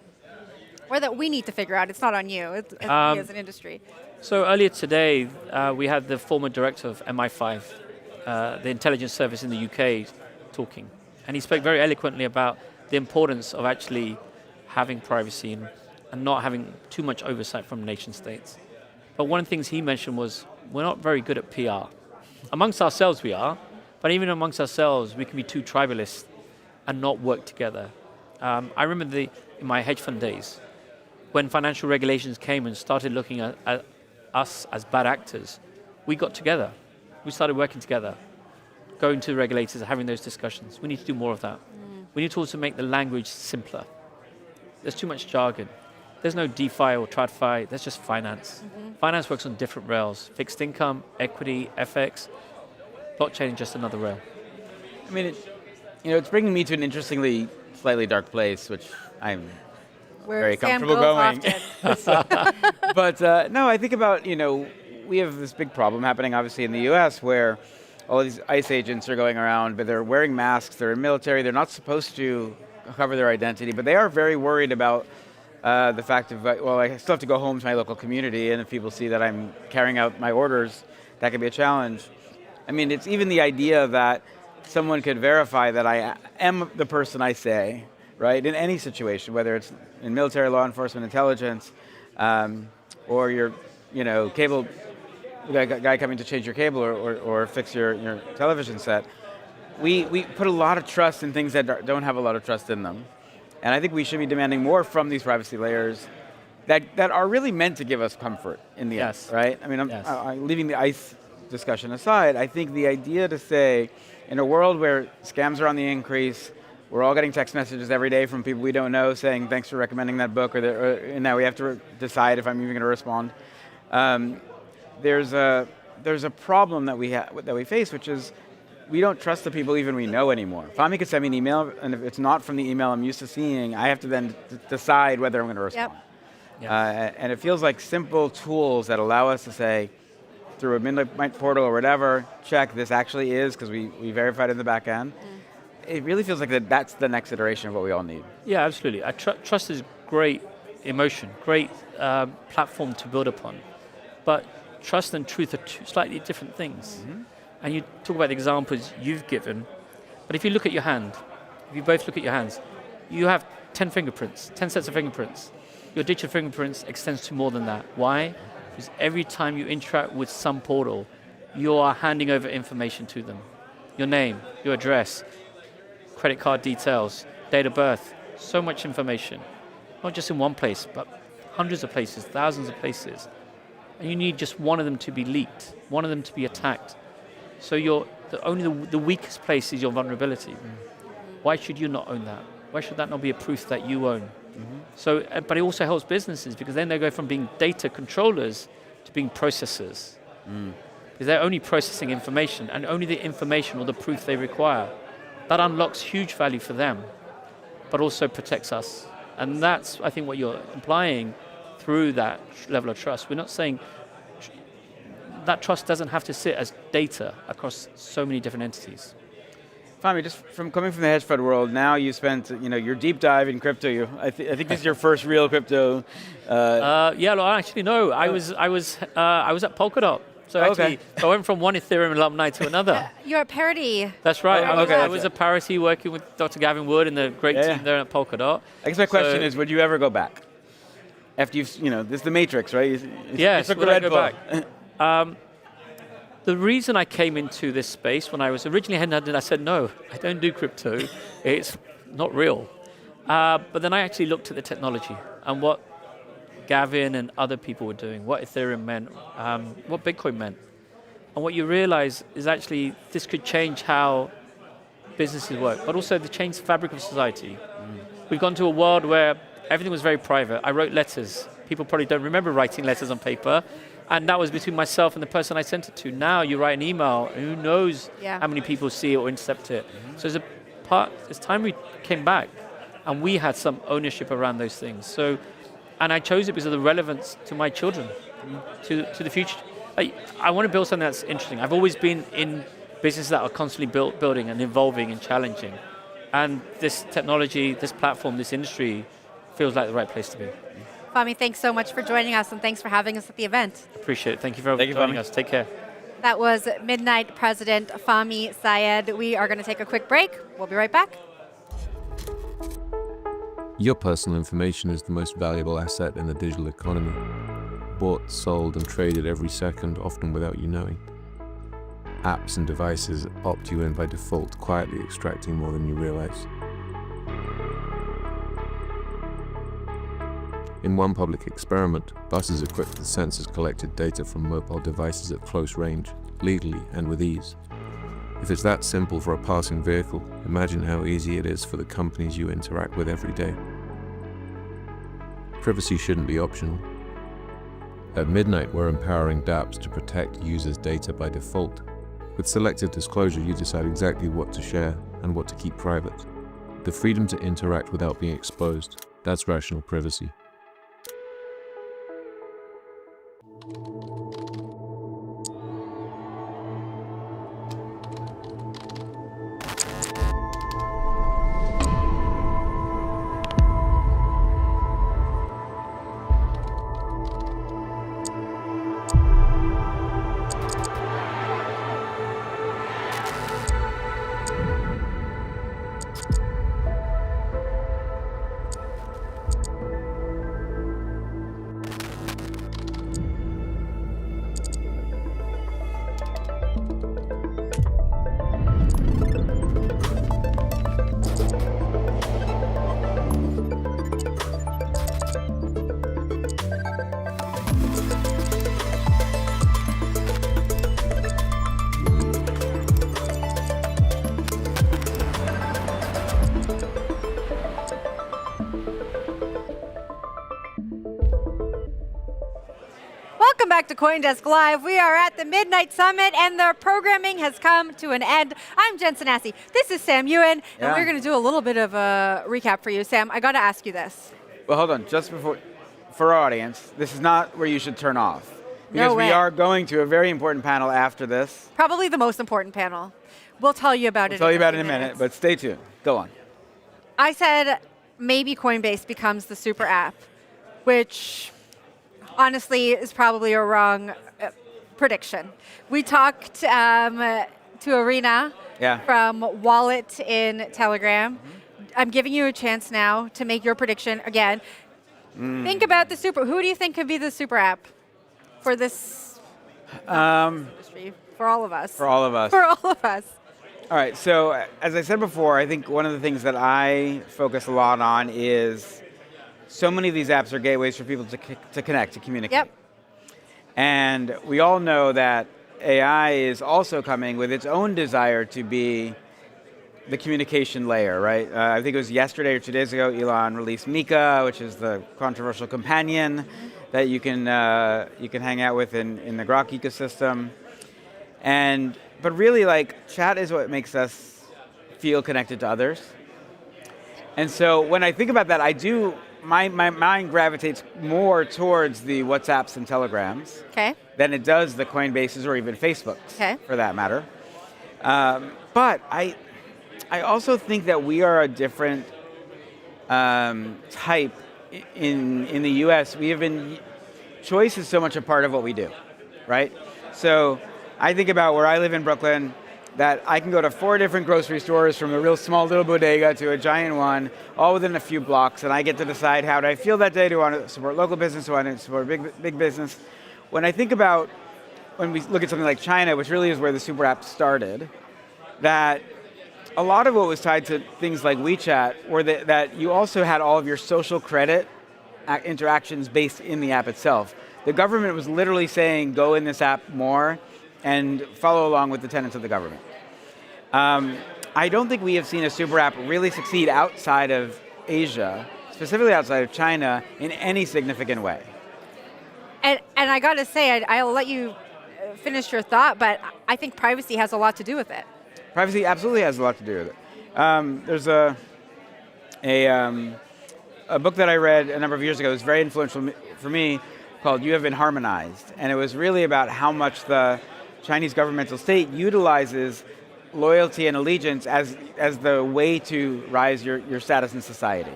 Or that we need to figure out? It's not on you, it's as an industry. So earlier today, we had the former director of MI5, the intelligence service in the UK, talking. And he spoke very eloquently about the importance of actually having privacy and not having too much oversight from nation states. But one of the things he mentioned was, we're not very good at PR. Amongst ourselves we are, but even amongst ourselves, we can be too tribalist and not work together. I remember in my hedge fund days, when financial regulations came and started looking at us as bad actors, we got together. We started working together, going to the regulators and having those discussions. We need to do more of that. We need to also make the language simpler. There's too much jargon. There's no DeFi or TradFi, there's just finance. Finance works on different rails, fixed income, equity, FX, blockchain is just another rail. I mean, it's bringing me to an interestingly slightly dark place, which I'm very comfortable going. But no, I think about, we have this big problem happening obviously in the US where all these ICE agents are going around, but they're wearing masks, they're in military, they're not supposed to cover their identity, but they are very worried about the fact of, I still have to go home to my local community, and if people see that I'm carrying out my orders, that could be a challenge. I mean, it's even the idea that someone could verify that I am the person I say, right, in any situation, whether it's in military, law enforcement, intelligence, or your, cable guy coming to change your cable or fix your television set. We put a lot of trust in things that don't have a lot of trust in them. And I think we should be demanding more from these privacy layers that are really meant to give us comfort in the end, right? I mean, I'm leaving the ICE discussion aside. I think the idea to say, in a world where scams are on the increase, we're all getting text messages every day from people we don't know saying, thanks for recommending that book, and now we have to decide if I'm even going to respond. There's a problem that we face, which is we don't trust the people even we know anymore. Fami could send me an email, and if it's not from the email I'm used to seeing, I have to then decide whether I'm going to respond. And it feels like simple tools that allow us to say, through a Midnight portal or whatever, check this actually is, because we verified in the back end. It really feels like that's the next iteration of what we all need. Yeah, absolutely. Trust is great emotion, great platform to build upon. But trust and truth are two slightly different things. And you talk about the examples you've given, but if you look at your hand, if you both look at your hands, you have 10 fingerprints, 10 sets of fingerprints. Your digital fingerprints extends to more than that. Why? Because every time you interact with some portal, you are handing over information to them. Your name, your address, credit card details, date of birth, so much information. Not just in one place, but hundreds of places, thousands of places. And you need just one of them to be leaked, one of them to be attacked. So only the weakest place is your vulnerability. Why should you not own that? Why should that not be a proof that you own? So, but it also helps businesses, because then they go from being data controllers to being processors. Because they're only processing information, and only the information or the proof they require. That unlocks huge value for them, but also protects us. And that's, I think, what you're implying through that level of trust. We're not saying that trust doesn't have to sit as data across so many different entities. Fami, just from coming from the hedge fund world, now you spent your deep dive in crypto. I think this is your first real crypto. Actually no. I was at Polkadot. So actually, I went from one Ethereum alumni to another. You're at Parity. That's right. I was at Parity working with Dr. Gavin Wood and the great team there at Polkadot. I guess my question is, would you ever go back? After this is the Matrix, right? Yes, would I go back? The reason I came into this space, when I was originally headhunted, I said, no, I don't do crypto. It's not real. But then I actually looked at the technology and what Gavin and other people were doing, what Ethereum meant, what Bitcoin meant. And what you realize is actually this could change how businesses work, but also the change the fabric of society. We've gone to a world where everything was very private. I wrote letters. People probably don't remember writing letters on paper. And that was between myself and the person I sent it to. Now you write an email, and who knows how many people see it or intercept it. So it's time we came back, and we had some ownership around those things. So, and I chose it because of the relevance to my children, to the future. I want to build something that's interesting. I've always been in businesses that are constantly building and evolving and challenging. And this technology, this platform, this industry feels like the right place to be. Fami, thanks so much for joining us, and thanks for having us at the event. Appreciate it. Thank you for joining us. Take care. That was Midnight President Fami Syed. We are going to take a quick break. We'll be right back. Your personal information is the most valuable asset in the digital economy. Bought, sold, and traded every second, often without you knowing. Apps and devices opt you in by default, quietly extracting more than you realize. In one public experiment, buses equipped with sensors collected data from mobile devices at close range, legally and with ease. If it's that simple for a passing vehicle, imagine how easy it is for the companies you interact with every day. Privacy shouldn't be optional. At Midnight, we're empowering dApps to protect users' data by default. With selective disclosure, you decide exactly what to share and what to keep private. The freedom to interact without being exposed, that's rational privacy. Welcome back to CoinDesk Live. We are at the Midnight Summit, and the programming has come to an end. I'm Jen Sanasi. This is Sam Ewan, and we're going to do a little bit of a recap for you. Sam, I got to ask you this. Well, hold on. Just before, for our audience, this is not where you should turn off. Because No way. we are going to a very important panel after this. Probably the most important panel. We'll tell you about it. I'll tell you about it in a minute, but stay tuned. Go on. I said maybe Coinbase becomes the super app, which honestly is probably a wrong prediction. We talked to Arena from Wallet in Telegram. I'm giving you a chance now to make your prediction again. Think about the super. Who do you think could be the super app for this industry? For all of us. For all of us. For all of us. All right, so as I said before, I think one of the things that I focus a lot on is so many of these apps are gateways for people to connect, to communicate. Yep. And we all know that AI is also coming with its own desire to be the communication layer, right? I think it was yesterday or 2 days ago, Elon released Mika, which is the controversial companion that you can hang out with in the Grok ecosystem. But really, like, chat is what makes us feel connected to others. And so when I think about that, my mind gravitates more towards the WhatsApps and Telegrams than it does the Coinbases or even Facebooks, for that matter. But I also think that we are a different type in the US. Choice is so much a part of what we do, right? So I think about where I live in Brooklyn, that I can go to 4 different grocery stores, from a real small little bodega to a giant one, all within a few blocks, and I get to decide how do I feel that day. Do I want to support local business? Do I want to support big business? When we look at something like China, which really is where the super app started, that a lot of what was tied to things like WeChat were that you also had all of your social credit interactions based in the app itself. The government was literally saying, go in this app more and follow along with the tenets of the government. I don't think we have seen a super app really succeed outside of Asia, specifically outside of China, in any significant way. And I got to say, I'll let you finish your thought, but I think privacy has a lot to do with it. Privacy absolutely has a lot to do with it. There's a book that I read a number of years ago. It was very influential for me, called You Have Been Harmonized. And it was really about how much the Chinese governmental state utilizes loyalty and allegiance as the way to rise your status in society.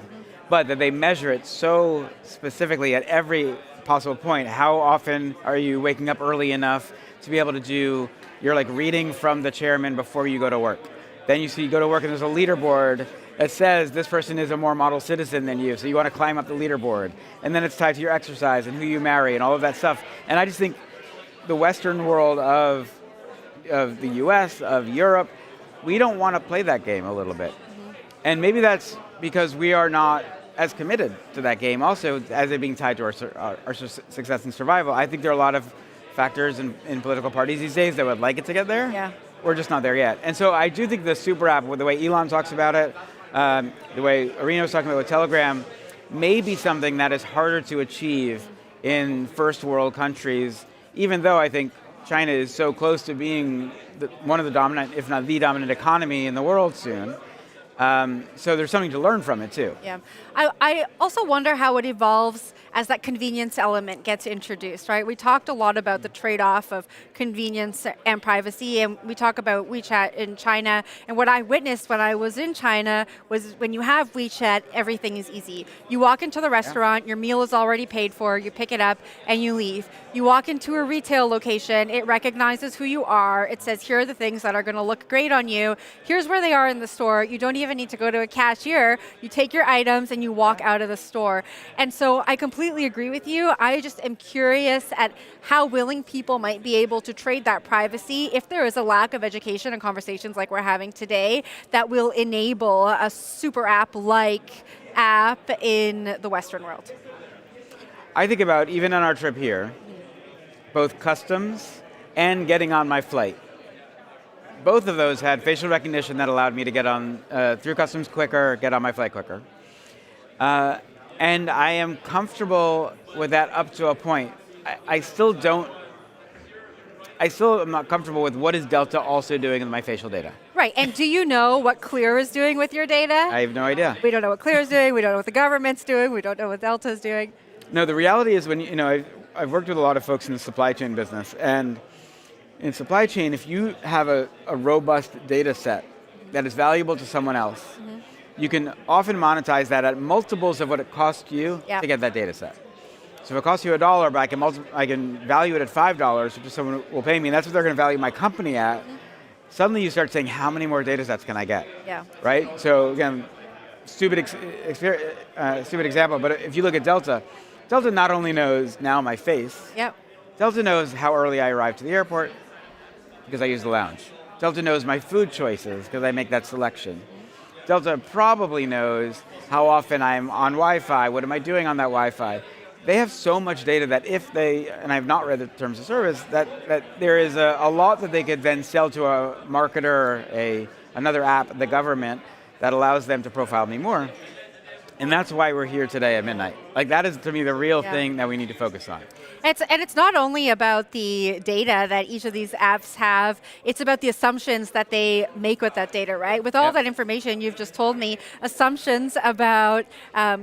But that they measure it so specifically at every possible point. How often are you waking up early enough to be able to do your reading from the chairman before you go to work? Then you go to work and there's a leaderboard that says this person is a more model citizen than you, so you want to climb up the leaderboard. And then it's tied to your exercise and who you marry and all of that stuff. And I just think the Western world of the US, of Europe, we don't want to play that game a little bit. And maybe that's because we are not as committed to that game also as it being tied to our success and survival. I think there are a lot of factors in political parties these days that would like it to get there. Yeah. We're just not there yet. And so I do think the super app, with the way Elon talks about it, the way Arena was talking about with Telegram, may be something that is harder to achieve in first world countries, even though I think China is so close to being one of the dominant, if not the dominant economy in the world soon. So there's something to learn from it too. Yeah. I also wonder how it evolves as that convenience element gets introduced, right? We talked a lot about the trade-off of convenience and privacy, and we talk about WeChat in China. And what I witnessed when I was in China was when you have WeChat, everything is easy. You walk into the restaurant, your meal is already paid for, you pick it up, and you leave. You walk into a retail location, it recognizes who you are, it says, here are the things that are going to look great on you, here's where they are in the store, you don't even need to go to a cashier, you take your items and you walk out of the store. And so I completely agree with you. I just am curious at how willing people might be able to trade that privacy if there is a lack of education and conversations like we're having today that will enable a super app-like app in the Western world. I think about, even on our trip here, both customs and getting on my flight. Both of those had facial recognition that allowed me to get on through customs quicker, get on my flight quicker. And I am comfortable with that up to a point. I still don't. I still am not comfortable with what is Delta also doing with my facial data. Right, and do you know what Clear is doing with your data? I have no idea. We don't know what Clear is doing. We don't know what the government's doing. We don't know what Delta is doing. No, the reality is when I've worked with a lot of folks in the supply chain business, and in supply chain, if you have a robust data set that is valuable to someone else, you can often monetize that at multiples of what it costs you to get that data set. So if it costs you $1, but I can value it at $5, which is someone will pay me, and that's what they're going to value my company at. Suddenly you start saying, how many more data sets can I get? Yeah. Right? So again, stupid example, but if you look at Delta, Delta not only knows now my face, Delta knows how early I arrived to the airport because I use the lounge. Delta knows my food choices because I make that selection. Delta probably knows how often I'm on Wi-Fi, what am I doing on that Wi-Fi. They have so much data that if they, and I've not read the terms of service, that there is a lot that they could then sell to a marketer or another app, the government, that allows them to profile me more. And that's why we're here today at midnight. Like that is, to me, the real thing that we need to focus on. It's not only about the data that each of these apps have, it's about the assumptions that they make with that data, right? With all that information you've just told me, assumptions about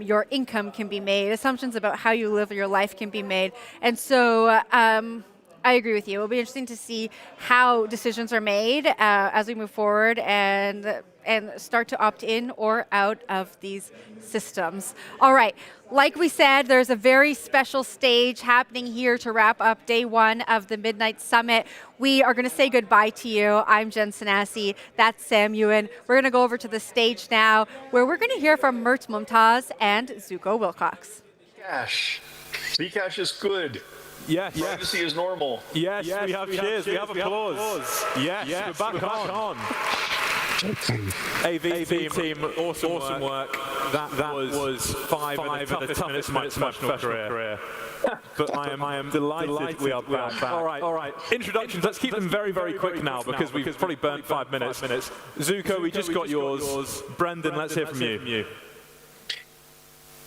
your income can be made, assumptions about how you live your life can be made. And so I agree with you. It'll be interesting to see how decisions are made as we move forward and start to opt in or out of these systems. All right, like we said, there's a very special stage happening here to wrap up day one of the Midnight Summit. We are going to say goodbye to you. I'm Jen Sanasi. That's Sam Ewan. We're going to go over to the stage now where we're going to hear from Mert Mumtaz and Zuko Wilcox. Zcash. Zcash is good. Yes. Privacy is normal. Yes, we have cheers, we have applause. Yes, we're back on. AV team, awesome work. That was five of the toughest minutes of my professional career. But I am delighted we are back. All right. Introductions, let's keep them very, very quick now because we've probably burnt 5 minutes. Zuko, we just got yours. Brendan, let's hear from you.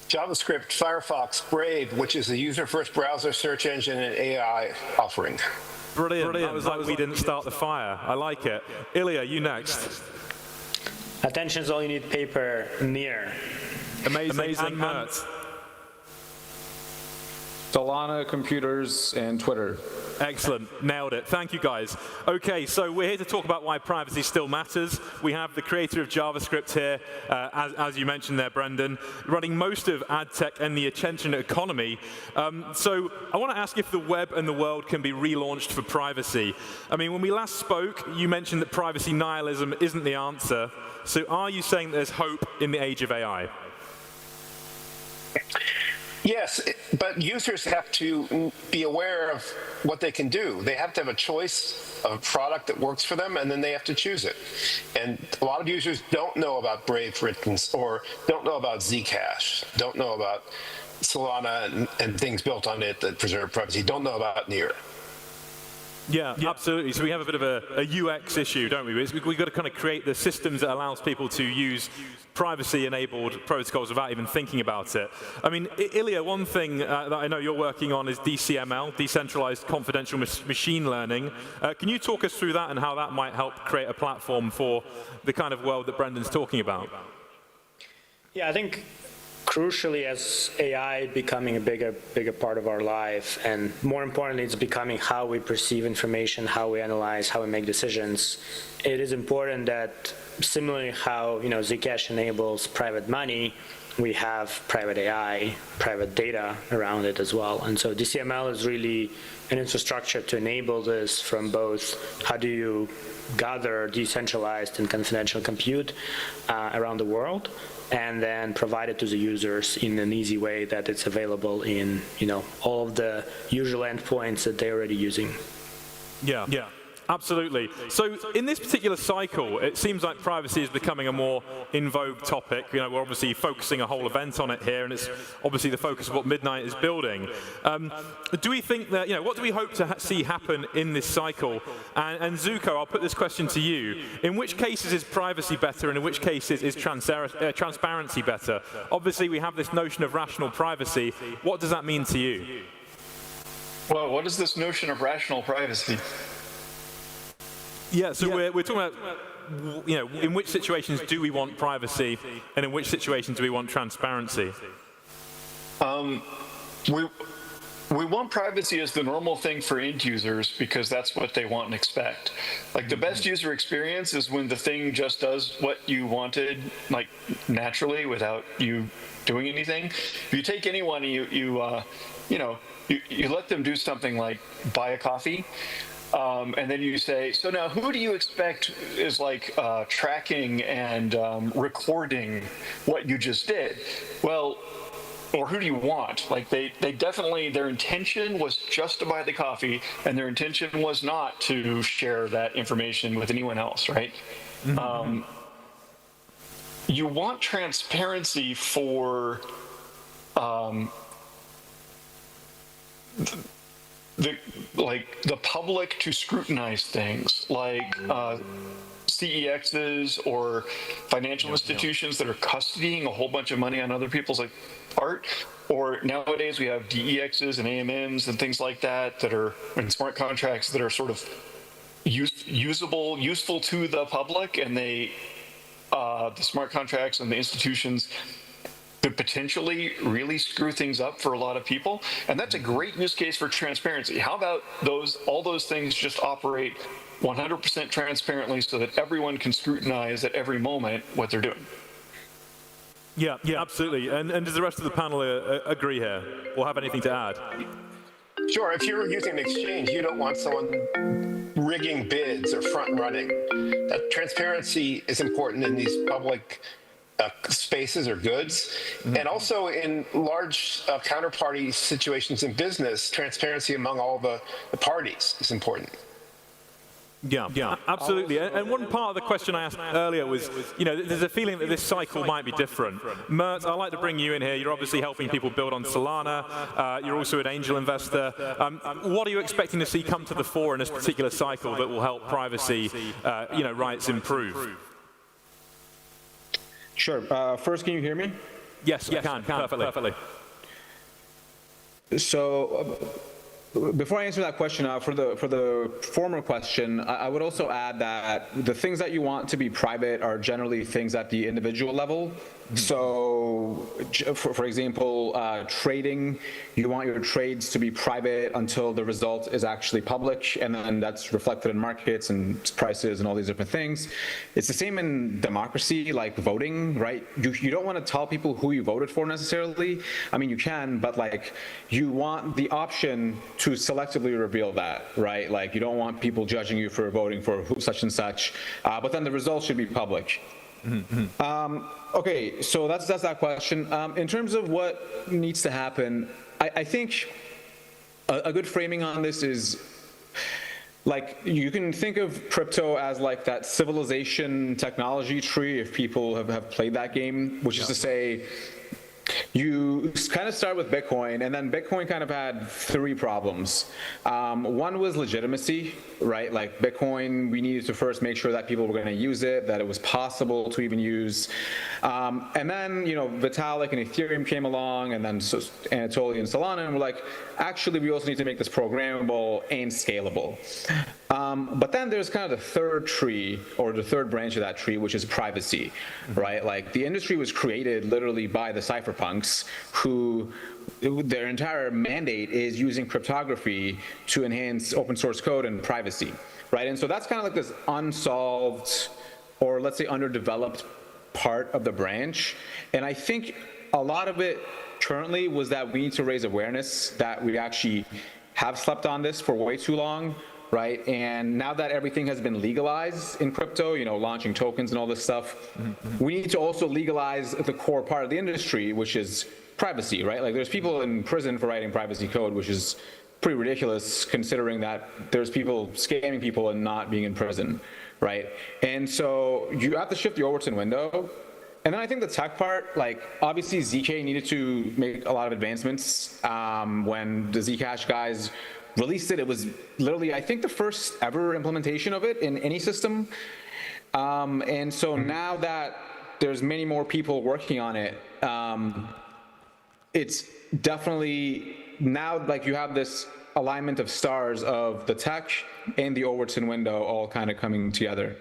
JavaScript, Firefox, Brave, which is a user-first browser search engine and AI offering. Brilliant. That was like we didn't start the fire. I like it. Ilya, you next. Attention's all you need paper, near. Amazing. And Mert. Solana, computers, and Twitter. Excellent, nailed it. Thank you guys. Okay, so we're here to talk about why privacy still matters. We have the creator of JavaScript here, as you mentioned there, Brendan, running most of ad tech and the attention economy. So I want to ask if the web and the world can be relaunched for privacy. I mean, when we last spoke, you mentioned that privacy nihilism isn't the answer. So are you saying there's hope in the age of AI? Yes, but users have to be aware of what they can do. They have to have a choice of a product that works for them, and then they have to choose it. And a lot of users don't know about Brave, for instance, or don't know about Zcash, don't know about Solana and things built on it that preserve privacy, don't know about Near. Yeah, absolutely. So we have a bit of a UX issue, don't we? We've got to kind of create the systems that allows people to use privacy-enabled protocols without even thinking about it. I mean, Ilya, one thing that I know you're working on is DCML, Decentralized Confidential Machine Learning. Can you talk us through that and how that might help create a platform for the kind of world that Brendan's talking about? Yeah, I think crucially, as AI becoming a bigger part of our life, and more importantly, it's becoming how we perceive information, how we analyze, how we make decisions. It is important that similarly how Zcash enables private money, we have private AI, private data around it as well. And so DCML is really an infrastructure to enable this from both how do you gather decentralized and confidential compute around the world, and then provide it to the users in an easy way that it's available in all of the usual endpoints that they're already using. Yeah. Absolutely. So in this particular cycle, it seems like privacy is becoming a more in vogue topic. We're obviously focusing a whole event on it here, and it's obviously the focus of what Midnight is building. Do we think that, what do we hope to see happen in this cycle? And Zuko, I'll put this question to you. In which cases is privacy better, and in which cases is transparency better? Obviously, we have this notion of rational privacy. What does that mean to you? Well, what is this notion of rational privacy? Yeah, so we're talking about, in which situations do we want privacy, and in which situations do we want transparency? We want privacy as the normal thing for end users because that's what they want and expect. Like the best user experience is when the thing just does what you wanted, like naturally without you doing anything. If you take anyone, you let them do something like buy a coffee, and then you say, so now who do you expect is like tracking and recording what you just did? Well, or who do you want? Like they definitely, their intention was just to buy the coffee, and their intention was not to share that information with anyone else, right? Mm-hmm. You want transparency for the public to scrutinize things like CEXs or financial institutions that are custodying a whole bunch of money on other people's part. Or nowadays we have DEXs and AMMs and things like that are in smart contracts that are sort of useful to the public, and the smart contracts and the institutions could potentially really screw things up for a lot of people. And that's a great use case for transparency. How about all those things just operate 100% transparently so that everyone can scrutinize at every moment what they're doing? Yeah, absolutely. And does the rest of the panel agree here or have anything to add? Sure. If you're using an exchange, you don't want someone rigging bids or front running. That transparency is important in these public spaces or goods. Mm-hmm. And also in large counterparty situations in business, transparency among all the parties is important. Yeah, absolutely. And one part of the question I asked earlier was, there's a feeling that this cycle might be different. Mert, I'd like to bring you in here. You're obviously helping people build on Solana. You're also an angel investor. What are you expecting to see come to the fore in this particular cycle that will help privacy, rights improve? Sure. First, can you hear me? Yes, I can. Perfectly. So, before I answer that question, for the former question, I would also add that the things that you want to be private are generally things at the individual level. So, for example, trading, you want your trades to be private until the result is actually public, and then that's reflected in markets and prices and all these different things. It's the same in democracy, like voting, right? You don't want to tell people who you voted for necessarily. I mean, you can, but like you want the option to selectively reveal that, right? Like you don't want people judging you for voting for such and such, but then the results should be public. Mm-hmm. Okay, so that's that question. In terms of what needs to happen, I think a good framing on this is like you can think of crypto as like that civilization technology tree if people have played that game, which is to say you kind of start with Bitcoin, and then Bitcoin kind of had three problems. One was legitimacy, right? Like Bitcoin, we needed to first make sure that people were going to use it, that it was possible to even use. And then, Vitalik and Ethereum came along, and then Anatoly and Solana, and we're like, actually, we also need to make this programmable and scalable. But then there's kind of the third tree, or the third branch of that tree, which is privacy, right? Like the industry was created literally by the cypherpunks who their entire mandate is using cryptography to enhance open source code and privacy, right? And so that's kind of like this unsolved, or let's say underdeveloped part of the branch. And I think a lot of it currently was that we need to raise awareness that we actually have slept on this for way too long, right? And now that everything has been legalized in crypto, launching tokens and all this stuff, we need to also legalize the core part of the industry, which is privacy, right? Like there's people in prison for writing privacy code, which is pretty ridiculous considering that there's people scamming people and not being in prison, right? And so you have to shift the Overton window. And then I think the tech part, like obviously ZK needed to make a lot of advancements. When the Zcash guys released it, it was literally, I think, the first ever implementation of it in any system. And so now that there's many more people working on it, it's definitely now like you have this alignment of stars of the tech and the Overton window all kind of coming together.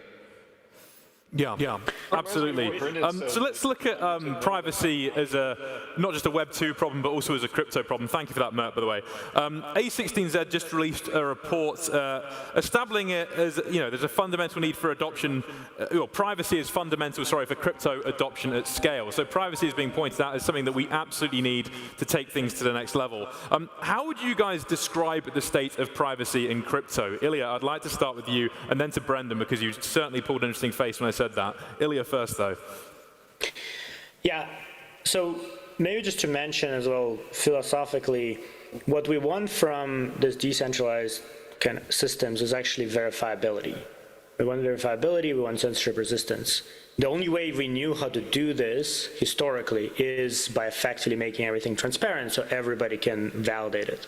Yeah, absolutely. So let's look at privacy as not just a Web 2 problem, but also as a crypto problem. Thank you for that, Mert, by the way. A16Z just released a report establishing it as, there's a fundamental need for adoption, privacy is fundamental, for crypto adoption at scale. So privacy is being pointed out as something that we absolutely need to take things to the next level. How would you guys describe the state of privacy in crypto? Ilya, I'd like to start with you, and then to Brendan, because you certainly pulled an interesting face when I said that. Ilya first, though. Yeah, so maybe just to mention as well, philosophically, what we want from this decentralized kind of systems is actually verifiability. We want verifiability, we want censorship resistance. The only way we knew how to do this historically is by effectively making everything transparent so everybody can validate it.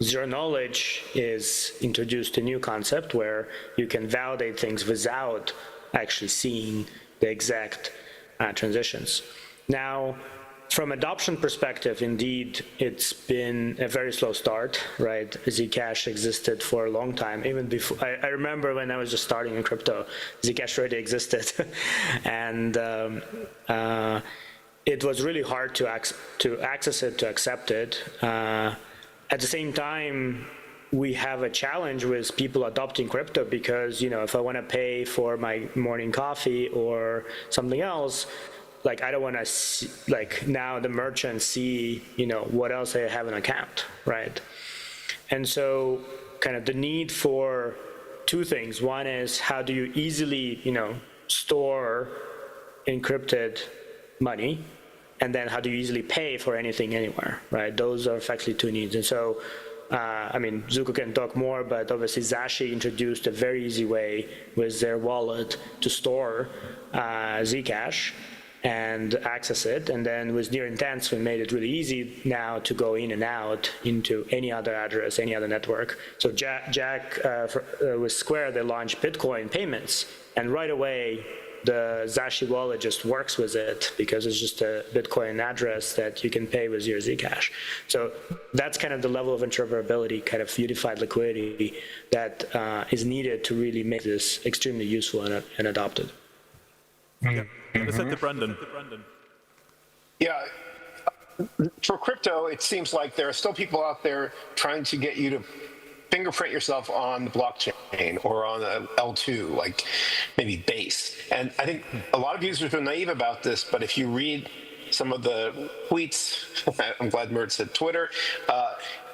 Zero knowledge is introduced a new concept where you can validate things without actually seeing the exact transitions. Now, from adoption perspective, indeed, it's been a very slow start, right? Zcash existed for a long time, even before, I remember when I was just starting in crypto, Zcash already existed. And it was really hard to access it, to accept it. At the same time, we have a challenge with people adopting crypto because, if I want to pay for my morning coffee or something else, I don't want to now the merchant see, what else I have an account, right? And so kind of the need for two things. One is how do you easily, store encrypted money? And then how do you easily pay for anything anywhere, right? Those are effectively two needs. And so, Zuko can talk more, but obviously Zashi introduced a very easy way with their wallet to store Zcash and access it. And then with Near Intents, we made it really easy now to go in and out into any other address, any other network. So Jack with Square, they launched Bitcoin payments, and right away, the Zashi wallet just works with it because it's just a Bitcoin address that you can pay with your Zcash. So that's kind of the level of interoperability, kind of unified liquidity that is needed to really make this extremely useful and adopted. Let's head to Brendan. Yeah. For crypto, it seems like there are still people out there trying to get you to fingerprint yourself on the blockchain or on a L2, like maybe Base. And I think a lot of users are naive about this, but if you read some of the tweets, I'm glad Mert said Twitter,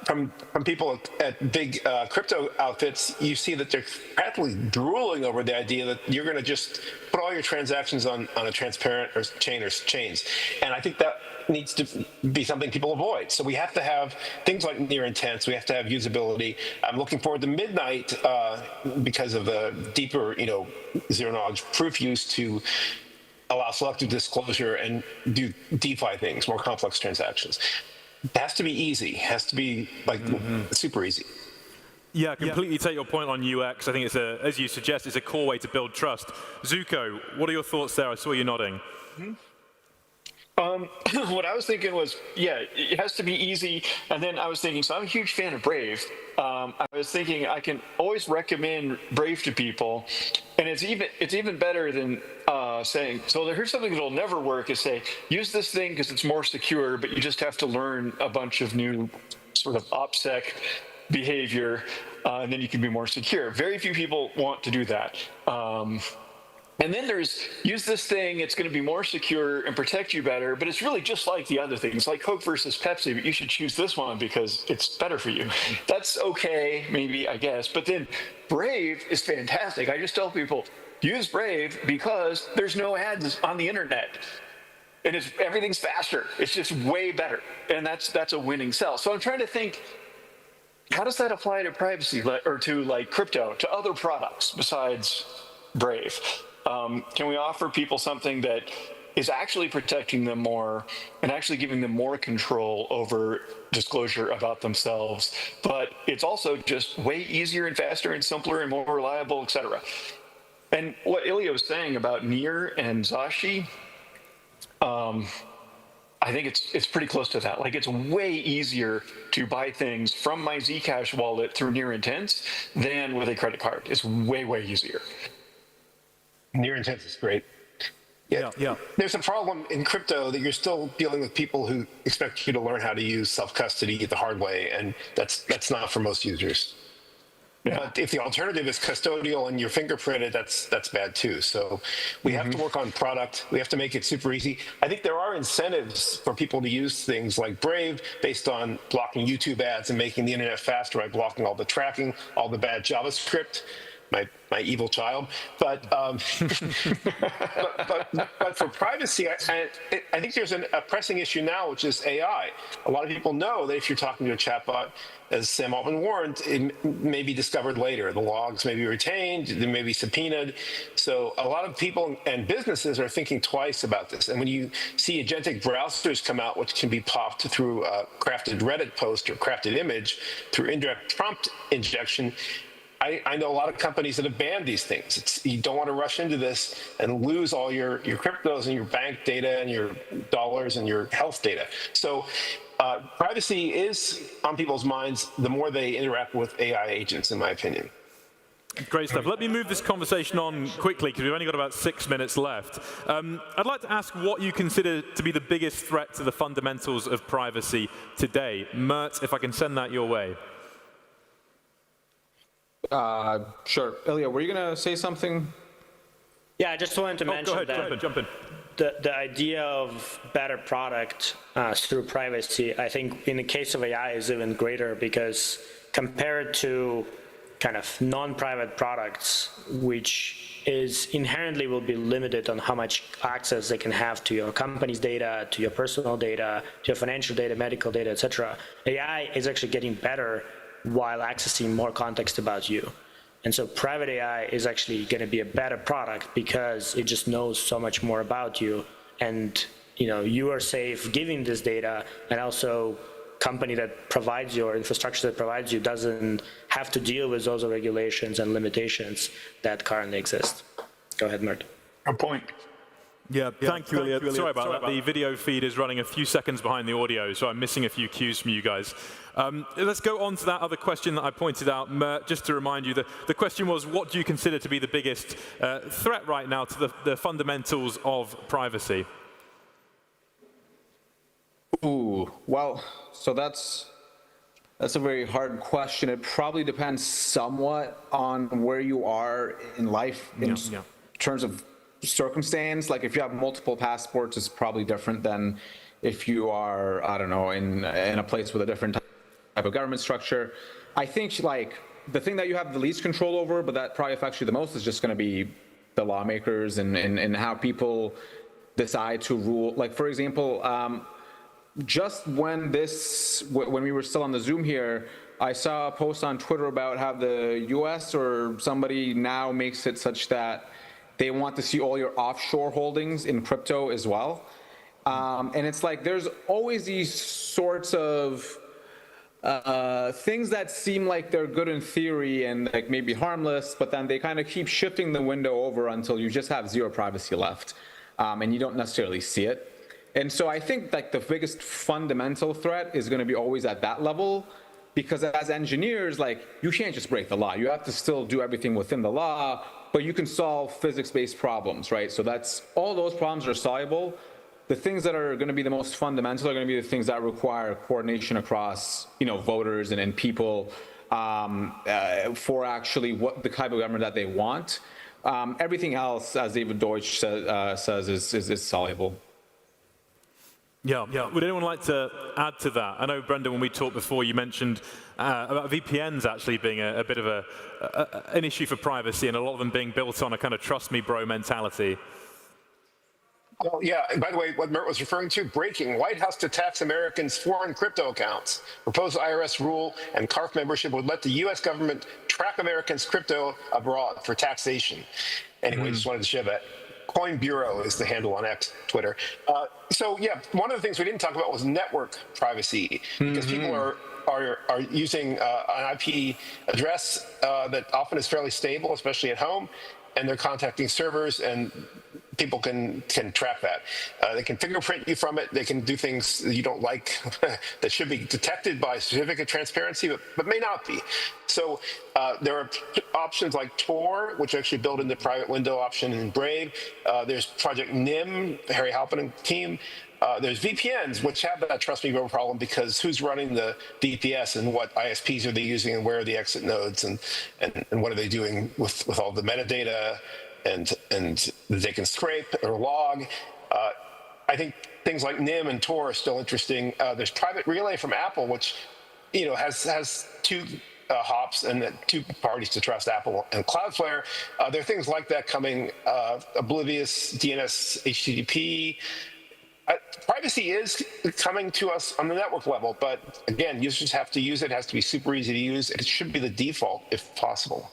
from people at big crypto outfits, you see that they're practically drooling over the idea that you're going to just put all your transactions on a transparent chain or chains. And I think that needs to be something people avoid. So we have to have things like near intents. We have to have usability. I'm looking forward to Midnight because of the deeper, zero knowledge proof use to allow selective disclosure and do DeFi things, more complex transactions. It has to be easy. It has to be super easy. Yeah, completely take your point on UX. I think it's as you suggest, it's a core way to build trust. Zuko, what are your thoughts there? I saw you nodding. What I was thinking was, it has to be easy. And then I was thinking, so I'm a huge fan of Brave. I was thinking I can always recommend Brave to people, and it's even better than saying, so here's something that'll never work is say, use this thing because it's more secure, but you just have to learn a bunch of new sort of OPSEC behavior, and then you can be more secure. Very few people want to do that. And then there's use this thing, it's going to be more secure and protect you better, but it's really just like the other things, like Coke versus Pepsi, but you should choose this one because it's better for you. That's okay, maybe, I guess. But then Brave is fantastic. I just tell people, use Brave because there's no ads on the internet. And everything's faster. It's just way better. And that's a winning sell. So I'm trying to think, how does that apply to privacy or to like crypto, to other products besides Brave? Can we offer people something that is actually protecting them more and actually giving them more control over disclosure about themselves, but it's also just way easier and faster and simpler and more reliable, et cetera. And what Ilya was saying about Near and Zashi, I think it's pretty close to that. Like, it's way easier to buy things from my Zcash wallet through Near Intents than with a credit card. It's way easier. Near Intents is great. Yeah. There's a problem in crypto that you're still dealing with people who expect you to learn how to use self-custody the hard way, and that's not for most users. Yeah. But if the alternative is custodial and you're fingerprinted, that's bad too. So we have to work on product. We have to make it super easy. I think there are incentives for people to use things like Brave based on blocking YouTube ads and making the internet faster by blocking all the tracking, all the bad JavaScript. My evil child, but for privacy, I think there's a pressing issue now, which is AI. A lot of people know that if you're talking to a chatbot, as Sam Altman warned, it may be discovered later. The logs may be retained, they may be subpoenaed. So a lot of people and businesses are thinking twice about this. And when you see agentic browsers come out, which can be popped through a crafted Reddit post or crafted image through indirect prompt injection, I know a lot of companies that have banned these things. You don't want to rush into this and lose all your cryptos and your bank data and your dollars and your health data. So privacy is on people's minds the more they interact with AI agents, in my opinion. Great stuff. Let me move this conversation on quickly because we've only got about 6 minutes left. I'd like to ask what you consider to be the biggest threat to the fundamentals of privacy today. Mert, if I can send that your way. Sure. Ilya, were you going to say something? Yeah, I just wanted to mention go ahead, that jump in. The idea of better product through privacy, I think in the case of AI is even greater, because compared to kind of non-private products, which is inherently will be limited on how much access they can have to your company's data, to your personal data, to your financial data, medical data, etc. AI is actually getting better while accessing more context about you. And so private AI is actually going to be a better product because it just knows so much more about you, and you are safe giving this data, and also company that provides you or infrastructure that provides you doesn't have to deal with those regulations and limitations that currently exist. Go ahead, Mert. Good point. Yeah, thank you, Ilya. Sorry about that. The video feed is running a few seconds behind the audio, so I'm missing a few cues from you guys. Let's go on to that other question that I pointed out, Mert, just to remind you. The question was, what do you consider to be the biggest threat right now to the fundamentals of privacy? Ooh, well, so that's a very hard question. It probably depends somewhat on where you are in life in terms of circumstance. Like if you have multiple passports, it's probably different than if you are, I don't know, in a place with a different type of government structure. I think like the thing that you have the least control over, but that probably affects you the most, is just going to be the lawmakers and how people decide to rule. Like for example, just when we were still on the Zoom here, I saw a post on Twitter about how the US or somebody now makes it such that they want to see all your offshore holdings in crypto as well. And it's like there's always these sorts of things that seem like they're good in theory and like maybe harmless, but then they kind of keep shifting the window over until you just have zero privacy left, and you don't necessarily see it. And so I think like the biggest fundamental threat is going to be always at that level, because as engineers, like you can't just break the law. You have to still do everything within the law, but you can solve physics-based problems, right? So that's all those problems are solvable. The things that are going to be the most fundamental are going to be the things that require coordination across, voters and people for actually what the type of government that they want. Everything else, as David Deutsch says, is soluble. Yeah. Would anyone like to add to that? I know, Brendan, when we talked before, you mentioned about VPNs actually being a bit of an issue for privacy, and a lot of them being built on a kind of trust me, bro mentality. Well, yeah, and by the way, what Mert was referring to, breaking: White House to tax Americans' foreign crypto accounts. Proposed IRS rule and CARF membership would let the U.S. government track Americans' crypto abroad for taxation. Anyway, just wanted to share that. Coin Bureau is the handle on X, Twitter. So yeah, one of the things we didn't talk about was network privacy, because people are using an IP address that often is fairly stable, especially at home, and they're contacting servers, and people can track that. They can fingerprint you from it. They can do things that you don't like that should be detected by certificate transparency, but may not be. So there are options like Tor, which actually build in the private window option in Brave. There's Project NIM, Harry Halpin and team. There's VPNs, which have that trust me bro problem because who's running the DPS and what ISPs are they using and where are the exit nodes and what are they doing with all the metadata and they can scrape or log. I think things like NIM and Tor are still interesting. There's Private Relay from Apple, which has two hops and two parties to trust, Apple and Cloudflare. There are things like that coming. Oblivious, DNS, HTTP. Privacy is coming to us on the network level, but again, users have to use it. It has to be super easy to use. It should be the default if possible.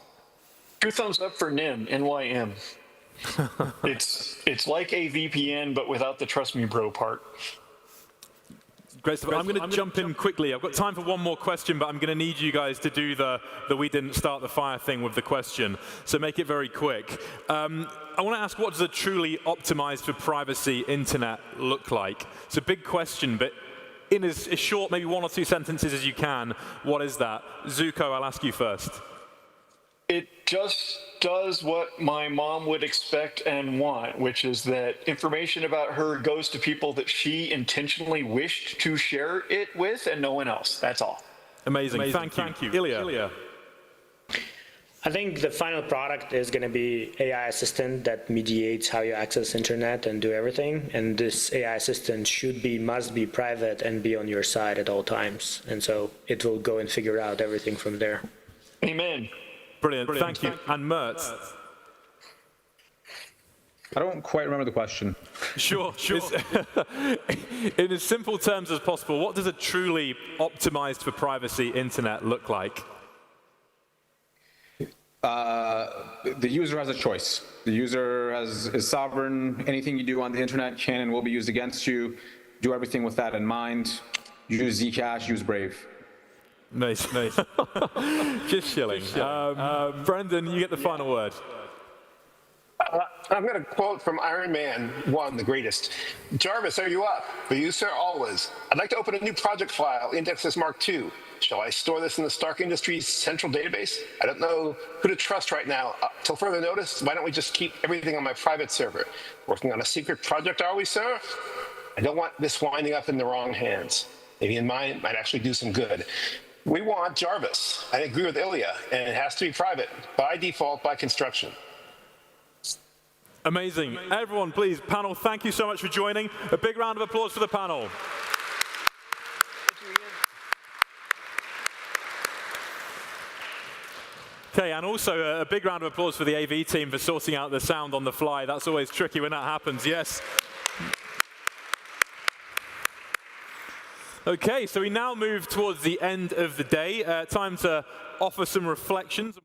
2 thumbs up for NIM, NYM. It's like a VPN, but without the trust me bro part. Great stuff. I'm going to jump in quickly. I've got time for one more question, but I'm going to need you guys to do the we didn't start the fire thing with the question. So make it very quick. I want to ask, what does a truly optimized for privacy internet look like? It's a big question, but in as short, maybe 1 or 2 sentences as you can, what is that? Zuko, I'll ask you first. It just does what my mom would expect and want, which is that information about her goes to people that she intentionally wished to share it with and no one else. That's all. Amazing. Thank you. Ilya. I think the final product is going to be AI assistant that mediates how you access internet and do everything. And this AI assistant must be private and be on your side at all times. And so it will go and figure out everything from there. Amen. Brilliant. Thank you. And Mert. I don't quite remember the question. Sure. In as simple terms as possible, what does a truly optimized for privacy internet look like? The user has a choice. The user is sovereign. Anything you do on the internet can and will be used against you. Do everything with that in mind. Use Zcash, use Brave. Nice. Just chilling. Brendan, you get the final word. I'm going to quote from Iron Man 1, the greatest. Jarvis, are you up? For you, sir, always. I'd like to open a new project file, index this Mark II. Shall I store this in the Stark Industries central database? I don't know who to trust right now. Till further notice, why don't we just keep everything on my private server? Working on a secret project, are we, sir? I don't want this winding up in the wrong hands. Maybe in mine, it might actually do some good. We want Jarvis. I agree with Ilya, and it has to be private, by default, by construction. Amazing. Everyone, please, panel, thank you so much for joining. A big round of applause for the panel. Okay, and also a big round of applause for the AV team for sorting out the sound on the fly. That's always tricky when that happens, yes. Okay, so we now move towards the end of the day. Time to offer some reflections.